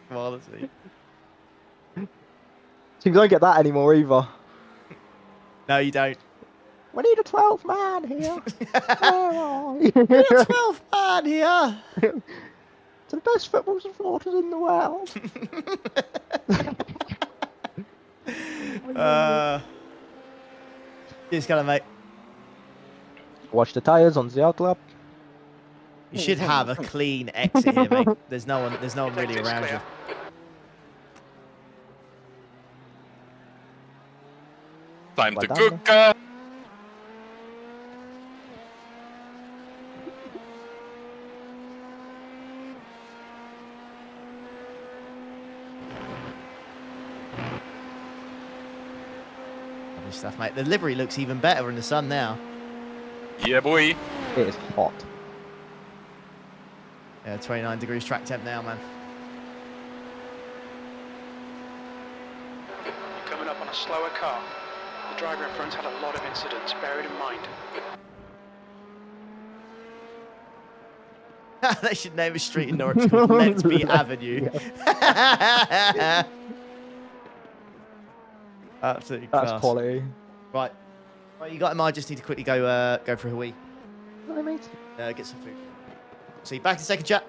Quality. So you don't get that anymore either. No, you don't. We need a 12th man here. Where are you? We're a 12th man here. It's the best football supporters in the world. Just gotta mate. Watch the tyres on the outlaw. You should have a clean exit here, mate. There's no one really Exit's around you. clear. Time Well to done, cook. Lovely stuff, mate. The livery looks even better in the sun now. Yeah, boy. It is hot. Yeah, 29 degrees track temp now, man. You're coming up on a slower car. The driver in front had a lot of incidents, bear it in mind. They should name a street in Norwich called Letby Avenue. Absolutely That's class. quality. Right. Right, you got him. I just need to quickly go for a wee. What mate? Get some food. See you back in a second, chat.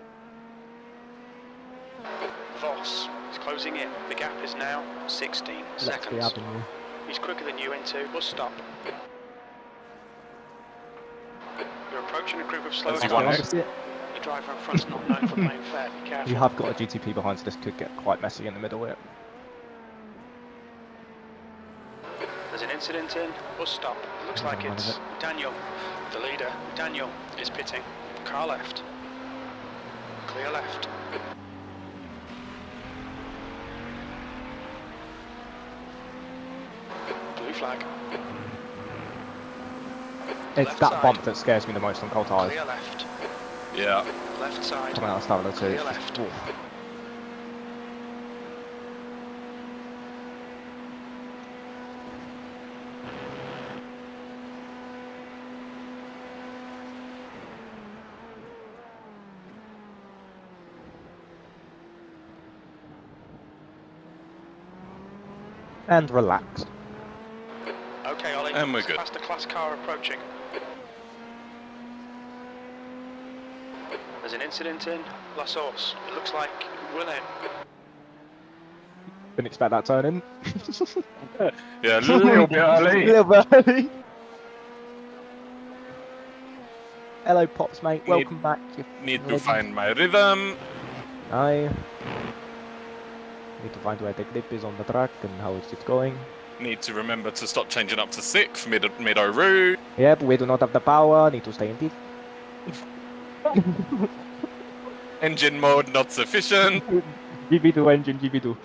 Voss is closing in. The gap is now 16 Let's seconds. be Avenue. He's quicker than you into bus stop. You're approaching a group of slow Has he cars. won it? The driver in front's not known for playing fair. Be careful. You have got a GTP behind, so this could get quite messy in the middle here. There's an incident in bus stop. It looks like it's Daniel, the leader. Daniel is pitting. Car left. Clear left. Blue flag. It's Left that side. bump that scares me the most on cold tyres. Clear left. Yeah. Left side. Coming out of Stavilo 2, Clear it's just, left. oof. And relax. Okay, Ollie. And we're good. Faster class car approaching. There's an incident in La Source. It looks like we'll in. Didn't expect that turn in. Yeah, a little bit early. Little bit early. Hello, Pops, mate. Welcome back. Need to find my rhythm. I need to find where the grip is on the track and how is it going. Need to remember to stop changing up to 6th, mid-o route. Yep, we do not have the power. Need to stay in fifth. Engine mode not sufficient. GP2 engine, GP2.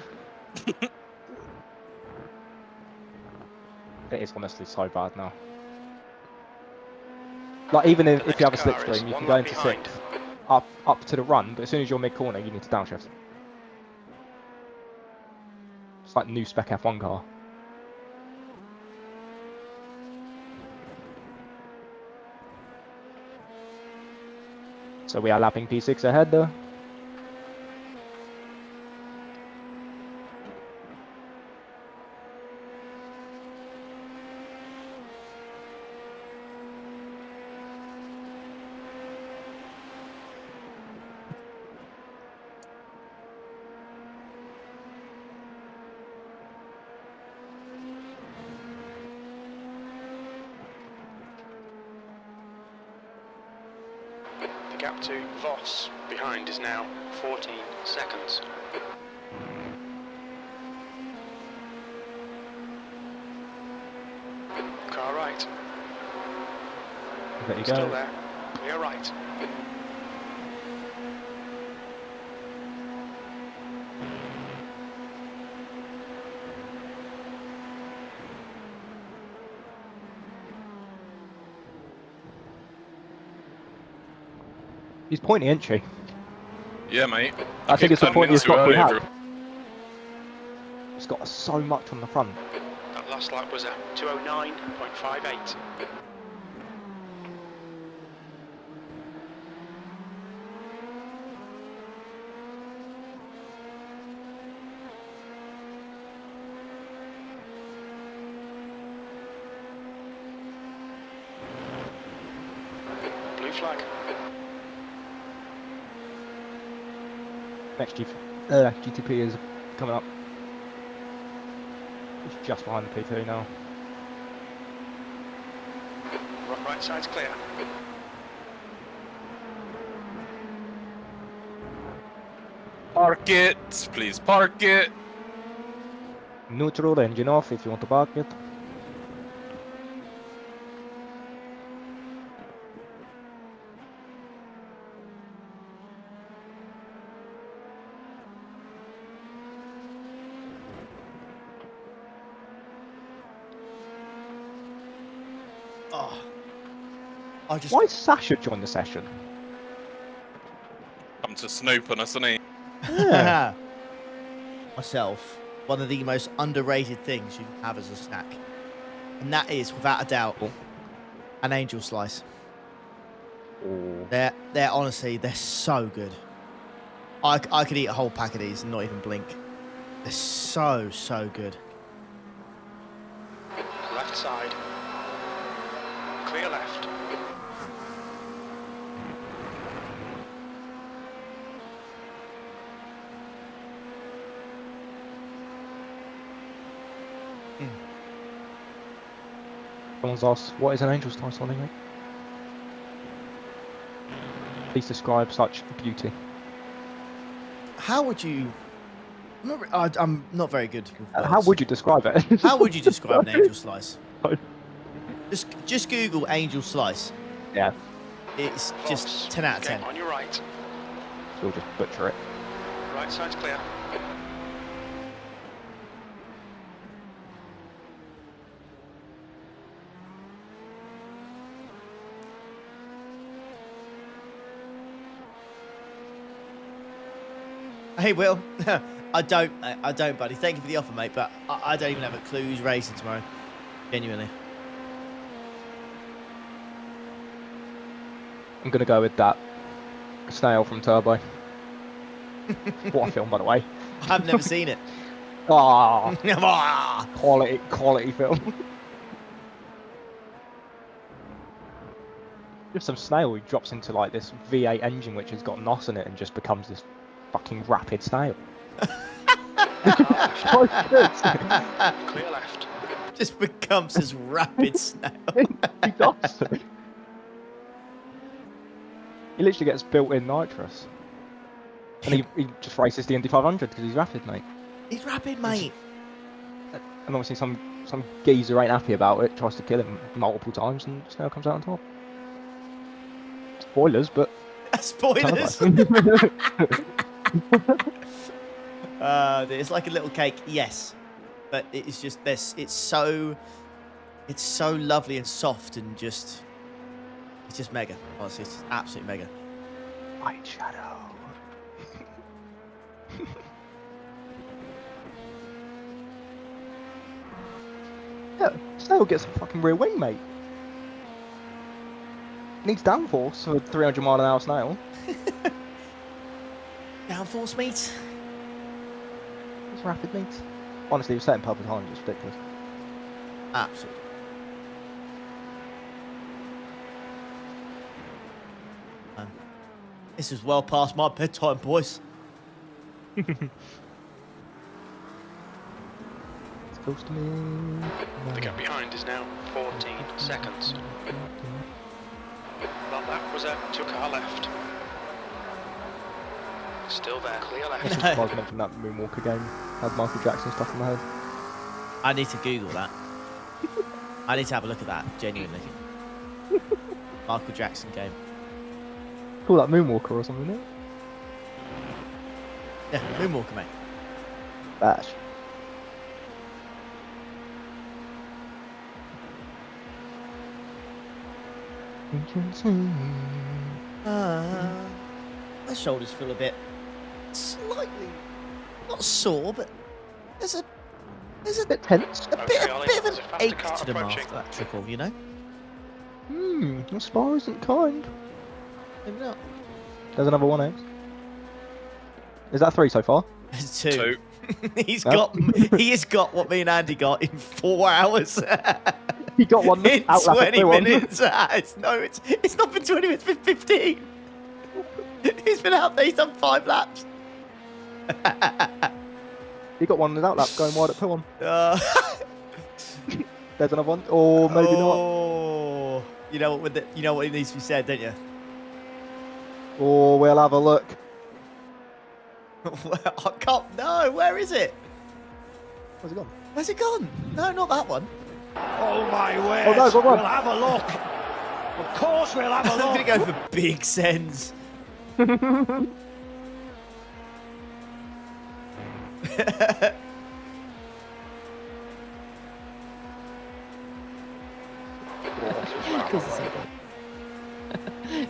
It is honestly so bad now. Like, even if you have a slipstream, you can go into 6th, up to the run, but as soon as you're mid-corner, you need to downshift. It's like new spec F1 car. So we are lapping P6 ahead though. The gap to Voss behind is now 14 seconds. Car right. There you Still go. there. Clear right. He's pointy entry. Yeah, mate. I think it's the pointiest stop we early. have. He's got so much on the front. That last lap was a 209.58. Blue flag. Next GTP is coming up. He's just behind the P2 now. Right side's clear. Park it. Please park it. Neutral, engine off if you want to park it. Oh. I just. Why Sasha join the session? Come to snoop on us, innit? Yeah. Myself, one of the most underrated things you can have as a snack. And that is, without a doubt, an angel slice. Oh. They're honestly, they're so good. I could eat a whole pack of these and not even blink. They're so, so good. Left side. Clear left. Someone's asked, what is an angel's slice, Ollie, mate? Please describe such beauty. How would you... I'm not very good with How words. would you describe it? How would you describe an angel slice? No. Just Google angel slice. Yeah. It's just Voss. 10 out of Okay, 10. on your right. we'll just butcher it. Right side's clear. Hey, Will. I don't, buddy. Thank you for the offer, mate, but I don't even have a clue who's racing tomorrow. Genuinely. I'm gonna go with that snail from Turbo. What a film, by the way. I've never seen it. Ah, quality film. Just some snail who drops into like this V8 engine which has got NOS in it and just becomes this fucking rapid snail. Clear left. Just becomes this rapid snail. He does. He literally gets built-in nitrous. And he just races the Indy 500 because he's rapid, mate. He's rapid, mate. And obviously some geezer ain't happy about it, tries to kill him multiple times, and Snail comes out on top. Spoilers, but... Spoilers! It's like a little cake, yes. But it's just this. It's so lovely and soft and just... It's just mega. Honestly, it's absolutely mega. White Shadow. Yeah, Snail gets a fucking rear wing, mate. Needs downforce for 300 mile an hour Snail. Downforce, mate. It's rapid, mate. Honestly, setting public times is ridiculous. Absolutely. This is well past my bedtime, boys. It's close to me. The gap behind is now 14 seconds. That lap was out to car left. Still there, clear left. That's just argument from that Moonwalker game. Had Michael Jackson stuff in my head. I need to Google that. I need to have a look at that, genuinely. Michael Jackson game. Call that Moonwalker or something, isn't it? Yeah, Moonwalker, mate. Bash. My shoulders feel a bit slightly not sore, but there's a bit tense. a bit Ollie, of there's an a faster ache car to them approaching. after that trickle, you know? The spar isn't kind. Maybe not. There's another 1X. Is that 3 so far? There's two. Two. He has got what me and Andy got in 4 hours. He got one in out lap 20 at 2-1. minutes. It's not been 20 minutes, it's been 15. He's been out there, he's done 5 laps. He got one without lap going wide at 2-1. There's another one. Or maybe not. Oh, you know what needs to be said, don't you? Or we'll have a look. I can't. No, where is it? Where's it gone? Where's it gone? No, not that one. Oh my word! Oh no, go on. We'll have a look. Of course, we'll have a I'm look. gonna go for Big Sens.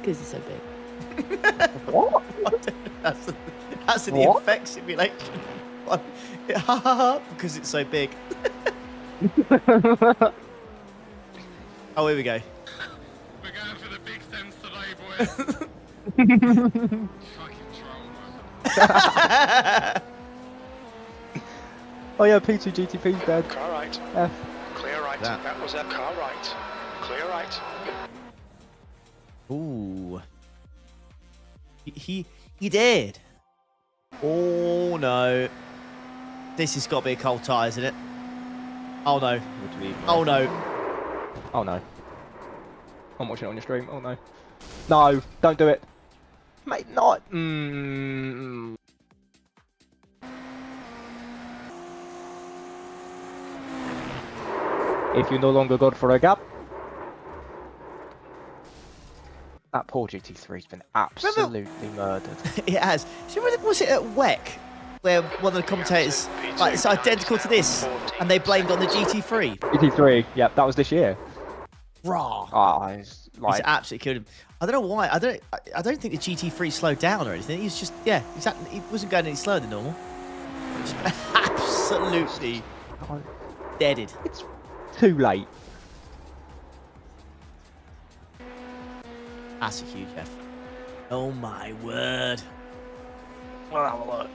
Because it's so big. What? That's in the What? effect simulation one. Because it's so big. Oh, here we go. We're going for the big sense today, boys. Fucking troll, man. Oh yeah, P2 GTP's dead. Car right. F. Clear right. That was a car right. Clear right. Ooh. He did. Oh no. This has got to be a cold tyre, isn't it? Oh no. Oh no. Oh no. I'm watching it on your stream. Oh no. No, don't do it. Mate, not. If you no longer go for a gap. That poor GT3's been absolutely murdered. It has. Do you remember, was it at WEC where one of the commentators, like, it's identical to this, and they blamed on the GT3? GT3, yeah, that was this year. Raw. Ah, it's He's absolutely killed him. I don't know why. I don't think the GT3 slowed down or anything. He's just, yeah, exactly. He wasn't going any slower than normal. Just absolutely deaded. It's too late. That's a huge F. Oh my word. Well, have a look.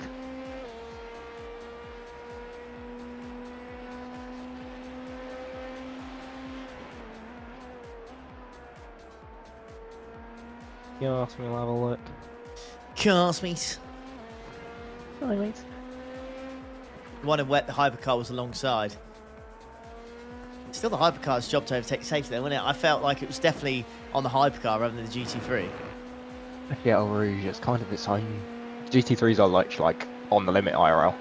Yes, we'll have a look. Cars, mate. Sorry, mate. The one in wet, the hypercar was alongside. Still the hypercar's job to overtake safety there, wasn't it? I felt like it was definitely on the hypercar rather than the GT3. Yeah, Eau Rouge, it's kind of its own. GT3s are like on the limit IRL.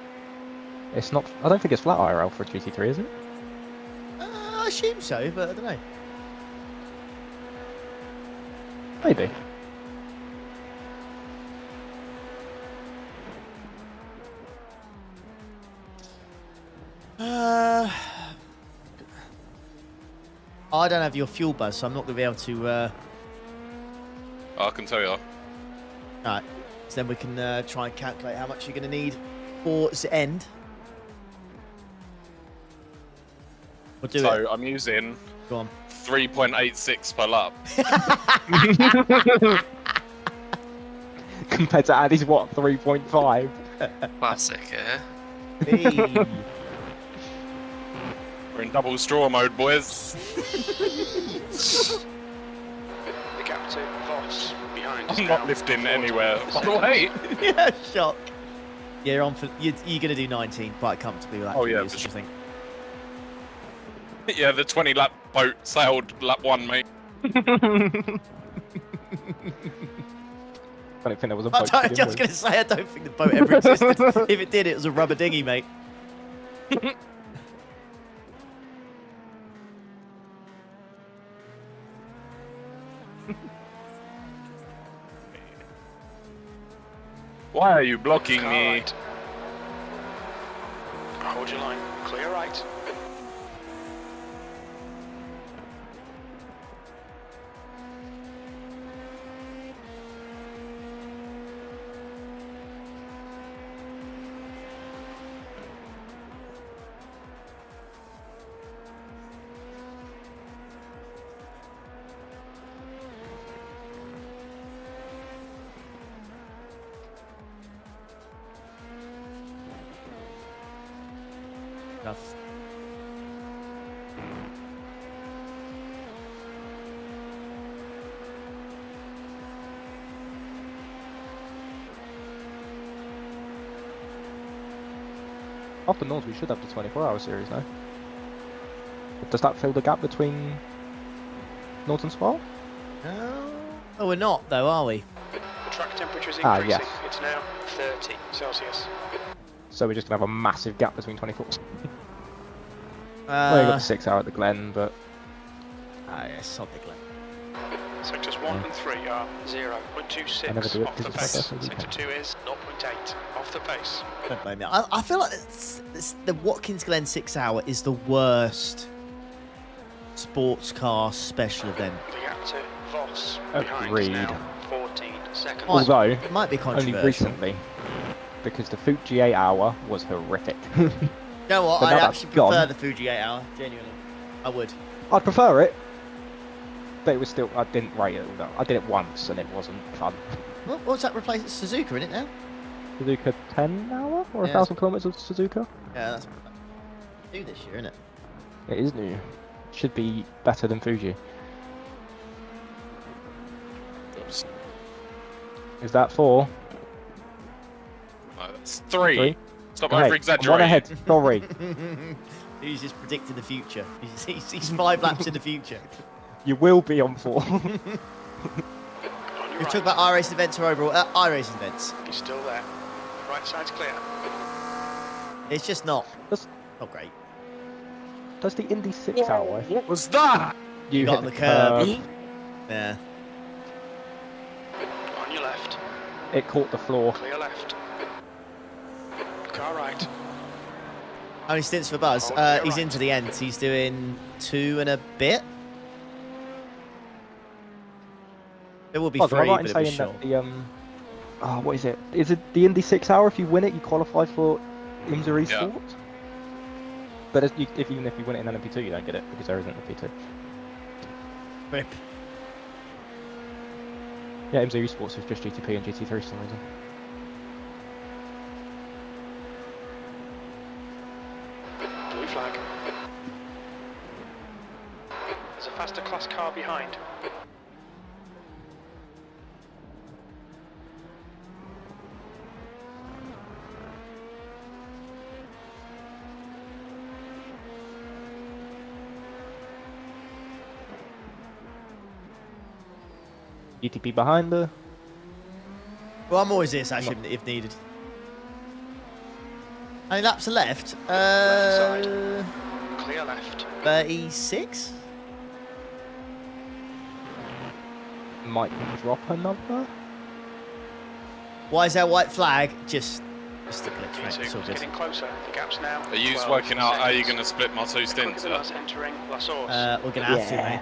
It's not. I don't think it's flat IRL for a GT3, is it? I assume so, but I don't know. Maybe. I don't have your fuel buzz, so I'm not going to be able to. I can tell you. Alright, so then we can try and calculate how much you're going to need for the end. We'll do it. So I'm using Go on. 3.86 per lap. Compared to Andy's what, 3.5? Classic, eh? Hey. We're in double straw mode, boys. The gap to Voss behind is I'm now not lifting 40 anywhere. By the seconds. way. Yeah, shock. Yeah, you're on for. You're going to do 19 quite comfortably with that. Oh, yeah, usage, for I think. Yeah, the 20 lap boat sailed lap 1, mate. I don't think there was a I boat. to begin was with. going to say, I don't think the boat ever existed. If it did, it was a rubber dinghy, mate. Why are you blocking Car me? right. Hold your line. Clear right. Enough. After North, we should have the 24-hour series now. But does that fill the gap between North and Spa? Oh, we're not, though, are we? The track temperature is Ah, increasing. yes. It's now 30 Celsius. So we're just going to have a massive gap between 24s. Well, you got the 6 hour at the Glen, but Yeah, something like Sectors 1 and 3 are I never 0.26 do it off the because it's pace. not Sector 2 is 0.8 off the pace. Don't blame me. I feel like the Watkins Glen 6 hour is the worst sports car special event. The gap to Voss behind is Agreed. now 14 seconds. although It might be only controversial. recently, because the Fuji 8 hour was horrific. You know what? But I'd now that's actually gone. prefer the Fuji 8 hour. Genuinely, I would. I'd prefer it, but it was still, I didn't rate it. Though. I did it once and it wasn't fun. What's that replace? It's Suzuka, isn't it now? Suzuka 10 hour or Yeah, 1,000 kilometers of Suzuka? Yeah, that's new this year, isn't it? It is new. Should be better than Fuji. Oops. Is that 4? No, that's 3. 3? Stop Okay, over-exaggerating. one ahead. Sorry. He's just predicting the future. He's 5 laps in the future. You will be on 4. On your We're right. talking about iRacing events or overall iRacing events. He's still there. Right side's clear. It's just not Does, not great. does the Indy 6 hour? What was that? You got hit on the the curb. curb. Yeah. It caught the floor. Clear left. Car right. Only stints for Buzz. Hold clear He's right. into the end. He's doing 2 and a bit. It will be Oh, am I 3, right but in it'll be saying short. that the what is it? Is it the Indy 6 hour? If you win it, you qualify for IMSA Esports. But even if you win it in LMP2, you don't get it because there isn't a P2. Rip. Yeah, IMSA Esports is just GTP and GT3 for some reason. Blue flag. There's a faster class car behind. GTP behind her. Well, I'm always this, actually, if needed. How many laps are left? Left side. Clear left. 36? Might drop another. Why is there a white flag? Just a glitch, mate. P2 It's all is good. getting closer. The gap's now. Are you 12 working out how you're seconds. going to split my 2 Quicker stints? than us entering La Source. We're going to have to, Yeah. mate.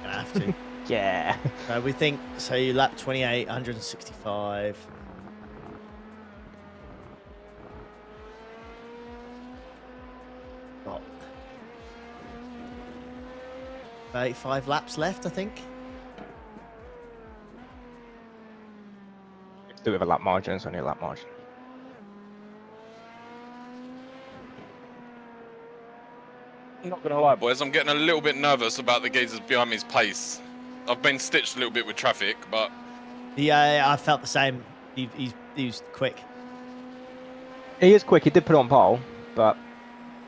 Going to have to. Yeah. We think, so you lap 28, 165. Got 35 laps left, I think. Do it with a lap margin. It's only a lap margin. I'm not going to lie, boys. I'm getting a little bit nervous about the geezers behind me's pace. I've been stitched a little bit with traffic, but Yeah, I felt the same. He was quick. He is quick. He did put it on pole, but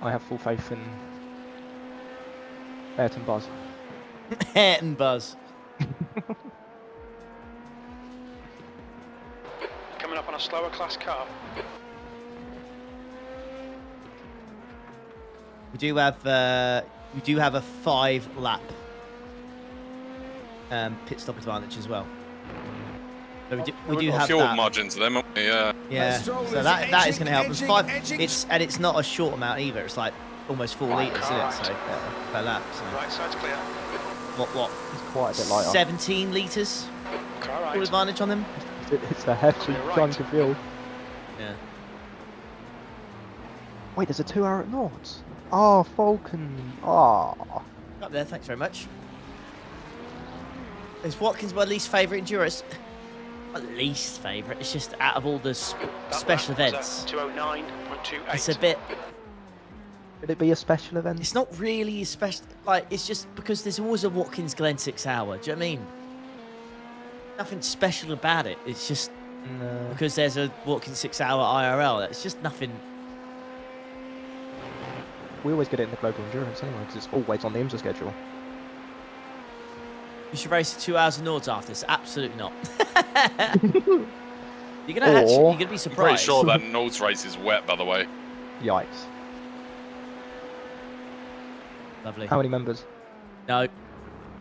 I have full faith in Ayrton Buzz. And Buzz. Coming up on a slower class car. We do have a 5 lap pit stop advantage as well. So we do have fuel that. margins them. Yeah. Yeah, so that is going to help. And 5, it's not a short amount either. It's like almost 4 litres, isn't it? So per lap. So Right side's clear. what? It's quite a bit lighter. 17 litres Car full right. advantage on them. It's a hefty You're right. chunk of fuel. Yeah. Wait, there's a 2 hour at Nords. Oh, Falcon. Oh. Up there, thanks very much. Is Watkins my least favourite endurance? My least favourite. It's just out of all the That special lap was events. at 209.28. It's a bit. Could it be a special event? It's not really a special. Like, it's just because there's always a Watkins Glen 6 hour. Do you know what I mean? Nothing special about it. It's just No. because there's a Watkins 6 hour IRL. It's just nothing. We always get it in the global endurance anyway, because it's always on the IMSA schedule. You should race 2 hours of Nords after this. Absolutely not. You're gonna be I'm pretty surprised. sure that Nords race is wet, by the way. Yikes. Lovely. How many members? No,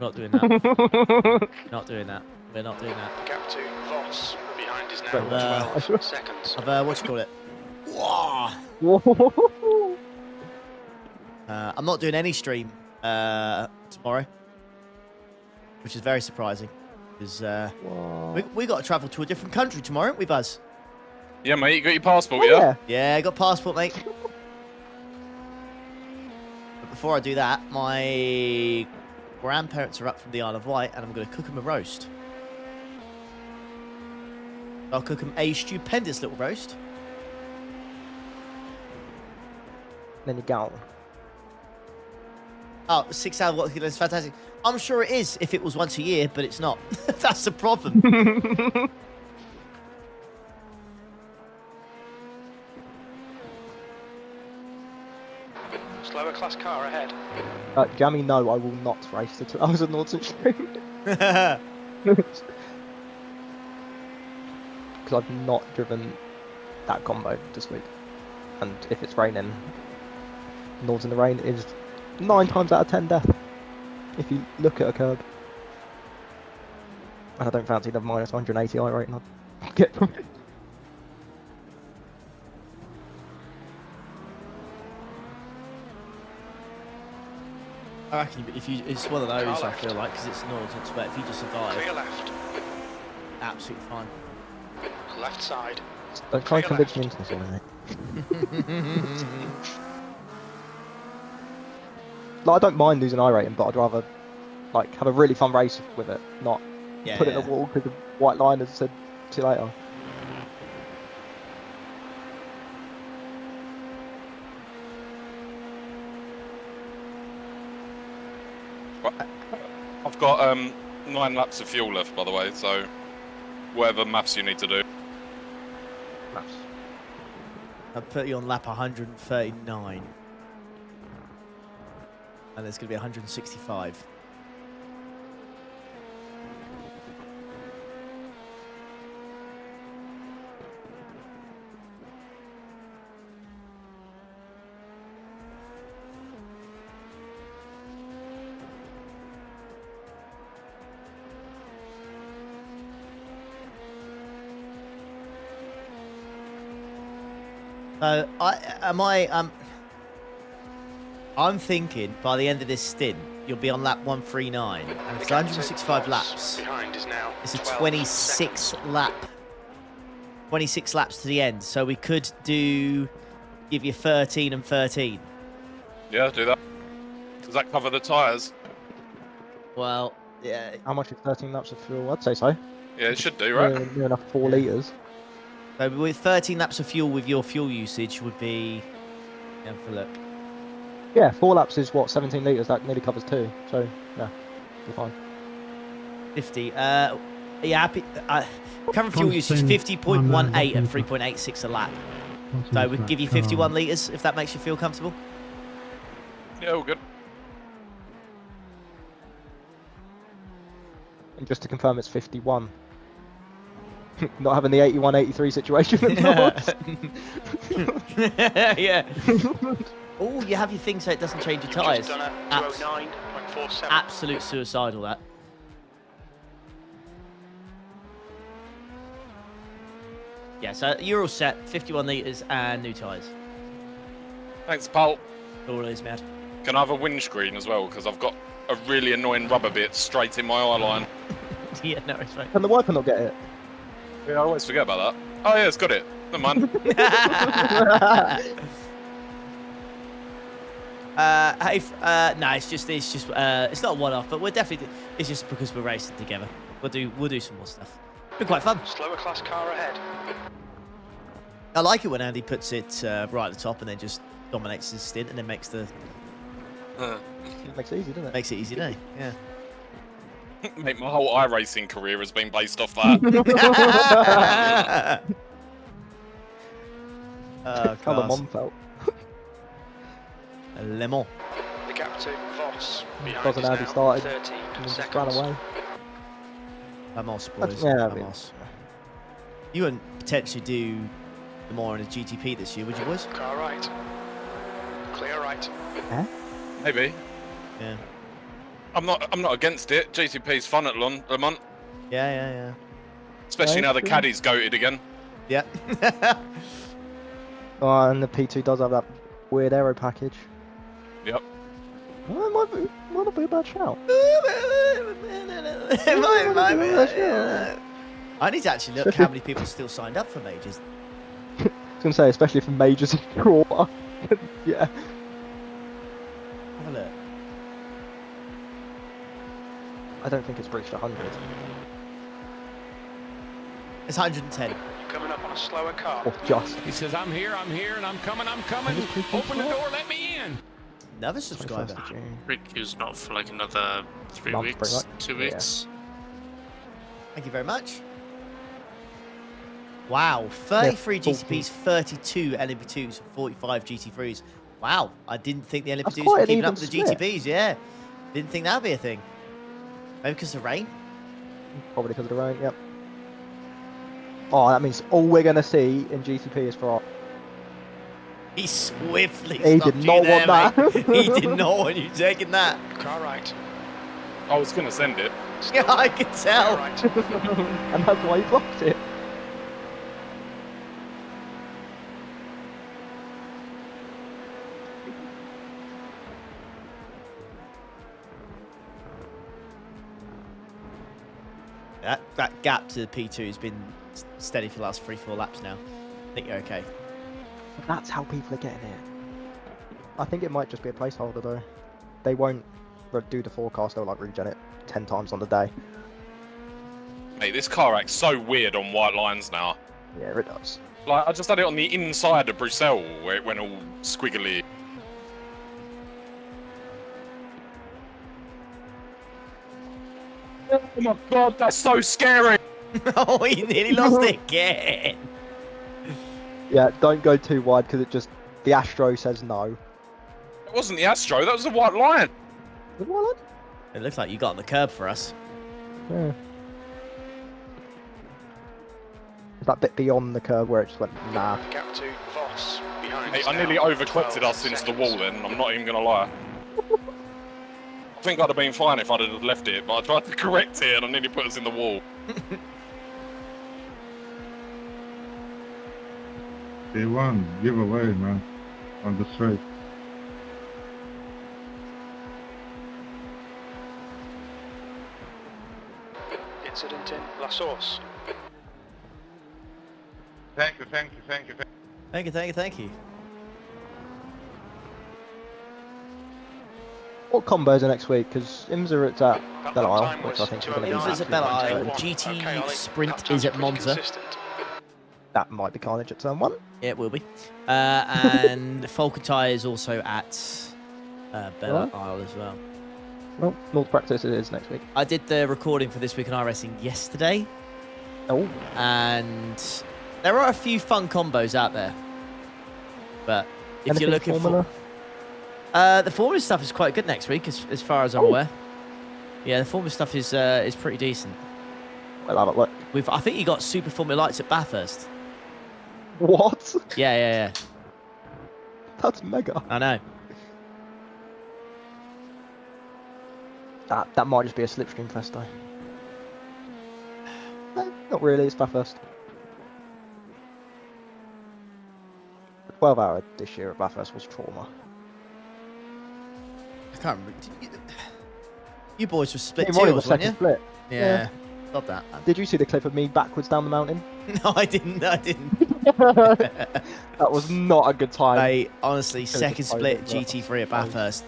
not doing that. Not doing that. We're not doing that. Gap to Voss. Behind is now But, 12 seconds. I've what do you call it? Wah! Whoa. I'm not doing any stream tomorrow, which is very surprising because we got to travel to a different country tomorrow, haven't we, Buzz? Yeah, mate, you got your passport, Oh, yeah? Yeah, I got passport, mate. But before I do that, my grandparents are up from the Isle of Wight, and I'm going to cook them a roast. I'll cook them a stupendous little roast. Then you go. Oh, 6 hour Watkins is fantastic. I'm sure it is if it was once a year, but it's not. That's the problem. Slower class car ahead. Jamie, no, I will not race the 2 hours of Norton stream. Because I've not driven that combo this week. And if it's raining, Nords in the rain is 9 times out of 10 death. If you look at a curb. And I don't fancy the minus 180 I rating on. get from it. I reckon if you, it's one of those. I feel like because it's Nordics, but if you just survive, Clear left. absolutely fine. Left side. Don't try and Clear convince me left. into this one, mate. Like, I don't mind losing iRating, but I'd rather like have a really fun race with it, not Yeah. put it in the wall because the white line has said see you later. I've got 9 laps of fuel left, by the way, so whatever maths you need to do. Maths. I'll put you on lap 139. And there's going to be 165. I'm thinking by the end of this stint, you'll be on lap 139, and it's 165 laps. Behind is now It's a 12 26 seconds. lap, 26 laps to the end. So we could give you 13 and 13. Yeah, do that. Does that cover the tyres? Well, yeah. How much is 13 laps of fuel? I'd say so. Yeah, it should do, right? Near enough 4 litres. So with 13 laps of fuel with your fuel usage would be. Have a look. Yeah, 4 laps is what, 17 litres, that nearly covers 2, so yeah, you're fine. 50. Yeah, happy. Current fuel usage 50.18 at 3.86 a lap. So we can give you 51 litres if that makes you feel comfortable. Yeah, all good. And just to confirm, it's 51. Not having the 81-83 situation at Yeah. Oh, you have your thing so it doesn't change your tyres. Done at 209.47. Absolute suicidal, that. Yeah, so you're all set. 51 litres and new tyres. Thanks, pal. All it is, mad. Can I have a windscreen as well? Because I've got a really annoying rubber bit straight in my eye line. Yeah, no, it's fine. Can the wiper not get it? Yeah, I always forget about that. Oh, yeah, it's got it. Never mind. No, it's not a one-off, but we're definitely. It's just because we're racing together. We'll do some more stuff. Been quite fun. Slower class car ahead. I like it when Andy puts it right at the top and then just dominates his stint and then makes the It makes it easy, doesn't it? makes it easy, doesn't it? Yeah. Mate, my whole iRacing career has been based off that. How the class. mom felt. Lemon. The gap to Voss. Behind Doesn't is Andy now started 13 and just ran seconds. away. Vamos, boys. Yeah, I mean- Vamos. You wouldn't potentially do the more in a GTP this year, would you, boys? Car right. Clear right. Maybe. Yeah. I'm not against it. GTP's fun at Le Mans, Yeah. especially now the caddy's goated again. Yeah. Oh, and the P2 does have that weird aero package. Yep. Well, it might not be a bad shout. I need to actually look how many people still signed up for majors. I was going to say, especially for majors and draw. Yeah. Have a look. I don't think it's breached 100. It's 110. You're coming up on a slower car. Or just. He says, I'm here, and I'm coming. Open the door, let me in. Another subscriber. 21st of June. Requeue's not for like another 3 Month, pretty weeks, much. 2 Yeah. weeks. Thank you very much. Wow, 33 Yeah, GTPs, 32 LMP2s, 45 GT3s. Wow, I didn't think the That's LMP2s quite were an keeping even up with the split. GTPs, yeah. Didn't think that'd be a thing. Maybe because of the rain? Probably because of the rain, yep. Oh, that means all we're going to see in GTP is for our... He swiftly He stopped did you not there, want that. mate. He did not want you taking that. Car right. I was going to send it. Yeah, I could Car tell. right. and that's why he blocked it. That gap to P2 has been steady for the last 3-4 laps now. I think you're okay. That's how people are getting it. I think it might just be a placeholder though. They won't do the forecast, they'll like regen it 10 times on the day. Mate, this car acts so weird on white lines now. Yeah, it does. Like, I just had it on the inside of Bruxelles where it went all squiggly. Oh my god, that's so scary! Oh, he nearly lost it again. Yeah, don't go too wide because it just, the Astro says no. It wasn't the Astro, that was the white line. The white It looks like you got on the curb for us. line? Yeah. That bit beyond the curve where it just went, nah. Gap to Voss behind. Hey, us I nearly now, overclocked 12 us into the wall seconds. then, I'm not even gonna lie. I think I'd have been fine if I'd have left it, but I tried to correct it and I nearly put us in the wall. They won. Give away, man. On the straight. Incident in La Source. Thank you, thank you, thank you. Thank you, thank you, thank you. What combos are next week? Because IMSA it's at That Belle lap Isle, time which I was think is going to be 2:09. IMSA's at Belle Isle, Okay, GT Ollie, Sprint lap times is at pretty Monza. consistent. that might be carnage at turn 1. Yeah, it will be. And Falcon Tire is also at Belle What? Isle as well. Well, North Practice it is next week. I did the recording for This Week in iRacing yesterday, Oh, and there are a few fun combos out there. But if anything you're looking Formula? for... the Formula stuff is quite good next week, as far as I'm aware. Yeah, the Formula stuff is pretty decent. Well, have a look. I think you got Super Formula Lights at Bathurst. What? Yeah. That's mega. I know. That might just be a slipstream fest though. No, not really, it's Bathurst. 12-hour this year at Bathurst was trauma. I can't remember. You boys were split Yeah, Ronnie was teals, weren't second you? split. Yeah. Love that. Did you see the clip of me backwards down the mountain? No, I didn't. That was not a good time. Mate, honestly, Goes to second split Poland, but- GT3 at Bathurst.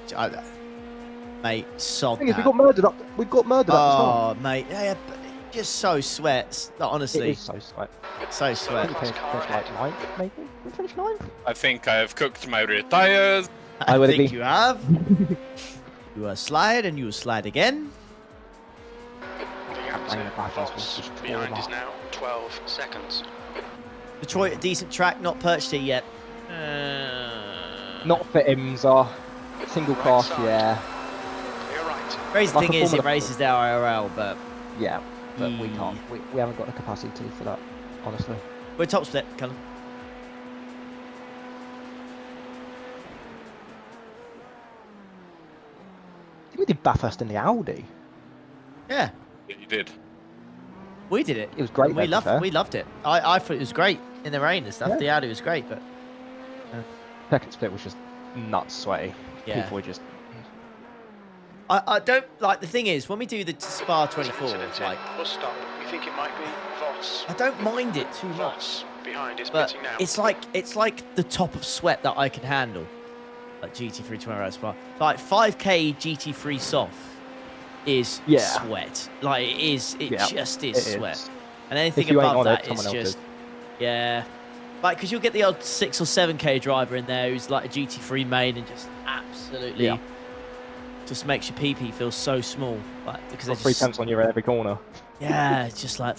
Mate, sod Thing is, that. we got murdered up. We got murdered up the start. Oh, mate, yeah, but just so sweat. Honestly, It is so sweat. so sweat. We finished like 9th, maybe. We finished 9th. I think I have cooked my rear tires. I would think agree. you have. You will slide and you will slide again. The gap Bang, to Bathurst was Voss just behind trauma. is now 12 seconds. Detroit, a decent track, not perched it yet. Not for IMSA. Single Right class, side. yeah. You're right. Crazy Like thing a is, it Formula races the IRL, but Yeah, but we Mm. can't. We haven't got the capacity for that, honestly. we're top split, Callum. I think we did Bathurst in the Audi. Yeah, Yeah, you did. we did it. It was great. And we though, to be fair. loved it. I thought it was great in the rain and stuff. Yeah. The Audi was great, but Second split was just nuts sweaty. Yeah. People were just. I don't like. The thing is, when we do the Spa 24, Incident in like bus stop. We think it might be Voss. I don't mind it too much. Voss behind is But pitting now. it's like the top of sweat that I can handle. Like GT3 24 hours Spa. Like 5k GT3 soft is Yeah. sweat. Like it is. It Yeah, just is it sweat. is. And anything If you ain't above on it, that is someone else just is. yeah. Like because you'll get the odd 6 or 7k driver in there who's like a GT3 main and just absolutely Yeah. just makes your PP feel so small. Like because Got they 3 just tenths on you at every corner. yeah, it's just like.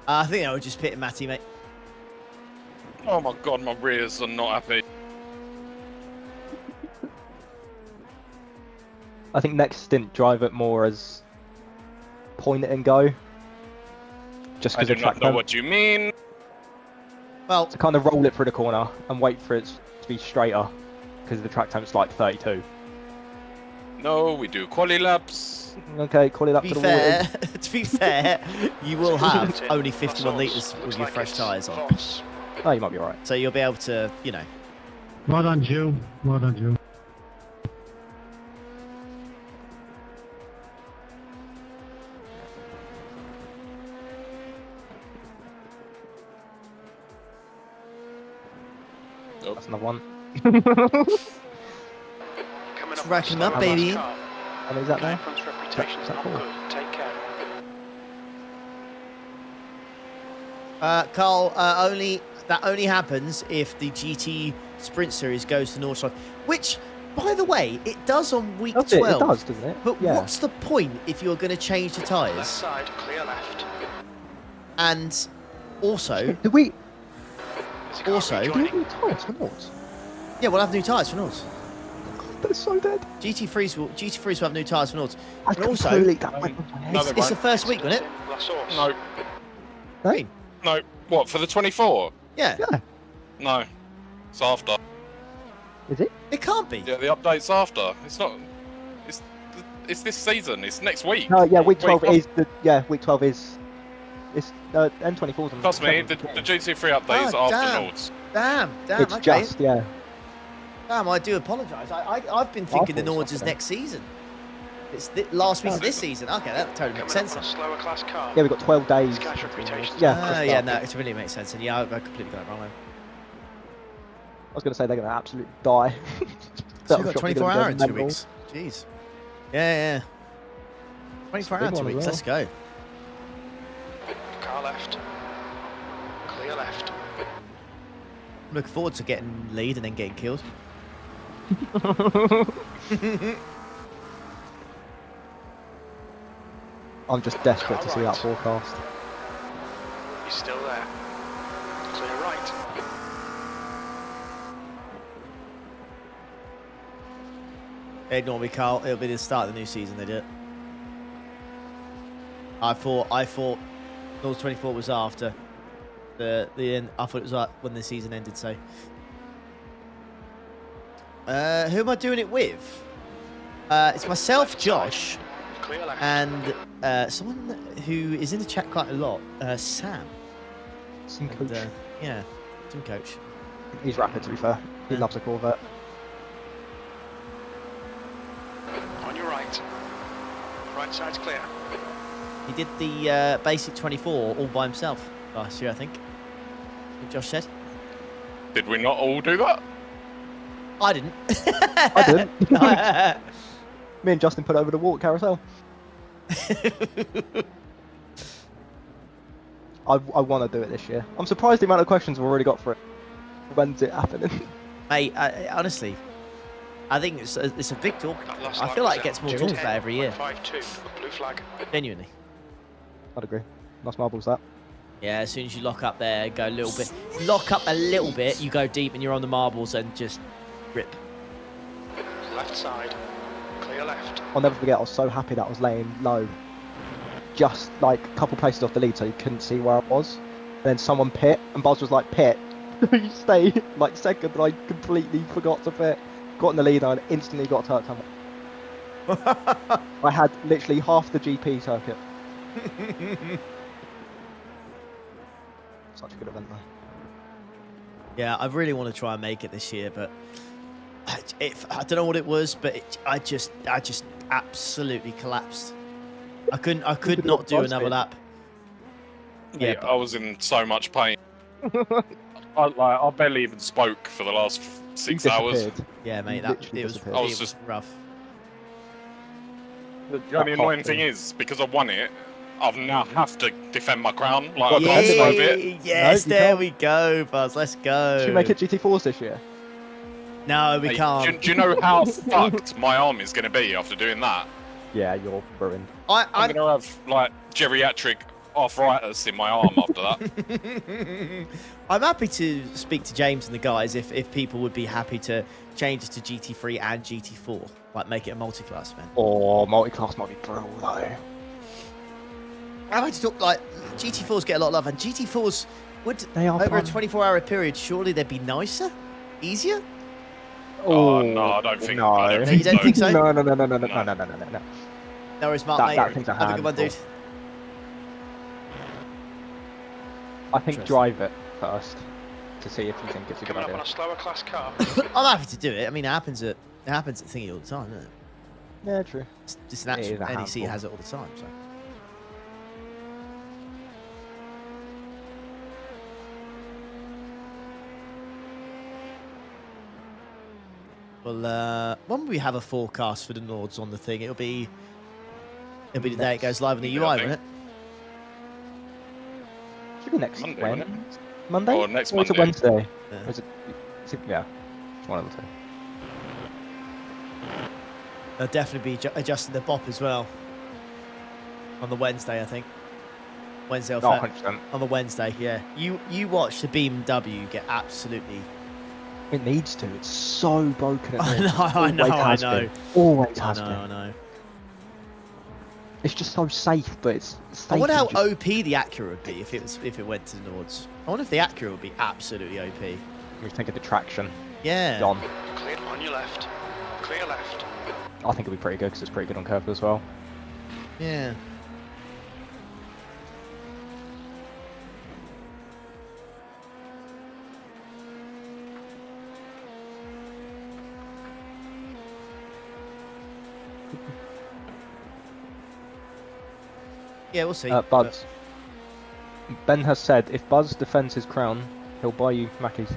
I think I would just pit Matty, mate. Oh my god, my rears are not happy. I think next stint drive it more as point it and go. Just I because do of track not know temp. what you mean. Well, To kind of roll it through the corner and wait for it to be straighter because the track temp's like 32. No, we do quali laps. Okay, call it up to to be the fair, wall. to be fair, you will have Incident in only La 51 Source. litres Looks with your like fresh it's tyres on. Voss. Oh, you might be alright. So you'll be able to, you know. Well done, Jill. Well done, Jill. want. Coming Let's up rack on him a up, slower baby. car. And is that there? Cameron's reputation's that not cool? good. Take care. Carl, only happens if the GT Sprint Series goes to North, which, by the way, it does on week Does it? 12. It does, doesn't it? But Yeah. what's the point if you're going to change the Left tyres? side, clear left. And also, Do we? There's a car Also- Do we rejoining. need tyres for Nords? yeah, we'll have new tyres for North. They're so dead. GT3s will have new tyres for North. I And also, completely that went over my head. No, It's they the won't. first week, wasn't it? La Source. No, Hey, no. What, for the 24? Yeah. yeah. No. It's after. Is it? It can't be. Yeah, the update's after. It's not. It's this season. It's next week. No, yeah. Week 12 Wait, is the. Yeah, week 12 is. It's N24's on. Trust me, the 7th. GT3 update is Oh, after damn. Nords. Damn, It's okay. just yeah. Damn, I do apologise. I've been thinking the thought it was Nords is Saturday. next season. It's last week of this season. Okay, that totally makes Coming sense. up on a slower class car. Yeah, we've got 12 days. This guy's reputation. Yeah, Yeah, Christoph. no, it really makes sense. And yeah, I completely got it wrong. Man. I was going to say they're going to absolutely die. So That'll we've got shock me 24 that they're hours in 2 mental. weeks. Jeez. Yeah. 24 Big hours in 2 one as weeks. well. Let's go. Car left. Clear left. I'm looking forward to getting lead and then getting killed. I'm just desperate to see that forecast. He's still there. Clear right. Ignore me, Carl. It'll be the start of the new season. They do it. I thought North 24 was after the end. I thought it was when the season ended. So, who am I doing it with? It's myself, Left Josh, side. Clear left. and someone who is in the chat quite a lot, Sam. Some And, coach. yeah, team coach. He's rapid, to be fair. He Yeah. loves a Corvette. On your right. Right side's clear. He did the basic 24 all by himself last year, I think. Josh said. Did we not all do that? I didn't. I didn't. Me and Justin put it over the walk carousel. I want to do it this year. I'm surprised the amount of questions we've already got for it. When's it happening? Mate, honestly, I think it's a big talk. That last I line feel was like it gets out. more Two talked 10, about every year. 5-2. Blue flag. Genuinely. I'd agree. Nice marbles, that. Yeah, as soon as you lock up there, go a little bit. Lock up a little bit, you go deep and you're on the marbles and just rip. Left side. Clear left. I'll never forget, I was so happy that I was laying low. Just like a couple places off the lead so you couldn't see where I was. And then someone pit, and Buzz was like, pit. You stay like second, and I completely forgot to pit. Got in the lead and instantly got hurt. I had literally half the GP circuit. Such a good event though. Yeah, I really want to try and make it this year, but I don't know what it was, but I just absolutely collapsed. I could not do another lap. Yeah, I was in so much pain. I barely even spoke for the last 6 hours. Disappeared. Yeah, mate, Literally it was disappeared. I was just- rough. The only annoying thing is, because I won it, I've now have to defend my crown. Like, I Yeah, can't swerve it. Yes, No, you there can't. we go, Buzz. Let's go. Should we make it GT4s this year? No, we Hey, can't. do you know how fucked my arm is going to be after doing that? Yeah, you're ruined. I'm going to have, like, geriatric arthritis in my arm after that. I'm happy to speak to James and the guys if people would be happy to change it to GT3 and GT4, like make it a multi-class event. Oh, multi-class might be brutal though. I like to talk like GT4s get a lot of love, and GT4s would They are over a fun. 24-hour period. Surely they'd be nicer, easier. Oh, no, I don't think no. I don't No, you don't think so? No. No worries, Mark, That- mate. that thing's a Have a good one, dude. handful. I think Interesting. drive it first to see if you think it's a good Coming up on idea. a slower class car. I'm happy to do it. I mean, it happens at thingy all the time, isn't it? Yeah, true. It's just It is natural. a NEC handful. has it all the time. So. Well, when will we have a forecast for the Nords on the thing? It'll be the day it goes live on the UI, won't it? Should be next Monday, when? wouldn't it? Monday? Or next Or is it Monday. Wednesday? Yeah. Or is it, yeah, it's one of the two. They'll definitely be adjusting the bop as well on the Wednesday, I think. Wednesday or Oh, Thursday. 100%. On the Wednesday, yeah. You watch the BMW get absolutely. It needs to. It's so broken at I North. know, I know, Always I has know. been. Always I has know, been. I know. It's just so safe, but it's safe. I wonder how and just- OP the Acura would be if it went to the Nords. I wonder if the Acura would be absolutely OP. You think of the traction. Yeah. Gone. Clear on your left. Clear left. I think it'll be pretty good because it's pretty good on curve as well. Yeah. Yeah, we'll see. Buzz. Ben has said if Buzz defends his crown, he'll buy you Mackies.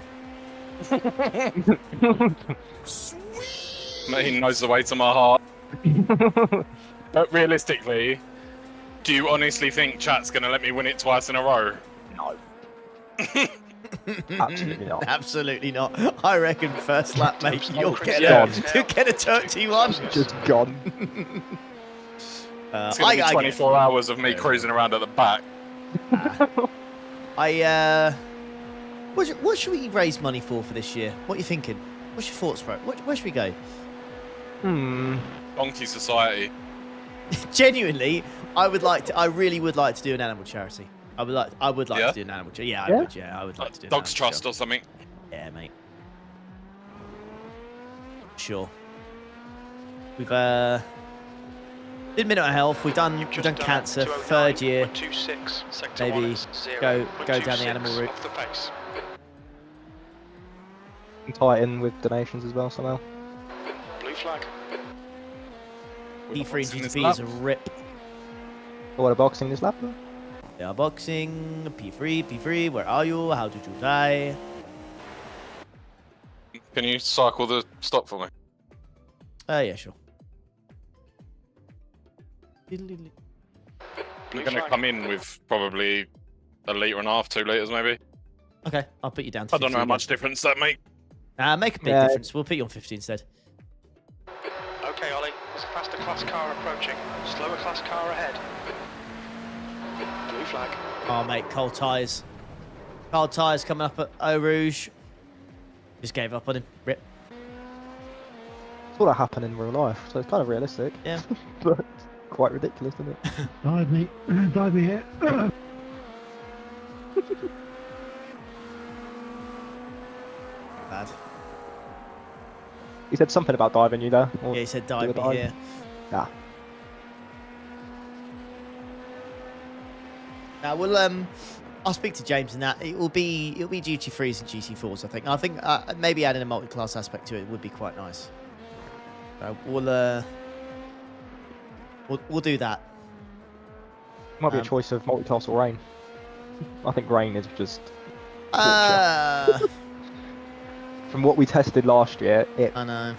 Mate, he knows the way to my heart. But realistically, do you honestly think chat's going to let me win it twice in a row? No. Absolutely not. Absolutely not. I reckon first lap, mate, you'll get gone. you'll get a 31. Just gone. It's going to be 24 hours of me cruising around at the back. What should we raise money for this year? What are you thinking? What's your thoughts, bro? Where should we go? Donkey Society. Genuinely, I really would like to do an animal charity. I would like Yeah? to do an animal charity. Yeah, I would. Yeah, I would like to do. Dogs Trust or something. Yeah, mate. Sure. We've did mental health. We've done cancer. Third year. 126, sector Maybe 1 is 0, go down the animal 126 route. Off the pace. And tie it in with donations as well somehow. Blue flag. P3 and this GTP is a rip. What a boxing this lap? They are boxing. P3. Where are you? How did you die? Can you cycle the stop for me? Yeah, sure. We're going to come in with probably 1.5 litres, 2 litres maybe. Okay, I'll put you down to I don't know 50 how again. much difference that make. Make a big difference. We'll put you on 50 instead. Okay, Ollie. There's a faster class car approaching. Slower class car ahead. Blue flag. Oh, mate, cold tyres. Cold tyres coming up at Eau Rouge. Just gave up on him. Rip. It's all that happened in real life, so it's kind of realistic. Yeah. But quite ridiculous, isn't it? Dive me here. Bad. He said something about diving you there. Or Yeah, he said do dive a me dive. here. Yeah. Now we'll I'll speak to James and that. It'll be GT3s and GT4s. I think maybe adding a multi-class aspect to it would be quite nice. We'll do that. Might be a choice of multi-class or rain. I think rain is just. From what we tested last year, I know.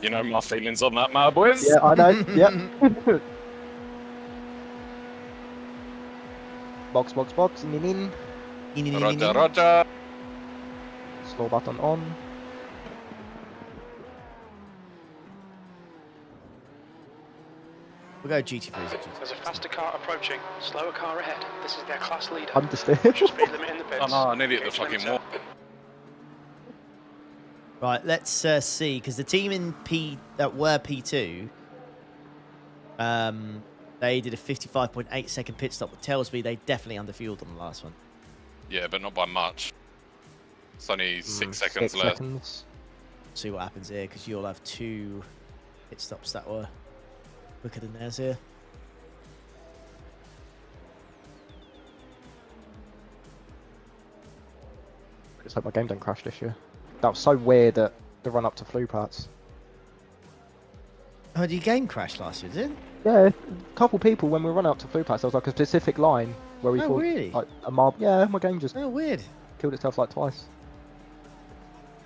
You know my feelings on that, my boys. Yeah, I know. Yep. Box, in. Roger. Slow button on. We'll go GT3s. There's a faster car approaching. Slower car ahead. This is their class leader. Understood. Speed limit in the pits. Oh no, I nearly hit the Gauge fucking limiter. wall. Right, let's see, because the team in that were P2, they did a 55.8 second pit stop, which tells me they definitely underfueled on the last one. Yeah, but not by much. It's only 6 seconds 6 left. seconds. See what happens here, because you'll have 2 pit stops that were quicker than theirs here. I just hope my game don't crash this year. That was so weird at the run up to flu parts. Oh, did your game crash last year, did it? Yeah, a couple people when we run up to flu parts, there was like a specific line where we Oh, called really? like a mob. Yeah, my game just Oh, weird. killed itself like twice.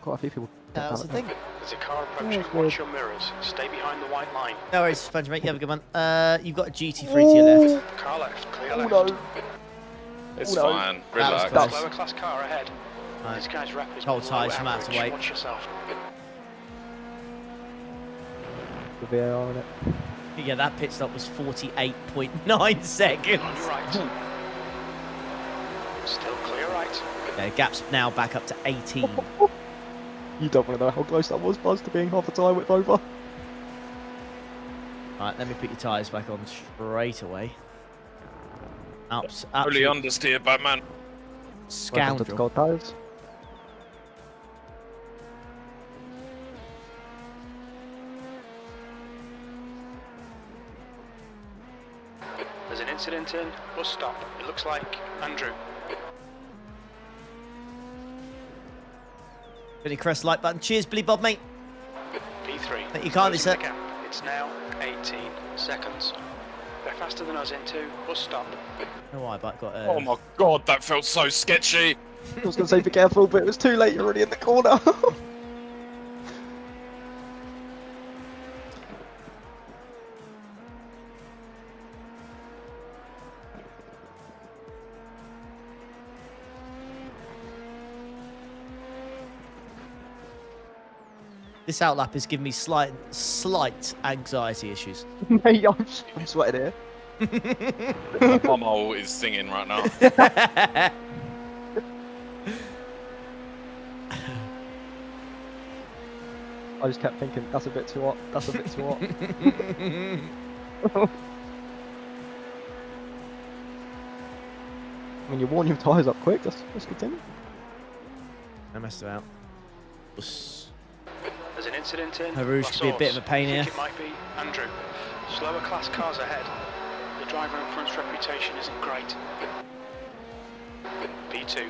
quite a few people. That was the thing. There's a car approaching. Watch your mirrors. Stay behind the white line. No worries, Sponge, mate. You have a good one. You've got a GT3 to your left. Car left. Clear Oh left. no. It's Oh, no. fine. That was Relax. close. Slower class car ahead. Right. This guy's rep is Hold below tight, you might have to average. wait. Watch yourself. The VAR in it. Yeah, that pit stop was 48.9 seconds. On your right. Still clear right. Okay, gap's now back up to 18. You don't want to know how close that was, Buzz, to being half a tyre width over. Right, let me put your tyres back on straight away. Fully Absolute understeer, Batman. Welcome to the scoundrel. gold tyres. There's an incident in. Bus stop. It looks like Andrew. Billy Crest like button. Cheers, Billy Bob, mate. P3. Mate, you can't be Closing the set. gap. It's now 18 seconds. They're faster than us into. Bus stop. No, I got. Oh my god, that felt so sketchy. I was going to say be careful, but it was too late. You're already in the corner. This outlap is giving me slight anxiety issues. Mate, I'm sweating here. My bumhole is singing right now. I just kept thinking, that's a bit too hot. That's a bit too hot. When you warn your tyres up quick, let's continue. I messed about. There's an incident in. Harouche could be a bit of a pain I here. think it might be Andrew. Slower class cars ahead. The driver in front's reputation isn't great. P2.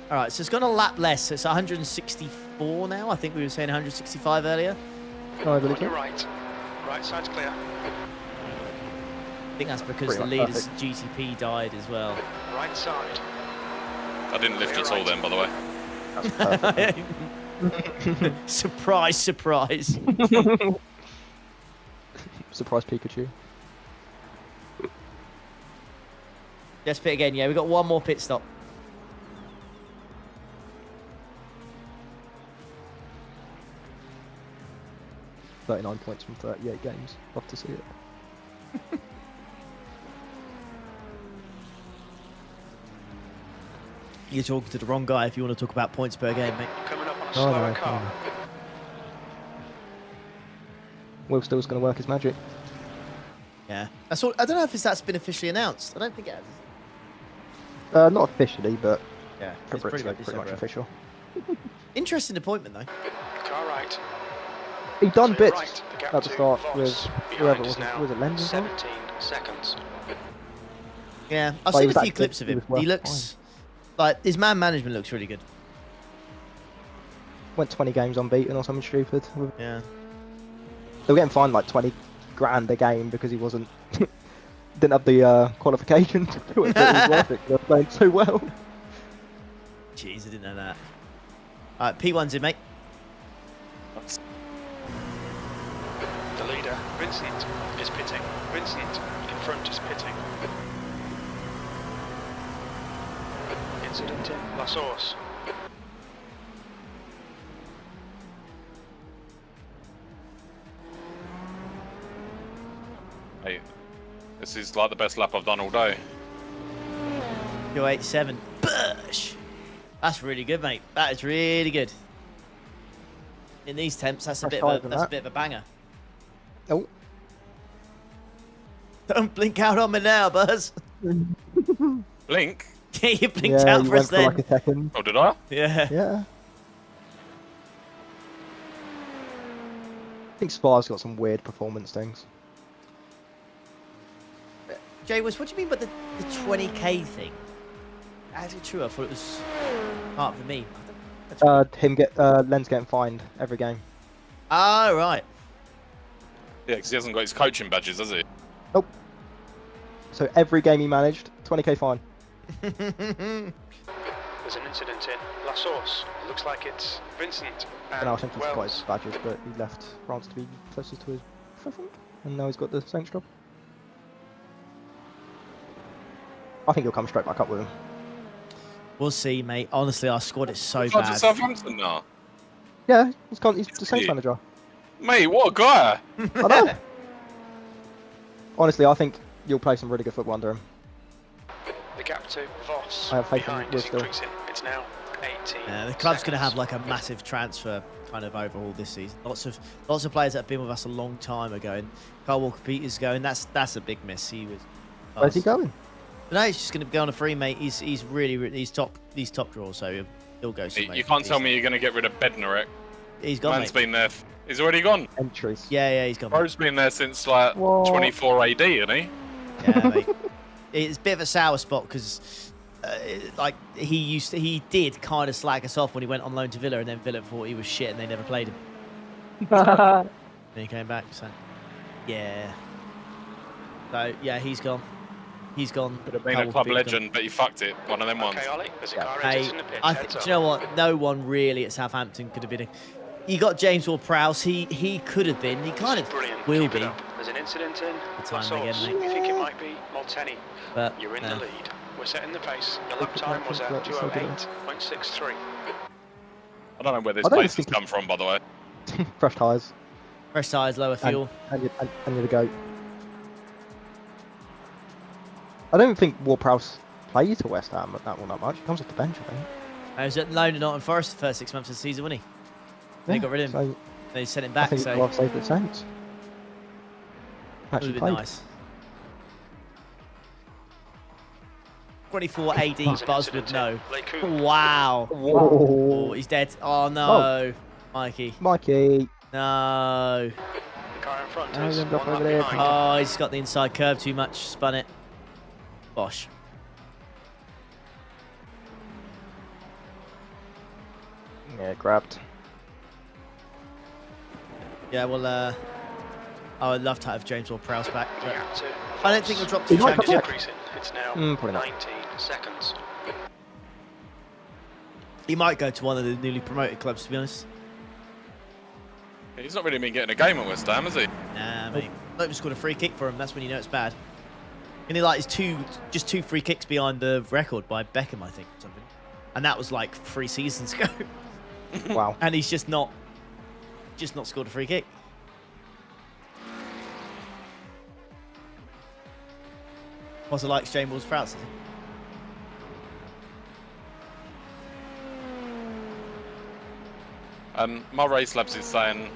All right, so it's gone a lap less. So it's 164 now. I think we were saying 165 earlier. Oh, I On believe your it. right. Right side's clear. I think that's because Pretty the much leader's GTP died as well. Right side. I didn't lift at all then, by the way. That's perfect. Surprise, surprise. Surprise Pikachu. Let's pit again. Yeah, we've got one more pit stop. $39 points from 38 games. Love to see it. You're talking to the wrong guy if you want to talk about points per game, mate. Coming up on a Oh, slower no, car. no. Will Still's going to work his magic. Yeah. That's all. I don't know if that's been officially announced. I don't think it has. Not officially, but Yeah, for it's Brits, pretty pretty much official. Interesting appointment, though. Car right. He done To your bits right, the gap at the to start Voss. with Behind whoever it is now was it Lenz as well? 17 seconds. Yeah, I've Well, seen he a was few active, clips of he him. was worth He looks like his man management looks really good. Went 20 games unbeaten or something stupid. Yeah. They were getting fined like 20 grand a game because he wasn't didn't have the qualification to do it, but it was worth it. They were playing so well. Jeez, I didn't know that. All right, P1's in, mate. The leader, Vincent, is pitting. Vincent in front is pitting. Incident in La Source. Hey, this is like the best lap I've done all day. You're 87. Bush! That's really good, mate. That is really good. In these temps, that's a That's bit of higher a, than that's a that. bit of a banger. Oh, Don't blink out on me now, Buzz. Blink? Yeah, you blinked yeah, out you for us went for then. like a second. Oh, did I? Yeah. Yeah. I think Spa's got some weird performance things. Jay, what do you mean by the 20k thing? Is it true? I thought it was part of the meme. Lenz getting fined every game. Oh, right. Yeah, because he hasn't got his coaching badges, has he? Nope. So every game he managed, 20k fine. There's an incident in La Source. It looks like it's Vincent and And I think he's got Wells. his badges, but he left France to be closest to his preference, and now he's got the Saints job. I think he'll come straight back up with him. We'll see, mate. Honestly, our squad is so He's at bad. Southampton now. Yeah, he's the Saints manager. Mate, what a guy! I know. Honestly, I think you'll play some really good football under him. The gap to Voss I have faith in behind Will is still. increasing. It's now 18. The club's going to have seconds. like a massive transfer kind of overhaul this season. Lots of players that have been with us a long time ago. And Carl Walker-Peters going. That's a big miss. He was. Where's he going? No, he's just going to go on a free, mate. He's really he's top draw, so he'll go somewhere. You can't tell me you're going to get rid of Bednarek. He's gone. Man's Mate. been there. He's already gone. Entries. Yeah, he's gone. Bro's been there since like What? 24 AD, hasn't he? Yeah, mate. It's a bit of a sour spot because, like, he did kind of slag us off when he went on loan to Villa, and then Villa thought he was shit, and they never played him. Then he came back, so yeah. So yeah, he's gone. He's gone. Could have been Carl a club Walker-Peters legend, but you fucked it. One of them ones. Okay, Ollie, there's a Yeah. car Hey, exit in the pit. do Heads you up. know what? No one really at Southampton could have been. You got James Ward-Prowse. He could have been. He kind of Brilliant. will Keep it be. up. There's an incident in Good La time again, Source. mate. We think it might be Molteni. But You're in no. the lead. We're setting the pace. Your lap Good time was at match, so good. 2:08.63. I don't know where this I don't place has think- come from, by the way. Fresh tyres. Fresh tyres, lower fuel. And you're the goat. I don't think Ward-Prowse played to West Ham that much. He comes off the bench, I think. He was at loan at Nottingham Forest the first 6 months of the season, wasn't he? They got rid of him. So They sent him I back, think so he'll have saved the Saints. would Actually have been played. nice. 24 AD There's an Buzz would incident know. in Lake Coogan. Wow. Whoa. Oh, he's dead. Oh no, Mikey. Mikey. No. The car in front Oh, is then drop one over lap there. behind. Oh, he's got the inside curve too much. Spun it. Bosh. Yeah, grabbed. Yeah, well, I would love to have James Ward-Prowse back. The But gap to I don't think he'll drop He to might come Championship. back. increasing. It's now Probably not. 19 seconds. He might go to one of the newly promoted clubs, to be honest. He's not really been getting a game at West Ham, has he? Nah, mate. Not even scored a free kick for him. That's when you know it's bad. And he like is just two free kicks behind the record by Beckham, I think, or something. And that was like 3 seasons ago. Wow. And he's just not scored a free kick. What's it like, James Ward-Prowse? My race labs is saying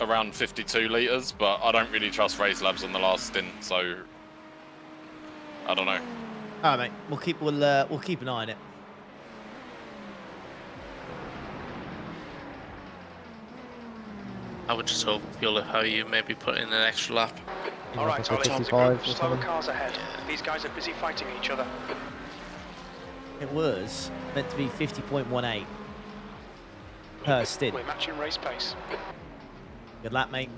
around 52 litres, but I don't really trust race labs on the last stint, so I don't know. All right, mate. We'll keep an eye on it. I would just hope you'll how you maybe put in an extra lap. Yeah, All I right, can say Ollie, the 55 group or slower something. cars ahead. These guys are busy fighting each other. It was meant to be 50.18 per stint. We're matching race pace. Good lap, mate.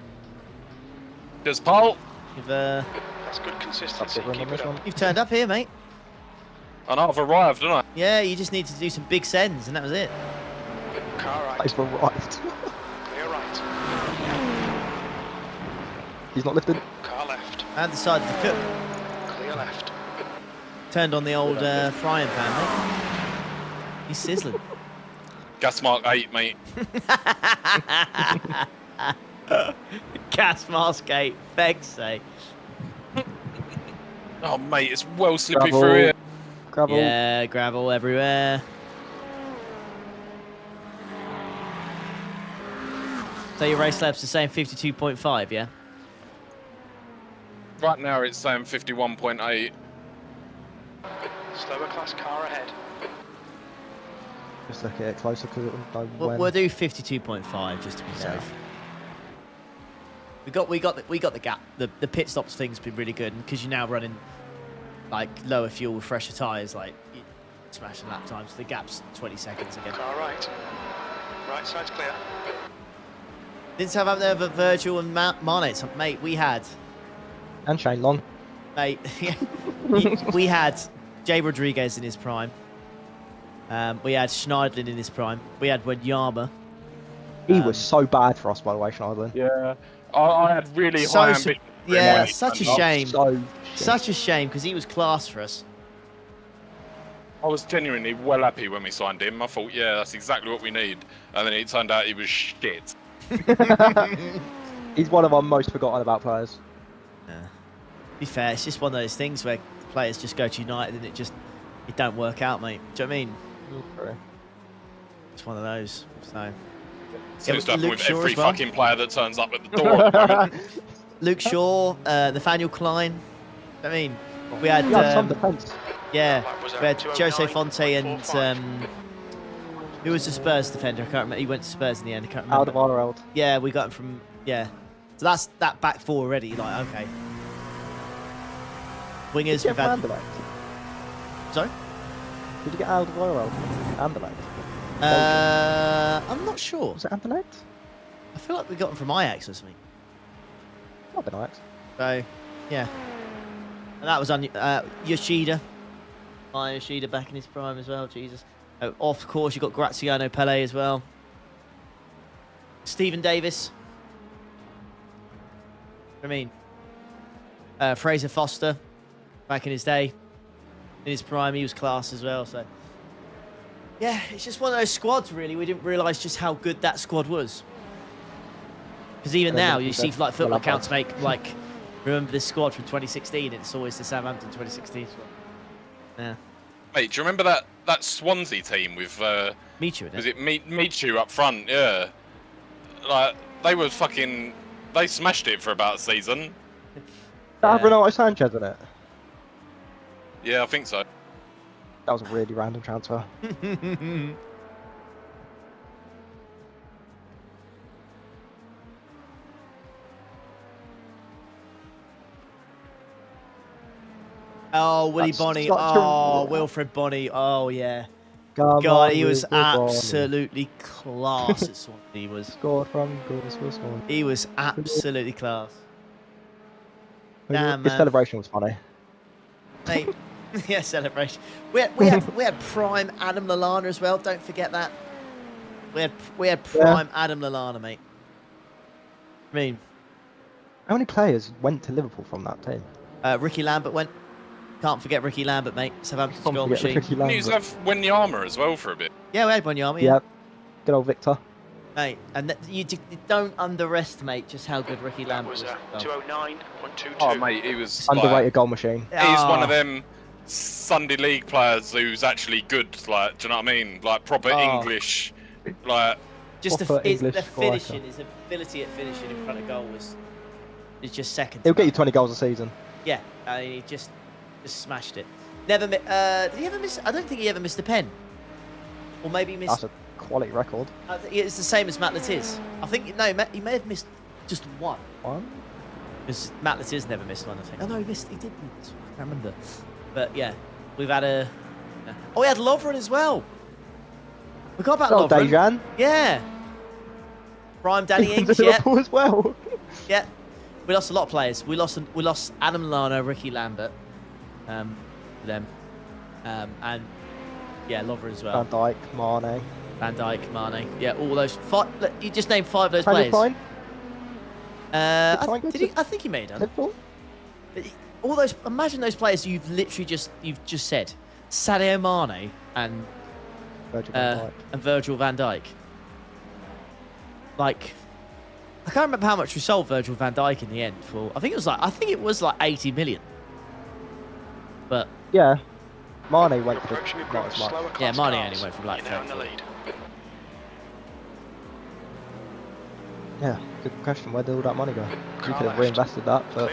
Does Paul? That's good consistency. Up the Keep rim on it this up. one. You've turned up here, mate. I know I've arrived, haven't I? Yeah, you just need to do some big sends, and that was it. Car right. He's arrived. Clear right. He's not lifted. Car left. And decided to cook. Clear left. Turned on the old frying pan, mate. He's sizzling. Gas mark 8, mate. Gas mask gate, feck's sake. Oh, mate, it's well slippery Gravel. through here. Gravel. Yeah, gravel everywhere. So your race lap's the same 52.5, yeah? Right now it's saying 51.8. Slower class car ahead. Just look at it closer because it will know when. We'll do 52.5 just to be Yeah. safe. We got the gap. The pit stops thing's been really good, because you're now running like lower fuel with fresher tyres, like you smashing lap times. The gap's 20 seconds again. Car right. Right side's clear. Didn't Southampton have Virgil and Mane? Mate, we had. And Shane Long. Mate, we had Jay Rodriguez in his prime. We had Schneidlin in his prime. We had Wanyama. He was so bad for us, by the way, Schneiderlin. Yeah. I had really high ambition. Yeah, such a shame. So Such a shame, because he was class for us. I was genuinely well happy when we signed him. I thought, yeah, that's exactly what we need. And then it turned out he was shit. He's one of our most forgotten about players. Yeah. To be fair, it's just one of those things where players just go to United and it don't work out, mate. Do you know what I mean? Okay. It's one of those. So. Seems to happen Luke with Shaw every as well. fucking player that turns up at the door at the moment. Luke Shaw, Nathaniel Klein. I mean, we had some defence. yeah, we had Jose Fonte and who was the Spurs defender? I can't remember. He went to Spurs in the end. I can't remember. Alderweireld. Yeah, we got him from So that's that back four already. Like okay, wingers we've had. Anderlecht? Sorry. Did you get Alderweireld? Anderlecht. I'm not sure. Was it Anderlecht? I feel like we got him from Ajax or something. Might have been Ajax. So, yeah. And that was on Yoshida. Yoshida back in his prime as well, Jesus. Oh, of course, you got Graziano Pele as well. Stephen Davis. I mean, Fraser Foster, back in his day. In his prime, he was class as well, so. Yeah, it's just one of those squads, really. We didn't realise just how good that squad was. Because even now, you see like football accounts make, like, remember this squad from 2016, and it's always the Southampton 2016 squad. Yeah. Mate, do you remember that Swansea team with... Michu, was it Michu up front? Yeah. Like, they were fucking... They smashed it for about a season. That had Renato Sanchez in it. Yeah, I think so. That was a really random transfer. Oh, Willie That's Bonney. such a- Oh, Wilfred Bonney. Oh, yeah. Come God, on, he was Wilfred Bonney. absolutely class at Swansea. He was. Scored from goals for Swansea. He was absolutely class. His Damn, man. celebration was funny. Mate, yeah, celebration. We had prime Adam Lallana as well. Don't forget that. We had prime Adam Lallana, mate. I mean, how many players went to Liverpool from that team? Ricky Lambert went. Can't forget Ricky Lambert, mate. Southampton's goal machine. Didn't you have Wanyama as well for a bit? Yeah, we had Wanyama. Yeah. Yep. Good old Victor. Mate, and you don't underestimate just how good Ricky Lambert was. That was 209.22. Oh, mate, he was Underrated goal machine. He's one of them Sunday League players who's actually good. Like, do you know what I mean? Like proper English. Like just the English finishing, his ability at finishing in front of goal is just second. He'll get you 20 goals a season. Yeah, I mean, he just smashed it. Never. Did he ever miss? I don't think he ever missed a pen. Or maybe he missed. That's a quality record. It's the same as Matt Latiz. I think he may have missed just one. One? Because Matt Latiz never missed one. I think. Oh no, he did miss one. I can't remember. But yeah, we've had a. Oh, we had Lovren as well. We got about Lovren. Dejan. Yeah. Prime Danny Ings. Yeah. Liverpool as well. Yeah. We lost a lot of players. We lost Adam Lallana, Ricky Lambert, them, and yeah, Lovren as well. Van Dijk, Mane. Yeah, all those. You just named 5 of those players. Fine. I think he made them. All those. Imagine those players you've just said. Sadio Mane and Virgil van Dijk. Like, I can't remember how much we sold Virgil van Dijk in the end for. I think it was like 80 million. But yeah, Mane went for not as much. Yeah, Mane only went for like 30. Yeah, good question. Where did all that money go? You could have reinvested that, but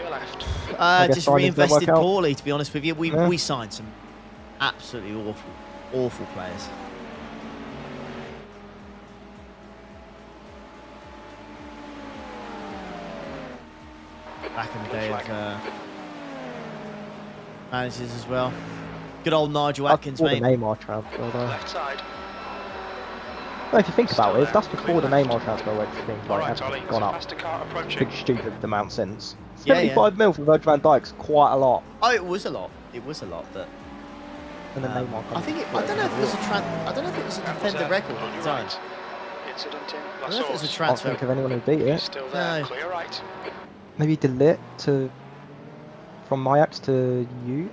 just reinvested poorly. To be honest with you, we signed some absolutely awful players. Back in the day of managers as well. Good old Nigel Atkins, mate. Neymar transfer, Left side. No, if you think about Still it, that's there, before the clear Neymar left. transfer where things All like right, have Ollie, there's gone a up. faster car approaching. Big stupid amount since. Yeah, 75 mil for Virgil van Dijk's quite a lot. Oh, it was a lot. It was a lot, but And then Neymar I think it. I don't know if it was a I don't know if it was a That was defender record on at your the time. right. Incident in I don't know if it was a La Source. Can't transfer. think of anyone who beat He's it. still there, No. clear right. Maybe Delit to from Mayax to you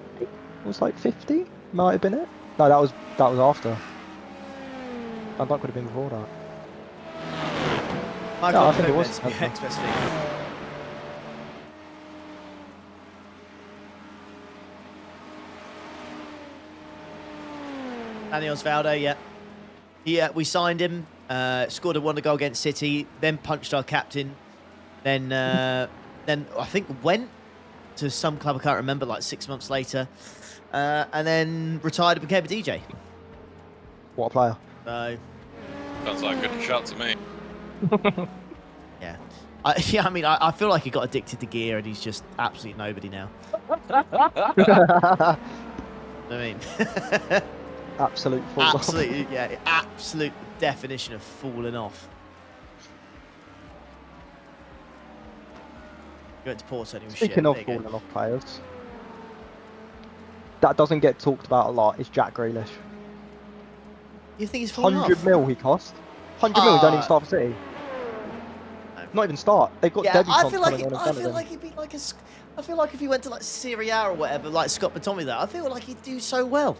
was like 50. Might have been it. No, that was after. Van Dijk would have been before that. Michael I think it was. Gomez, yeah, especially. Daniel Osvaldo, yeah. Yeah, we signed him, scored a wonder goal against City, then punched our captain, then I think went to some club, I can't remember, like 6 months later, and then retired and became a DJ. What a player. So, Sounds like a good shot to me. yeah. I mean, I feel like he got addicted to gear and he's just absolute nobody now. I mean, Absolute fool. absolute, yeah, absolute definition of falling off. He went to Porto and he was shit. Speaking of There you go. falling off players, that doesn't get talked about a lot. Is Jack Grealish. You think he's falling 100 off? mil he cost. 100 mil. He don't even start for City. No. Not even start. They've got Yeah, debutants I feel like coming on in front of them. he'd be like I feel like if he went to like Serie A or whatever, like Scott McTominay, there, I feel like he'd do so well.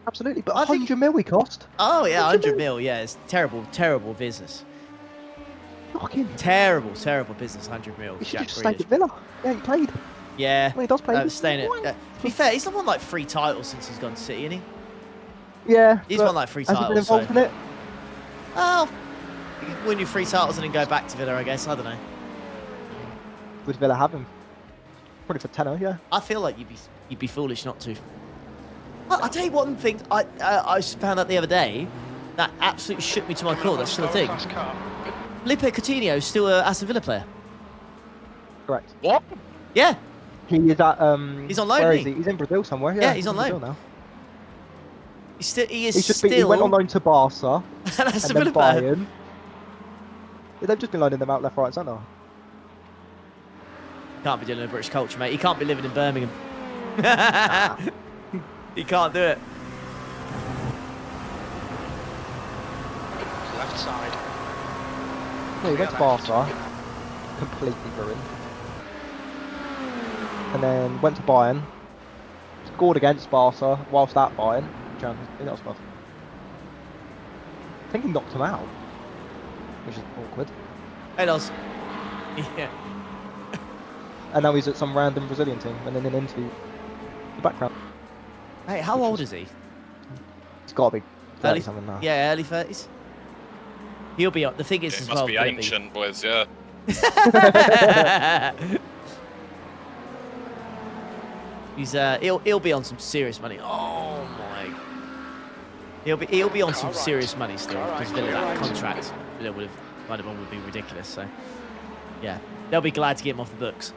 Absolutely, but I think- 100 mil he cost. Oh yeah, 100 100 mil. Yeah, it's terrible, terrible business. Fucking. Terrible, terrible business. 100 mil. He should Jack just stayed Grealish. at Villa. Yeah, he played. Yeah. When he does play, Staying at. To be fair, he's won like 3 titles since he's gone to City, isn't he? Yeah. He's but won like 3 has he been titles. involved So. in it? Oh, you can win your 3 titles and then go back to Villa, I guess. I don't know. Would Villa have him? Probably for tenner, yeah. I feel like you'd be foolish not to. I'll tell you one thing I found out the other day that absolutely shook me to my core. That's still a thing. Class car. Felipe Coutinho is still a Aston Villa player. Correct. What? Yeah, He is at He's on loan, Where isn't is he? He's in Brazil somewhere. Yeah, he's on Brazil loan. now. he is He's just still he went on loan to Barca an and Aston then Villa player. Bayern. Yeah, they've just been loaning them out left, right, and centre. Can't be dealing with British culture, mate. He can't be living in Birmingham. He can't do it. Left side. Yeah, he went to Barca, completely ruined, and then went to Bayern, scored against Barca whilst at Bayern. I think he knocked him out, which is awkward. Hey, Loz. Yeah. And now he's at some random Brazilian team, and then into the background. Hey, how old is he? He's got to be 30 Early, something now. yeah, early 30s. He'll be up. The thing is, It as must well, be gonna ancient, boys, yeah. He's he'll be on some serious money. Oh my! He'll be on some serious money still because Villa, that contract Villa might have been ridiculous. So yeah, they'll be glad to get him off the books.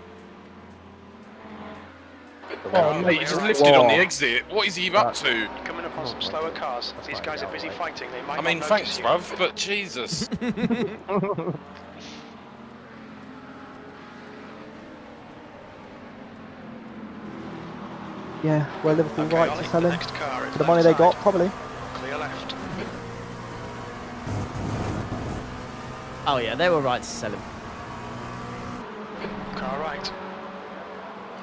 Oh, mate, he just lifted on the exit. What is he up to? Coming up on some slower cars. These guys are busy fighting. They might I mean, not thanks, notice you. bruv, but Jesus. Yeah, well, Liverpool Okay, right Ollie, to sell the him next car is for the left money they side. got, probably. Clear left. Oh yeah, they were right to sell him. Car right.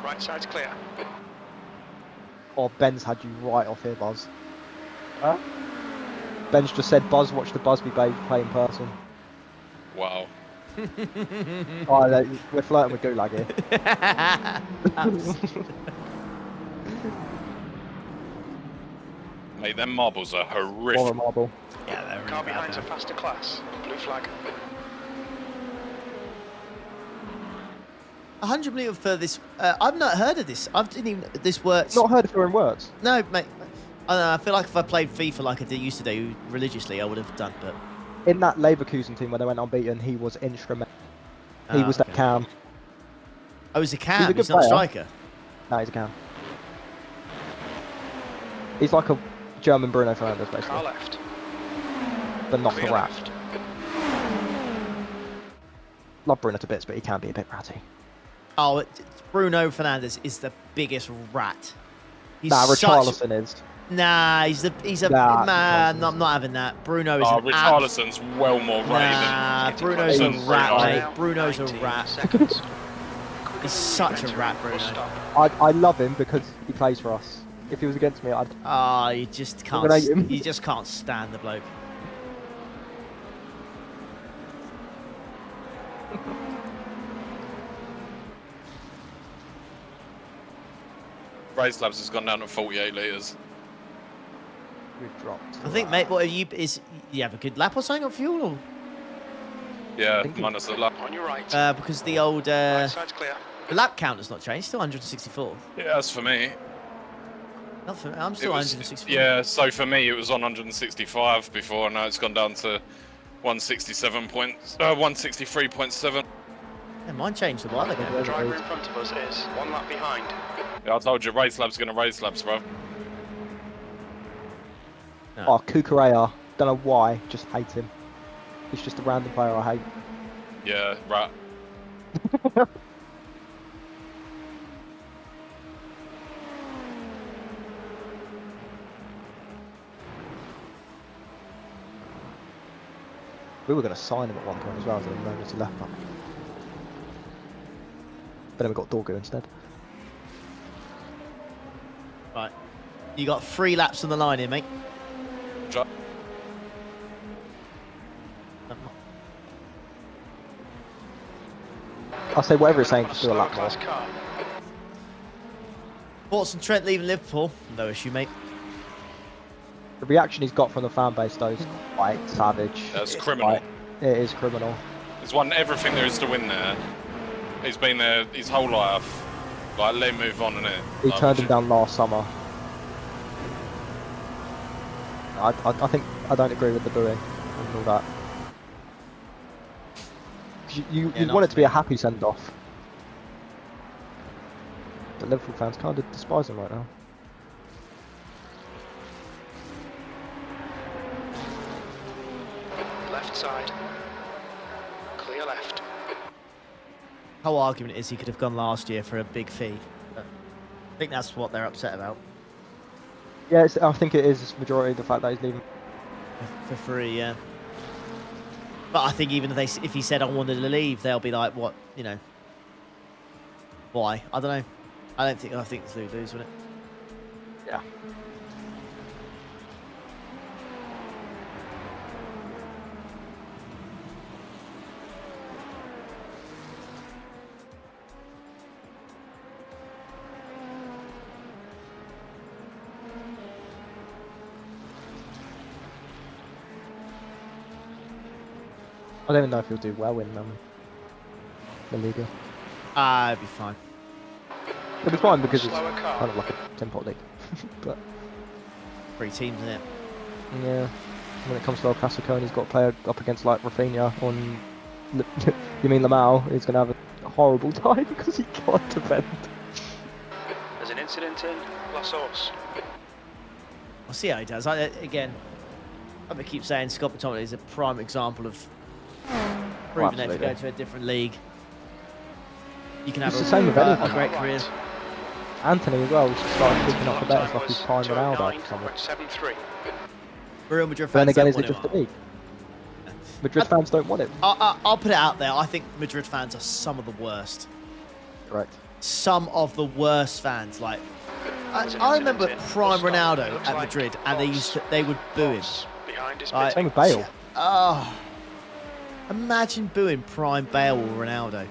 Right side's clear. Or Ben's had you right off here, Buzz. Huh? Ben's just said, Buzz, watch the Busby Babe play in person. Wow. Oh, we're flirting with Gulag here. Mate, them marbles are Or a horrific. marble. Yeah, they're really Car bad behind's a now. faster class. Blue flag. 100 million for this. I've not heard of this. I didn't even. This works. Not heard of her in words. No, mate. I don't know. I feel like if I played FIFA like I used to do religiously, I would have done. But In that Leverkusen team where they went unbeaten, he was instrumental. He was that okay. cam. Oh, he's a cam. good He's not a player. striker. No, he's a cam. He's like a German Bruno Fernandes, Car basically. left. but not the Clear rat. left. Love Bruno to bits, but he can be a bit ratty. Oh, Bruno Fernandes is the biggest rat. He's Nah, such- Richarlison is. Nah, he's a Nah, man. Richarlison's- I'm not having that. Bruno is Oh, an Richarlison's well more Nah, ratty Bruno's a than rat, Bruno. mate. Bruno's a 19 rat. seconds. He's such a rat, Bruno. I love him because he plays for us. If he was against me, I'd. Ah, you just can't. Eliminate him. You just can't stand the bloke. Racecraft has gone down to 48 litres. We've dropped. I think, mate. What you have a good lap or something on fuel, or Yeah, Thank you. minus the lap. On your right. because the old Right side's clear. the lap counter's not changed. Still 164. Yeah, that's for me. Not for me. I'm still It was- 164. Yeah, so for me it was on 165 before, and now it's gone down to 163.7. Yeah, mine changed a while ago. The driver in front of us is 1 lap behind. Yeah, I told you, Racecraft's going to race laps, bro. Oh, Kukurea. Don't know why. Just hate him. He's just a random player I hate. Yeah, rat. We were going to sign him at one point as well as an emergency left back. But then we got Dorgu instead. Right. You got 3 laps on the line here, mate. Dri- I'll say whatever it's saying, just do a Slower lap more. class car. Thoughts on Trent leaving Liverpool? No issue, mate. The reaction he's got from the fan base though is quite savage. That's criminal. Like, it is criminal. He's won everything there is to win there. He's been there his whole life. Like, let him move on, innit? He Like, turned we him down last summer. I think I don't agree with the booing and all that. 'Cause you Yeah, want it to be a happy send off. The Liverpool fans kind of despise him right now. Left side. Clear left. Whole argument is he could have gone last year for a big fee. But I think that's what they're upset about. Yeah, I think it is majority of the fact that he's leaving. For free, yeah. But I think even if he said I wanted to leave, they'll be like, what, you know? Why? I don't know. I think it's lose, wouldn't it? Yeah. I don't even know if he'll do well in La Liga. It'd be fine. It'll be fine because it's Slower car. kind of like a 10-pot league. But 3 teams, isn't it? yeah, when it comes to El Clasico and he's got to play up against like Rafinha on, you mean Lamau, he's going to have a horrible time because he can't defend. There's an incident in La Source. I'll see how he does. Again, I'm going to keep saying Scott McTominay is a prime example of proving that if you go absolutely. to a different league, you can have It's the same with anyone. a great career. Anthony as well, he's started picking up the bets like he's prime Ronaldo. 209.73. Real Madrid Then fans again, don't is it want just him. the league? Madrid fans don't want it. I'll put it out there. I think Madrid fans are some of the worst. Correct. Some of the worst fans. Like, I remember prime Ronaldo at Madrid, and they would boo him. Behind his Like, pit. Same with Bale. Oh, imagine booing prime Bale or Ronaldo.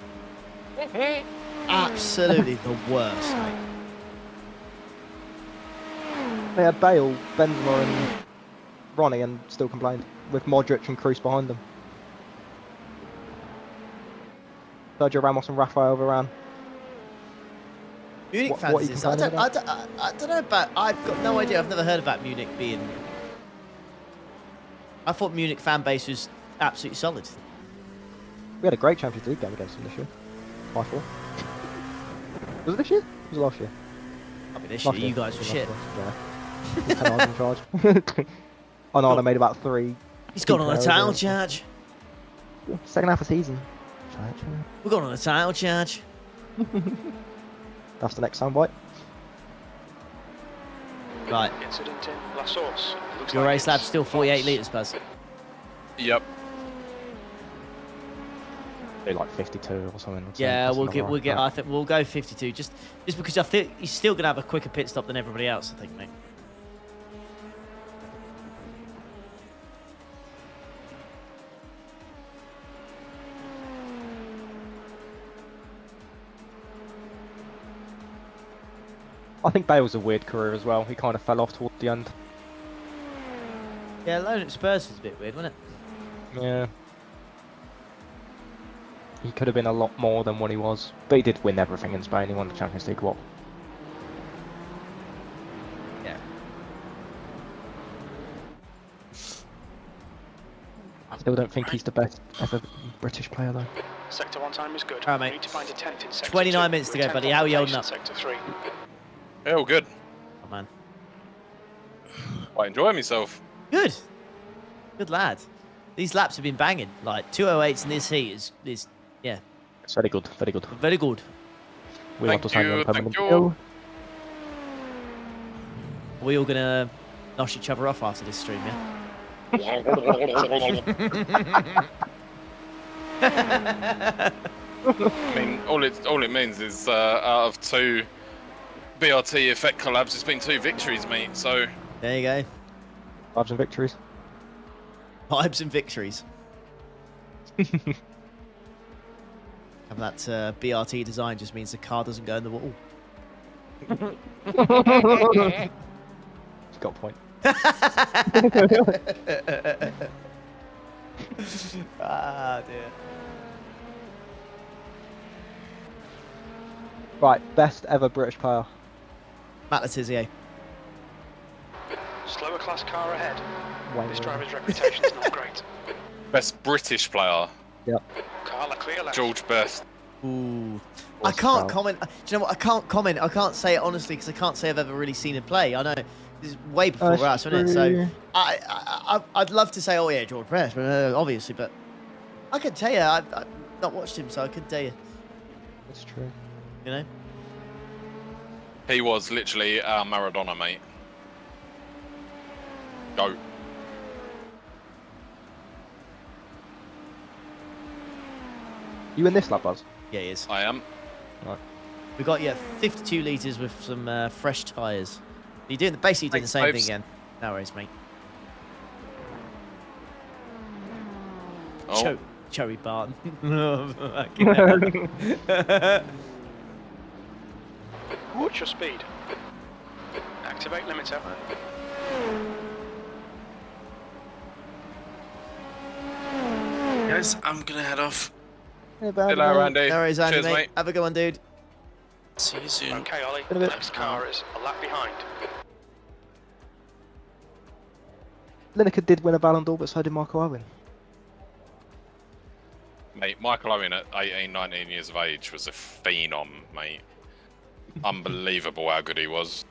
Absolutely the worst, mate. They had Bale, Benzema and Ronnie and still complained, with Modric and Kroos behind them. Sergio Ramos and Rafael Varane. Munich What fans are you is, complaining I don't know about, I've got no idea, I've never heard about Munich being, I thought Munich fan base was absolutely solid. We had a great Champions League game against them this year. 5-4. Was it this year? It was last year. I mean, this Last year you guys It were was shit. last year. Yeah. Penalty in charge. Oh no, I made about 3 He's gone on a title charge. Second half of season. We're going on a title charge. That's the next soundbite. Right. Incident in La Source. Looks Your like race lab's it's still 48 false. litres, Buzz. Yep. Do like 52 or something. Yeah, we'll get. I think we'll go 52. Just because I think he's still gonna have a quicker pit stop than everybody else. I think, mate. I think Bale's a weird career as well. He kind of fell off toward the end. Yeah, alone at Spurs was a bit weird, wasn't it? Yeah. He could have been a lot more than what he was. But he did win everything in Spain. He won the Champions League, what? Yeah. I still don't think he's the best ever British player, though. Sector 1 time is good. All right, mate. We need to find a tent in sector 29 2. minutes to We're go, 10th buddy. on How are you location, holding up? Sector 3. Yeah, all good. Oh, man. Quite enjoying myself. Good. Good lad. These laps have been banging. Like 208s in this heat is yeah, It's very good, very good. very good. We Thank want to sign you on you, permanent thank you. deal. Are we all gonna nosh each other off after this stream, yeah? I mean, all it means is out of 2 BRT effect collabs, it's been 2 victories, mate. So There you go. Vibes and victories. Vibes and victories. And that BRT design just means the car doesn't go in the wall. Got a point. Ah, dear. Right, best ever British player. Matt Letizia. Slower class car ahead. Wayne This Rooney. driver's reputation is not great. best British player, Yep. Carla clear left. George Best. Ooh. I What's can't that? comment. Do you know what? I can't comment. I can't say it honestly because I can't say I've ever really seen him play. I know this is way before us, wasn't it? So I'd love to say, oh yeah, George Best, obviously, but I could tell you, I've not watched him, so I couldn't tell you. That's true. You know? He was literally our Maradona, mate. Go. You in this lap, Buzz? Yeah, he is. I am. Right. We got 52 litres with some fresh tyres. You're doing basically doing the Thanks, same thing babes. again. No worries, mate. Oh, Cherry Barton. Watch your speed. Activate limiter. Guys, I'm gonna head off. hello, Randy. No worries, Andy, Cheers, mate. mate. Have a good one, dude. See you soon. Okay, Ollie. In a bit. Next car is a lap behind. Lineker did win a Ballon d'Or, but so did Michael Owen. Mate, Michael Owen at 18, 19 years of age was a phenom, mate. Unbelievable how good he was.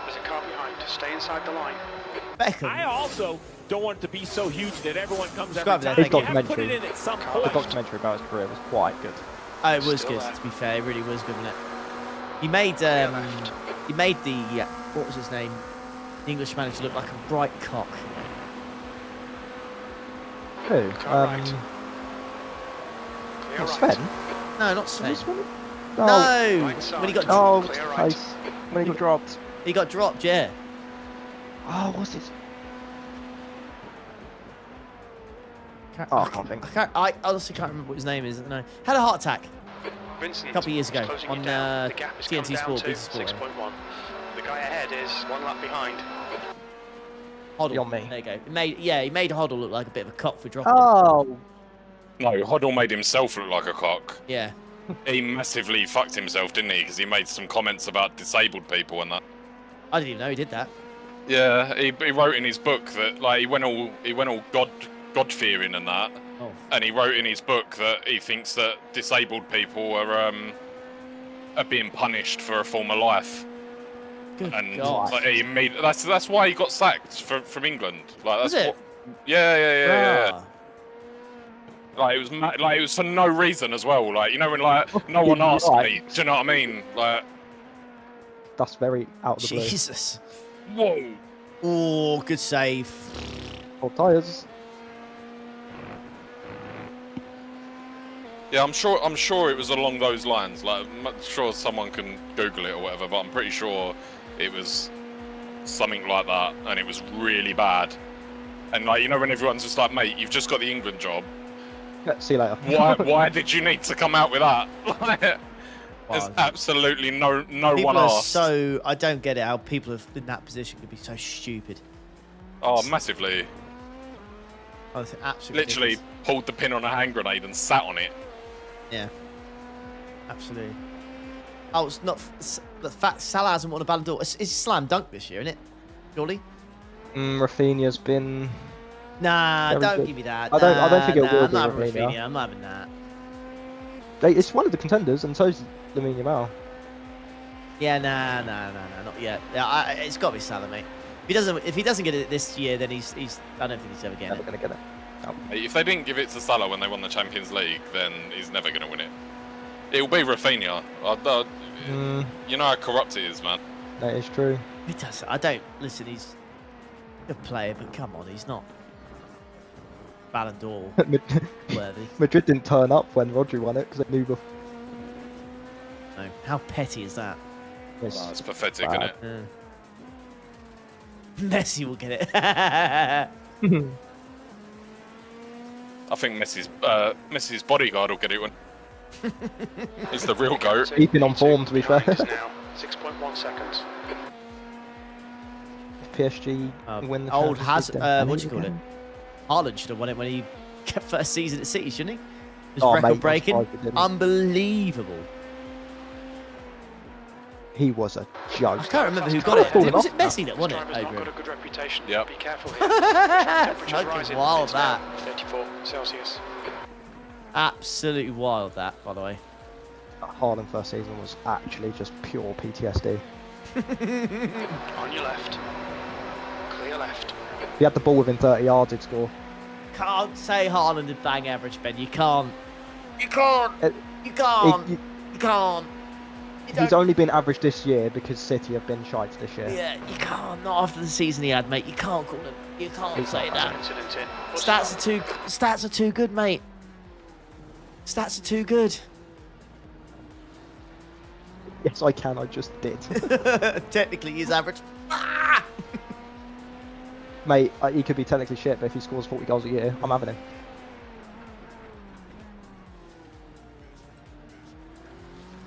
There's a car behind. Stay inside the line. Beckham. I also don't want it to be so huge that everyone comes every Subscribe to that, time. thank You you. have to put it in at some The point. documentary about his career was quite good. Oh, it was Still good. there. To be fair, it really was good, wasn't it? He made left. the what was his name? The English manager look like a bright cock. Who? Car right. Clear Not right. Sven? No, not Sven. This one? No, Right when he side. got Oh, Clear right. close. When he got dropped. he got dropped, yeah. Oh, what's it? Can't- Oh, I can't think. I honestly can't remember what his name is. No, had a heart attack. Vincent, A couple of years ago is closing on you down. The gap has come TNT down Sport, to BT Sport. 6.1. The guy ahead is 1 lap behind. Hoddle. Beyond me. There you go. He made Hoddle look like a bit of a cock for dropping him. Oh, No, Hoddle made himself look like a cock. Yeah. He massively fucked himself, didn't he? Because he made some comments about disabled people and that. I didn't even know he did that. Yeah, he wrote in his book that like he went all God fearing and that, and he wrote in his book that he thinks that disabled people are being punished for a form of life. Good and God. like, he made that's why he got sacked from England. Like that's Was it? Yeah. Like it was for no reason as well. Like you know when like no one asked me. Do you know what I mean? Like That's very out of the blue. Jesus. Whoa. Oh, good save. Old tyres. Yeah, I'm sure it was along those lines. Like I'm sure someone can Google it or whatever, but I'm pretty sure it was something like that, and it was really bad. And like you know when everyone's just like, mate, you've just got the England job. Yeah, see you later. Why did you need to come out with that? There's absolutely no People one are asked. so I don't get it how people in that position could be so stupid. Oh, massively. Oh, absolutely. Literally pulled the pin on a hand grenade and sat on it. Yeah. Absolutely. Oh, it's not the fact Salah hasn't won a Ballon d'Or. It's slam dunk this year, isn't it? Surely. Rafinha's been. Nah, very don't good. give me that. I don't think it will I'm be not having Rafinha. Rafinha. I'm not having that. It's one of the contenders, and so's Lamine Yamal. Yeah, nah, not yet. Yeah, it's got to be Salah, mate. If he doesn't get it this year, then he's I don't think he's ever getting Never gonna get it. No. If they didn't give it to Salah when they won the Champions League, then he's never going to win it. It'll be Rafinha. You know how corrupt it is, man. That is true. He does. I don't listen. He's a good player, but come on, he's not Ballon d'Or worthy. Madrid didn't turn up when Rodri won it because they knew before. No, how petty is that? It's pathetic, isn't it? Messi will get it. I think Messi's bodyguard will get it when he's the real goat. Keeping on form, to be fair. Now, 6.1 seconds. PSG win the Old Champions League, then what do you call it? again. Haaland should have won it when he kept first season at City, shouldn't he? It was Oh, mate, record I'm breaking. surprised he didn't. Unbelievable. He was a joke. I can't remember who got it. Was it Messi that won it? Driver's not Over got a him? good reputation. Yep. Be careful here. Temperatures Fucking rising. wild, It's now that. 34 Celsius. Absolutely wild, that, by the way. Haaland first season was actually just pure PTSD. On your left. Clear left. If he had the ball within 30 yards, he'd score. Can't say Haaland is bang average, Ben. You can't. You can't. You can't. You can't. He's only been average this year because City have been shite this year. Yeah, you can't. Not after the season he had, mate. You can't call him. You can't say that. Incident in. Stats are too good, mate. Stats are too good. Yes, I can. I just did. Technically, he's average. Mate, he could be technically shit, but if he scores 40 goals a year, I'm having him.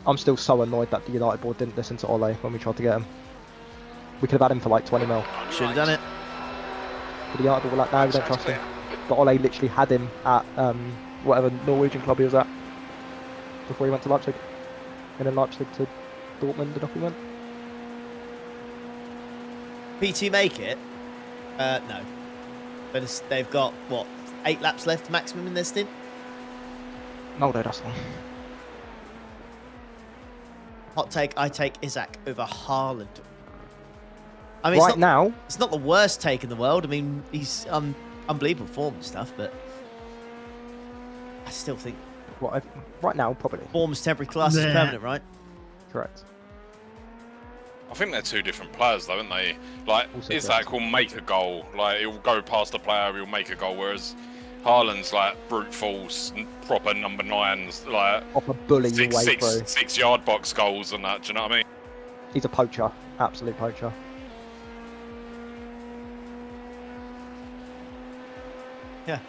I'm still so annoyed that the United board didn't listen to Ollie when we tried to get him. We could have had him for like 20 mil. Should have done it. But the United board were like, no, we don't trust him. But Ollie literally had him at whatever Norwegian club he was at before he went to Leipzig. And then Leipzig to Dortmund and off he went. PT make it? No. But they've got, what, 8 laps left maximum in their stint? No, that's not. Hot take, I take Isaac over Haaland. I mean, Right now, it's not the worst take in the world. I mean, he's unbelievable form and stuff, but I still think right now, probably. form's temporary, class is permanent, right? Correct. I think they're two different players, though, aren't they? Like, Also Isaac will make a goal. Like, he'll go past the player, he'll make a goal. Whereas Haaland's like brute force, proper number 9s, like Proper bully your way through. 6 yard box goals and that. Do you know what I mean? He's a poacher, absolute poacher. Yeah.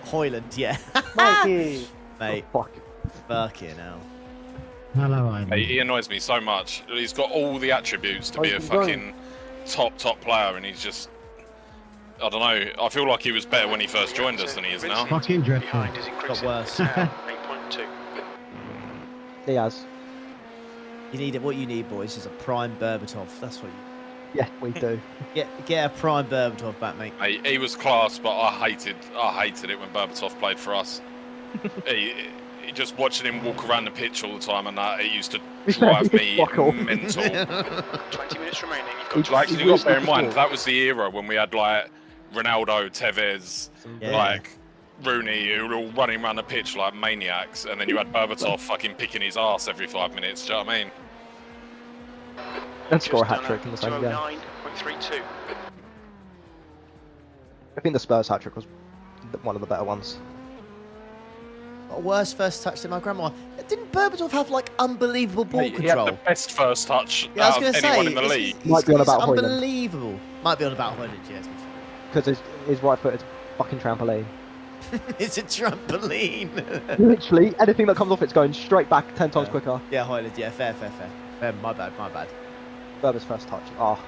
Hoyland, yeah. Mikey! Mate, Oh, fucking hell. Hello, I'm. Hey, he annoys me so much. He's got all the attributes to be a fucking top player, and he's just, I don't know. I feel like he was better when he first joined us than he is now. Fucking dreadful. Behind is increasing. worse. Now, 8.2. He has. You need it. What you need, boys, is a prime Berbatov. That's what you. Yeah, we do. Get a prime Berbatov back, mate. He was class, but I hated it when Berbatov played for us. he just watching him walk around the pitch all the time, and that it used to drive me mental. 20 minutes remaining. You've got Like, you got to bear in mind that was the era when we had like Ronaldo, Tevez, like Rooney, who were all running around the pitch like maniacs, and then you had Berbatov fucking picking his ass every 5 minutes. Do you know what I mean? And score a hat-trick in the same game. 209.32. I think the Spurs hat-trick was one of the better ones. Got a worse first touch than my grandma. Didn't Berbatov have like unbelievable ball He control? had the best first touch Yeah, I was out going of to anyone say, in the league. Might be on about Hoyland. unbelievable. Might be on about Hoyland, yes. Because his right foot is fucking trampoline. It's a trampoline. Literally, anything that comes off it's going straight back 10 times quicker. Yeah, Hoyland, yeah, fair. My bad. Berber's first touch. Ah.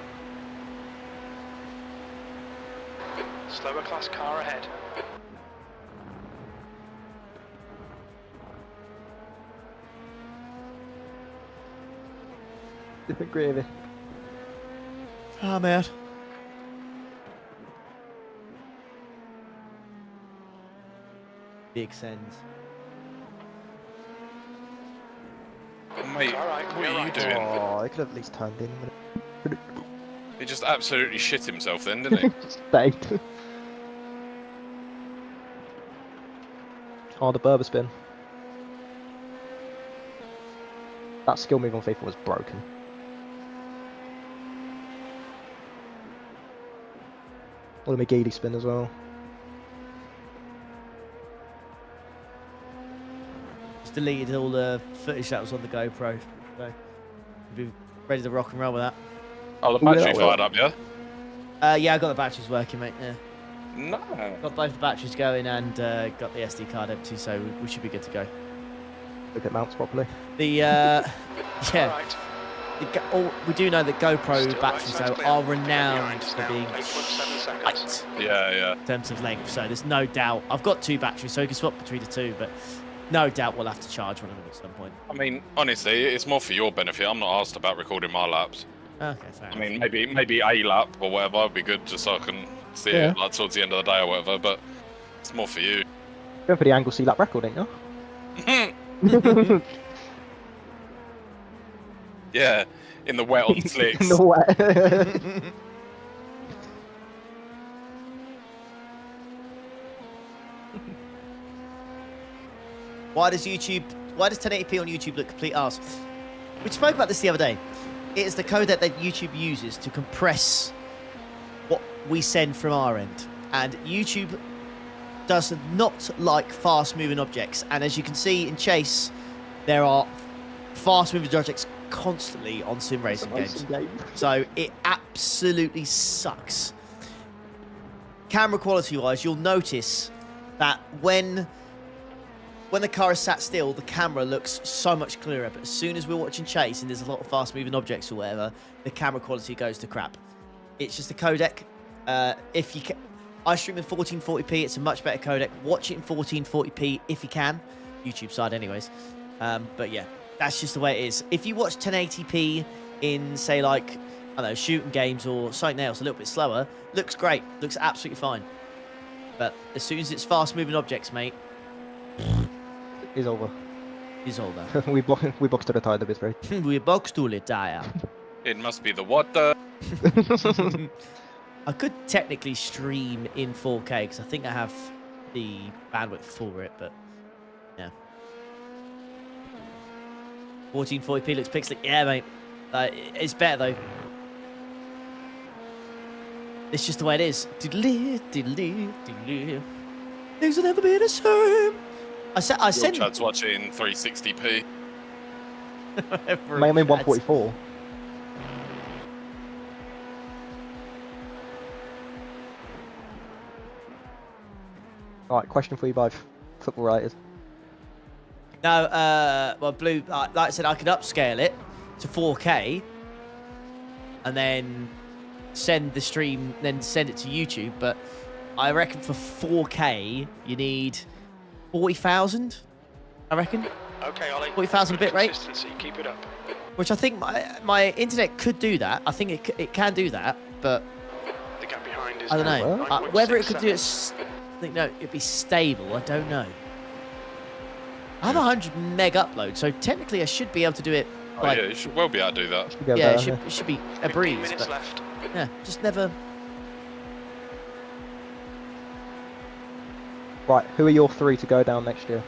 Slower class car ahead. Different gravy. Oh, man. Big sends. Mate, what are you doing? Oh, he could have at least turned in. He just absolutely shit himself then, didn't he? Just stayed. Oh, the Berber spin. That skill move on FIFA was broken. Or the McGeady spin as well. Just deleted all the footage that was on the GoPro. So, be ready to rock and roll with that. Oh, the battery fired up, yeah? Yeah, I got the batteries working, mate. Yeah. No. Got both the batteries going and got the SD card empty, so we should be good to go. Hope it mounts properly. The yeah. We do know that GoPro batteries though are renowned for being light. Yeah. In terms of length, so there's no doubt. I've got two batteries, so you can swap between the two, but no doubt we'll have to charge one of them at some point. I mean, honestly, it's more for your benefit. I'm not asked about recording my laps. Okay, fair enough. I mean, maybe a lap or whatever would be good, just so I can see it like towards the end of the day or whatever. But it's more for you. Going for the angle C lap record, ain't you? Yeah, in the wet on slicks. In the wet. Why does 1080p on YouTube look complete arse? We spoke about this the other day. It is the codec that YouTube uses to compress what we send from our end. And YouTube does not like fast-moving objects. And as you can see in Chase, there are fast-moving objects constantly on sim racing games. So it absolutely sucks. Camera quality-wise, you'll notice that when the car is sat still, the camera looks so much clearer. But as soon as we're watching Chase and there's a lot of fast-moving objects or whatever, the camera quality goes to crap. It's just a codec. If you can, I stream in 1440p. It's a much better codec. Watch it in 1440p if you can. YouTube side, anyways. But yeah, that's just the way it is. If you watch 1080p in, say, like, I don't know, shooting games or something else a little bit slower, looks great. Looks absolutely fine. But as soon as it's fast-moving objects, mate, is over. Is over. we boxed to the tire, the bit right. We boxed to the tire. It must be the water. I could technically stream in 4K because I think I have the bandwidth for it, but yeah. 1440p looks pixely. Yeah, mate. It's better though. It's just the way it is. Things will never be the same. I said. Chad's watching 360p. I mean 144. Alright, question for you both. Football writers. No, well, Blue, like I said, I could upscale it to 4K and then send the stream, then send it to YouTube. But I reckon for 4K, you need 40,000, I reckon. Okay, Ollie. 40,000 bit rate. Consistency. Keep it up. Which I think my internet could do that. I think it can do that, but The gap behind is I don't know. now Whether it could do 9.6 it, I think no, it'd be stable. I don't know. I have 100 meg upload, so technically I should be able to do it. Oh Like, yeah, you should well be able to do that. yeah, it should be a 15 breeze. minutes But left. yeah, just never. Right, who are your 3 to go down next year?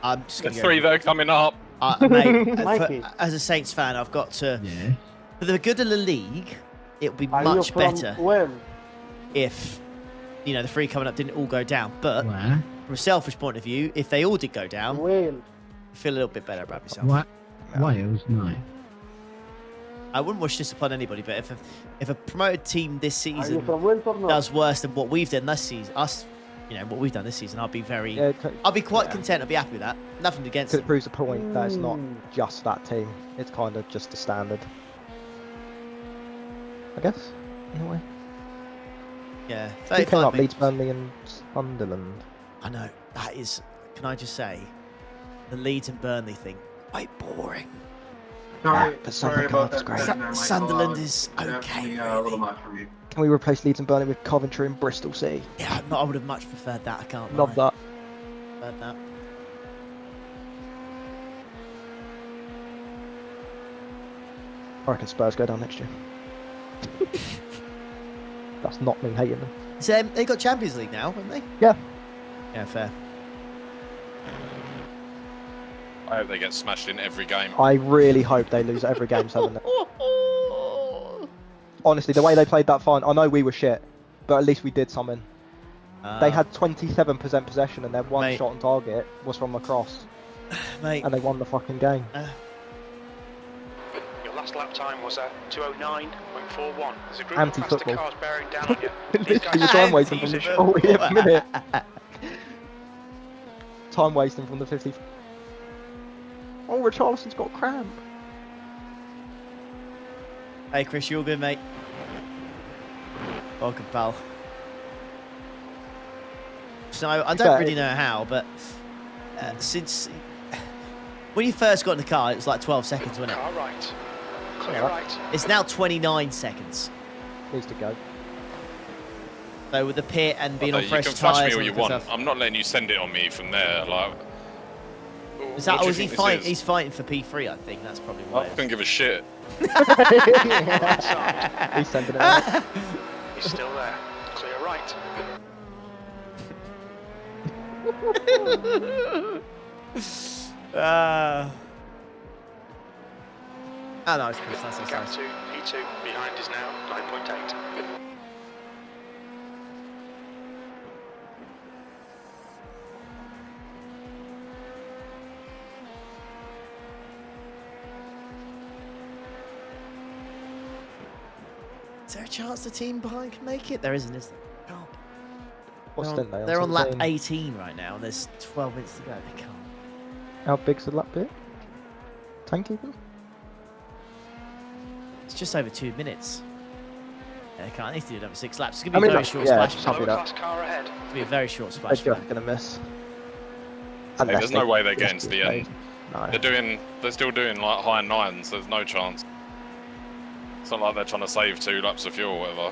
I'm just The gonna 3 that are coming up. Mate, Mikey. as a Saints fan, I've got to. Yeah. For the good of the league, it would be Are you much from better where? if, you know, the 3 coming up didn't all go down. But Where? from a selfish point of view, if they all did go down, Wales. I feel a little bit better about myself. What? Wales? No. I wouldn't wish this upon anybody, but if a promoted team this Are you season from Wales or not? does worse than what we've done this season, what we've done this season, I'll be very, Yeah, I'll be quite content. I'll be happy with that. Nothing against because it it. proves a point that it's not just that team. It's kind of just the standard. I guess, in a way. Yeah, Who 35 came up? minutes. Leeds, Burnley and Sunderland. I know that is. Can I just say, the Leeds and Burnley thing quite boring. Sorry, but Sunderland is great. Sunderland is okay. Really. Can we replace Leeds and Burnley with Coventry and Bristol City? Yeah, I would have much preferred that. I can't Love lie. that. Preferred that. I reckon Spurs go down next year. That's not me hating them. So they got Champions League now, haven't they? Yeah. Yeah, fair. I hope they get smashed in every game. I really hope they lose every game 7. Honestly, the way they played that fine, I know we were shit, but at least we did something. They had 27% possession and their one Mate. shot on target was from a cross. Mate. And they won the fucking game. Your last lap time was at 209.41. There's a group of Anti-football. faster cars bearing down on you. These Literally, guys the time wasting from the Anti-football. 40th minute. Time wasting from the 50th. Oh, Richarlison's got cramp. Hey, Chris, you all good, mate? Welcome, pal. So I don't really know how, but since when you first got in the car, it was like 12 seconds, wasn't it? Car right. Clear right. It's now 29 seconds. Needs to go. So with the pit and being Although on fresh you can flash tyres me all and you all that want. stuff. I'm not letting you send it on me from there. Like, Is that, what do or you is he think this fighting? is? He's fighting for P3, I think. That's probably why. I couldn't give a shit. He's sending it out. He's still there. Clear right. Oh, no, it's Chris. That's Gap nice. to P2 behind is now 9.8. Is there a chance the team behind can make it? There isn't, is there? Can't. What's They're stint on, they they're on lap 17? 18 right now, and there's 12 minutes to go. They can't. How big's the lap bit? Tank even? It's just over 2 minutes. Yeah, they can't. They need to do another 6 laps. It's going I to be mean, a very like, short yeah, splash. just It's happy Lower that. class car ahead. going to be a very short They're splash. just gonna miss. Hey, there's no way they're getting to the paid. end. No. They're still doing like high 9s. There's no chance. It's not like they're trying to save 2 laps of fuel or whatever.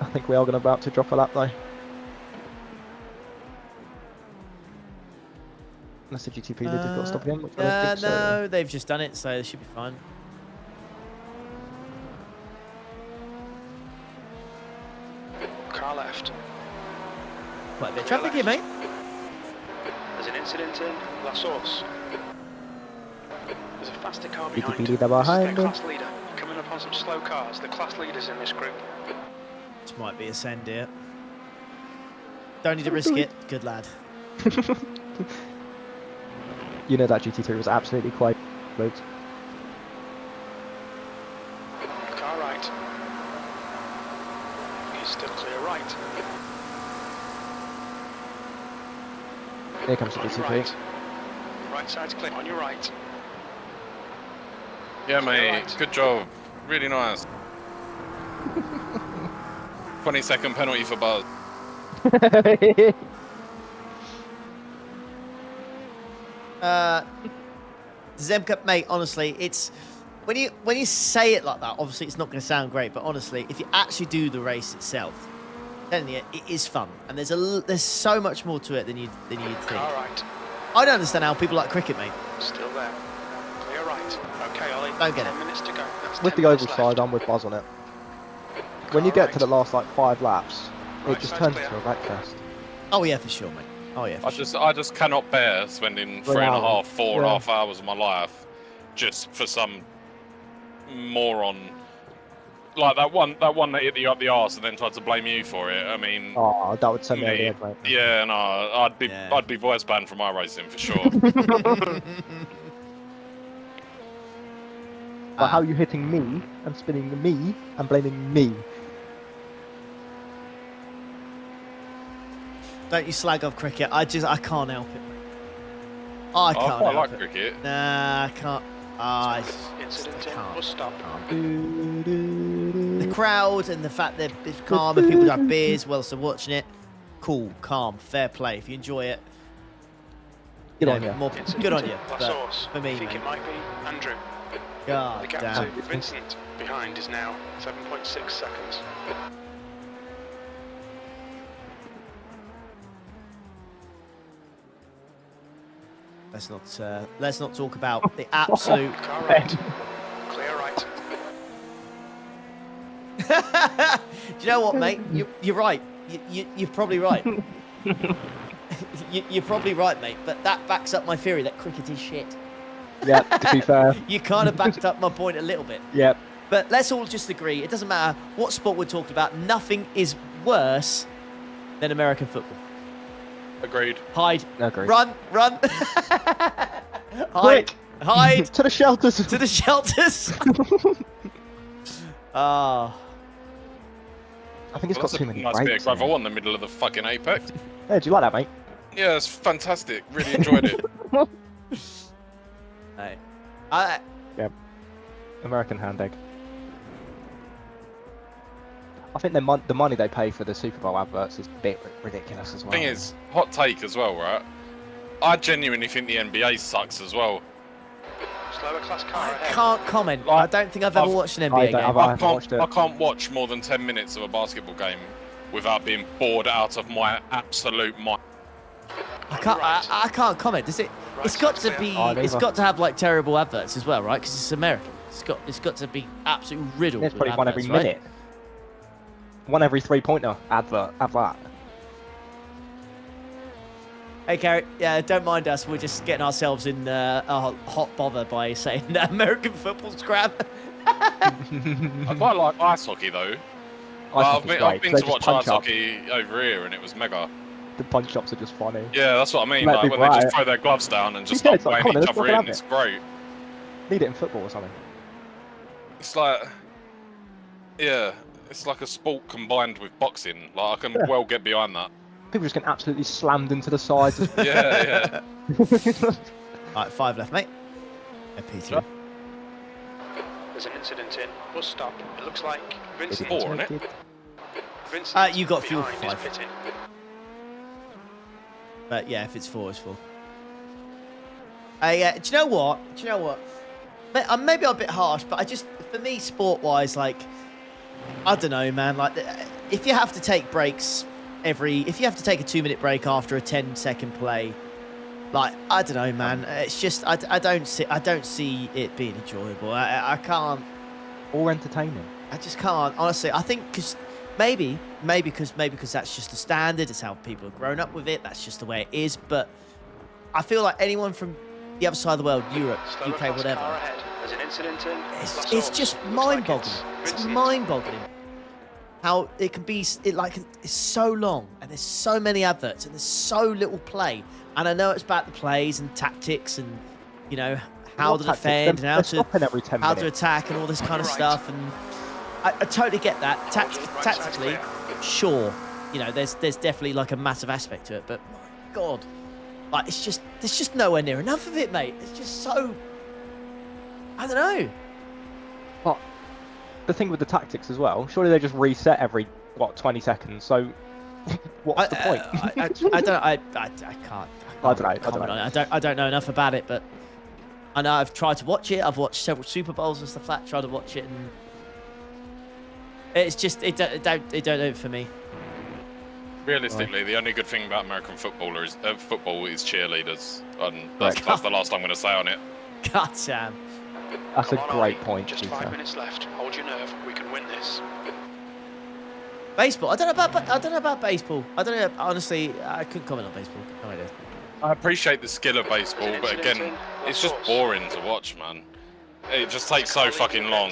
I think we are gonna about to drop a lap though. Unless the GTP did got to stop again, which I don't think so. No, they've just done it, so they should be fine. Car left. Quite a bit of traffic here, mate. There's an incident in La Source. There's a faster car behind. BTP This is leader their behind them. class leader. Coming up on some slow cars. The class leaders in this group. This might be a send here. Don't need to risk it. Good lad. You know that GT3 was absolutely quite good. Car right. He's still clear right. Here comes the On your GT3. right. Right side's clear. On your right. Yeah, mate. Right. Good job. Really nice. 20-second penalty for Buzz. Zemka, mate, honestly, it's when you say it like that, obviously it's not going to sound great, but honestly, if you actually do the race itself, I'm telling you, it is fun, and there's so much more to it than you'd think. All right. I don't understand how people like cricket, mate. Still there. Clear right. Okay, Ollie. Don't get it. 10 minutes to go. That's With 10 the minutes oval left. side, I'm with Buzz on it. When you get to right. the last like 5 laps, Right it just side's turns clear. into a rat fest. Oh yeah, for sure, mate. Oh yeah. For sure. I just cannot bear spending 3.5, 4.5 hours of my life just for some moron like that one that hit you up the arse and then tried to blame you for it. I mean, Oh, that would send me over the mate, edge, mate. yeah, no, I'd be voice banned from iRacing for sure. But how are you hitting me and spinning me and blaming me? Don't you slag off cricket? I can't help it. I can't I quite help like it. cricket. Nah, I can't. I Incident in. can't. Bus stop. The crowd and the fact that it's calm and people have beers whilst they're watching it. Cool, calm, fair play. If you enjoy it, Good on you. More, Incident good on in you. La But Source. for me, I think mate, it might be Andrew. The God gap damn. to Vincent behind is now 7.6 seconds. Let's not talk about the absolute. Car right. Clear right. Do you know what, mate? You're right. You're probably right. You're probably right, mate. But that backs up my theory that cricket is shit. Yeah, to be fair. You kind of backed up my point a little bit. Yep. But let's all just agree, it doesn't matter what sport we're talking about, nothing is worse than American football. Agreed. Hide. Agreed. Run. Hide. Quick. Hide. To the shelters. To the shelters. Ah. I think it's got That's too a many nice bit breaks. of gravel in the middle of the fucking apex. Hey, do you like that, mate? Yeah, it's fantastic. Really enjoyed it. Hey. Yep. American hand egg. I think the money they pay for the Super Bowl adverts is a bit ridiculous as well. Thing is, hot take as well, right? I genuinely think the NBA sucks as well. Slower class car I ahead. can't comment. Like, I don't think I've ever watched an I NBA don't- game. I haven't watched it. I can't watch more than 10 minutes of a basketball game without being bored out of my absolute mind. I can't comment. Does it? Right It's got to side's be. clear. It's got to have like terrible adverts as well, right? Because it's American. It's got to be absolutely riddled. It's with probably one every adverts, right? minute. One every 3-pointer advert. Have that. Hey, Garrett. Yeah, don't mind us. We're just getting ourselves in a hot bother by saying that American football's crap. I quite like ice hockey though. I've been to watch ice hockey over here and it was mega. The punch ups are just funny. Yeah, that's what I mean. Let Like when people they at just it. throw their gloves down and just Yeah, start it's like, playing come on, each let's other fucking in. have It's great. Need it in football or something. It's like, yeah, it's like a sport combined with boxing. Like I can well get behind that. People just getting absolutely slammed into the sides. Yeah. Right, 5 left, mate. P2. There's an incident in. Bus stop. It looks like Vincent. 4, isn't it? Vincent You got fuel for behind is 5. pitting. But yeah, if it's 4, it's 4. Do you know what? Maybe I'm a bit harsh, but for me, sport-wise, like, I don't know, man. Like, if you have to take breaks if you have to take a 2-minute break after a 10-second play, like, I don't know, man. It's just I don't see it being enjoyable. I can't. Or entertaining. I just can't. Honestly, I think maybe because that's just the standard. It's how people have grown up with it. That's just the way it is. But I feel like anyone from the other side of the world, Europe, Slower UK, class whatever, car ahead. There's an incident in. La it's Source. just Looks like mind-boggling. It's Vincent. mind-boggling how it can be. It's so long, and there's so many adverts, and there's so little play. And I know it's about the plays and tactics, and how to defend and how every 10 to minutes. attack and all this kind of Right. stuff. And I totally get that. Tactically, sure, there's definitely like a massive aspect to it. But my God, like there's just nowhere near enough of it, mate. It's just so. I don't know. But the thing with the tactics as well, surely they just reset every 20 seconds. So What's the point? I can't. I don't know enough about it, but I know I've tried to watch it. I've watched several Super Bowls and stuff like that. Tried to watch it, and it's just it don't do it for me. Realistically, the only good thing about American football is cheerleaders, and that's the last I'm going to say on it. God damn. That's a great point. Just 5 minutes left. Hold your nerve. We can win this. Baseball. I don't know about baseball. I don't know. Honestly, I couldn't comment on baseball. No idea. I appreciate the skill of baseball, but again, it's just boring to watch, man. It just takes so fucking long,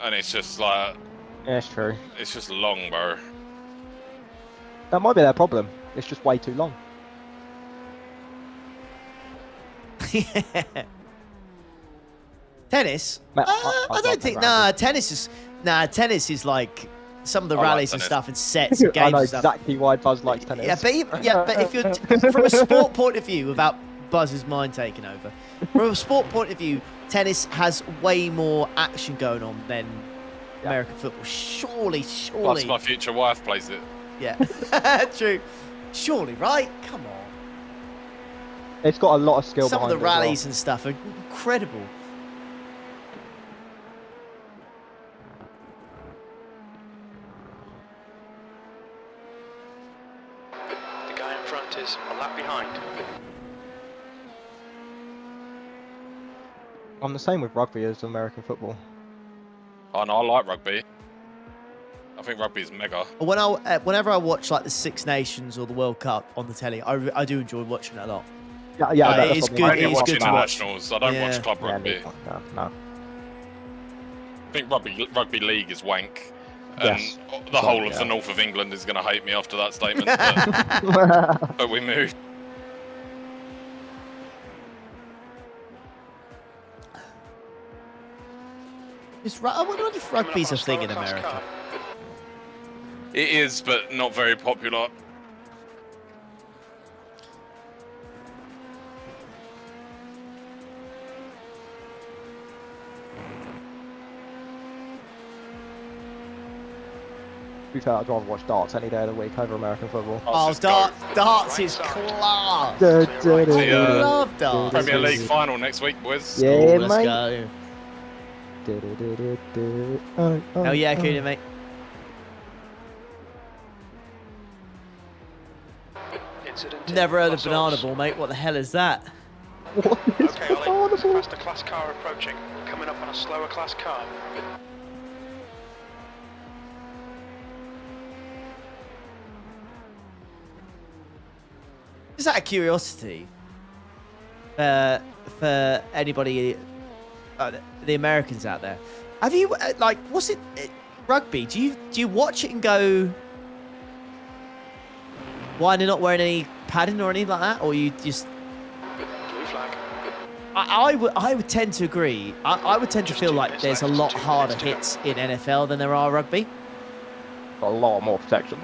and it's just like. Yeah, it's true. It's just long, bro. That might be their problem. It's just way too long. Tennis? Mate, I don't think. Tennis is like some of the rallies and stuff and sets and games. I know and stuff. exactly why Buzz likes tennis. But if you're from a sport point of view, without Buzz's mind taking over, from a sport point of view, tennis has way more action going on than American football. Surely. Plus, my future wife plays it. Yeah, true. Surely, right? Come on. It's got a lot of skill Some of behind the it as rallies and stuff are incredible. The guy in front is a lap behind. I'm the same with rugby as American football. Oh no, I like rugby. I think rugby is mega. Whenever I watch like the Six Nations or the World Cup on the telly, I do enjoy watching it a lot. Yeah, it is good. It is good to watch. Internationals. I don't watch club rugby. No. I think rugby league is wank. And the whole of the north of England is going to hate me after that statement. But we moved. I wonder if rugby's a thing in America. It is, but not very popular. To be fair, I'd rather watch darts any day of the week over American football. Oh, darts is class. Love darts. Premier League final next week, boys. Yeah, let's mate. Go. Hell yeah, Kuna, mate. Never heard of banana ball, mate. What the hell is that? What is Okay, Ollie, there's a faster class car approaching. Coming up on a slower class car. Just out of curiosity, for anybody, the Americans out there, have you what's it rugby? Do you watch it and go, why they're not wearing any padding or anything like that, or you just? Blue flag. I would tend to agree. I would tend to feel like there's a lot harder hits in NFL than there are rugby. Got a lot more protection.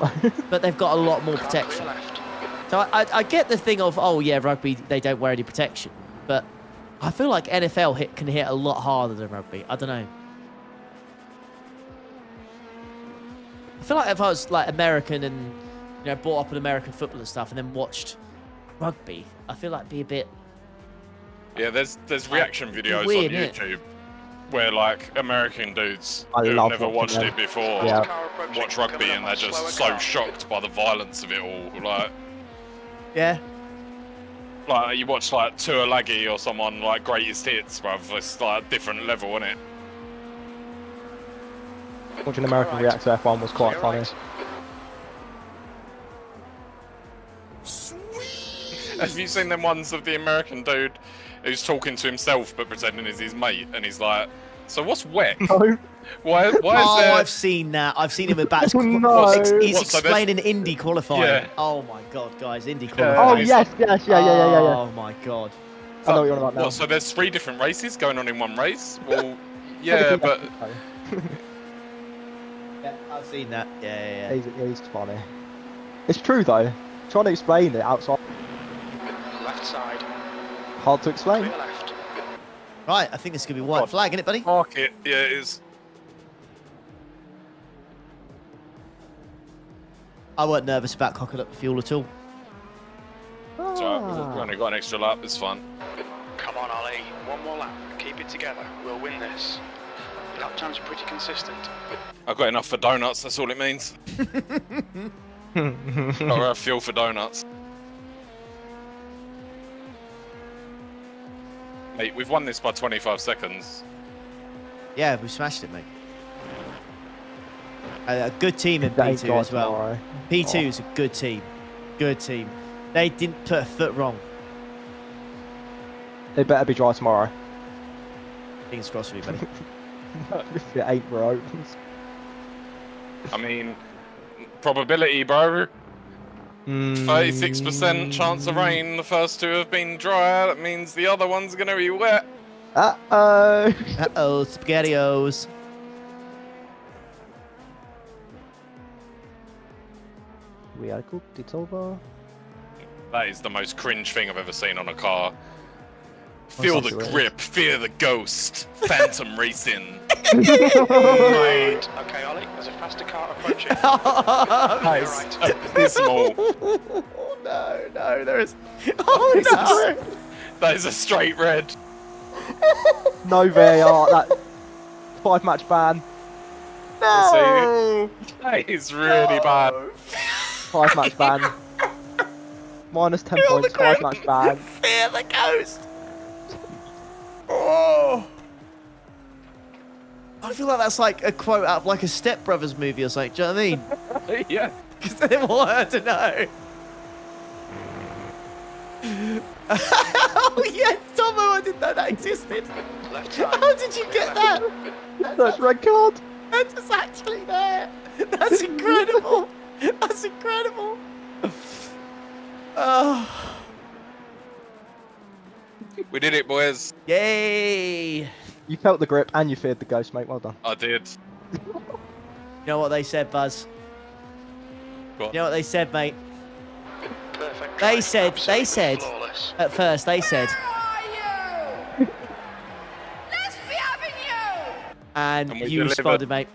But they've got a lot more protection. So I get the thing of, oh yeah, rugby, they don't wear any protection. But I feel like NFL can hit a lot harder than rugby. I don't know. I feel like if I was like American and brought up in American football and stuff and then watched rugby, I feel like it'd be a bit... Yeah, there's reaction videos weird, on YouTube where like American dudes who've love never watched watching it before watch rugby and they're just so shocked by the violence of it all. Like, yeah. Like you watch like Tuolagi or someone like Greatest Hits, bruv. It's like a different level, isn't it? Watching American react to F1 was quite funny. Have you seen them ones of the American dude who's talking to himself but pretending he's his mate, and he's like, "So what's wet? No. Why is there?" I've seen that. I've seen him about. No. He's explaining Indy qualifying. Yeah. Oh my god, guys, Indy Oh qualifying. yes, yeah. Oh my god. I know what you're on about now. What, so there's 3 different races going on in one race? Well, yeah, but Yeah, I've seen that. Yeah. He's funny. It's true though. Trying to explain it outside, Left side. hard to explain. Clear left. Right, I think this could be white flag, isn't it, buddy? mark it. Yeah, it is. I weren't nervous about cocking up the fuel at all. It's alright, we've only got an extra lap, it's fine. Come on, Ollie. One more lap. Keep it together. We'll win this. Lap times are pretty consistent. I've got enough for donuts, that's all it means. Gotta have fuel for donuts. Mate, we've won this by 25 seconds. Yeah, we smashed it, mate. A good team in Thank P2 God as well. tomorrow. P2 is a good team. Good team. They didn't put a foot wrong. They better be dry tomorrow. Fingers crossed for you, buddy. If it ain't, bro. I mean, probability, bro. 36% chance of rain. The first two have been dry. That means the other one's gonna be wet. Uh-oh. Uh-oh, SpaghettiOs. We are cooked, it's over. That is the most cringe thing I've ever seen on a car. Feel the something grip, fear the ghost. Phantom racing. Right. Okay, Ollie, there's a faster car approaching. That is abysmal. Oh, no, there is. Oh, no. That is a straight red. No VAR, that 5-match ban. No. That is really bad. 5-match ban. Minus 10 Feel the points, grip. 5-match ban. Fear the ghost. Oh. I feel like that's like a quote out of like a Step Brothers movie or something. Do you know what I mean? Yeah. Because they didn't want her to know. Oh yeah, Tomo, I didn't know that existed. How did you get that? That's red card. That is actually there. That's incredible. That's incredible. Oh. We did it, boys. Yay. You felt the grip and you feared the ghost, mate. Well done. I did. You know what they said, Buzz? What? You know what they said, mate? Perfect. They drive, said, absolutely flawless. at first, they said. And And we you delivered. responded, mate.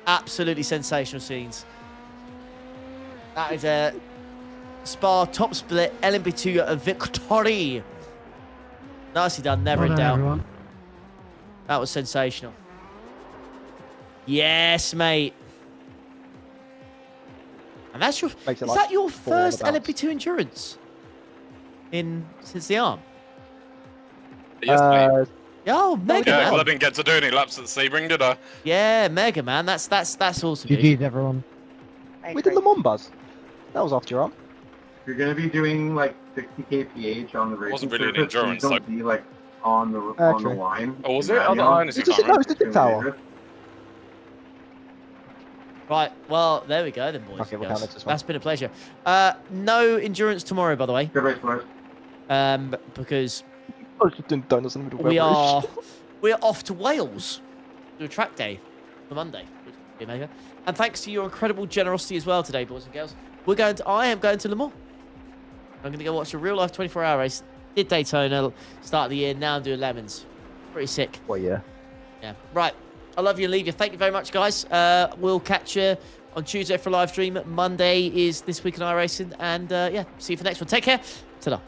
Absolutely sensational scenes. That is a Spa top split LMP2 victory. Nicely done, never in doubt. Everyone. That was sensational. Yes, mate. And that's your. Makes it Is like that your 4 on the first bounce. LMP2 endurance since the arm? Yes, mate. Oh, mega Yeah, man. 'cause I didn't get to do any laps at Sebring, did I? Yeah, mega man. That's awesome. dude. GG's, everyone. We did Le Mans, Buzz. That was after your arm. You're going to be doing like 60 kph on the racing Wasn't really an surface, so endurance, you don't be like on the true. line. Oh, was in it? that, I you know? honestly It's just, can't no, remember. it's the tip tower. Right, well, there we go then, boys. Okay, and we'll girls. count it as one. That's been a pleasure. No endurance tomorrow, by the way, Good race, boys. because I was just doing donuts in the middle of we're off to Wales to a track day for Monday. Which would be amazing. And thanks to your incredible generosity as well today, boys and girls. I am going to Le Mans. I'm going to go watch a real-life 24-hour race. Did Daytona, start of the year, now I'm doing Lemons. Pretty sick. Well, yeah. Yeah. Right. I love you and leave you. Thank you very much, guys. We'll catch you on Tuesday for a live stream. Monday is This Week in iRacing. And yeah, see you for the next one. Take care. Ta-da.